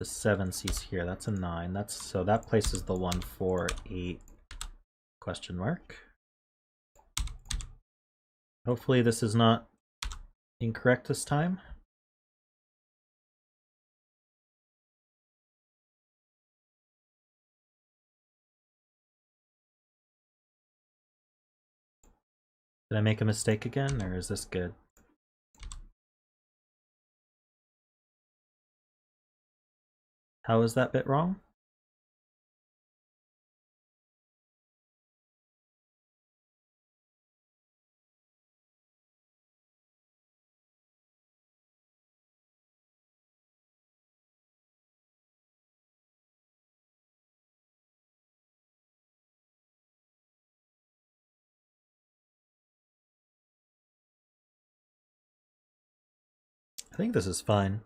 The 7 sees here, that's a 9. So that places the 1, 4, 8 question mark. Hopefully this is not incorrect this time. Did I make a mistake again, or is this good? How is that bit wrong? I think this is fine.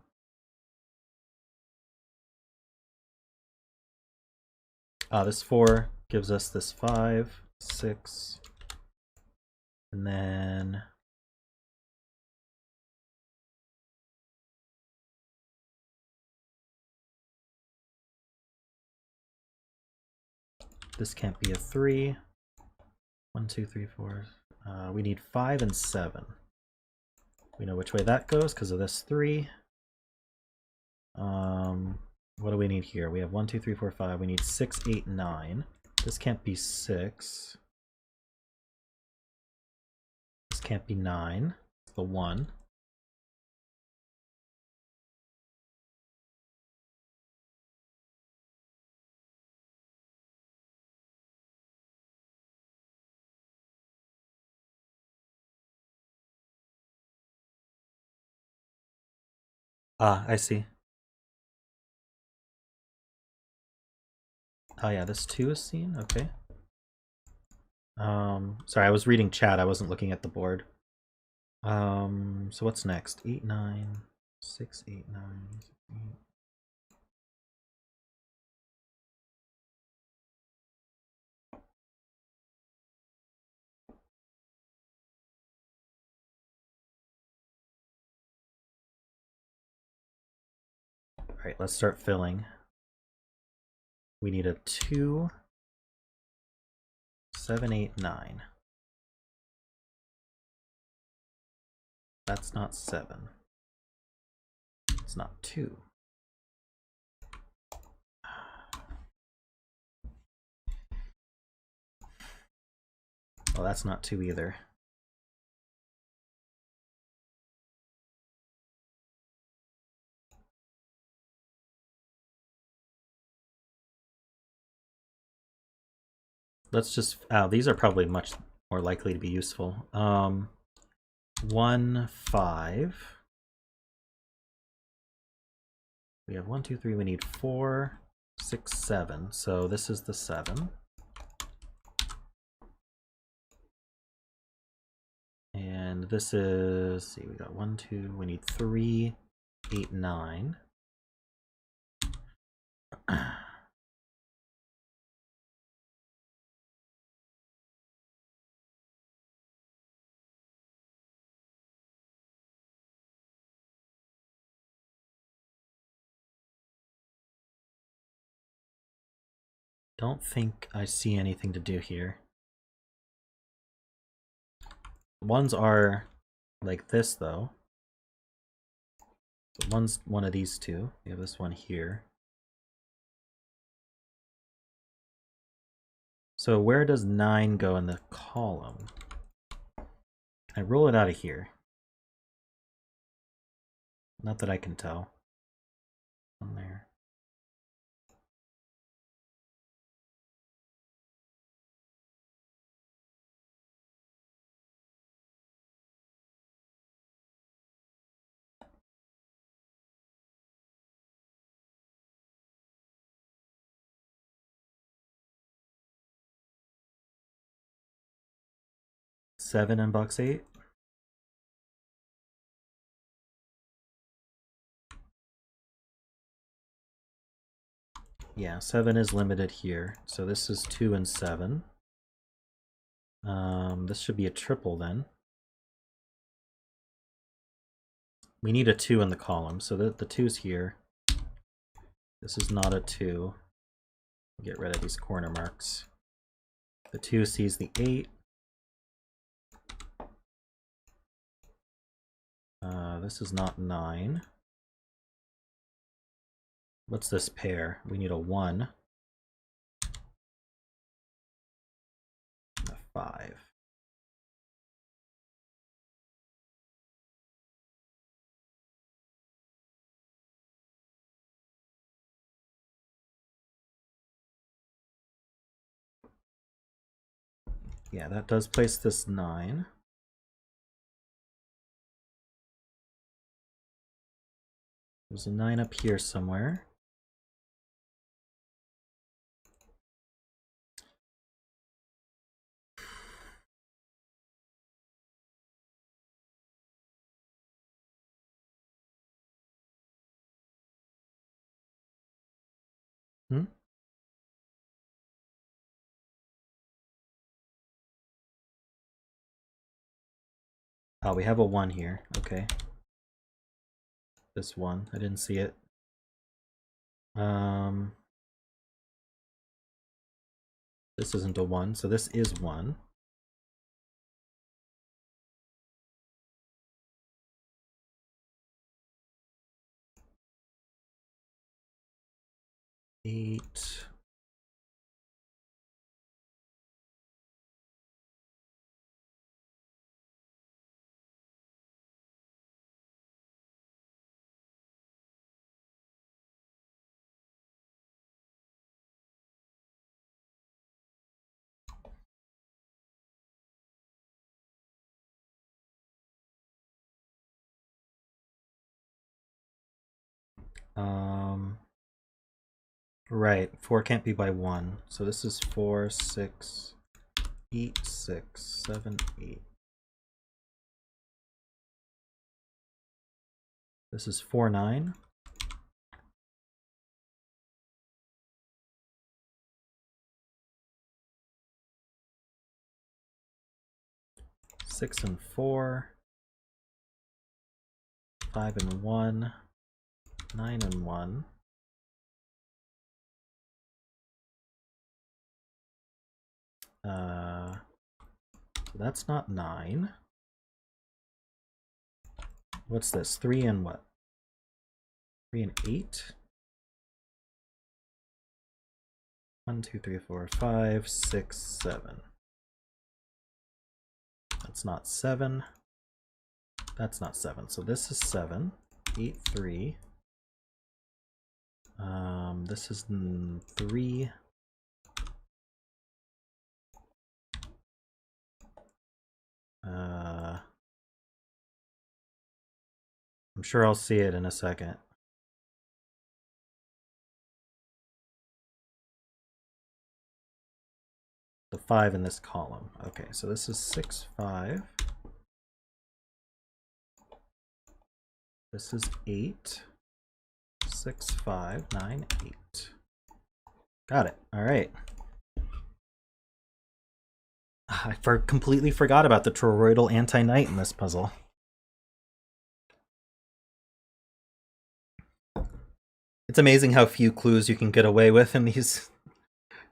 This 4 gives us this 5, 6, and then this can't be a 3. 1, 2, 3, 4. We need 5 and 7. We know which way that goes because of this 3. What do we need here? We have 1, 2, 3, 4, 5. We need 6, 8, 9. This can't be 6. This can't be 9. It's the 1. Ah, I see. Oh yeah, this 2 is seen? Okay. Sorry, I was reading chat. I wasn't looking at the board. So what's next? 8, 9, 6, 8, 9, 8. All right, let's start filling. We need a 2, 7, 8, 9. That's not 7. It's not 2. Oh, that's not 2 either. Let's just, these are probably much more likely to be useful. 1, 5. We have 1, 2, 3, we need 4, 6, 7. So this is the 7. And this is, let's see, we got 1, 2, we need 3, 8, 9. Don't think I see anything to do here. Ones are like this, though. So one's one of these two. We have this one here. So where does 9 go in the column? I roll it out of here. Not that I can tell. On there. Seven in box 8. Yeah, 7 is limited here. So this is 2 and 7. This should be a triple then. We need a 2 in the column, so the 2's here. This is not a 2. Get rid of these corner marks. The 2 sees the 8. This is not 9. What's this pair? We need a 1. And a 5. Yeah, that does place this 9. There's a 9 up here somewhere. Hmm? Oh, we have a 1 here. Okay. This 1. I didn't see it. This isn't a 1, so this is 1. Eight. Right, 4 can't be by 1. So this is 4, 6, 8, 6, 7, 8. This is 4, 9. Six and 4. 5 and 1. 9 and 1. So that's not 9. What's this? 3 and what? 3 and 8? 1, 2, 3, 4, 5, 6, 7. That's not 7. That's not 7. So this is 7. 8, 3. This is 3. I'm sure I'll see it in a second. The 5 in this column. Okay, so this is 6, 5. This is 8. 6, 5, 9, 8. Got it. All right. I completely forgot about the toroidal anti-knight in this puzzle. It's amazing how few clues you can get away with in these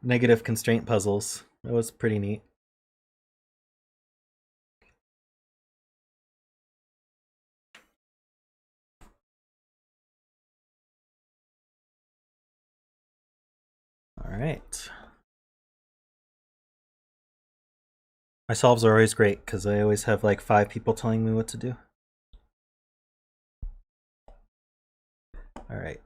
negative constraint puzzles. That was pretty neat. All right. My solves are always great because I always have like 5 people telling me what to do. All right.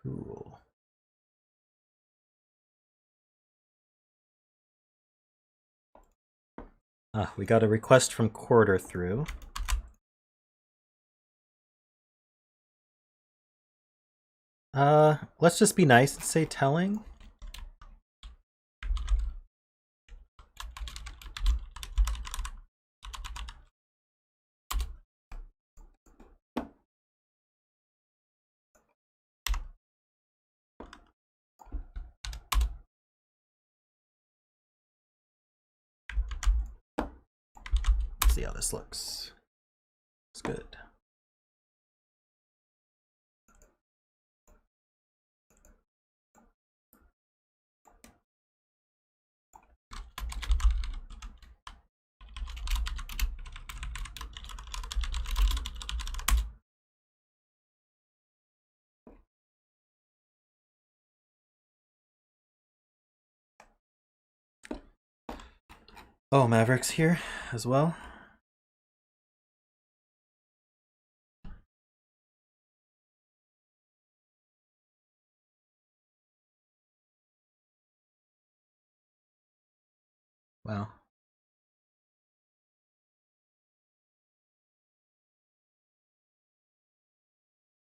Cool. We got a request from Quarterthru. Let's just be nice and say telling. Let's see how this looks. It's good. Oh, Maverick's here as well. Wow.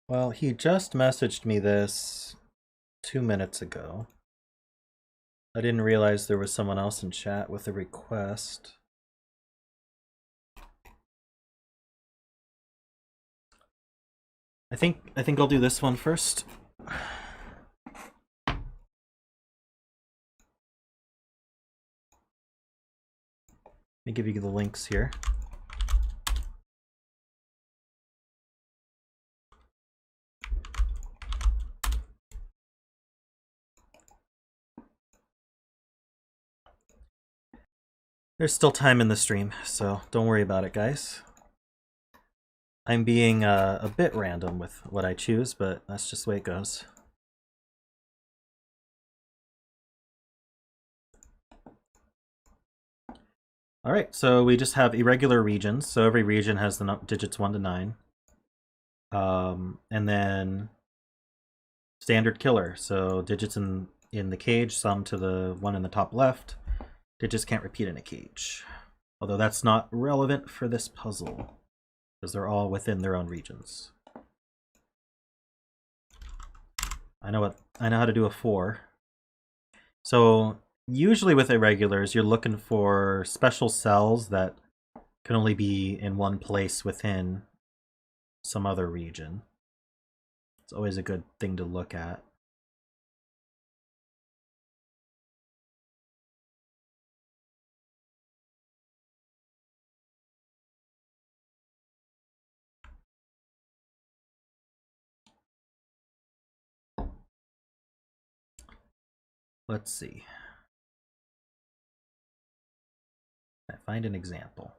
Well, he just messaged me this 2 minutes ago. I didn't realize there was someone else in chat with a request. I think I'll do this one first. Let me give you the links here. There's still time in the stream, so don't worry about it, guys. I'm being a bit random with what I choose, but that's just the way it goes. All right, so we just have irregular regions. So every region has the digits 1 to 9. And then standard killer. So digits in the cage sum to the one in the top left. Digits can't repeat in a cage. Although that's not relevant for this puzzle, because they're all within their own regions. I know how to do a 4. So usually with irregulars, you're looking for special cells that can only be in one place within some other region. It's always a good thing to look at. Let's see. Find an example.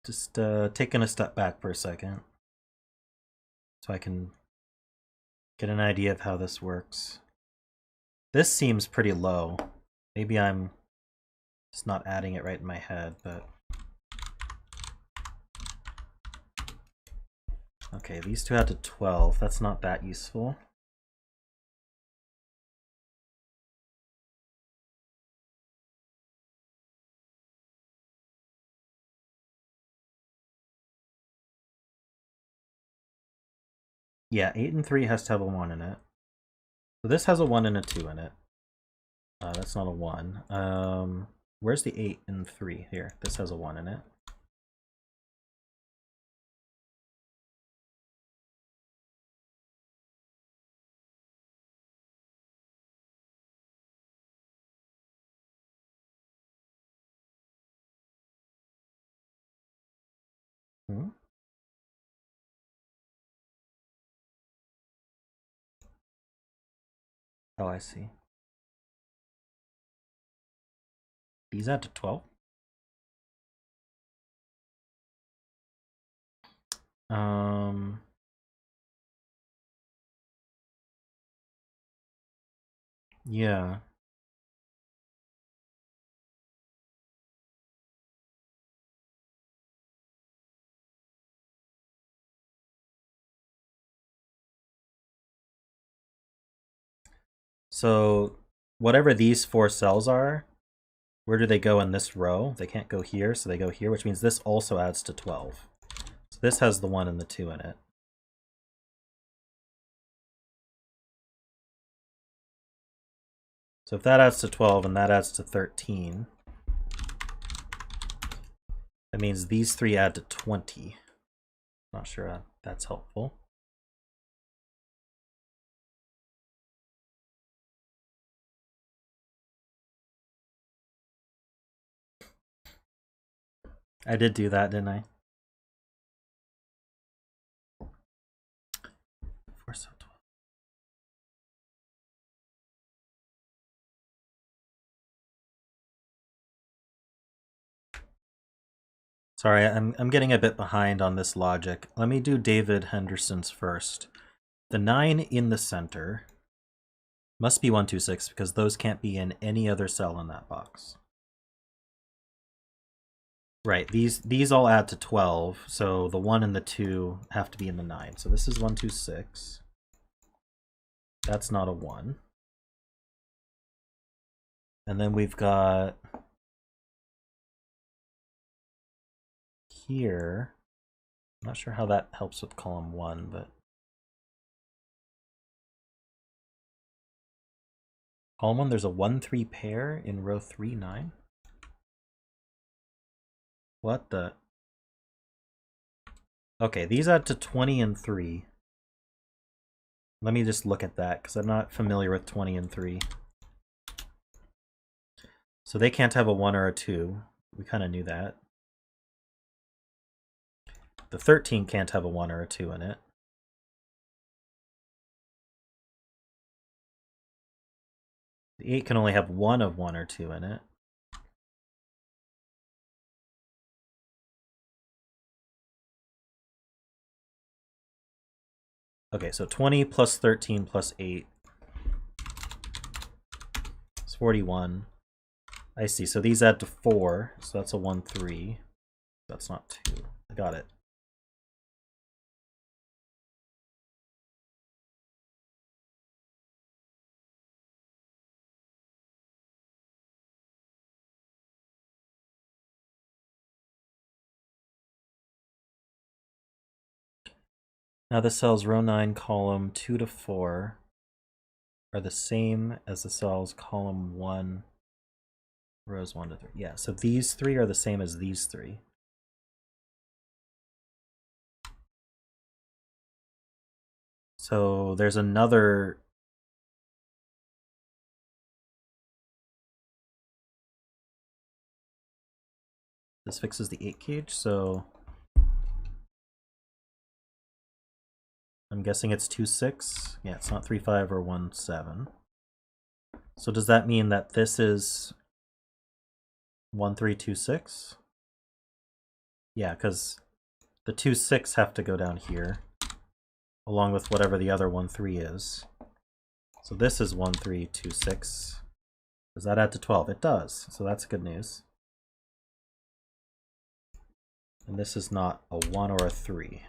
Just taking a step back for a second so I can get an idea of how this works. This seems pretty low. Maybe I'm just not adding it right in my head, but... Okay, these two add to 12. That's not that useful. Yeah, 8 and 3 has to have a 1 in it. So this has a 1 and a 2 in it. That's not a 1. Where's the 8 and 3? Here, this has a 1 in it. Hmm? Oh, I see. These add to 12? Yeah. So whatever these 4 cells are, where do they go in this row? They can't go here, so they go here, which means this also adds to 12. So this has the 1 and the 2 in it. So if that adds to 12 and that adds to 13, that means these 3 add to 20. Not sure that's helpful. I did do that, didn't I? 4 so 12. Sorry, I'm getting a bit behind on this logic. Let me do David Henderson's first. The 9 in the center must be 1, 2, 6 because those can't be in any other cell in that box. Right, these all add to 12, so the 1 and the 2 have to be in the 9. So this is 1, 2, 6. That's not a 1. And then we've got here, I'm not sure how that helps with column 1, but column 1, there's a 1, 3 pair in row 3, 9. What the? Okay, these add to 20 and 3. Let me just look at that, because I'm not familiar with 20 and 3. So they can't have a 1 or a 2. We kind of knew that. The 13 can't have a 1 or a 2 in it. The 8 can only have one of 1 or 2 in it. Okay, so 20 plus 13 plus 8 is 41. I see, so these add to 4, so that's a 1, 3. That's not 2. I got it. Now the cells row 9, column 2 to 4 are the same as the cells column 1, rows 1 to 3. Yeah, so these 3 are the same as these 3. So there's another... This fixes the 8 cage, so... I'm guessing it's 2, 6. Yeah, it's not 3, 5 or 1, 7. So does that mean that this is 1, 3, 2, 6? Yeah, because the 2, 6 have to go down here, along with whatever the other 1, 3 is. So this is 1, 3, 2, 6. Does that add to 12? It does, so that's good news. And this is not a 1 or a 3.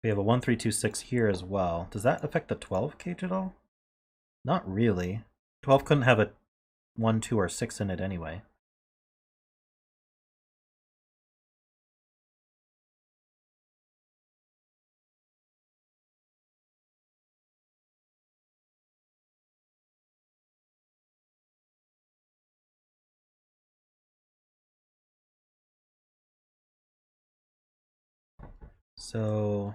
We have a 1, 3, 2, 6 here as well. Does that affect the 12 cage at all? Not really. 12 couldn't have a 1, 2, or 6 in it anyway. So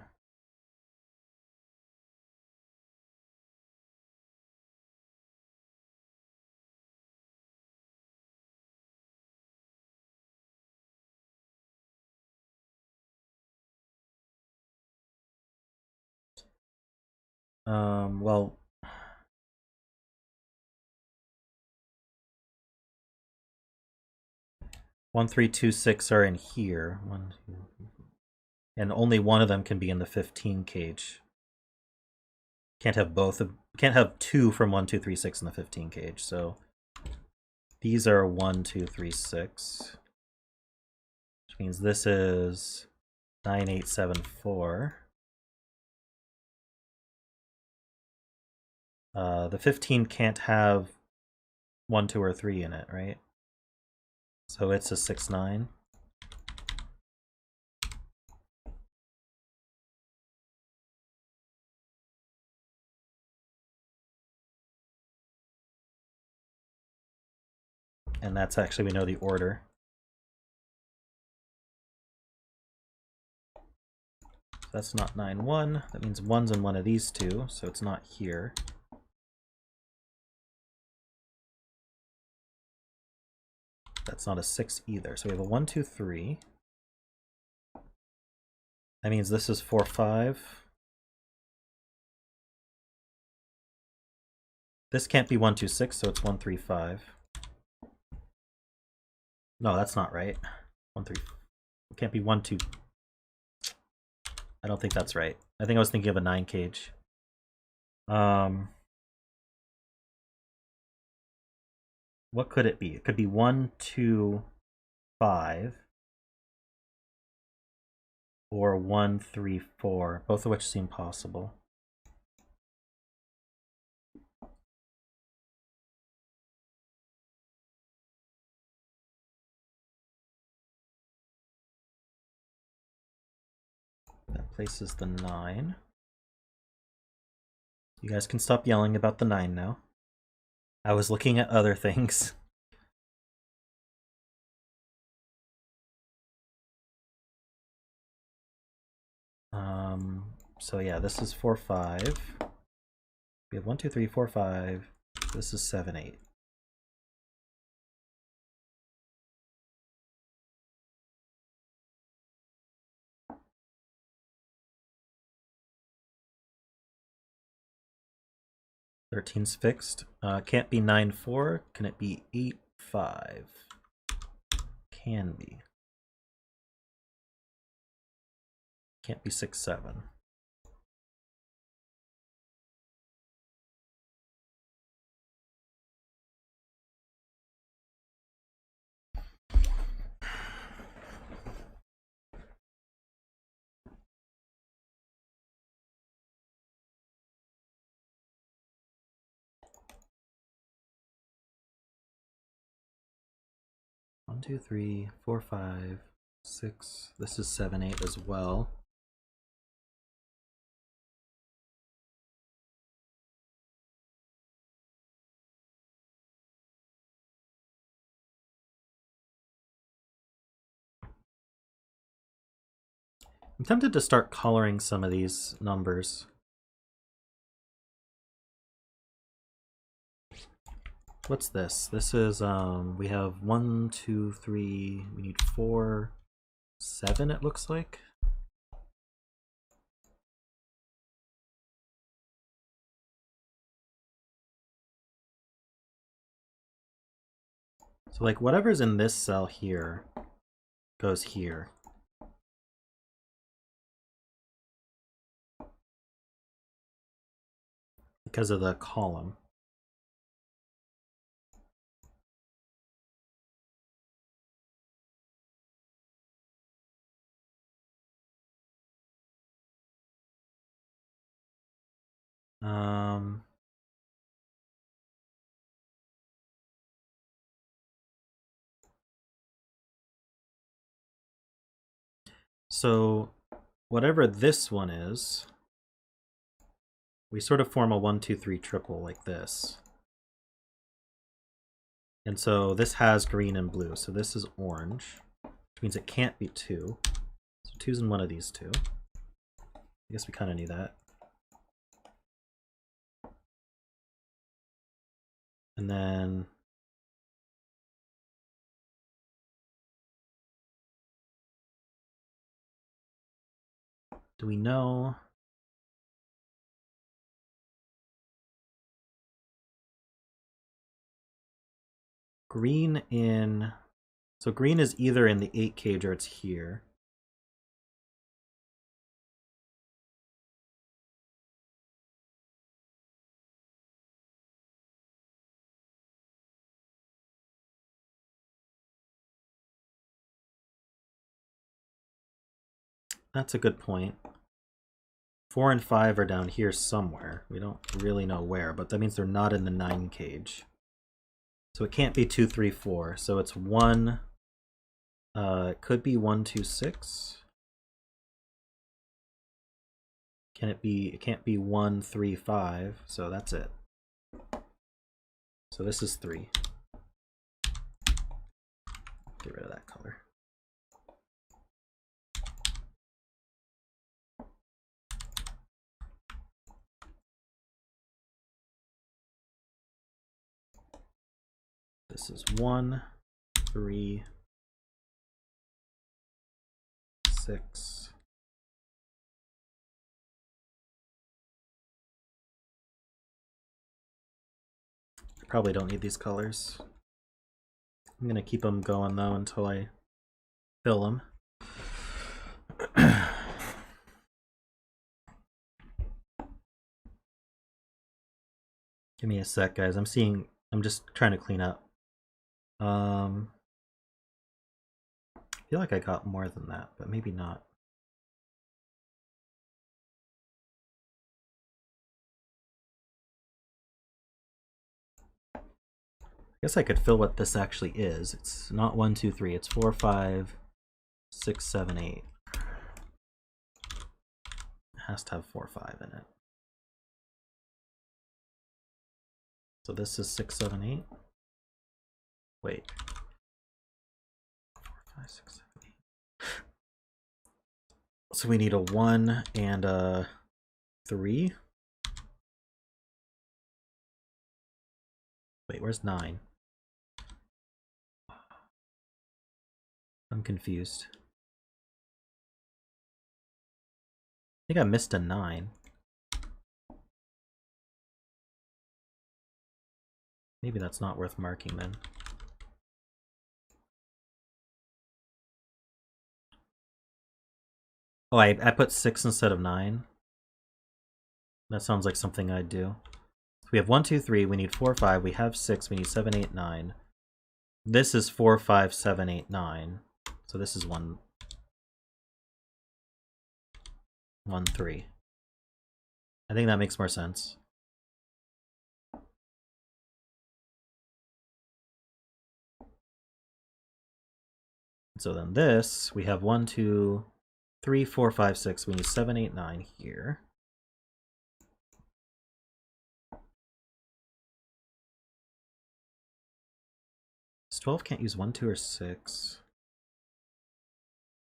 1, 3, 2, 6 are in here. 1, 2, and only one of them can be in the 15 cage. Can't have both of, can't have 2 from 1, 2, 3, 6 in the 15 cage. So these are 1, 2, 3, 6, which means this is 9, 8, 7, 4. The 15 can't have 1, 2, or 3 in it, right? So it's a 6, 9. And that's actually, we know the order. So that's not 9, 1. That means 1's in one of these two, so it's not here. That's not a 6 either. So we have a 1, 2, 3. That means this is 4, 5. This can't be 1, 2, 6, so it's 1, 3, 5. No, that's not right. 1, 3. It can't be 1, 2. I don't think that's right. I think I was thinking of a 9 cage. What could it be? It could be 1, 2, 5. Or 1, 3, 4. Both of which seem possible. That places the 9. You guys can stop yelling about the 9 now. I was looking at other things. So yeah, this is 4, 5. We have 1, 2, 3, 4, 5. This is 7, 8. Thirteen's fixed. Can't be 9, 4. Can it be 8, 5? Can be. Can't be 6, 7. One, 2, 3, 4, 5, 6. This is 7, 8 as well. I'm tempted to start coloring some of these numbers. What's this? This is, we have 1, 2, 3, we need 4, 7 it looks like. So like whatever's in this cell here goes here. Because of the column. So whatever this one is, we sort of form a 1, 2, 3 triple like this. And so this has green and blue, so this is orange, which means it can't be 2. So 2's in one of these two. I guess we kind of knew that. And then do we know? Green in, so green is either in the 8 cage or it's here. That's a good point. 4 and 5 are down here somewhere. We don't really know where, but that means they're not in the 9 cage. So it can't be 2, 3, 4. So it's 1. It could be 1, 2, 6. Can it be? It can't be 1, 3, 5. So that's it. So this is 3. Get rid of that color. This is 1, 3, 6. I probably don't need these colors. I'm gonna keep them going though until I fill them. Give me a sec, guys. I'm just trying to clean up. I feel like I got more than that, but maybe not. I guess I could fill what this actually is. It's not 1, 2, 3. It's 4, 5, 6, 7, 8. It has to have 4, 5 in it. So this is 6, 7, 8. Wait. 4, 5, 6, 7, 8. So we need a 1 and a 3. Wait, where's 9? I'm confused. I think I missed a 9. Maybe that's not worth marking then. Oh, I put 6 instead of 9. That sounds like something I'd do. So we have 1, 2, 3. We need 4, 5. We have 6. We need 7, 8, 9. This is 4, 5, 7, 8, 9. So this is 1, 1, 3. I think that makes more sense. So then this, we have 1, 2, 3, 4, 5, 6. We need 7, 8, 9 here. This 12 can't use 1, 2, or 6.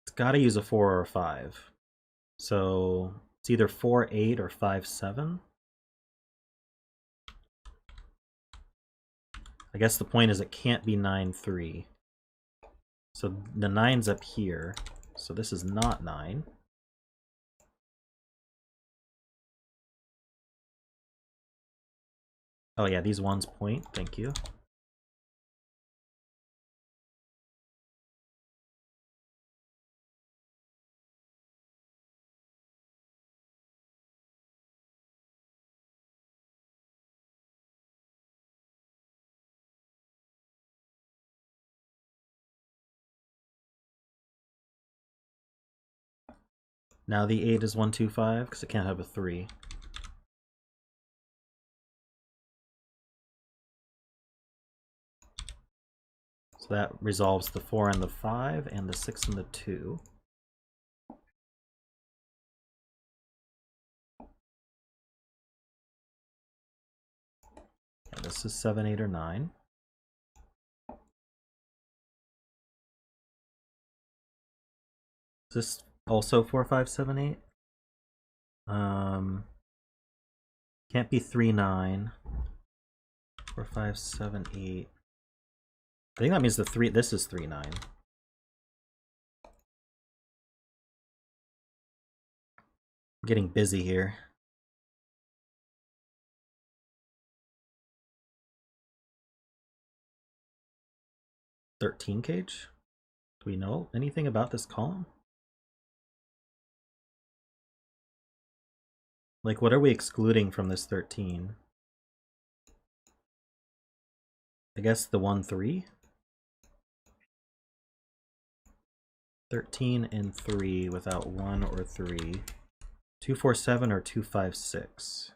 It's got to use a 4 or a 5. So it's either 4, 8 or 5, 7. I guess the point is it can't be 9, 3. So the 9's up here. So this is not 9. Oh yeah, these ones point. Thank you. Now the 8 is 1, 2, 5, because it can't have a 3. So that resolves the 4 and the 5, and the 6 and the 2. And this is 7, 8, or 9. Is this also 4, 5, 7, 8? Can't be 3, 9. 4, 5, 7, 8. I think that means this is 3, 9. I'm getting busy here. $13 cage? Do we know anything about this column? Like, what are we excluding from this 13? I guess the 1, 3? 13 and 3 without 1 or 3. 2, 4, 7 or 2, 5, 6.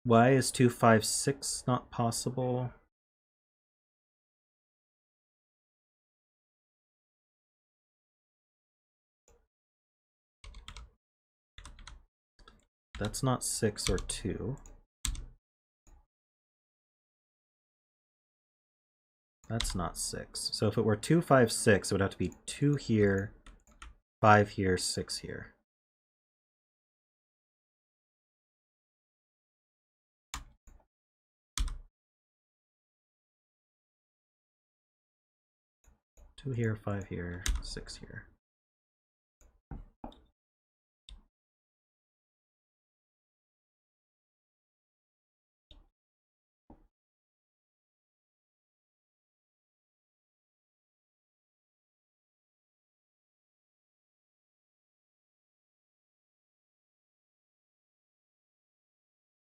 Why is 2, 5, 6 not possible? That's not 6 or 2. That's not 6. So if it were 2, 5, 6, it would have to be 2 here, 5 here, 6 here. Two here, 5 here, 6 here.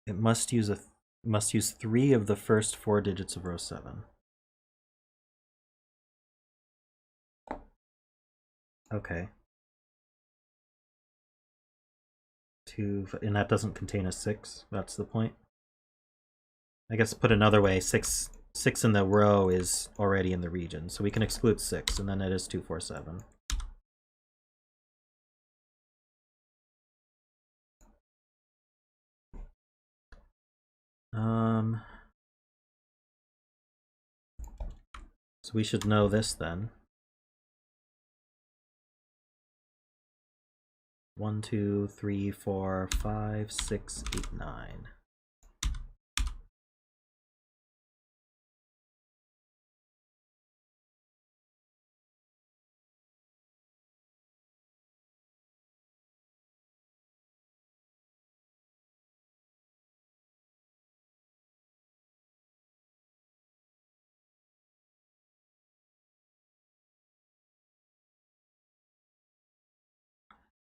It must use 3 of the first 4 digits of row 7. Okay. 2, and that doesn't contain a 6. That's the point. I guess put another way, 6 in the row is already in the region, so we can exclude 6, and then it is 2, 4, 7. So we should know this then. 1, 2, 3, 4, 5, 6, 8, 9.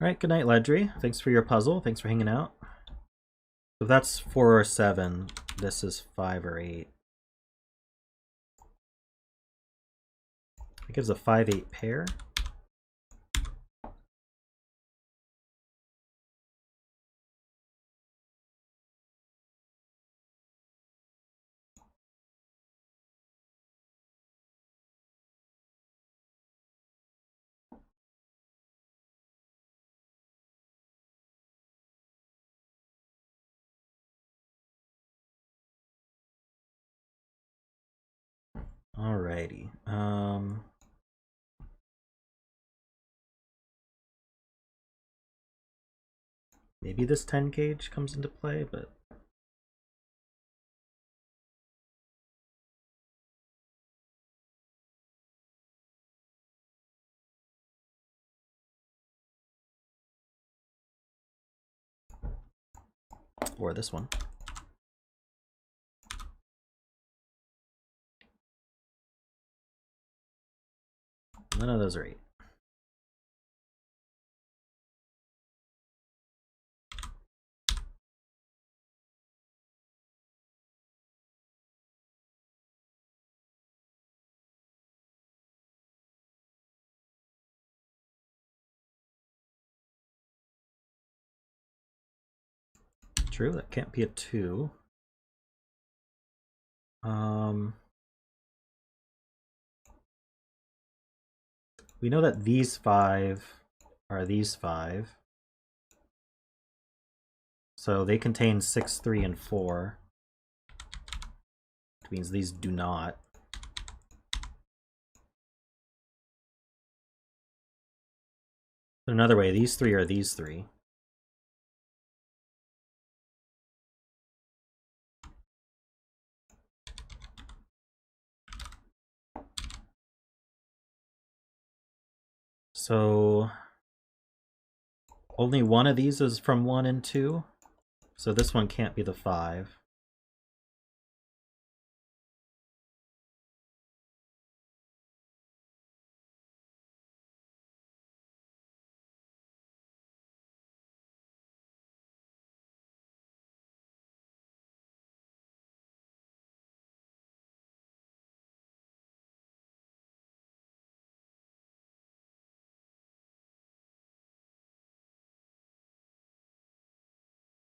All right, good night, Ledrey. Thanks for your puzzle. Thanks for hanging out. So if that's 4 or 7, this is 5 or 8. It gives a 5-8 pair. Alrighty. Maybe this 10 gauge comes into play, but or this one. None of those are 8. true. That can't be a 2. We know that these 5 are these 5. So they contain 6, 3, and 4. Which means these do not. Another way, these 3 are these 3. So only one of these is from 1 and 2. So this one can't be the 5.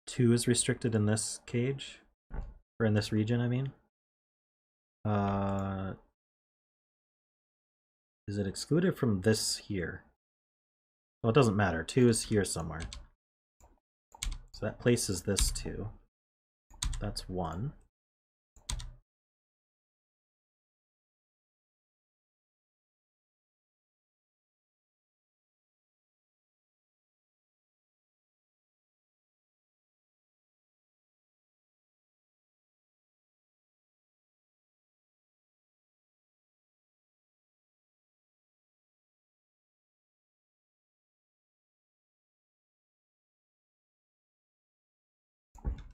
Two is restricted in this cage, or in this region, I mean. Is it excluded from this here? Well, it doesn't matter. 2 is here somewhere. So that places this 2. That's 1.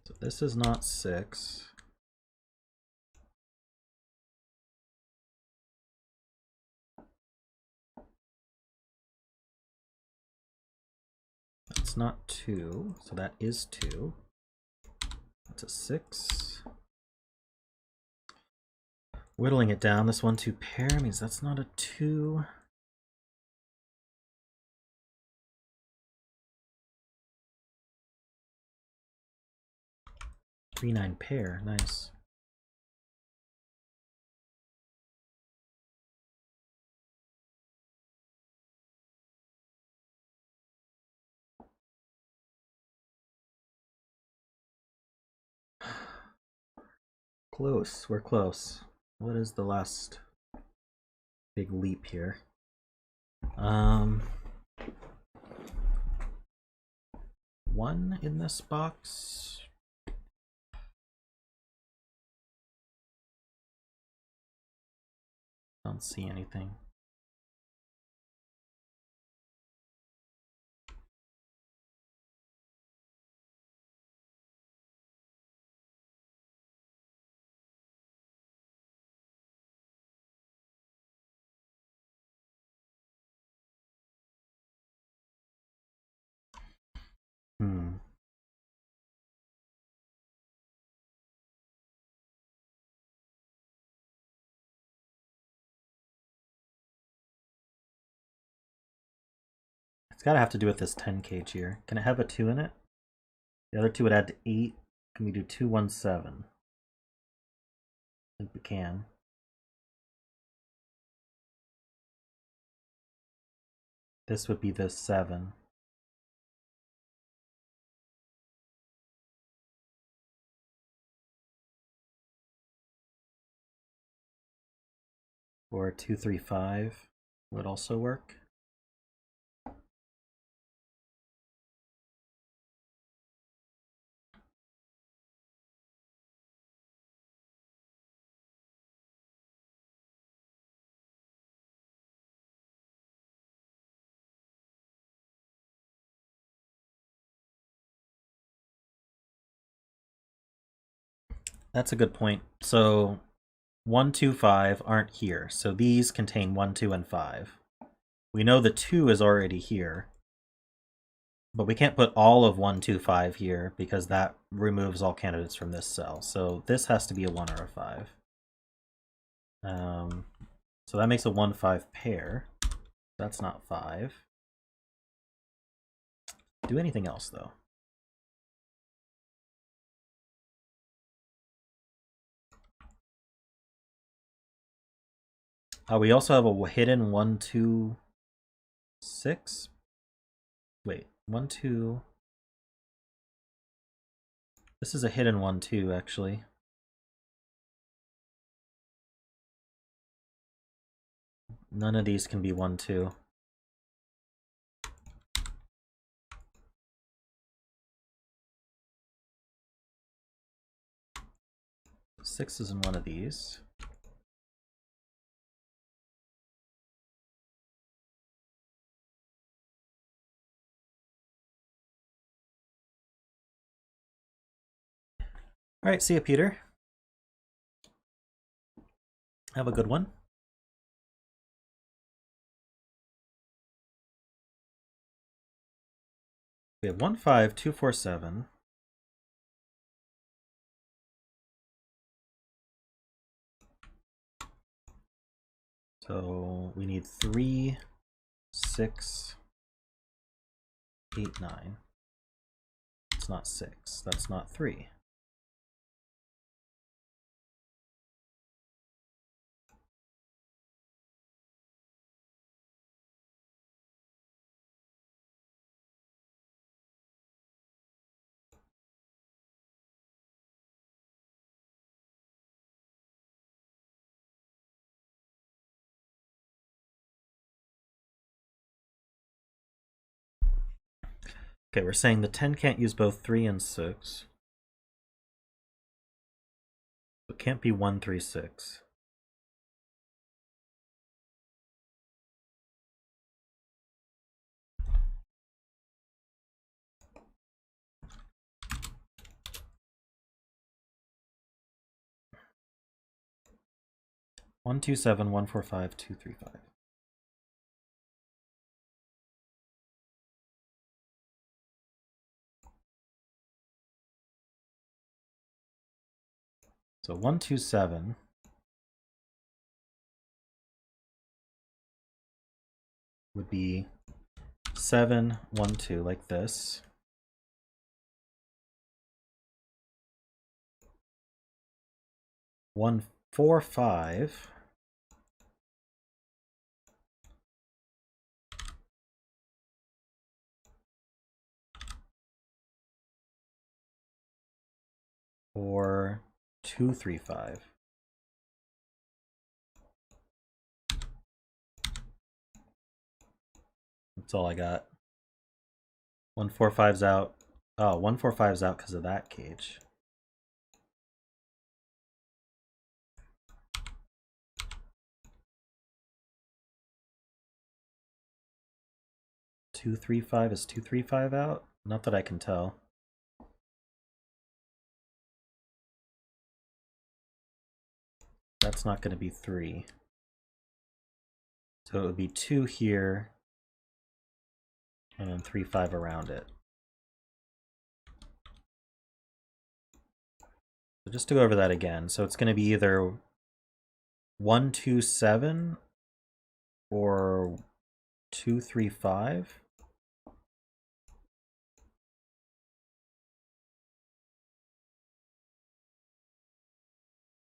So this is not 6. That's not 2, so that is 2. That's a 6. Whittling it down, this 1-2 pair means that's not a 2. Three, 9 pair, nice. Close, we're close. What is the last big leap here? 1 in this box. Don't see anything. It's gotta have to do with this 10 cage here. Can it have a 2 in it? The other 2 would add to 8. Can we do 2, 1, 7? I think we can. This would be the 7. Or 2, 3, 5 would also work. That's a good point. So 1, 2, 5 aren't here. So these contain 1, 2, and 5. We know the 2 is already here. But we can't put all of 1, 2, 5 here because that removes all candidates from this cell. So this has to be a 1 or a 5. So that makes a 1, 5 pair. That's not 5. Do anything else though. We also have a hidden 1, 2, 6. Wait, 1, 2. This is a hidden 1, 2, actually. None of these can be 1, 2. Six is in one of these. All right, see you, Peter. Have a good one. We have 1, 5, 2, 4, 7. So we need 3, 6, 8, 9. It's not 6. That's not 3. Okay, we're saying the 10 can't use both 3 and 6. It can't be 1, 3, 6. One, 2, 7, 1, 4, 5, 2, 3, 5. So 1, 2, 7 would be 7, 1, 2, like this. 1, 4, 5. Or 2, 3, 5. That's all I got. 1, 4, 5's out. Oh, 1, 4, 5's out because of that cage. Two, 3, 5 is 2, 3, 5 out? Not that I can tell. That's not going to be 3. So it would be 2 here, and then 3, 5 around it. So just to go over that again, so it's going to be either 1, 2, 7 or 2, 3, 5.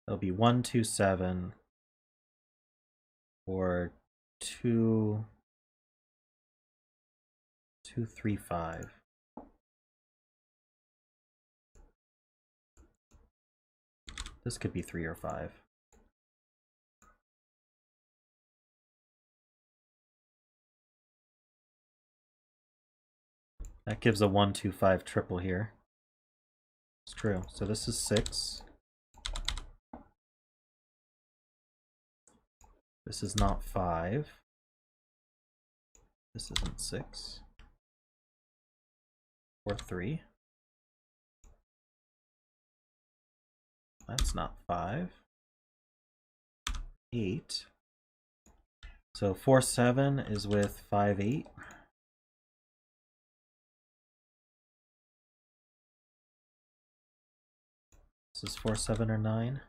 It'll be 1, 2, 7 or 2, 2, 3, 5. This could be 3 or 5. That gives a 1, 2, 5 triple here. It's true. So this is 6. This is not 5. This isn't 6. Or 3. That's not 5. 8. So 4, 7 is with 5, 8. This is 4, 7, or 9.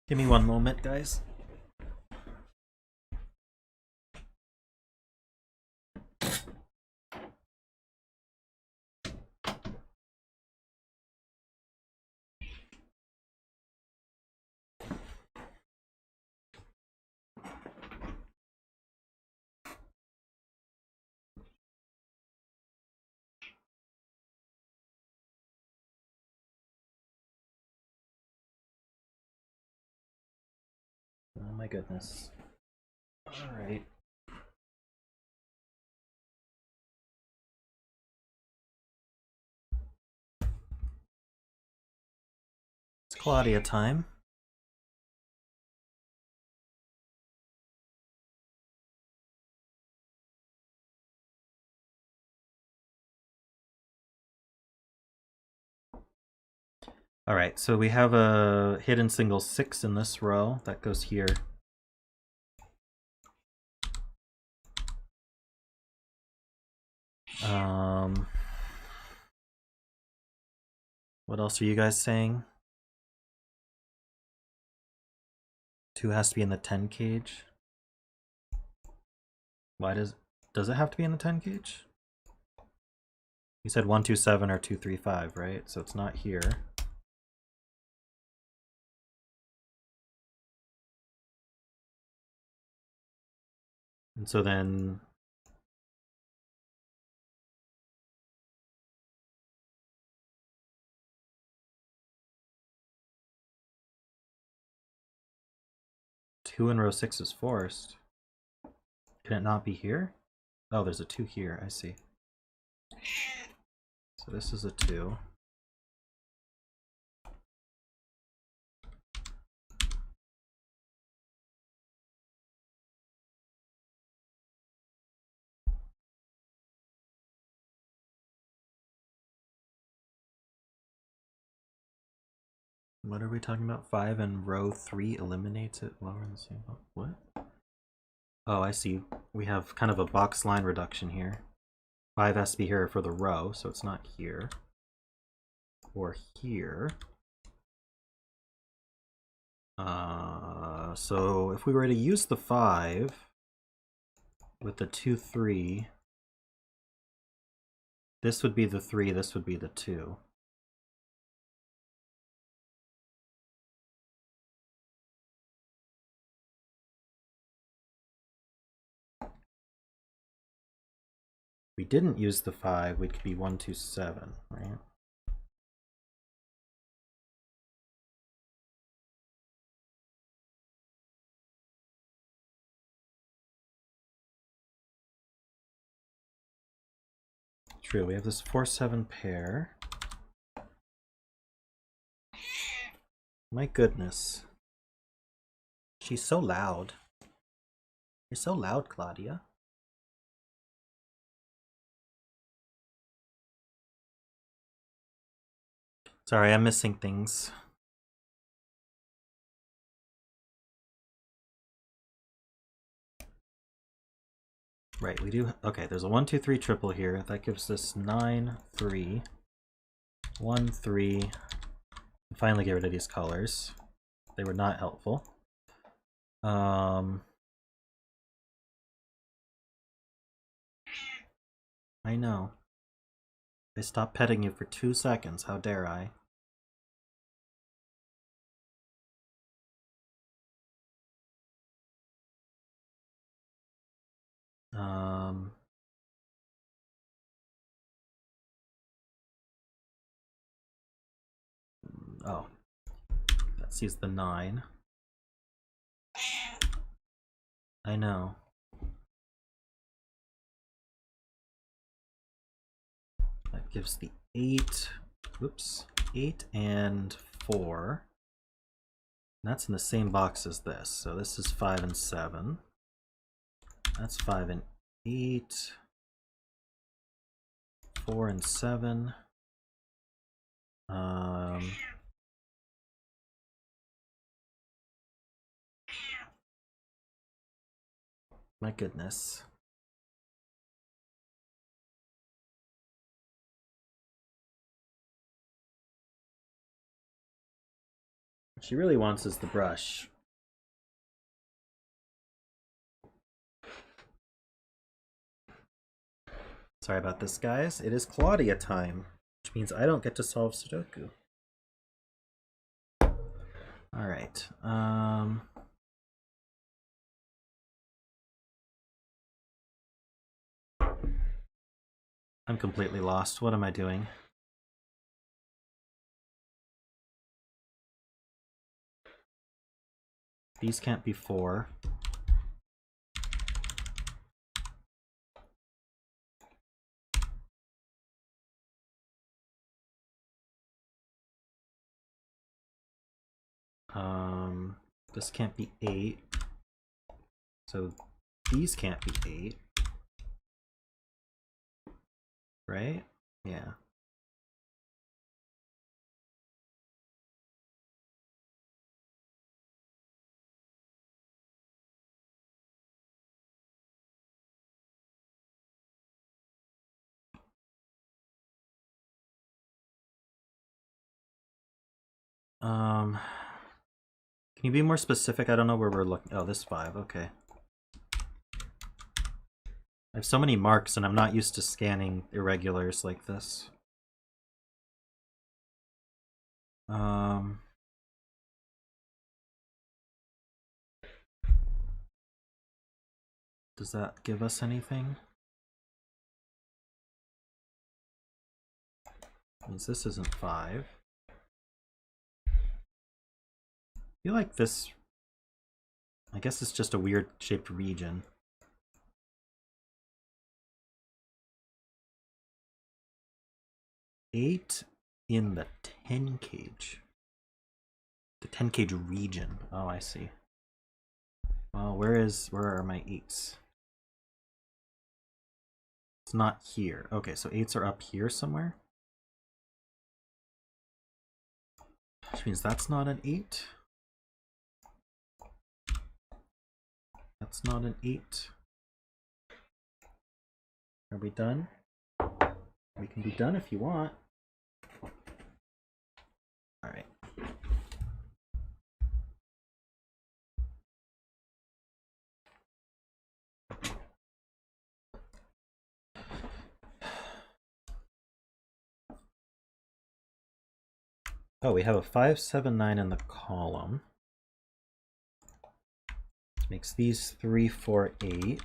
Give me one moment, guys. My goodness. Alright. It's Claudia time. Alright, so we have a hidden single 6 in this row. That goes here. What else are you guys saying? 2 has to be in the 10 cage. Why does it have to be in the 10 cage? You said 127 or 235, right? So it's not here. And so then two in row 6 is forced. Can it not be here? Oh, there's a 2 here, I see. So this is a 2. What are we talking about? 5 and row 3 eliminates it while we're in the same box. What? Oh, I see. We have kind of a box line reduction here. 5 has to be here for the row, so it's not here. Or here. So if we were to use the 5 with the 2, 3, this would be the 3, this would be the 2. We didn't use the 5, we could be 1, 2, 7, right? True, we have this 4, 7 pair. My goodness. She's so loud. You're so loud, Claudia. Sorry, I'm missing things. Right, we do. Okay, there's a 1, 2, 3 triple here. That gives us 9, 3, 1, 3. Finally get rid of these colors. They were not helpful. I know. I stopped petting you for 2 seconds. How dare I? Oh. That sees the 9. I know. That gives the 8. Oops. 8 and 4. And that's in the same box as this. So this is 5 and 7. That's 5 and 8. 4 and 7. My goodness. What she really wants is the brush. Sorry about this, guys. It is Claudia time, which means I don't get to solve Sudoku. Alright. I'm completely lost. What am I doing? These can't be 4. This can't be 8. So these can't be 8. Right? Yeah. Can you be more specific? I don't know where we're looking. Oh, this 5. Okay. I have so many marks and I'm not used to scanning irregulars like this. Does that give us anything? Means this isn't 5. I feel like this, I guess it's just a weird shaped region. Eight in the 10 cage. The 10 cage region. Oh, I see. Well, where are my 8s? It's not here. Okay, so 8s are up here somewhere. Which means that's not an 8. That's not an 8. Are we done? We can be done if you want. All right. Oh, we have a 5, 7, 9 in the column. This makes these 3, 4, 8.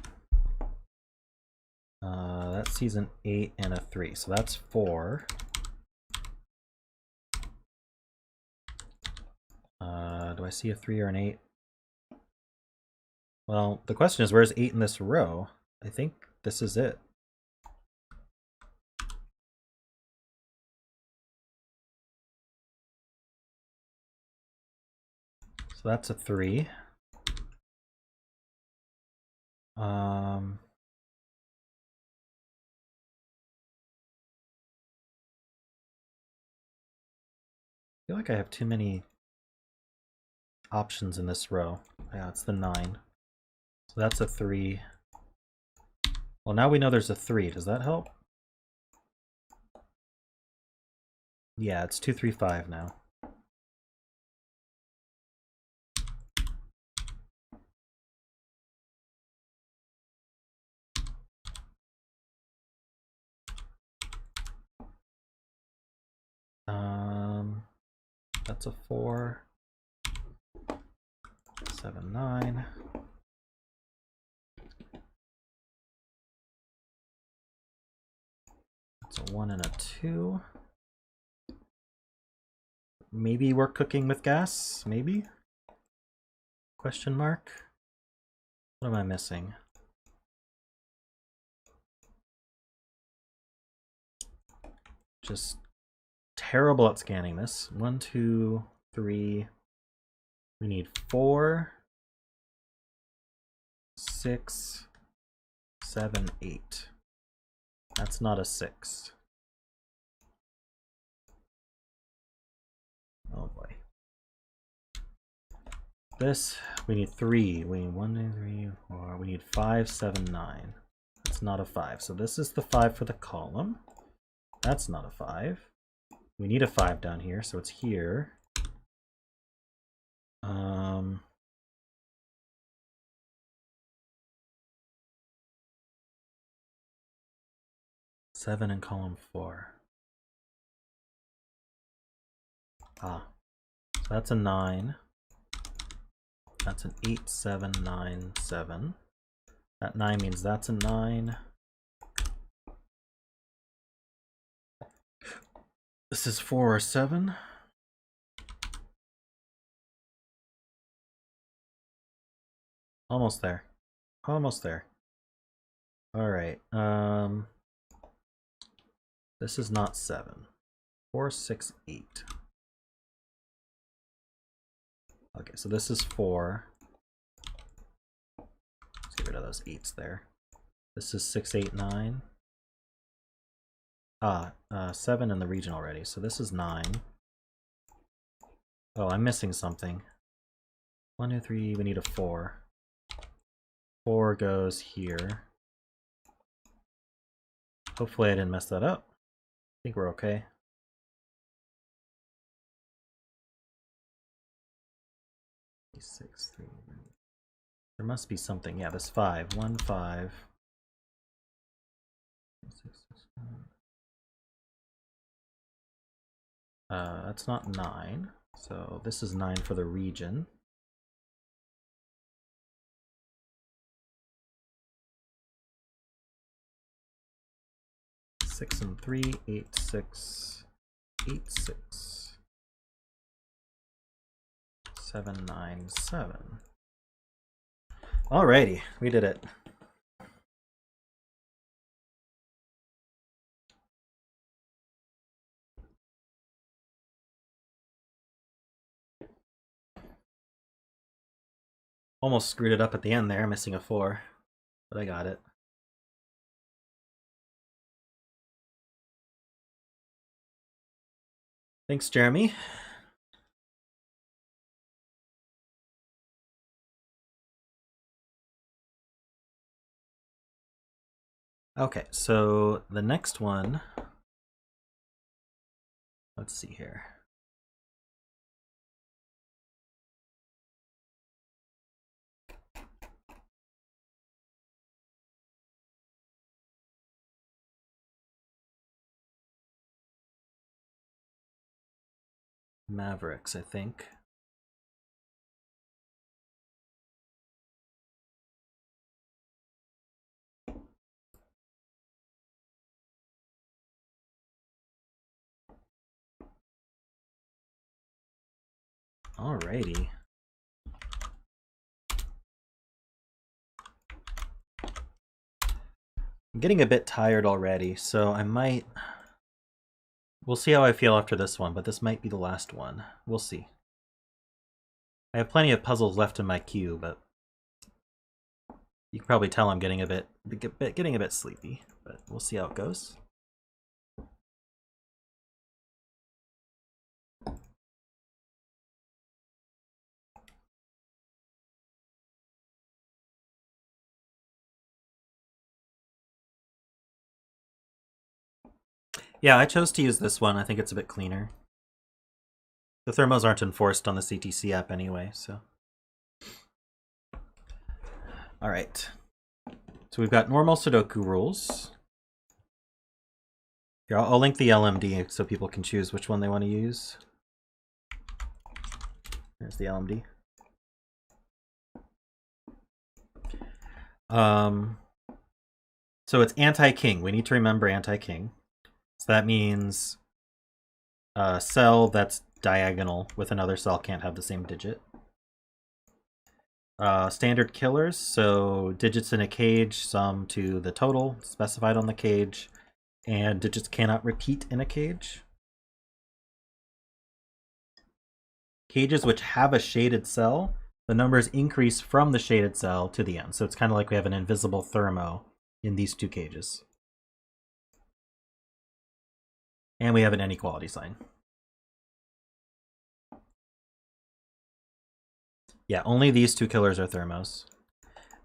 That sees an 8 and a 3, so that's 4. Do I see a 3 or an 8? Well, the question is, where's 8 in this row? I think this is it. So that's a 3. I feel like I have too many options in this row. Yeah, it's the 9. So that's a 3. Well, now we know there's a 3. Does that help? Yeah, it's 2, 3, 5 now. That's a 4. 7, 9. That's a 1 and a 2. Maybe we're cooking with gas? Maybe? Question mark? What am I missing? Just terrible at scanning this. 1, 2, 3. We need 4, 6, 7, 8. That's not a 6. Oh boy. This, we need 3. We need 1, 2, 3, 4. We need 5, 7, 9. That's not a 5. So this is the 5 for the column. That's not a 5. We need a 5 down here, so it's here. 7 in column 4. Ah, so that's a 9. That's an 8, 7, 9, 7. That 9 means that's a 9. This is 4 or 7. Almost there. Almost there. Alright. This is not 7. 4, 6, 8. Okay, so this is 4. Let's get rid of those 8s there. This is 6, 8, 9. 7 in the region already, so this is 9. Oh, I'm missing something. 1, 2, 3, we need a 4. 4 goes here. Hopefully I didn't mess that up. I think we're okay. Six, 3. There must be something. Yeah, this 5. 1, 5. 6, 6, 5. That's not 9. So this is 9 for the region. Six and 3, 8, 6, 8, 6. 7, 9, 7. Alrighty, we did it. Almost screwed it up at the end there, missing a 4, but I got it. Thanks, Jeremy. Okay, so the next one, let's see here. Mavericks, I think. Alrighty. I'm getting a bit tired already, so I might... We'll see how I feel after this one, but this might be the last one. We'll see. I have plenty of puzzles left in my queue, but you can probably tell I'm getting a bit sleepy, but we'll see how it goes. Yeah, I chose to use this one. I think it's a bit cleaner. The thermos aren't enforced on the CTC app anyway, so. Alright. So we've got normal Sudoku rules. Here, I'll link the LMD so people can choose which one they want to use. There's the LMD. So it's anti-king. We need to remember anti-king. So that means a cell that's diagonal with another cell can't have the same digit. Standard killers, so digits in a cage sum to the total specified on the cage, and digits cannot repeat in a cage. Cages which have a shaded cell, the numbers increase from the shaded cell to the end. So it's kind of like we have an invisible thermo in these two cages. And we have an inequality sign. Yeah, only these two killers are thermos.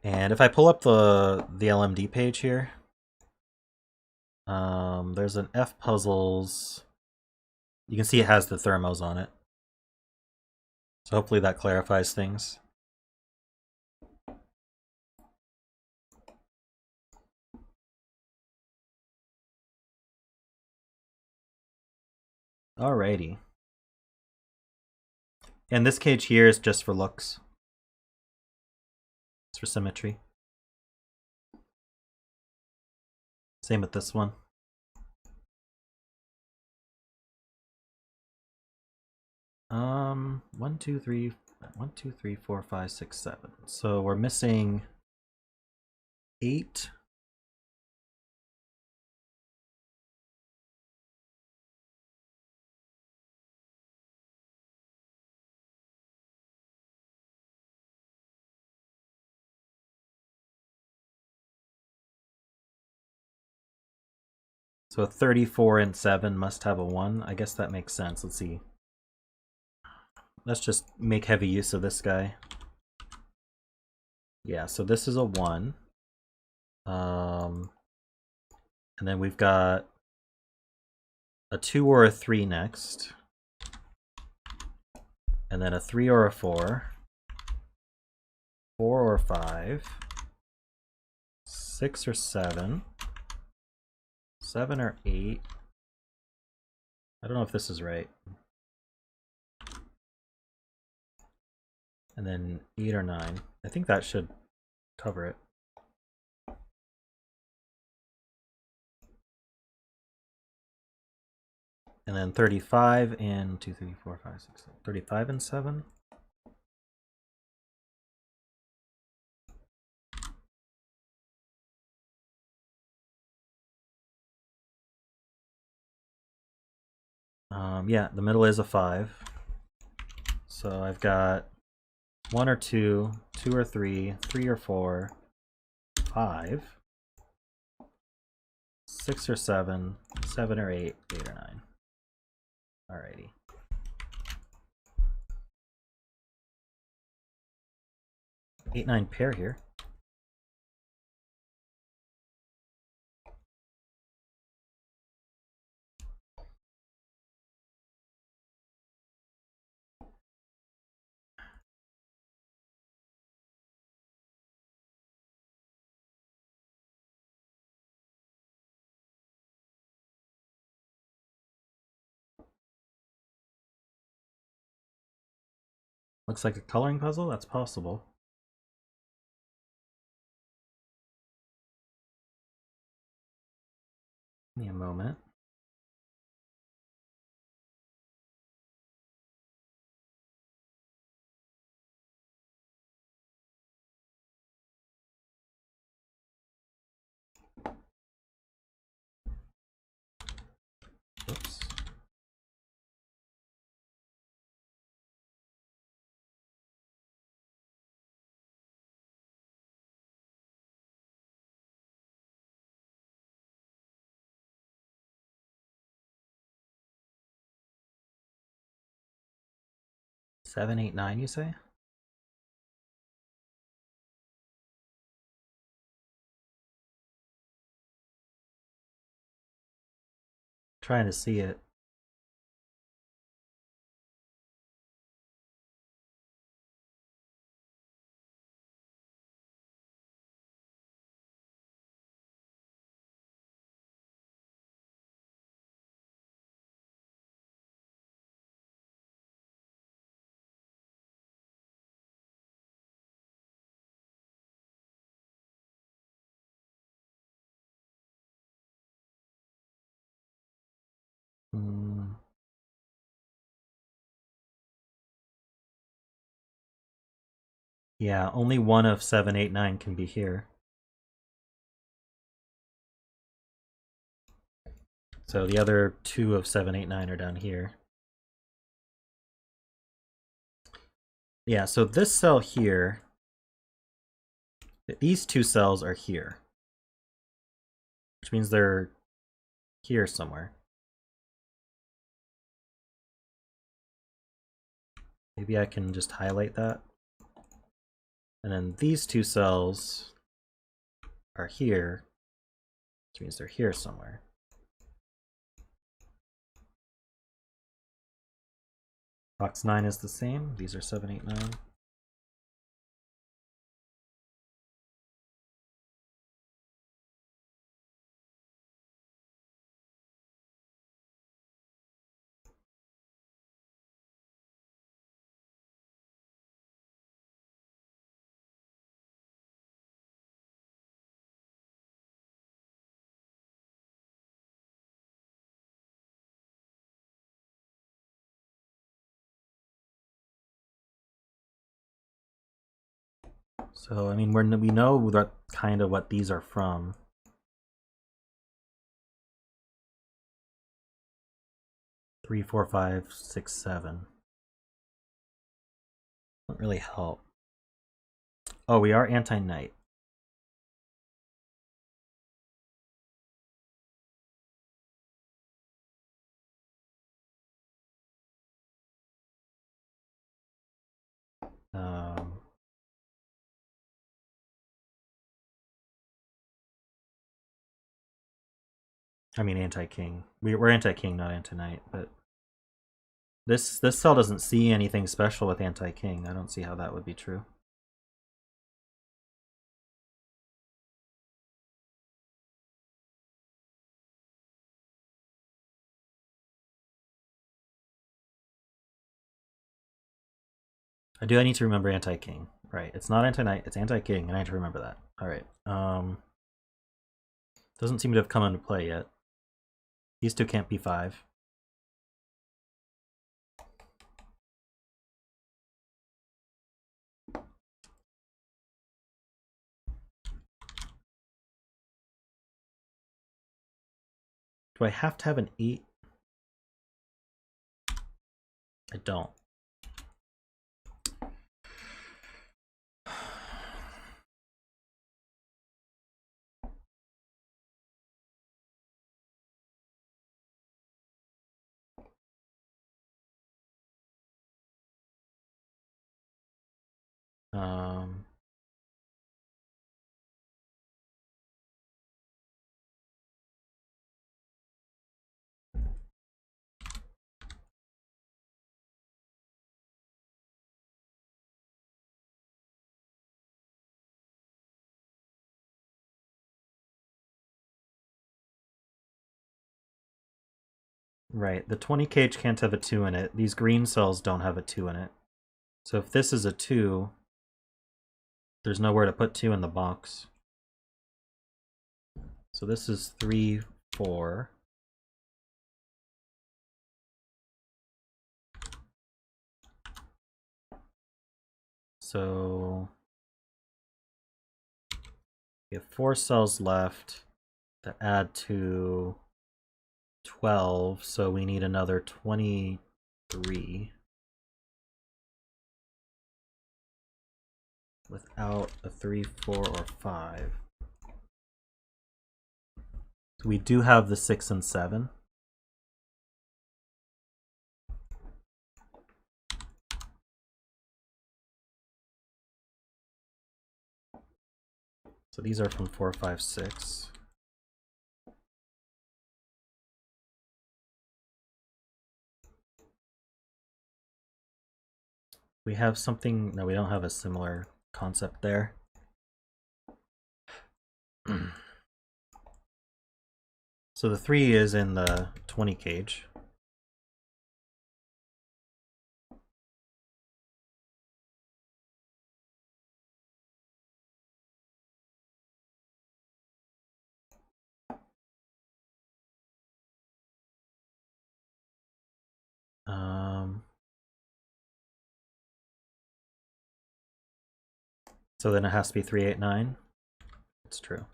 And if I pull up the LMD page here, there's an F puzzles. You can see it has the thermos on it. So hopefully that clarifies things. Alrighty. And this cage here is just for looks. It's for symmetry. Same with this one. One, two, three, 1, 2, 3, 4, 5, 6, 7. So we're missing 8. So 34 and 7 must have a 1. I guess that makes sense. Let's see. Let's just make heavy use of this guy. Yeah, so this is a 1. And then we've got a 2 or a 3 next. And then a 3 or a 4. 4 or 5. 6 or 7. 7 or 8. I don't know if this is right. And then 8 or 9. I think that should cover it. And then 35 and 2, 3, 4, 5, 6, 7. 35 and 7. Yeah, the middle is a 5. So I've got 1 or 2, 2 or 3, 3 or 4, 5, 6 or 7, 7 or 8, 8 or 9. Alrighty. Eight, 9 pair here. Looks like a coloring puzzle. That's possible. Give me a moment. Oops. Seven, 8, 9, you say? Trying to see it. Yeah, only one of 7, 8, 9 can be here. So the other 2 of 7, 8, 9 are down here. Yeah, so this cell here, these 2 cells are here, which means they're here somewhere. Maybe I can just highlight that. And then these 2 cells are here, which means they're here somewhere. Box 9 is the same. These are 7, 8, 9. So, I mean, we know that kind of what these are from. Three, four, five, six, seven. Doesn't really help. Oh, we are Antiknight. I mean Antiking. We're Antiking, not Antiknight, but this cell doesn't see anything special with Antiking. I don't see how that would be true. I need to remember Antiking. Right. It's not Antiknight, it's Antiking, and I need to remember that. Alright. Doesn't seem to have come into play yet. These two can't be 5. Do I have to have an 8? I don't. Right, the 20 cage can't have a 2 in it. These green cells don't have a 2 in it. So if this is a 2, there's nowhere to put 2 in the box. So this is 3, 4. So we have 4 cells left to add to 12, so we need another 23 without a 3, 4, or 5. So we do have the 6 and 7. So these are from 4, 5, 6. We have something, no, we don't have a similar concept there. So the 3 is in the 20 cage. So then it has to be 3, 8, 9. It's true.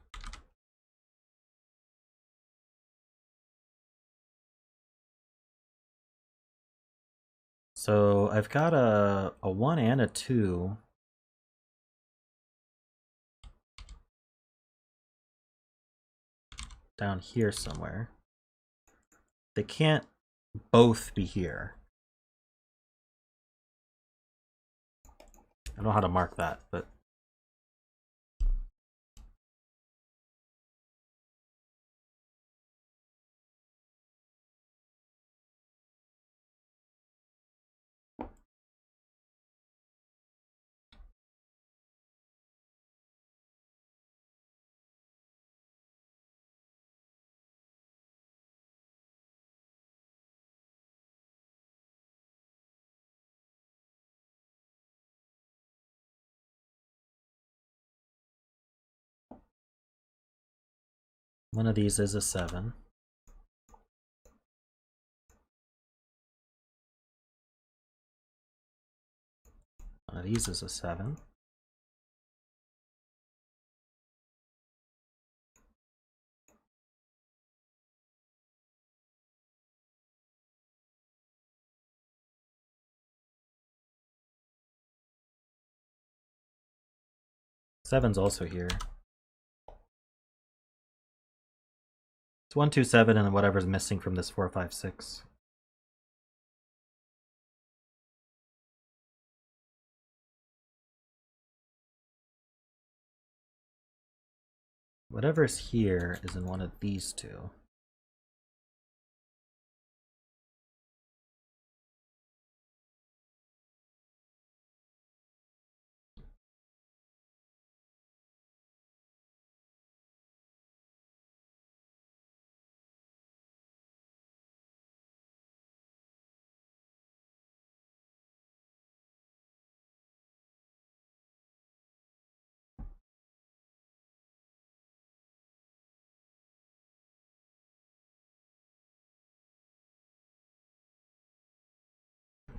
So I've got a 1 and a 2. Down here somewhere. They can't both be here. I don't know how to mark that, but one of these is a 7. One of these is a 7. 7's also here. It's 1, 2, 7, and then whatever's missing from this 4, 5, 6. Whatever's here is in one of these two.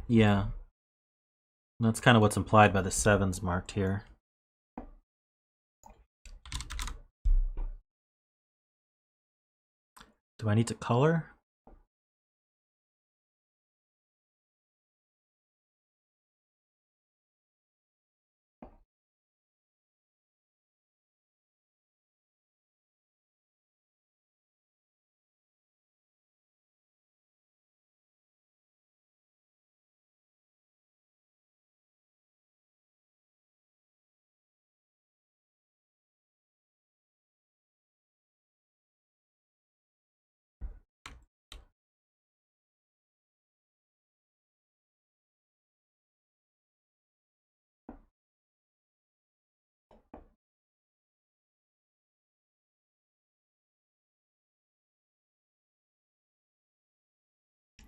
Yeah. That's kind of what's implied by the 7's marked here. Do I need to color?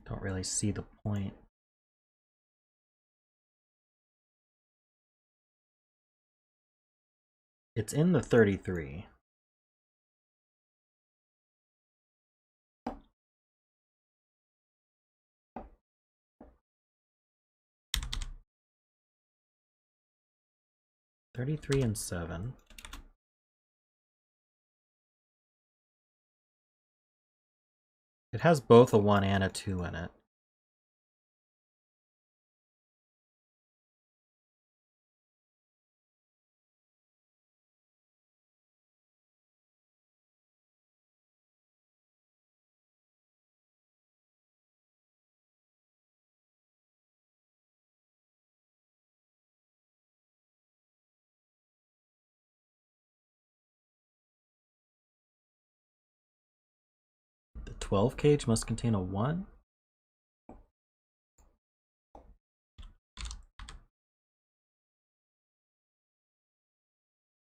Don't really see the point. It's in the 33. (33) and 7. It has both a 1 and a 2 in it. The 12 cage must contain a 1?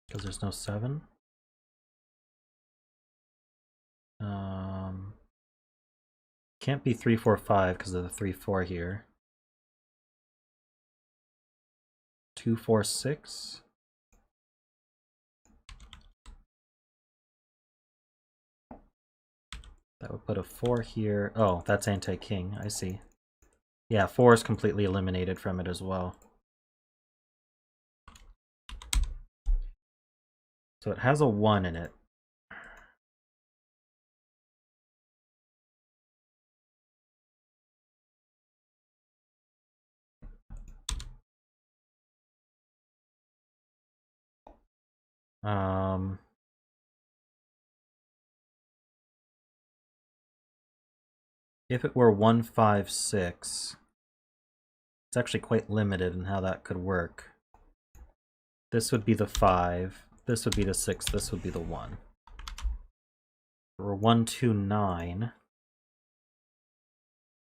Because there's no 7. Can't be 3, 4, 5 because of the 3, 4 here. 2, 4, 6. That would put a 4 here. Oh, that's anti-king. I see. Yeah, 4 is completely eliminated from it as well. So it has a 1 in it. If it were 1, 5, 6, it's actually quite limited in how that could work. This would be the 5, this would be the 6, this would be the 1. If it were 1, 2, 9,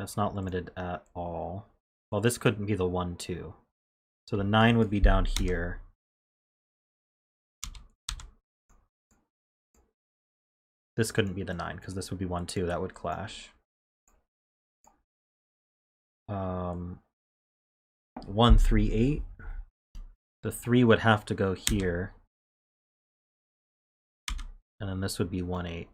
that's not limited at all. Well, this couldn't be the 1, 2. So the 9 would be down here. This couldn't be the 9 because this would be 1, 2. That would clash. 1, 3, 8. The 3 would have to go here. And then this would be 1, 8.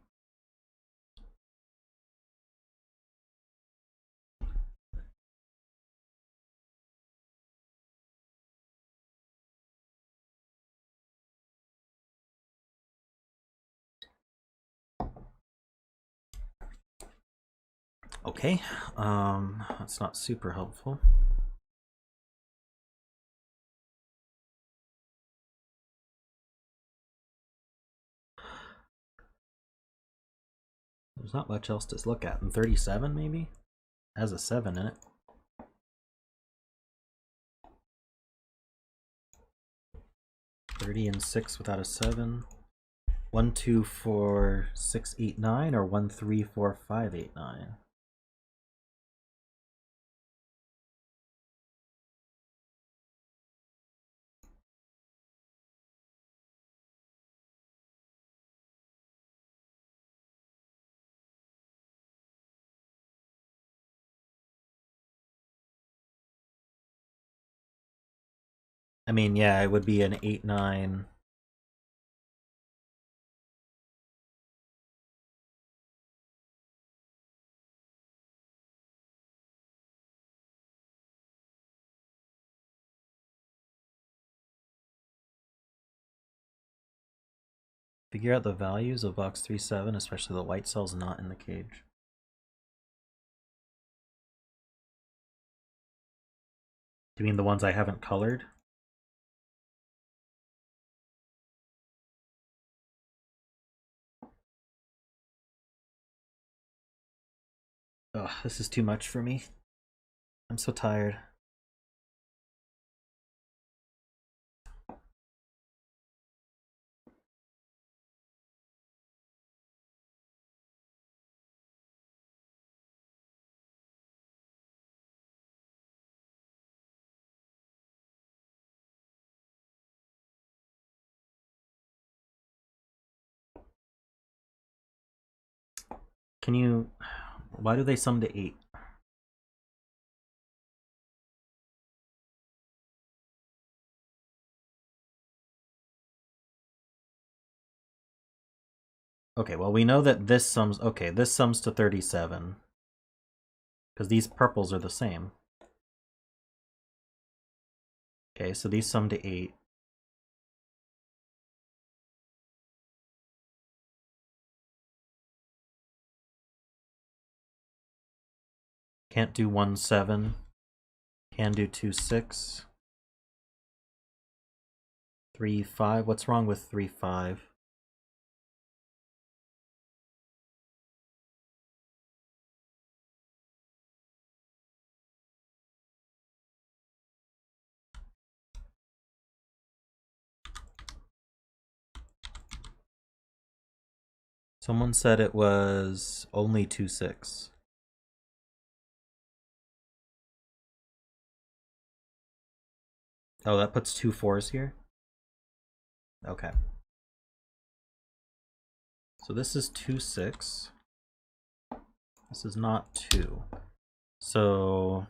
Okay, that's not super helpful. There's not much else to look at. And 37 maybe? Has a 7 in it. $30 and 6 without a 7. 1, 2, 4, 6, 8, 9, or 1, 3, 4, 5, 8, 9. I mean, yeah, it would be an 8, 9. Figure out the values of box 3-7, especially the white cells not in the cage. Do you mean the ones I haven't colored? Ugh, this is too much for me. I'm so tired. Can you... Why do they sum to 8? Okay, well we know that this sums... Okay, this sums to 37. Because these purples are the same. Okay, so these sum to 8. Can't do 1, 7. Can do 2, 6. 3, 5. What's wrong with 3, 5? Someone said it was only 2, 6. Oh, that puts 2 4s here? Okay. So this is 2, 6. This is not 2. So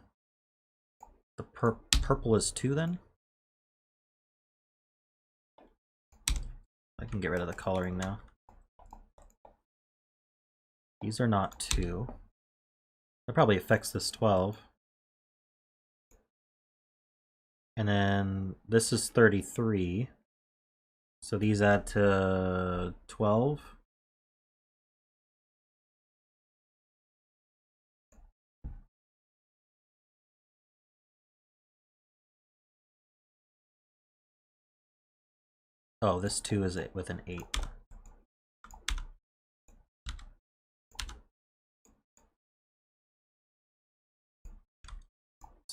the purple is 2 then? I can get rid of the coloring now. These are not 2. That probably affects this 12. And then this is 33. So these add to 12. Oh, this 2 is it with an 8.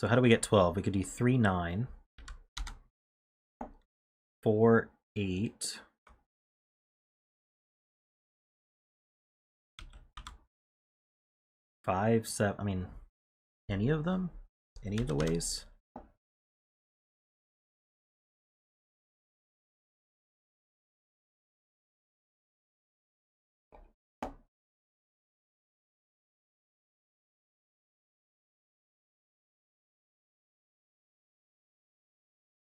So how do we get 12? We could do 3, 9. 4, 8. 5, 7. I mean, any of them? Any of the ways?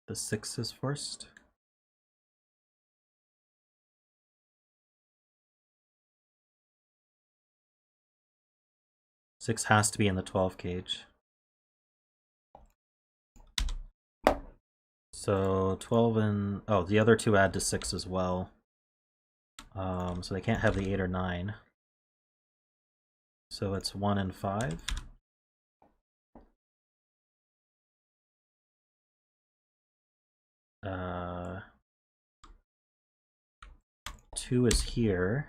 The 6 is first. Six has to be in the 12 cage. So 12 and... Oh, the other two add to 6 as well. So they can't have the 8 or 9. So it's 1 and 5. Uh, 2 is here.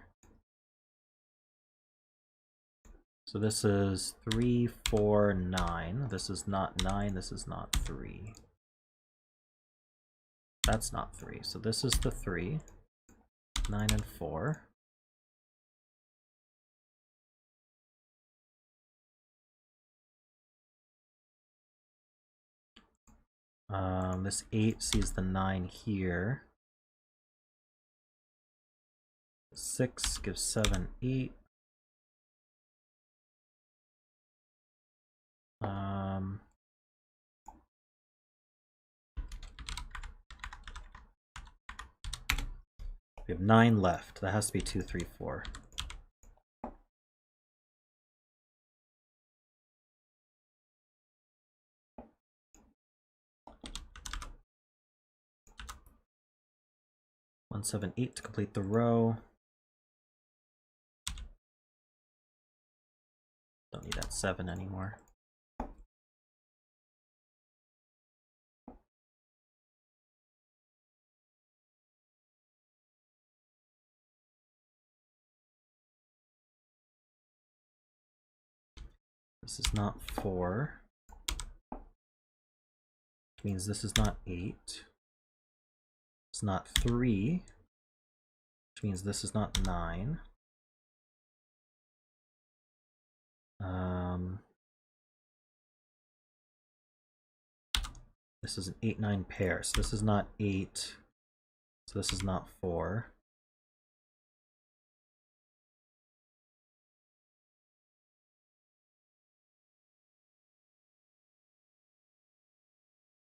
So this is 3, 4, 9. This is not 9, this is not 3. That's not 3. So this is the 3. 9 and 4. This 8 sees the 9 here. 6 gives 7, 8. We have 9 left. That has to be 2, 3, 4. One, 7, 8 to complete the row. Don't need that 7 anymore. This is not 4, which means this is not 8. It's not 3, which means this is not 9. This is an 8, 9 pair, so this is not 8, so this is not 4.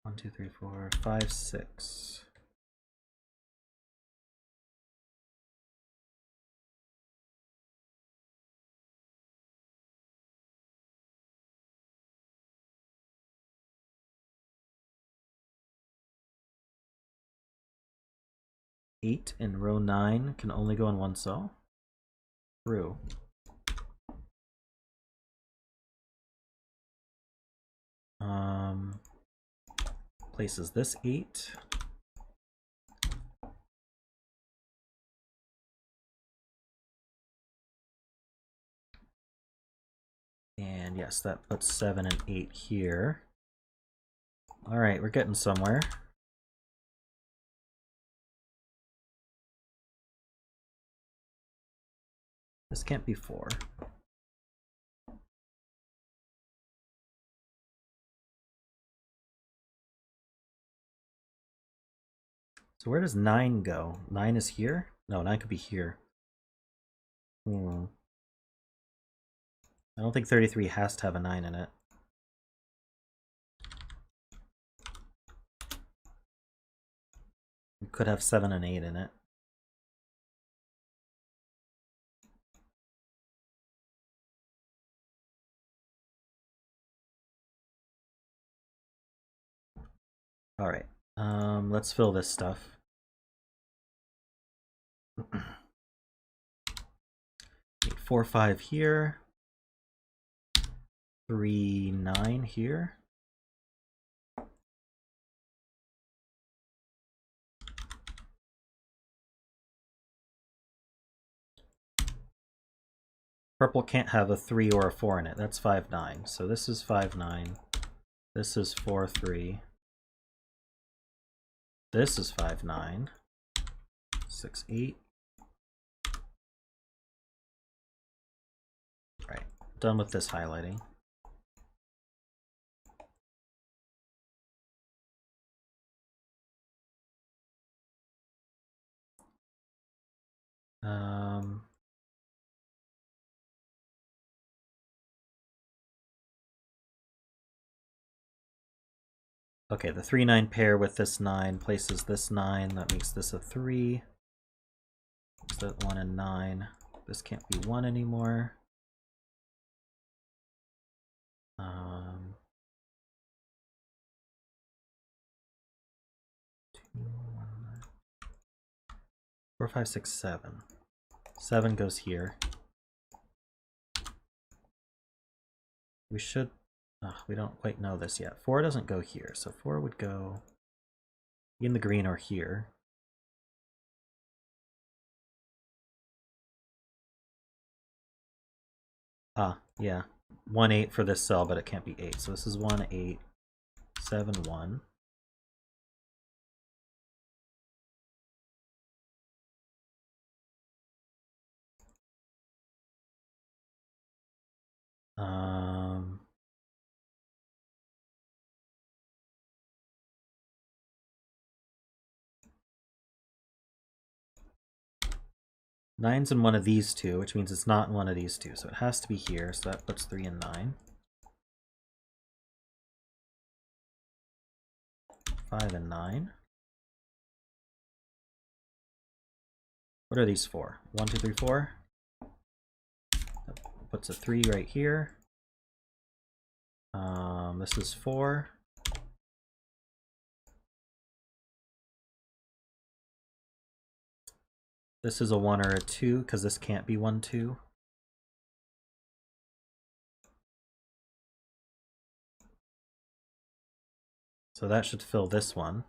One, 2, 3, 4, 5, 6. Eight in row 9 can only go in one cell. True. Places this 8. And yes, that puts 7 and 8 here. All right, we're getting somewhere. This can't be 4. So where does 9 go? 9 is here? No, 9 could be here. I don't think 33 has to have a 9 in it. It could have 7 and 8 in it. All right, let's fill this stuff. 8, 4, 5 here. 3, 9 here. Purple can't have a 3 or a 4 in it. That's 5, 9. So this is 5, 9. This is 4, 3. This is 5, 9. 6, 8. Right, done with this highlighting. Okay, the 3, 9 pair with this 9 places this 9. That makes this a 3. Is that 1 and 9? This can't be 1 anymore. 2, 1, 4, 5, 6, 7. 7 goes here. We should... we don't quite know this yet. 4 doesn't go here, so 4 would go in the green or here. Yeah, 1 8 for this cell, but it can't be 8. So this is 1 8 7 1. Um, Nine's in one of these two, which means it's not in one of these two. So it has to be here. So that puts 3 and 9. 5 and 9. What are these for? 1, 2, 3, 4. That puts a 3 right here. This is 4. This is a 1 or a 2 because this can't be 1, 2. So that should fill this one.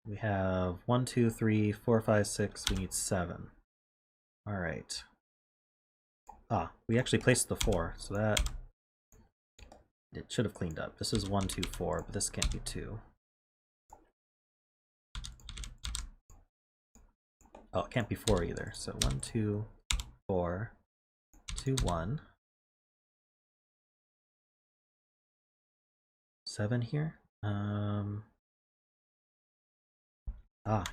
We have 1, 2, 3, 4, 5, 6. We need 7. All right. Ah, we actually placed the 4, so that it should have cleaned up. This is 1, 2, 4, but this can't be 2. Oh, it can't be 4 either. So 1, 2, 4, 2, 1. 7 here.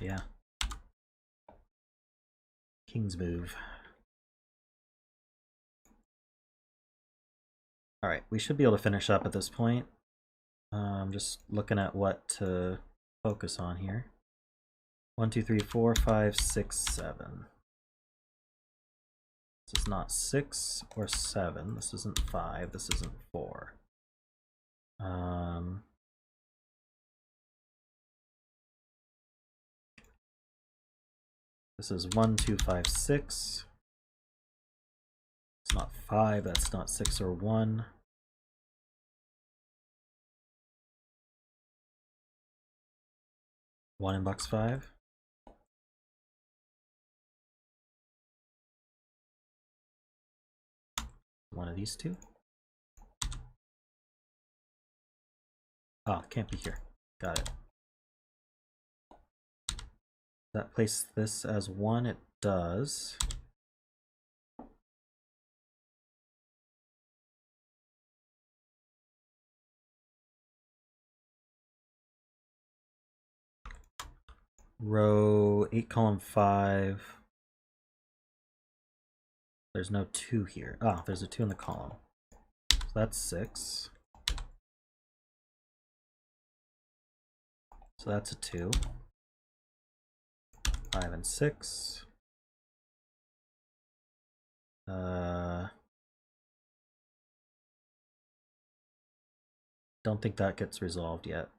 Yeah. King's move. All right, we should be able to finish up at this point. Just looking at what to focus on here. 1, 2, 3, 4, 5, 6, 7. This is not 6 or 7. This isn't 5. This isn't 4. This is 1, 2, 5, 6. It's not 5. That's not 6 or 1. One in box 5. One of these two. Ah, can't be here. Got it. That place this as 1, it does. Row 8, column 5. There's no 2 here. Ah, there's a 2 in the column. So that's 6. So that's a 2. 5 and 6. Don't think that gets resolved yet.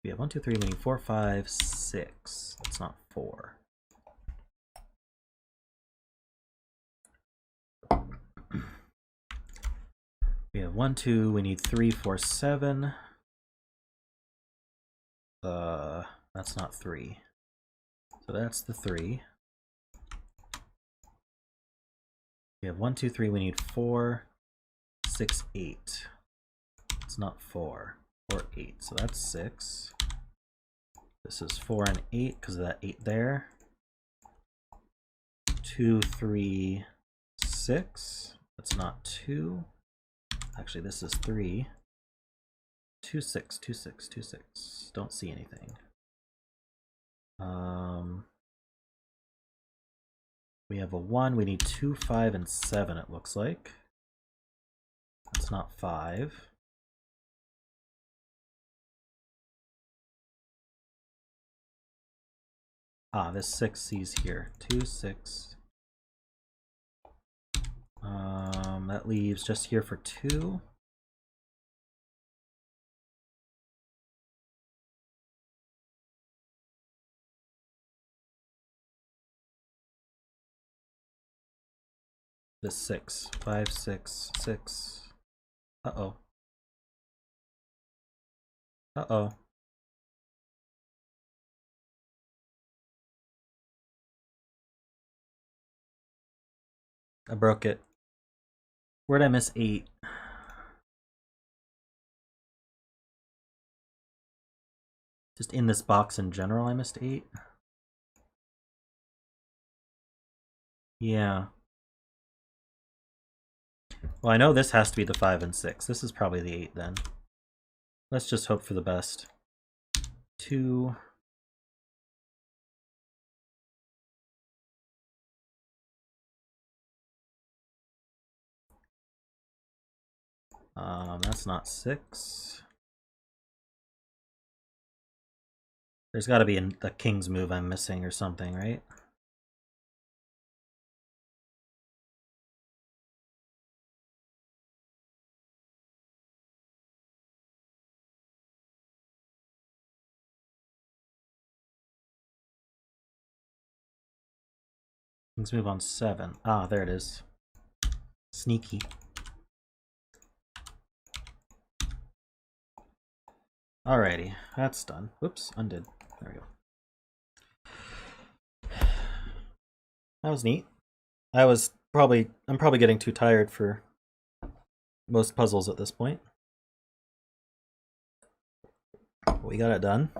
We have 1, 2, 3, we need 4, 5, 6. That's not 4. We have 1, 2, we need 3, 4, 7. That's not 3. So that's the 3. We have 1, 2, 3, we need 4, 6, 8. It's not 4 or 8, so that's 6. This is 4 and 8 because of that 8 there. 2, 3, 6. That's not 2. Actually, this is 3. 2, 6, 2, 6, 2, 6. Don't see anything. We have a 1. We need 2, 5, and 7, it looks like. That's not 5. Ah, this 6 sees here. 2, 6. That leaves just here for 2. This 6. 5, 6, 6. Uh-oh. Uh-oh. I broke it. Where'd I miss 8? Just in this box in general, I missed 8. Yeah. Well, I know this has to be the 5 and 6. This is probably the 8 then. Let's just hope for the best. 2. That's not 6. There's got to be a king's move I'm missing or something, right? King's move on 7. Ah, there it is. Sneaky. Alrighty, that's done. Whoops, undid. There we go. That was neat. I'm probably getting too tired for most puzzles at this point. We got it done.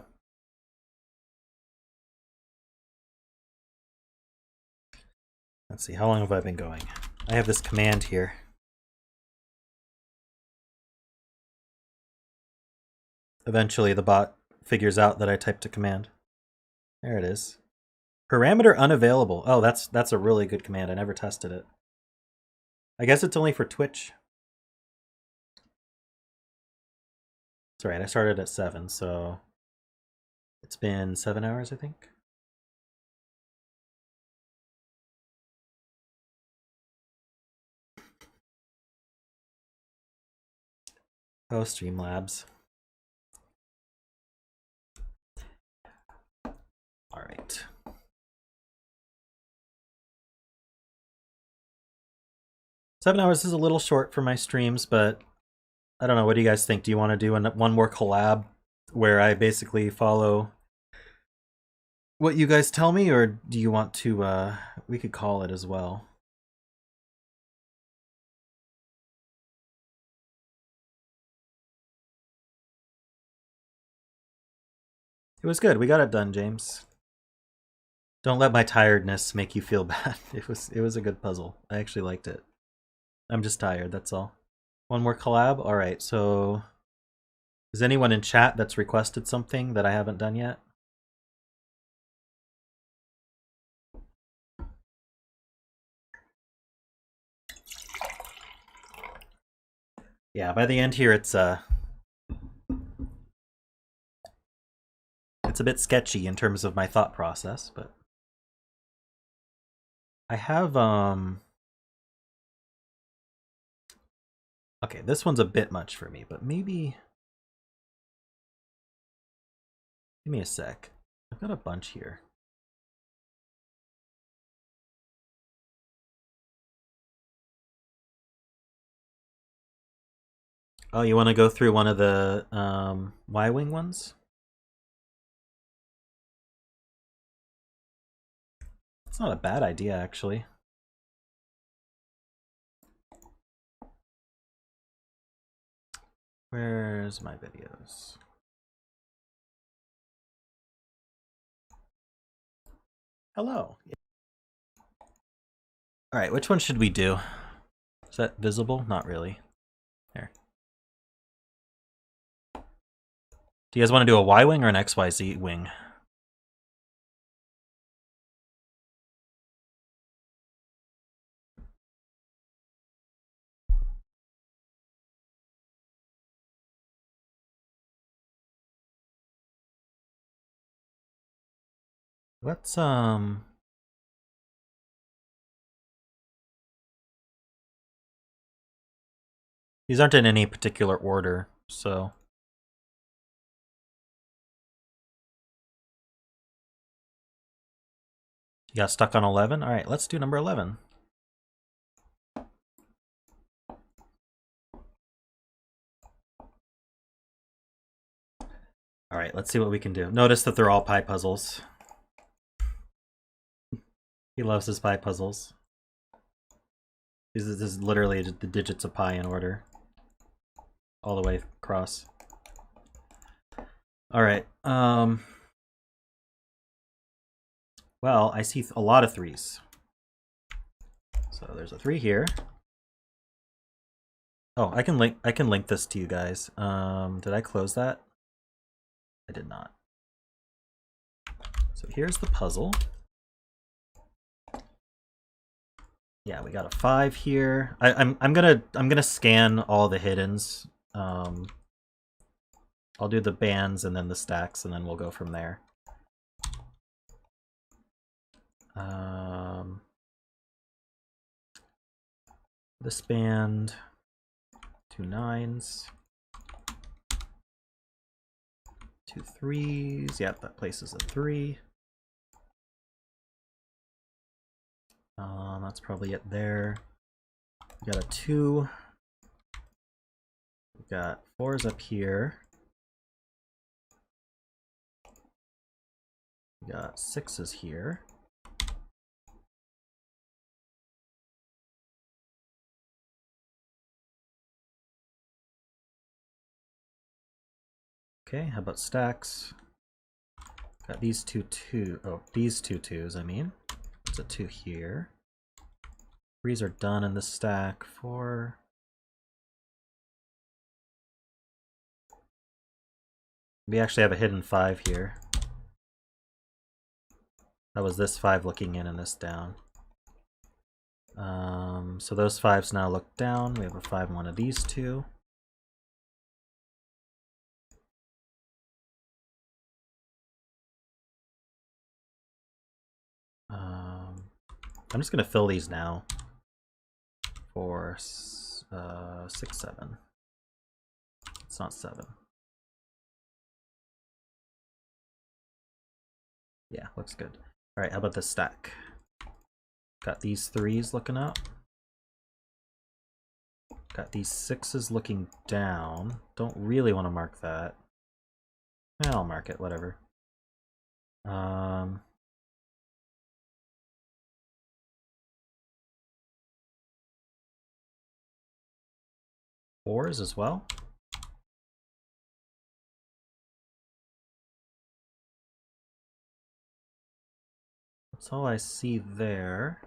Let's see, how long have I been going? I have this command here. Eventually the bot figures out that I typed a command. There it is. Parameter unavailable. Oh, that's a really good command. I never tested it. I guess it's only for Twitch. That's right, I started at 7, so it's been 7 hours, I think. Oh, Streamlabs. All right. Seven hours is a little short for my streams, but I don't know. What do you guys think? Do you want to do one more collab where I basically follow what you guys tell me, or do you want to, we could call it as well. It was good. We got it done, James. Don't let my tiredness make you feel bad. It was a good puzzle. I actually liked it. I'm just tired, that's all. One more collab? Alright, so is anyone in chat that's requested something that I haven't done yet? Yeah, by the end here it's a bit sketchy in terms of my thought process, but I have okay, this one's a bit much for me, but maybe give me a sec. I've got a bunch here. Oh, you want to go through one of the Y-wing ones? It's not a bad idea, actually. Where's my videos? Hello. All right, which one should we do? Is that visible? Not really. There. Do you guys want to do a Y-wing or an XYZ wing? Let's these aren't in any particular order, so you got stuck on 11? All right, let's do number 11. All right, let's see what we can do. Notice that they're all pie puzzles. He loves his pie puzzles. This is literally the digits of pi in order, all the way across. All right. Well, I see a lot of 3s. So there's a 3 here. Oh, I can link this to you guys. Did I close that? I did not. So here's the puzzle. Yeah, we got a 5 here. I'm gonna scan all the hiddens. I'll do the bands and then the stacks, and then we'll go from there. This band, 2 9s, 2 3s. Yep, that places a 3. That's probably it there. We got a 2. We got 4s up here. We got 6s here. Okay, how about stacks? Got these two 2s, I mean. There's a 2 here. 3s are done in the stack. 4. We actually have a hidden 5 here. That was this 5 looking in and this down. So those 5s now look down. We have a 5 in one of these 2. I'm just gonna fill these now for 6 7. It's not 7. Yeah, looks good. All right, how about the stack? Got these 3s looking up. Got these 6s looking down. Don't really want to mark that. Yeah, I'll mark it, whatever. 4s as well. That's all I see there.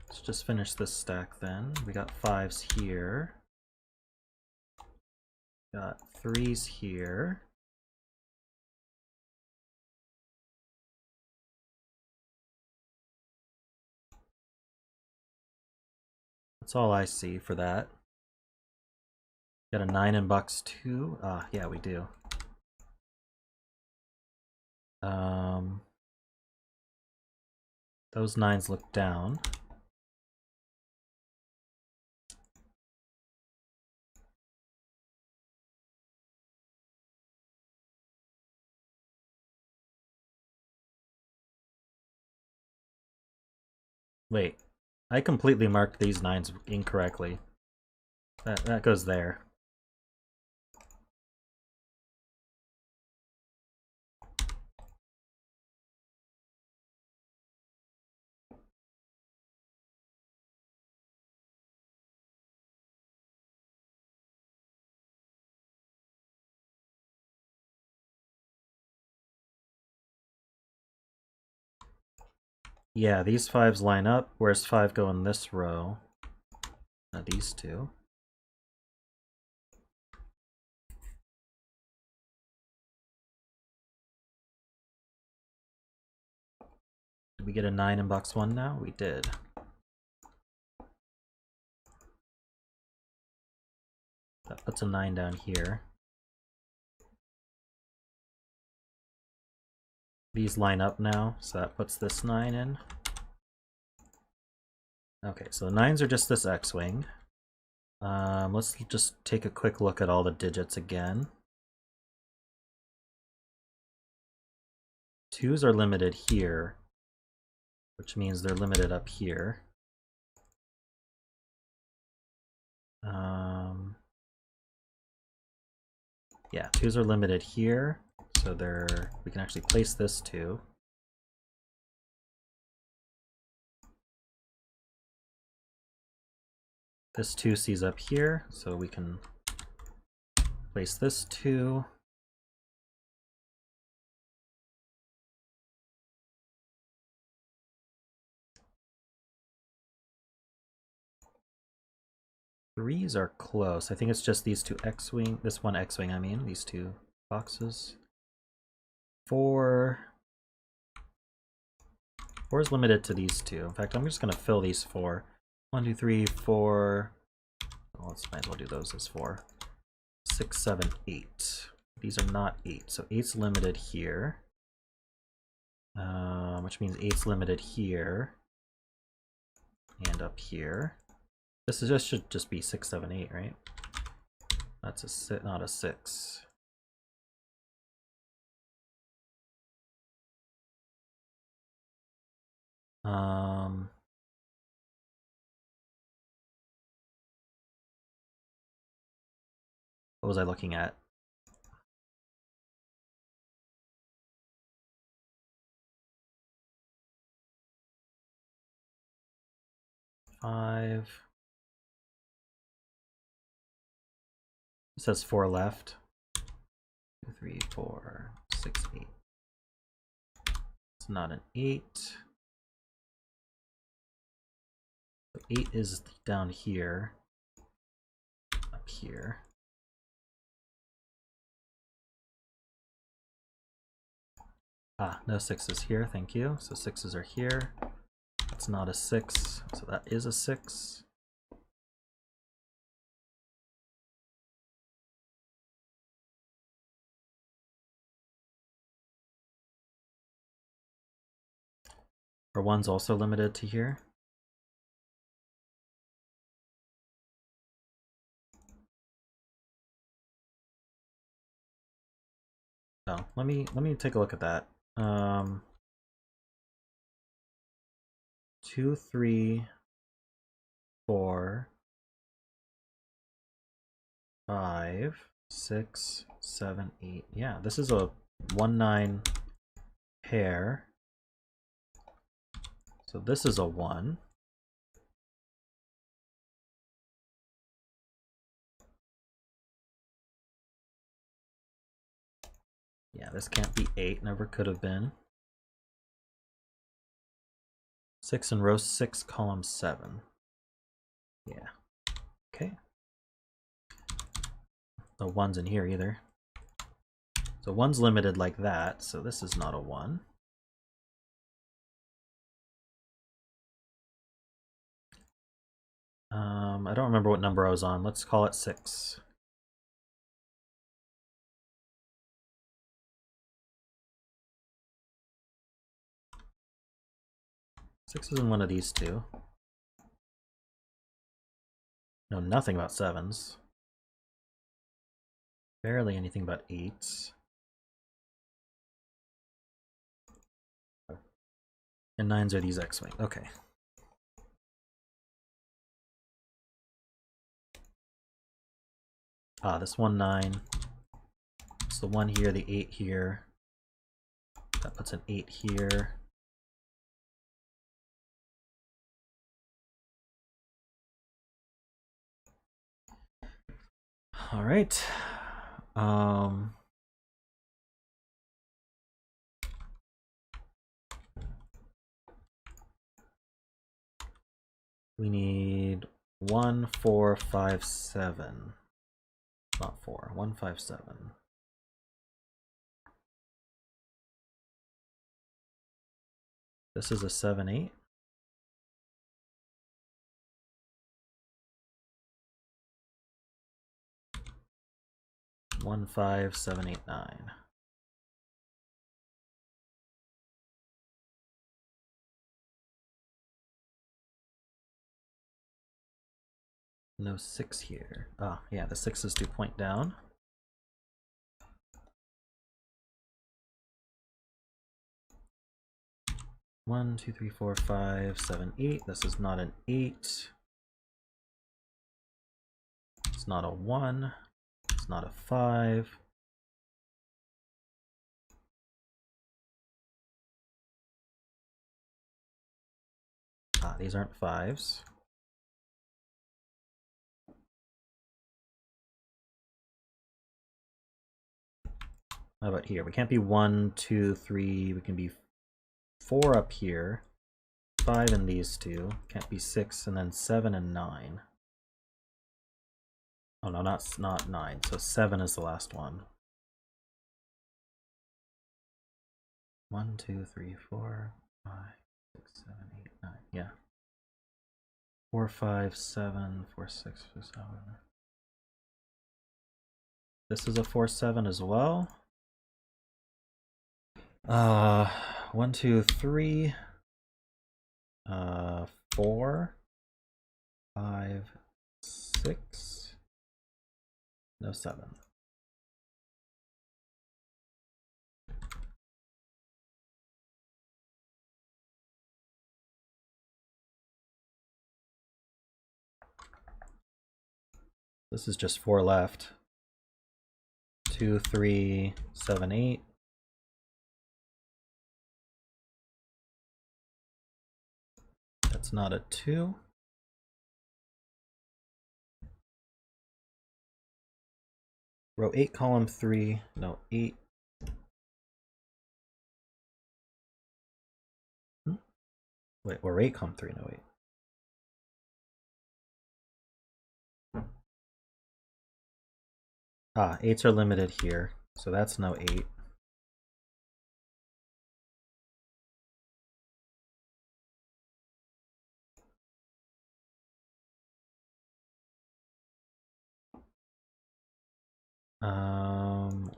Let's just finish this stack then. We got 5s here. Got 3s here. That's all I see for that. Got a 9 in box 2. Yeah, we do. Those 9s look down. Wait, I completely marked these 9s incorrectly. That goes there. Yeah, these 5s line up. Where's 5 go in this row? Now these 2. Did we get a 9 in box 1 now? We did. That puts a 9 down here. These line up now, so that puts this 9 in. Okay, so the 9s are just this X-Wing. Let's just take a quick look at all the digits again. 2s are limited here, which means they're limited up here. Yeah, 2s are limited here, so we can actually place this 2. This 2 sees up here, so we can place this 2. Threes are close. I think it's just these 2 X-wing, this one X-wing, I mean, these 2 boxes. 4 is limited to these 2. In fact, I'm just going to fill these 4. 1, 2, 3, 4. Oh, let's might as well do those as 4. 6, 7, 8. These are not 8, so 8's limited here. Which means 8's limited here. And up here. This should just be 6, 7, 8, right? That's a not a 6. What was I looking at? Five. It says 4 left. 2, 3, 4, 6, 8. It's not an 8. So 8 is down here. Up here. Ah, no 6s here, thank you. So 6s are here. That's not a 6, so that is a 6. Are 1's also limited to here? Oh, let me take a look at that. 2, 3, 4, 5, 6, 7, 8. Yeah, this is a 1-9 pair. So this is a 1. Yeah, this can't be 8, never could have been. 6 in row 6, column 7. Yeah. Okay. No 1's in here either. So 1's limited like that, so this is not a 1. I don't remember what number I was on. Let's call it 6. Six is in one of these 2. Know nothing about 7s. Barely anything about 8s. And 9s are these X-wing. Okay. Ah, this 1, 9. It's the 1 here, the 8 here. That puts an 8 here. All right. We need 1, 4, 5, 7. Not 4. 1, 5, 7. This is a 7, 8. One, 5, 7, 8, 9. No 6 here. Oh, yeah, the 6s do point down. One, 2, 3, 4, 5, 7, 8. This is not an 8. It's not a 1. It's not a 5. Ah, these aren't 5s. How about here? We can't be 1, 2, 3. We can be 4 up here. 5 in these two. Can't be 6, and then 7 and 9. Oh no, not 9. So 7 is the last one. 1, 2, 3, 4, 5, 6, 7, 8, 9. Yeah. 4, 5, 7, 4, 6, 7. This is a 4, 7 as well. 1, 2, 3. 4, 5, 6. No 7. This is just 4 left. 2, 3, 7, 8. That's not a 2. Row 8, column 3. No, 8. Wait, or 8, column 3. No, wait. Ah, 8s are limited here, so that's no 8.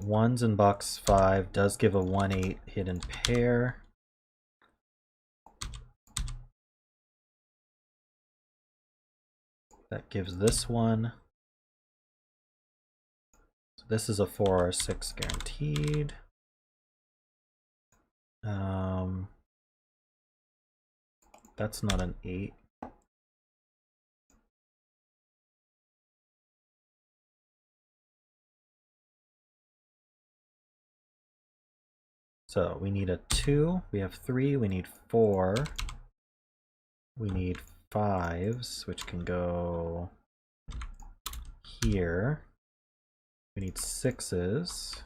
Ones in box 5 does give a 1-8 hidden pair. That gives this one. So this is a 4 or 6 guaranteed. That's not an 8. So we need a 2, we have 3, we need 4, we need 5s, which can go here. We need 6s,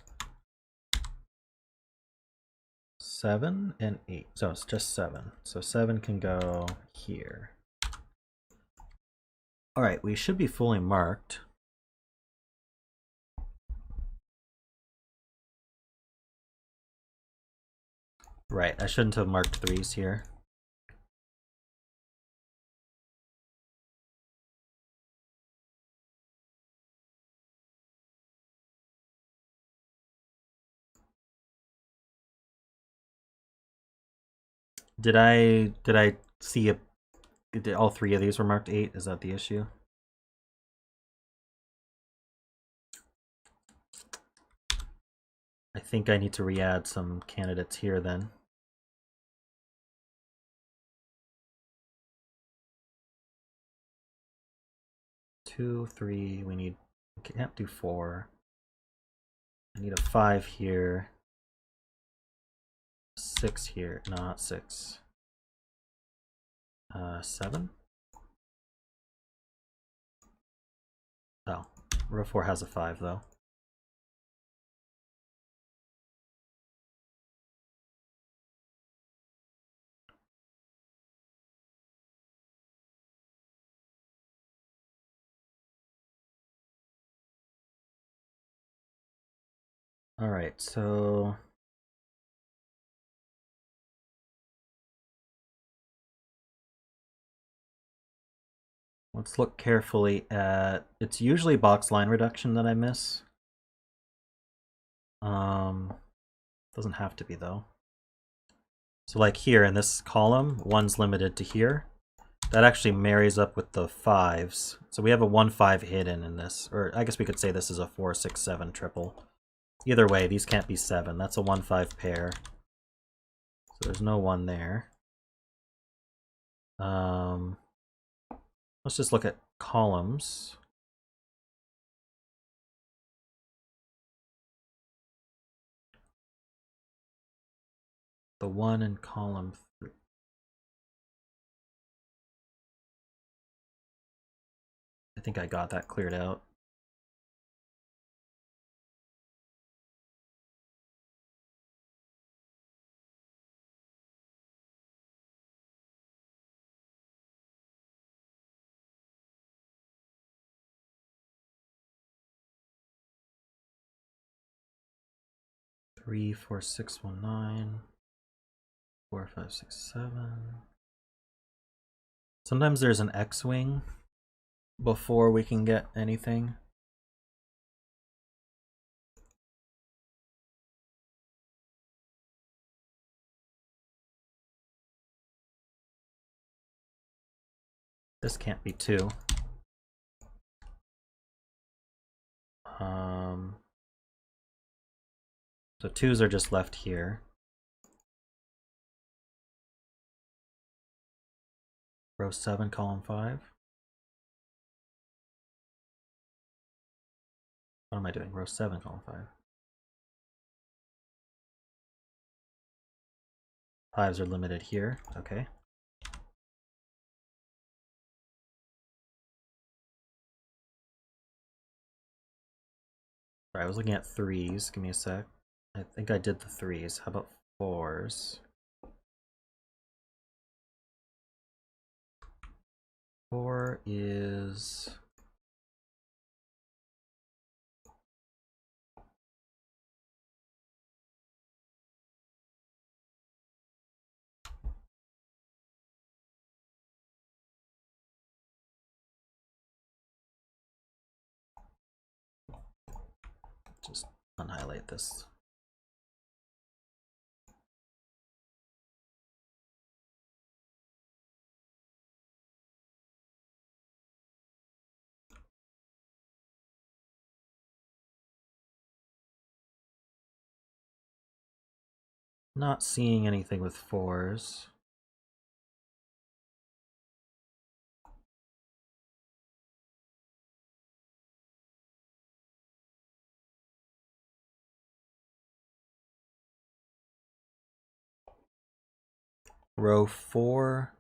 7 and 8. So it's just 7. So 7 can go here. All right, we should be fully marked. Right, I shouldn't have marked 3s here. Did I see all 3 of these were marked 8? Is that the issue? I think I need to re-add some candidates here then. Two, 3, we can't do 4. I need a 5 here. 6 here, no, not 6. 7? Oh, row 4 has a 5 though. All right, so let's look carefully at, it's usually box line reduction that I miss. Doesn't have to be though. So like here in this column, 1's limited to here. That actually marries up with the 5s. So we have a 1-5 hidden in this, or I guess we could say this is a 4-6-7 triple. Either way, these can't be 7. That's a 1-5 pair. So there's no 1 there. Let's just look at columns. The 1 in column 3. I think I got that cleared out. 3, 4, 6, 1, 9, 4, 5, 6, 7. Sometimes there's an X-wing before we can get anything. This can't be 2. So 2s are just left here. Row 7, column 5. What am I doing? Row 7, column 5. 5s are limited here. Okay. Sorry, I was looking at 3s. Give me a sec. I think I did the 3s. How about 4s? 4 is... Just unhighlight this. Not seeing anything with 4s. Row 4,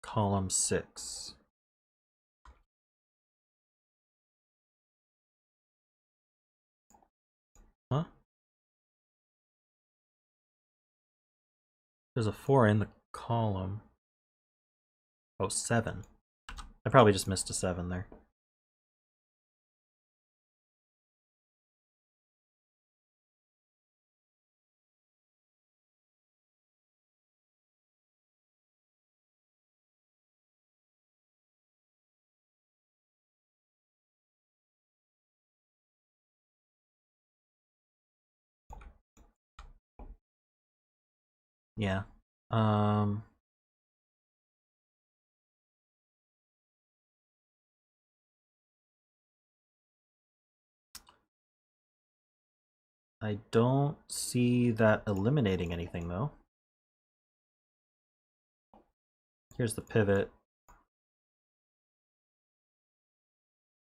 column 6. Huh? There's a 4 in the column. Oh, 7. I probably just missed a 7 there. Yeah. I don't see that eliminating anything though. Here's the pivot.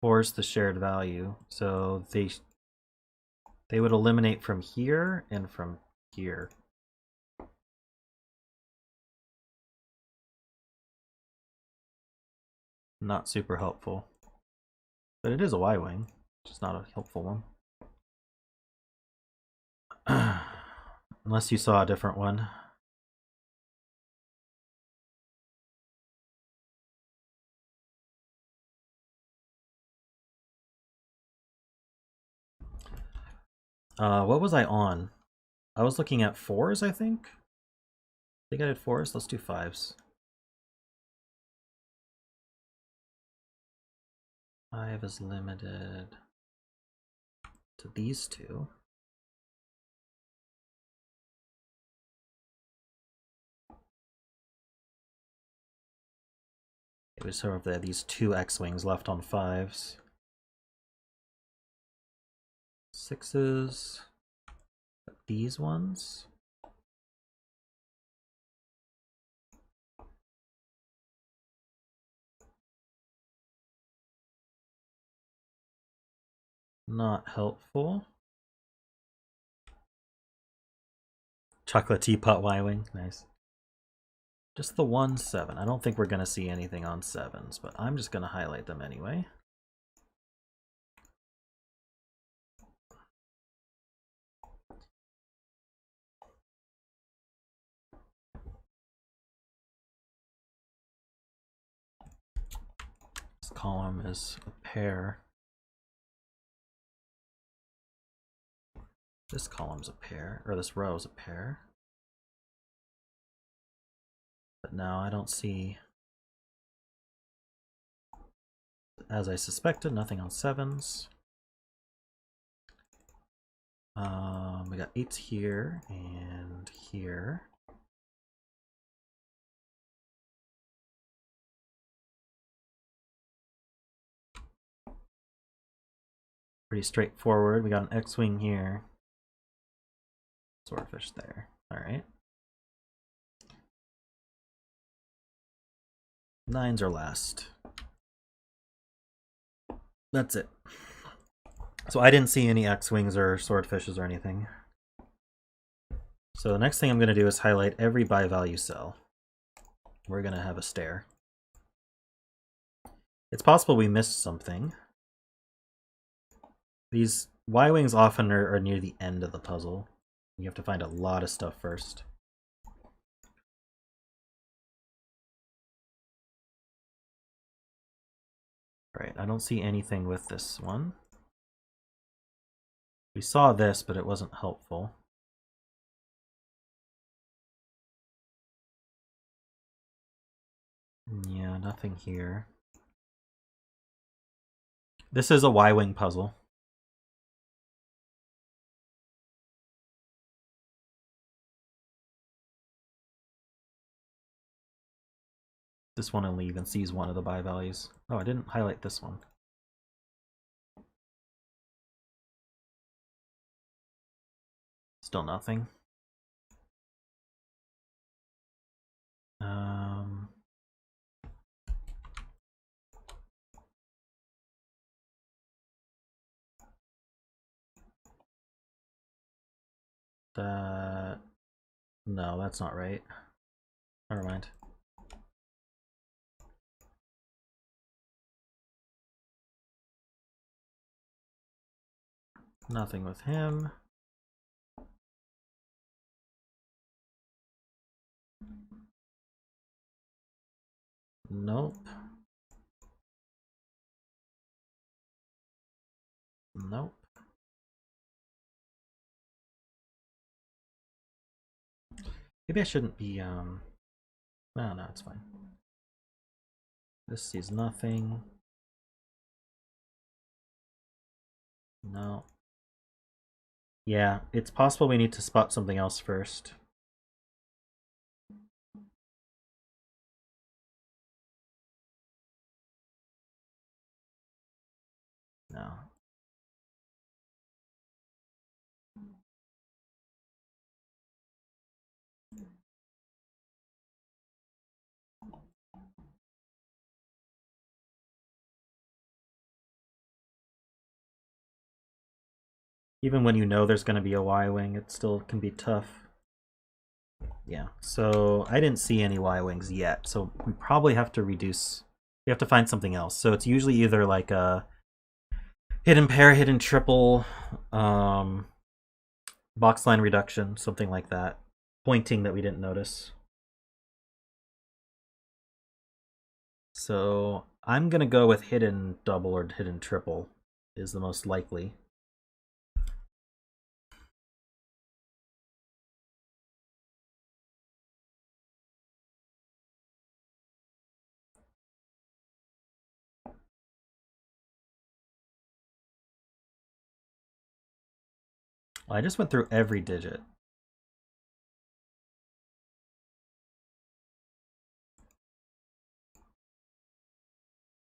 4 is the shared value, so they would eliminate from here and from here. Not super helpful. But it is a Y-wing, just not a helpful one. Unless you saw a different one. What was I on? I was looking at 4s, I think. I think I did 4s. Let's do 5s. 5 is limited to these two. We sort of have these 2 X-wings left on 5s. 6s. These ones. Not helpful. Chocolate teapot Y-wing, nice. Just the 1 7. I don't think we're going to see anything on 7s, but I'm just going to highlight them anyway. This column is a pair. This column's a pair, or this row's a pair. But no, I don't see, as I suspected, nothing on 7s. We got 8s here and here. Pretty straightforward. We got an X-wing here. Swordfish there. All right. 9s are last. That's it. So I didn't see any X-wings or swordfishes or anything. So the next thing I'm going to do is highlight every buy value cell. We're going to have a stare. It's possible we missed something. These Y-wings often are near the end of the puzzle. You have to find a lot of stuff first. Alright, I don't see anything with this one. We saw this, but it wasn't helpful. Yeah, nothing here. This is a Y-wing puzzle. This one only even sees one of the buy values. Oh, I didn't highlight this one. Still nothing. No, that's not right. Never mind. Nothing with him. Nope. Nope. Maybe I shouldn't be, no, it's fine. This sees nothing. No. Yeah, it's possible we need to spot something else first. No. Even when you know there's going to be a Y-wing, it still can be tough. Yeah, so I didn't see any Y-wings yet, so we probably have to reduce. We have to find something else. So it's usually either like a hidden pair, hidden triple, box line reduction, something like that. Pointing that we didn't notice. So I'm going to go with hidden double or hidden triple is the most likely. Well, I just went through every digit.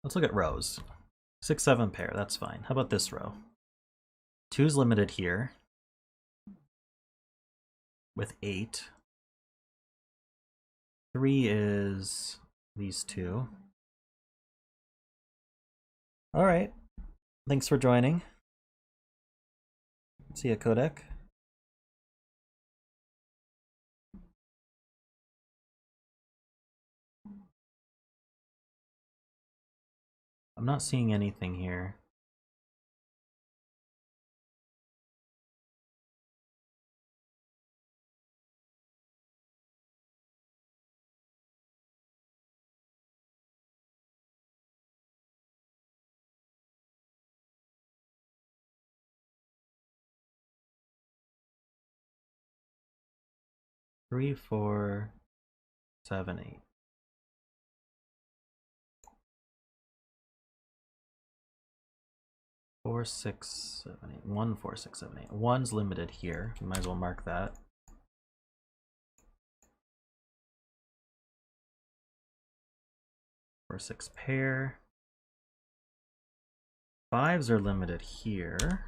Let's look at rows. 6, 7 pair, that's fine. How about this row? 2's limited here with 8. 3 is these two. All right. Thanks for joining. See ya, Codec. I'm not seeing anything here. 3, 4, 7, 8. 4, 6, 7, 8. 1, 4, 6, 7, 8. 1's limited here. We might as well mark that. Four, 6 pair. 5s are limited here.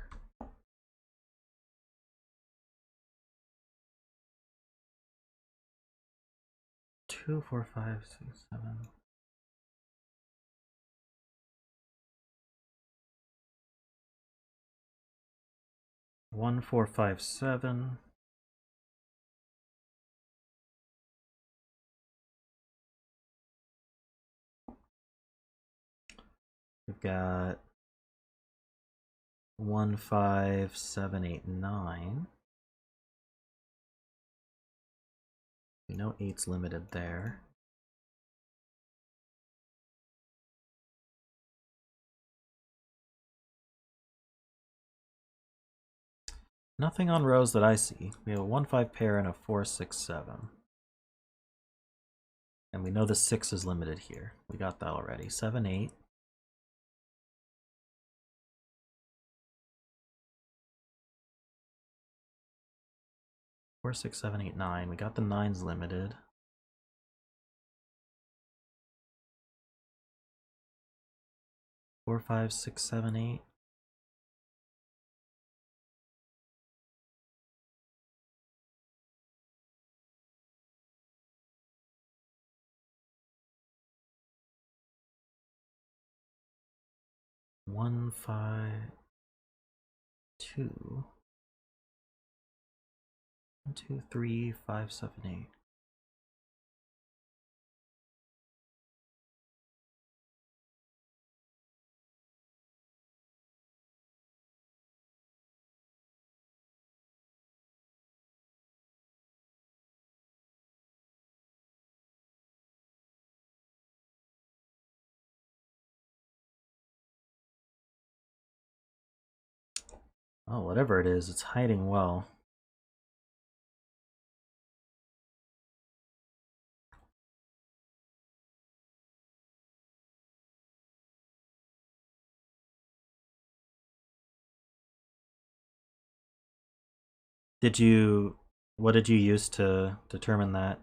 Two, 4, 5, 6, 7. 1, 4, 5, 7. We've got 1, 5, 7, 8, 9. We know 8's limited there. Nothing on rows that I see. We have a 1, 5 pair and a 4, 6, 7. And we know the 6 is limited here. We got that already. 7, 8. 4, 6, 7, 8, 9. We got the 9's limited. Four, 5, 6, 7, 8. One, 5, 2. 1, 2, 3, 5, 7, 8. Oh, whatever it is, it's hiding well. What did you use to determine that?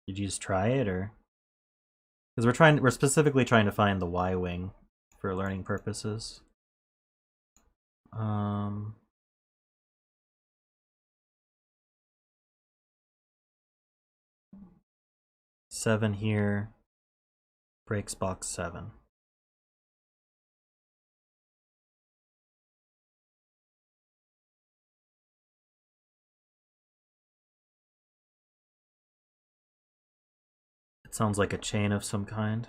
Did you just try it, or? Because we're specifically trying to find the Y-wing for learning purposes. 7 here, breaks box 7. It sounds like a chain of some kind.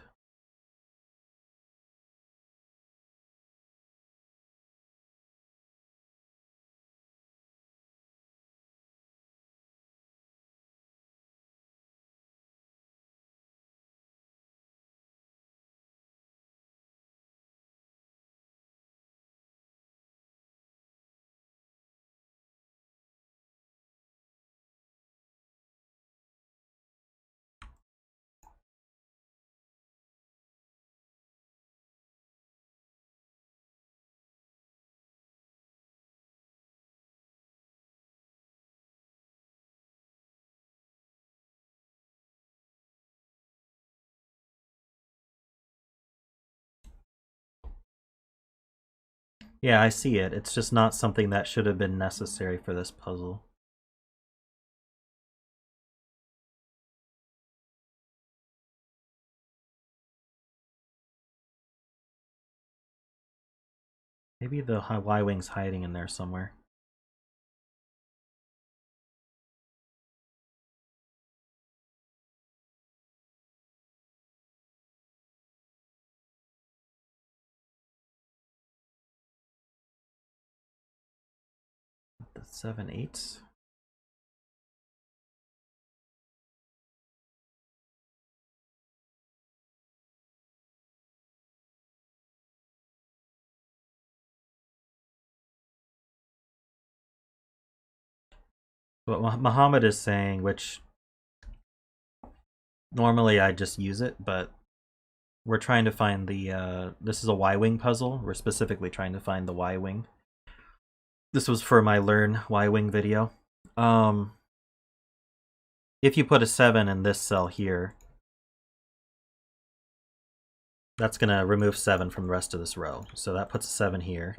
Yeah, I see it. It's just not something that should have been necessary for this puzzle. Maybe the Y-wing's hiding in there somewhere. The 7, 8. What Muhammad is saying, which Normally I just use it, but we're trying to find the, this is a Y-wing puzzle. We're specifically trying to find the Y-wing. This was for my Learn Y-wing video. If you put a 7 in this cell here, that's going to remove 7 from the rest of this row. So that puts a 7 here.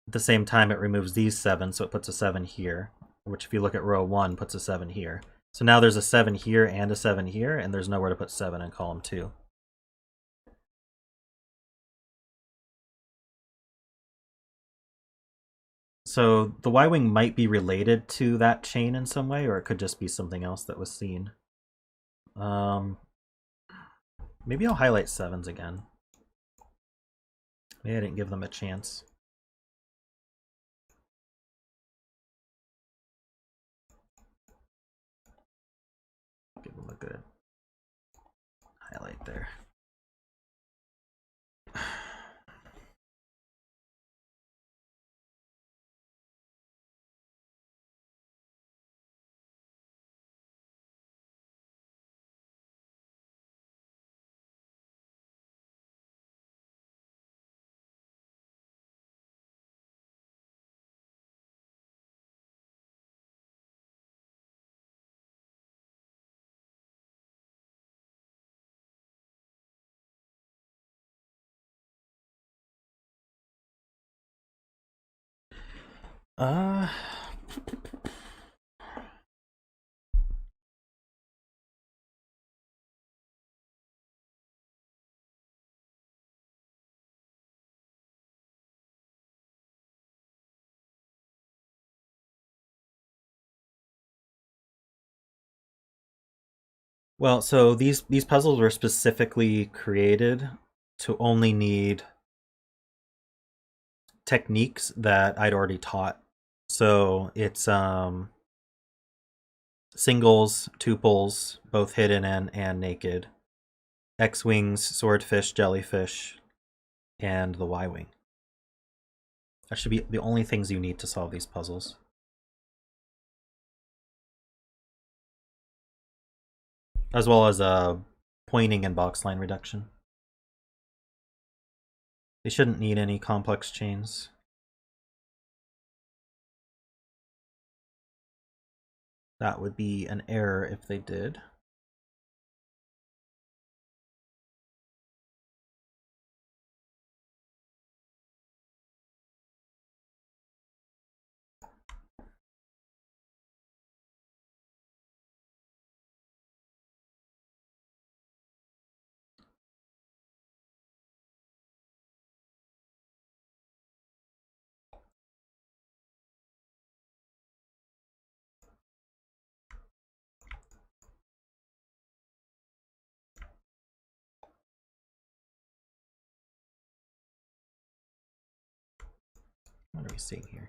At the same time, it removes these 7, so it puts a 7 here, which if you look at row 1, puts a 7 here. So now there's a 7 here and a 7 here, and there's nowhere to put 7 in column 2. So the Y-wing might be related to that chain in some way, or it could just be something else that was seen. Maybe I'll highlight 7s again. Maybe I didn't give them a chance. Give them a good highlight there. Well, so these puzzles were specifically created to only need techniques that I'd already taught. So it's singles, tuples, both hidden and naked, X-wings, swordfish, jellyfish, and the Y-wing. That should be the only things you need to solve these puzzles. As well as pointing and box line reduction. They shouldn't need any complex chains. That would be an error if they did. What are we seeing here?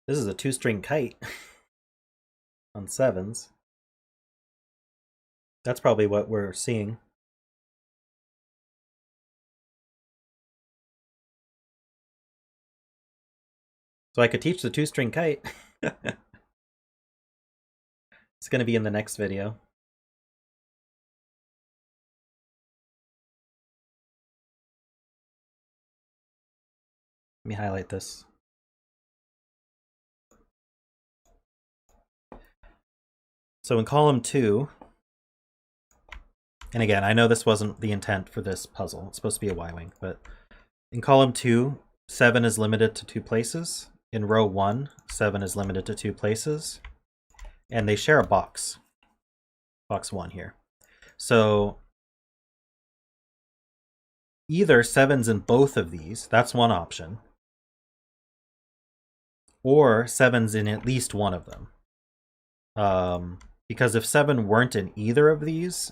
This is a 2-string kite on 7s. That's probably what we're seeing. So I could teach the 2-string kite. It's going to be in the next video. Let me highlight this. So in column 2, and again, I know this wasn't the intent for this puzzle. It's supposed to be a Y-wing, but in column 2, 7 is limited to 2 places. In row 1, 7 is limited to 2 places. And they share a box. Box 1 here. So either 7's in both of these, that's one option. Or 7's in at least one of them. Because if 7 weren't in either of these,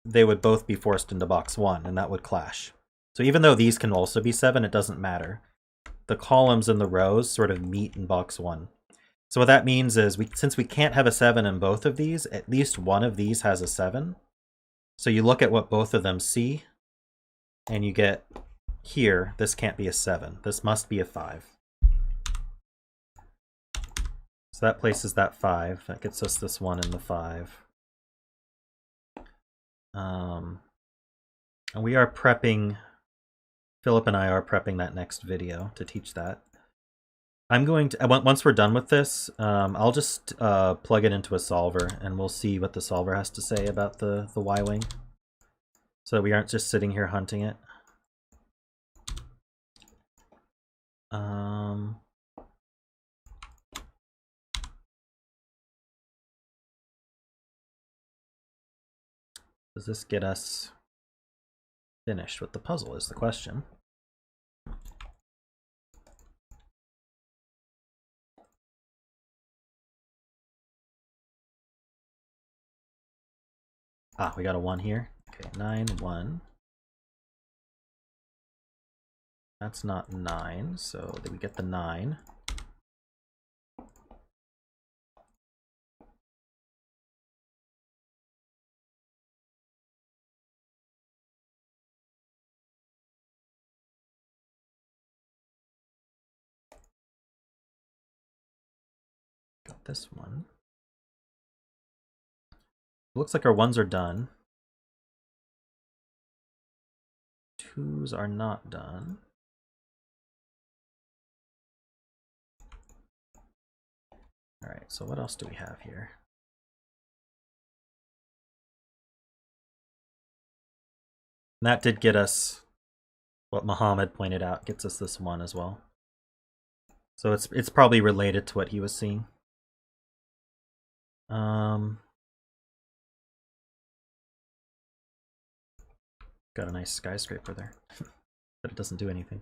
they would both be forced into box 1, and that would clash. So even though these can also be 7, it doesn't matter. The columns and the rows sort of meet in box 1. So what that means is, since we can't have a 7 in both of these, at least one of these has a 7. So you look at what both of them see, and you get here, this can't be a 7. This must be a 5. So that places that 5. That gets us this 1 and the 5. And we are prepping, Philip and I are prepping that next video to teach that. I'm going to, once we're done with this, I'll just plug it into a solver and we'll see what the solver has to say about the Y-wing, so that we aren't just sitting here hunting it. Does this get us finished with the puzzle is the question. Ah, we got a 1 here. Okay, 9, 1. That's not 9, so we get the 9. Got this one. Looks like our 1s are done. 2s are not done. Alright, so what else do we have here? And that did get us what Muhammad pointed out, gets us this 1 as well. So it's probably related to what he was seeing. Got a nice skyscraper there, but it doesn't do anything.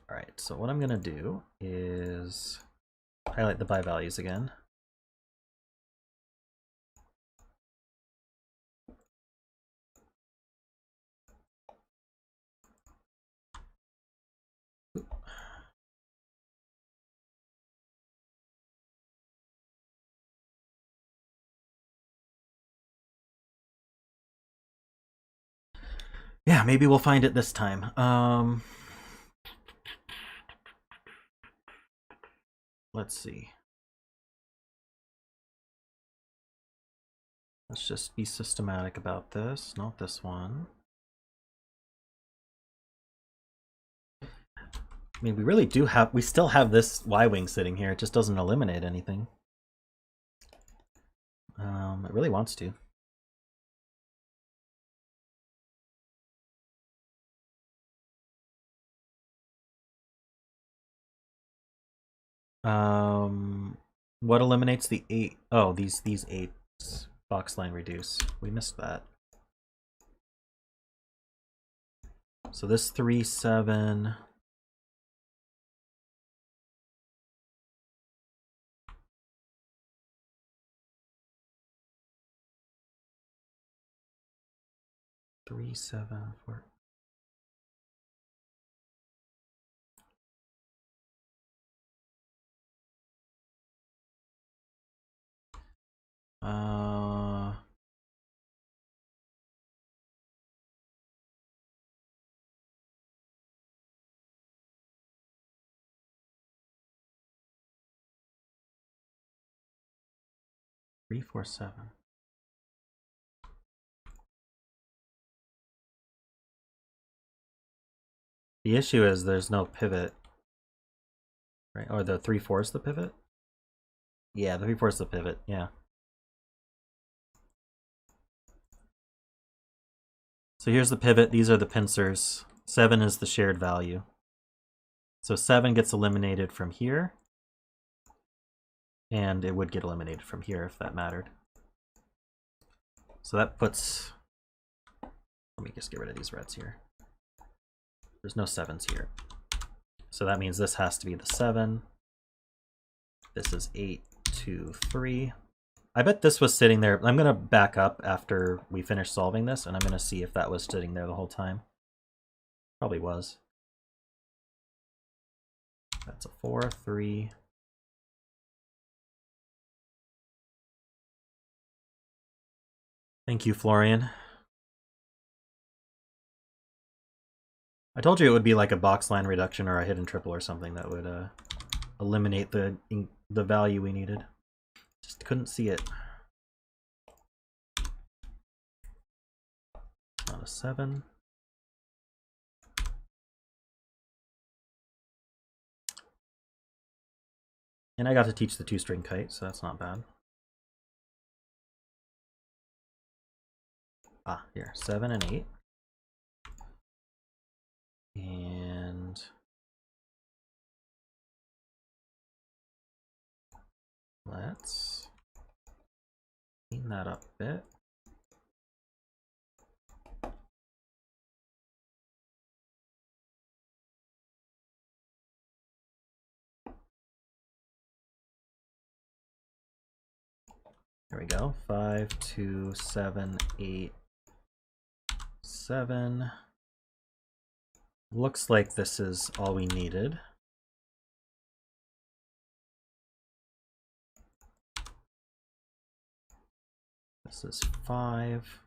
Alright, so what I'm going to do is highlight the buy values again. Yeah, maybe we'll find it this time. Let's see. Let's just be systematic about this, not this one. I mean, we really do have, we still have this Y-wing sitting here. It just doesn't eliminate anything. It really wants to. What eliminates the 8? Oh, these 8s. Box line reduce. We missed that. So this 3, 7. Three, 7, 4. Three, 4, 7. The issue is there's no pivot, right? Or the 3, 4 is the pivot? Yeah, the 3, 4 is the pivot, yeah. So here's the pivot, these are the pincers. 7 is the shared value. So 7 gets eliminated from here. And it would get eliminated from here if that mattered. So that puts, let me just get rid of these reds here. There's no 7s here. So that means this has to be the 7. This is 8, 2, 3. I bet this was sitting there. I'm going to back up after we finish solving this, and I'm going to see if that was sitting there the whole time. Probably was. That's a 4, 3. Thank you, Florian. I told you it would be like a box line reduction or a hidden triple or something that would eliminate the value we needed. Just couldn't see it. Not a 7. And I got to teach the 2-string kite, so that's not bad. Ah, here, 7 and 8. And let's clean that up a bit. There we go. 5, 2, 7, 8, 7. Looks like this is all we needed. This is 5.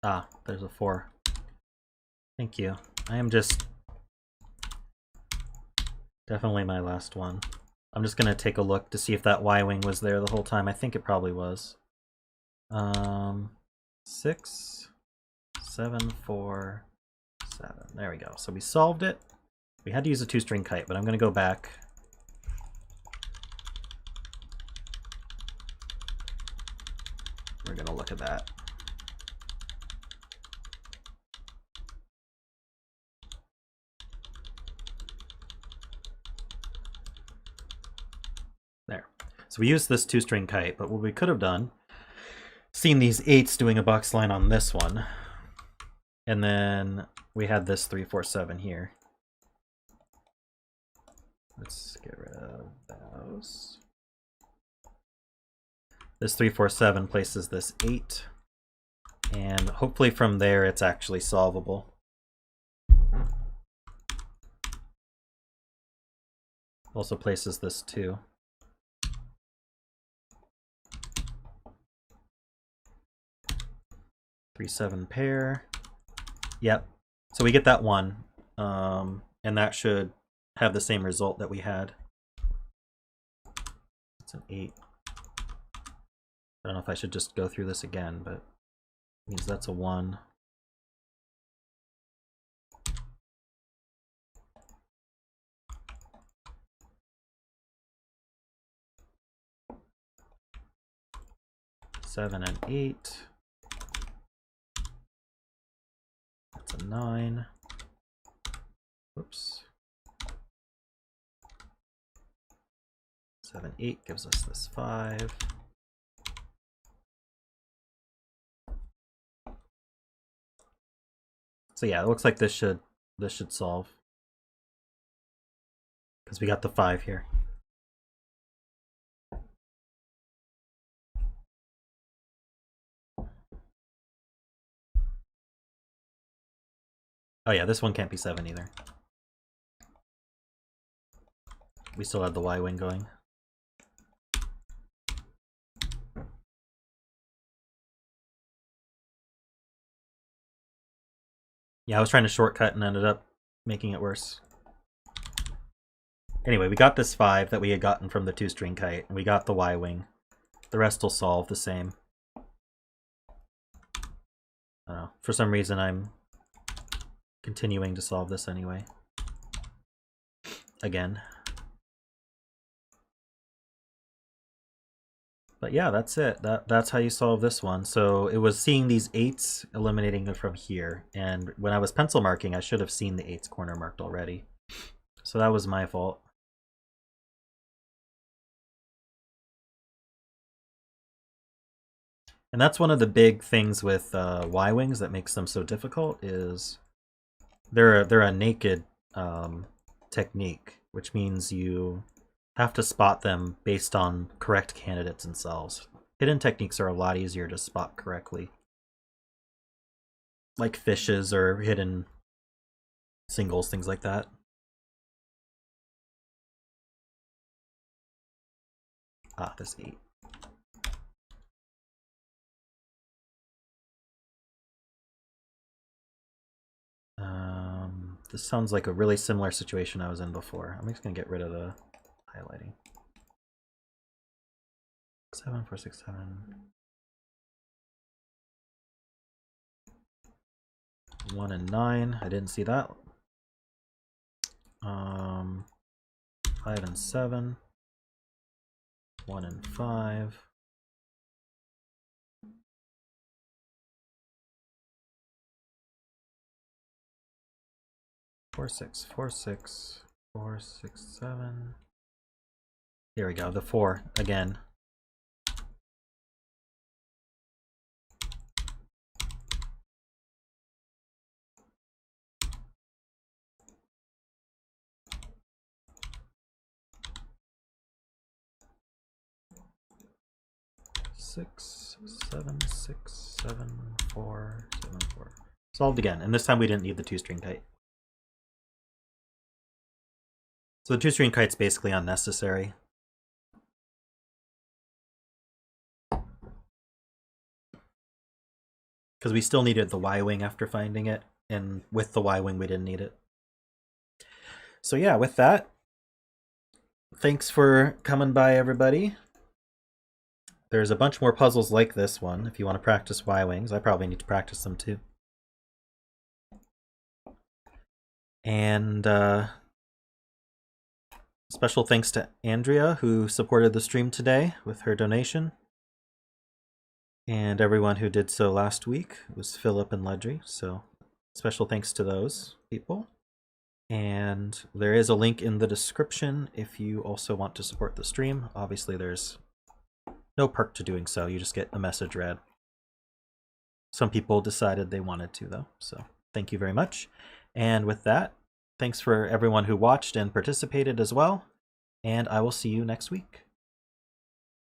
Ah, there's a 4. Thank you. I am just definitely my last one. I'm just gonna take a look to see if that Y-wing was there the whole time. I think it probably was. 6, 7, 4, 7. There we go. So we solved it. We had to use a 2-string kite, but I'm gonna go back. We're gonna look at that. There. So we used this 2-string kite, but what we could have done, seen these 8s doing a box line on this one, and then we had this 3, 4, 7 here. Let's get rid of those. This 3, 4, 7 places this 8, and hopefully from there it's actually solvable. Also places this 2. 3, 7 pair. Yep. So we get that 1, and that should have the same result that we had. It's an 8. I don't know if I should just go through this again, but it means that's a 1. Seven and 8. That's a 9. Whoops. 7, 8 gives us this 5. So yeah, it looks like this should solve, because we got the 5 here. Oh yeah, this one can't be 7 either. We still have the Y-wing going. Yeah, I was trying to shortcut and ended up making it worse. Anyway, we got this 5 that we had gotten from the 2-string kite, and we got the Y-wing. The rest will solve the same. I don't know. For some reason, I'm continuing to solve this anyway. Again. But yeah, that's it. That's how you solve this one. So it was seeing these 8s, eliminating it from here. And when I was pencil marking, I should have seen the 8s corner marked already. So that was my fault. And that's one of the big things with Y-wings that makes them so difficult is they're a naked technique, which means you have to spot them based on correct candidates themselves. Hidden techniques are a lot easier to spot correctly. Like fishes or hidden singles, things like that. Ah, this 8. This sounds like a really similar situation I was in before. I'm just gonna get rid of the highlighting. 7, 4, 6, 7. 1 and 9. I didn't see that. 5 and 7. 1 and 5. 4, 6, 4, 6, 4, 6, 7. Here we go, the 4 again. Six, 7, 6, 7, 4, 7, 4. Solved again, and this time we didn't need the 2-string kite. So the 2-string kite's basically unnecessary. Because we still needed the Y-wing after finding it, and with the Y-wing we didn't need it. So yeah, with that, thanks for coming by, everybody. There's a bunch more puzzles like this one if you want to practice Y-wings. I probably need to practice them too. And special thanks to Andrea, who supported the stream today with her donation. And everyone who did so last week. It was Philip and Ledrey, so special thanks to those people. And there is a link in the description if you also want to support the stream. Obviously there's no perk to doing so, you just get a message read. Some people decided they wanted to though, so thank you very much. And with that, thanks for everyone who watched and participated as well, and I will see you next week.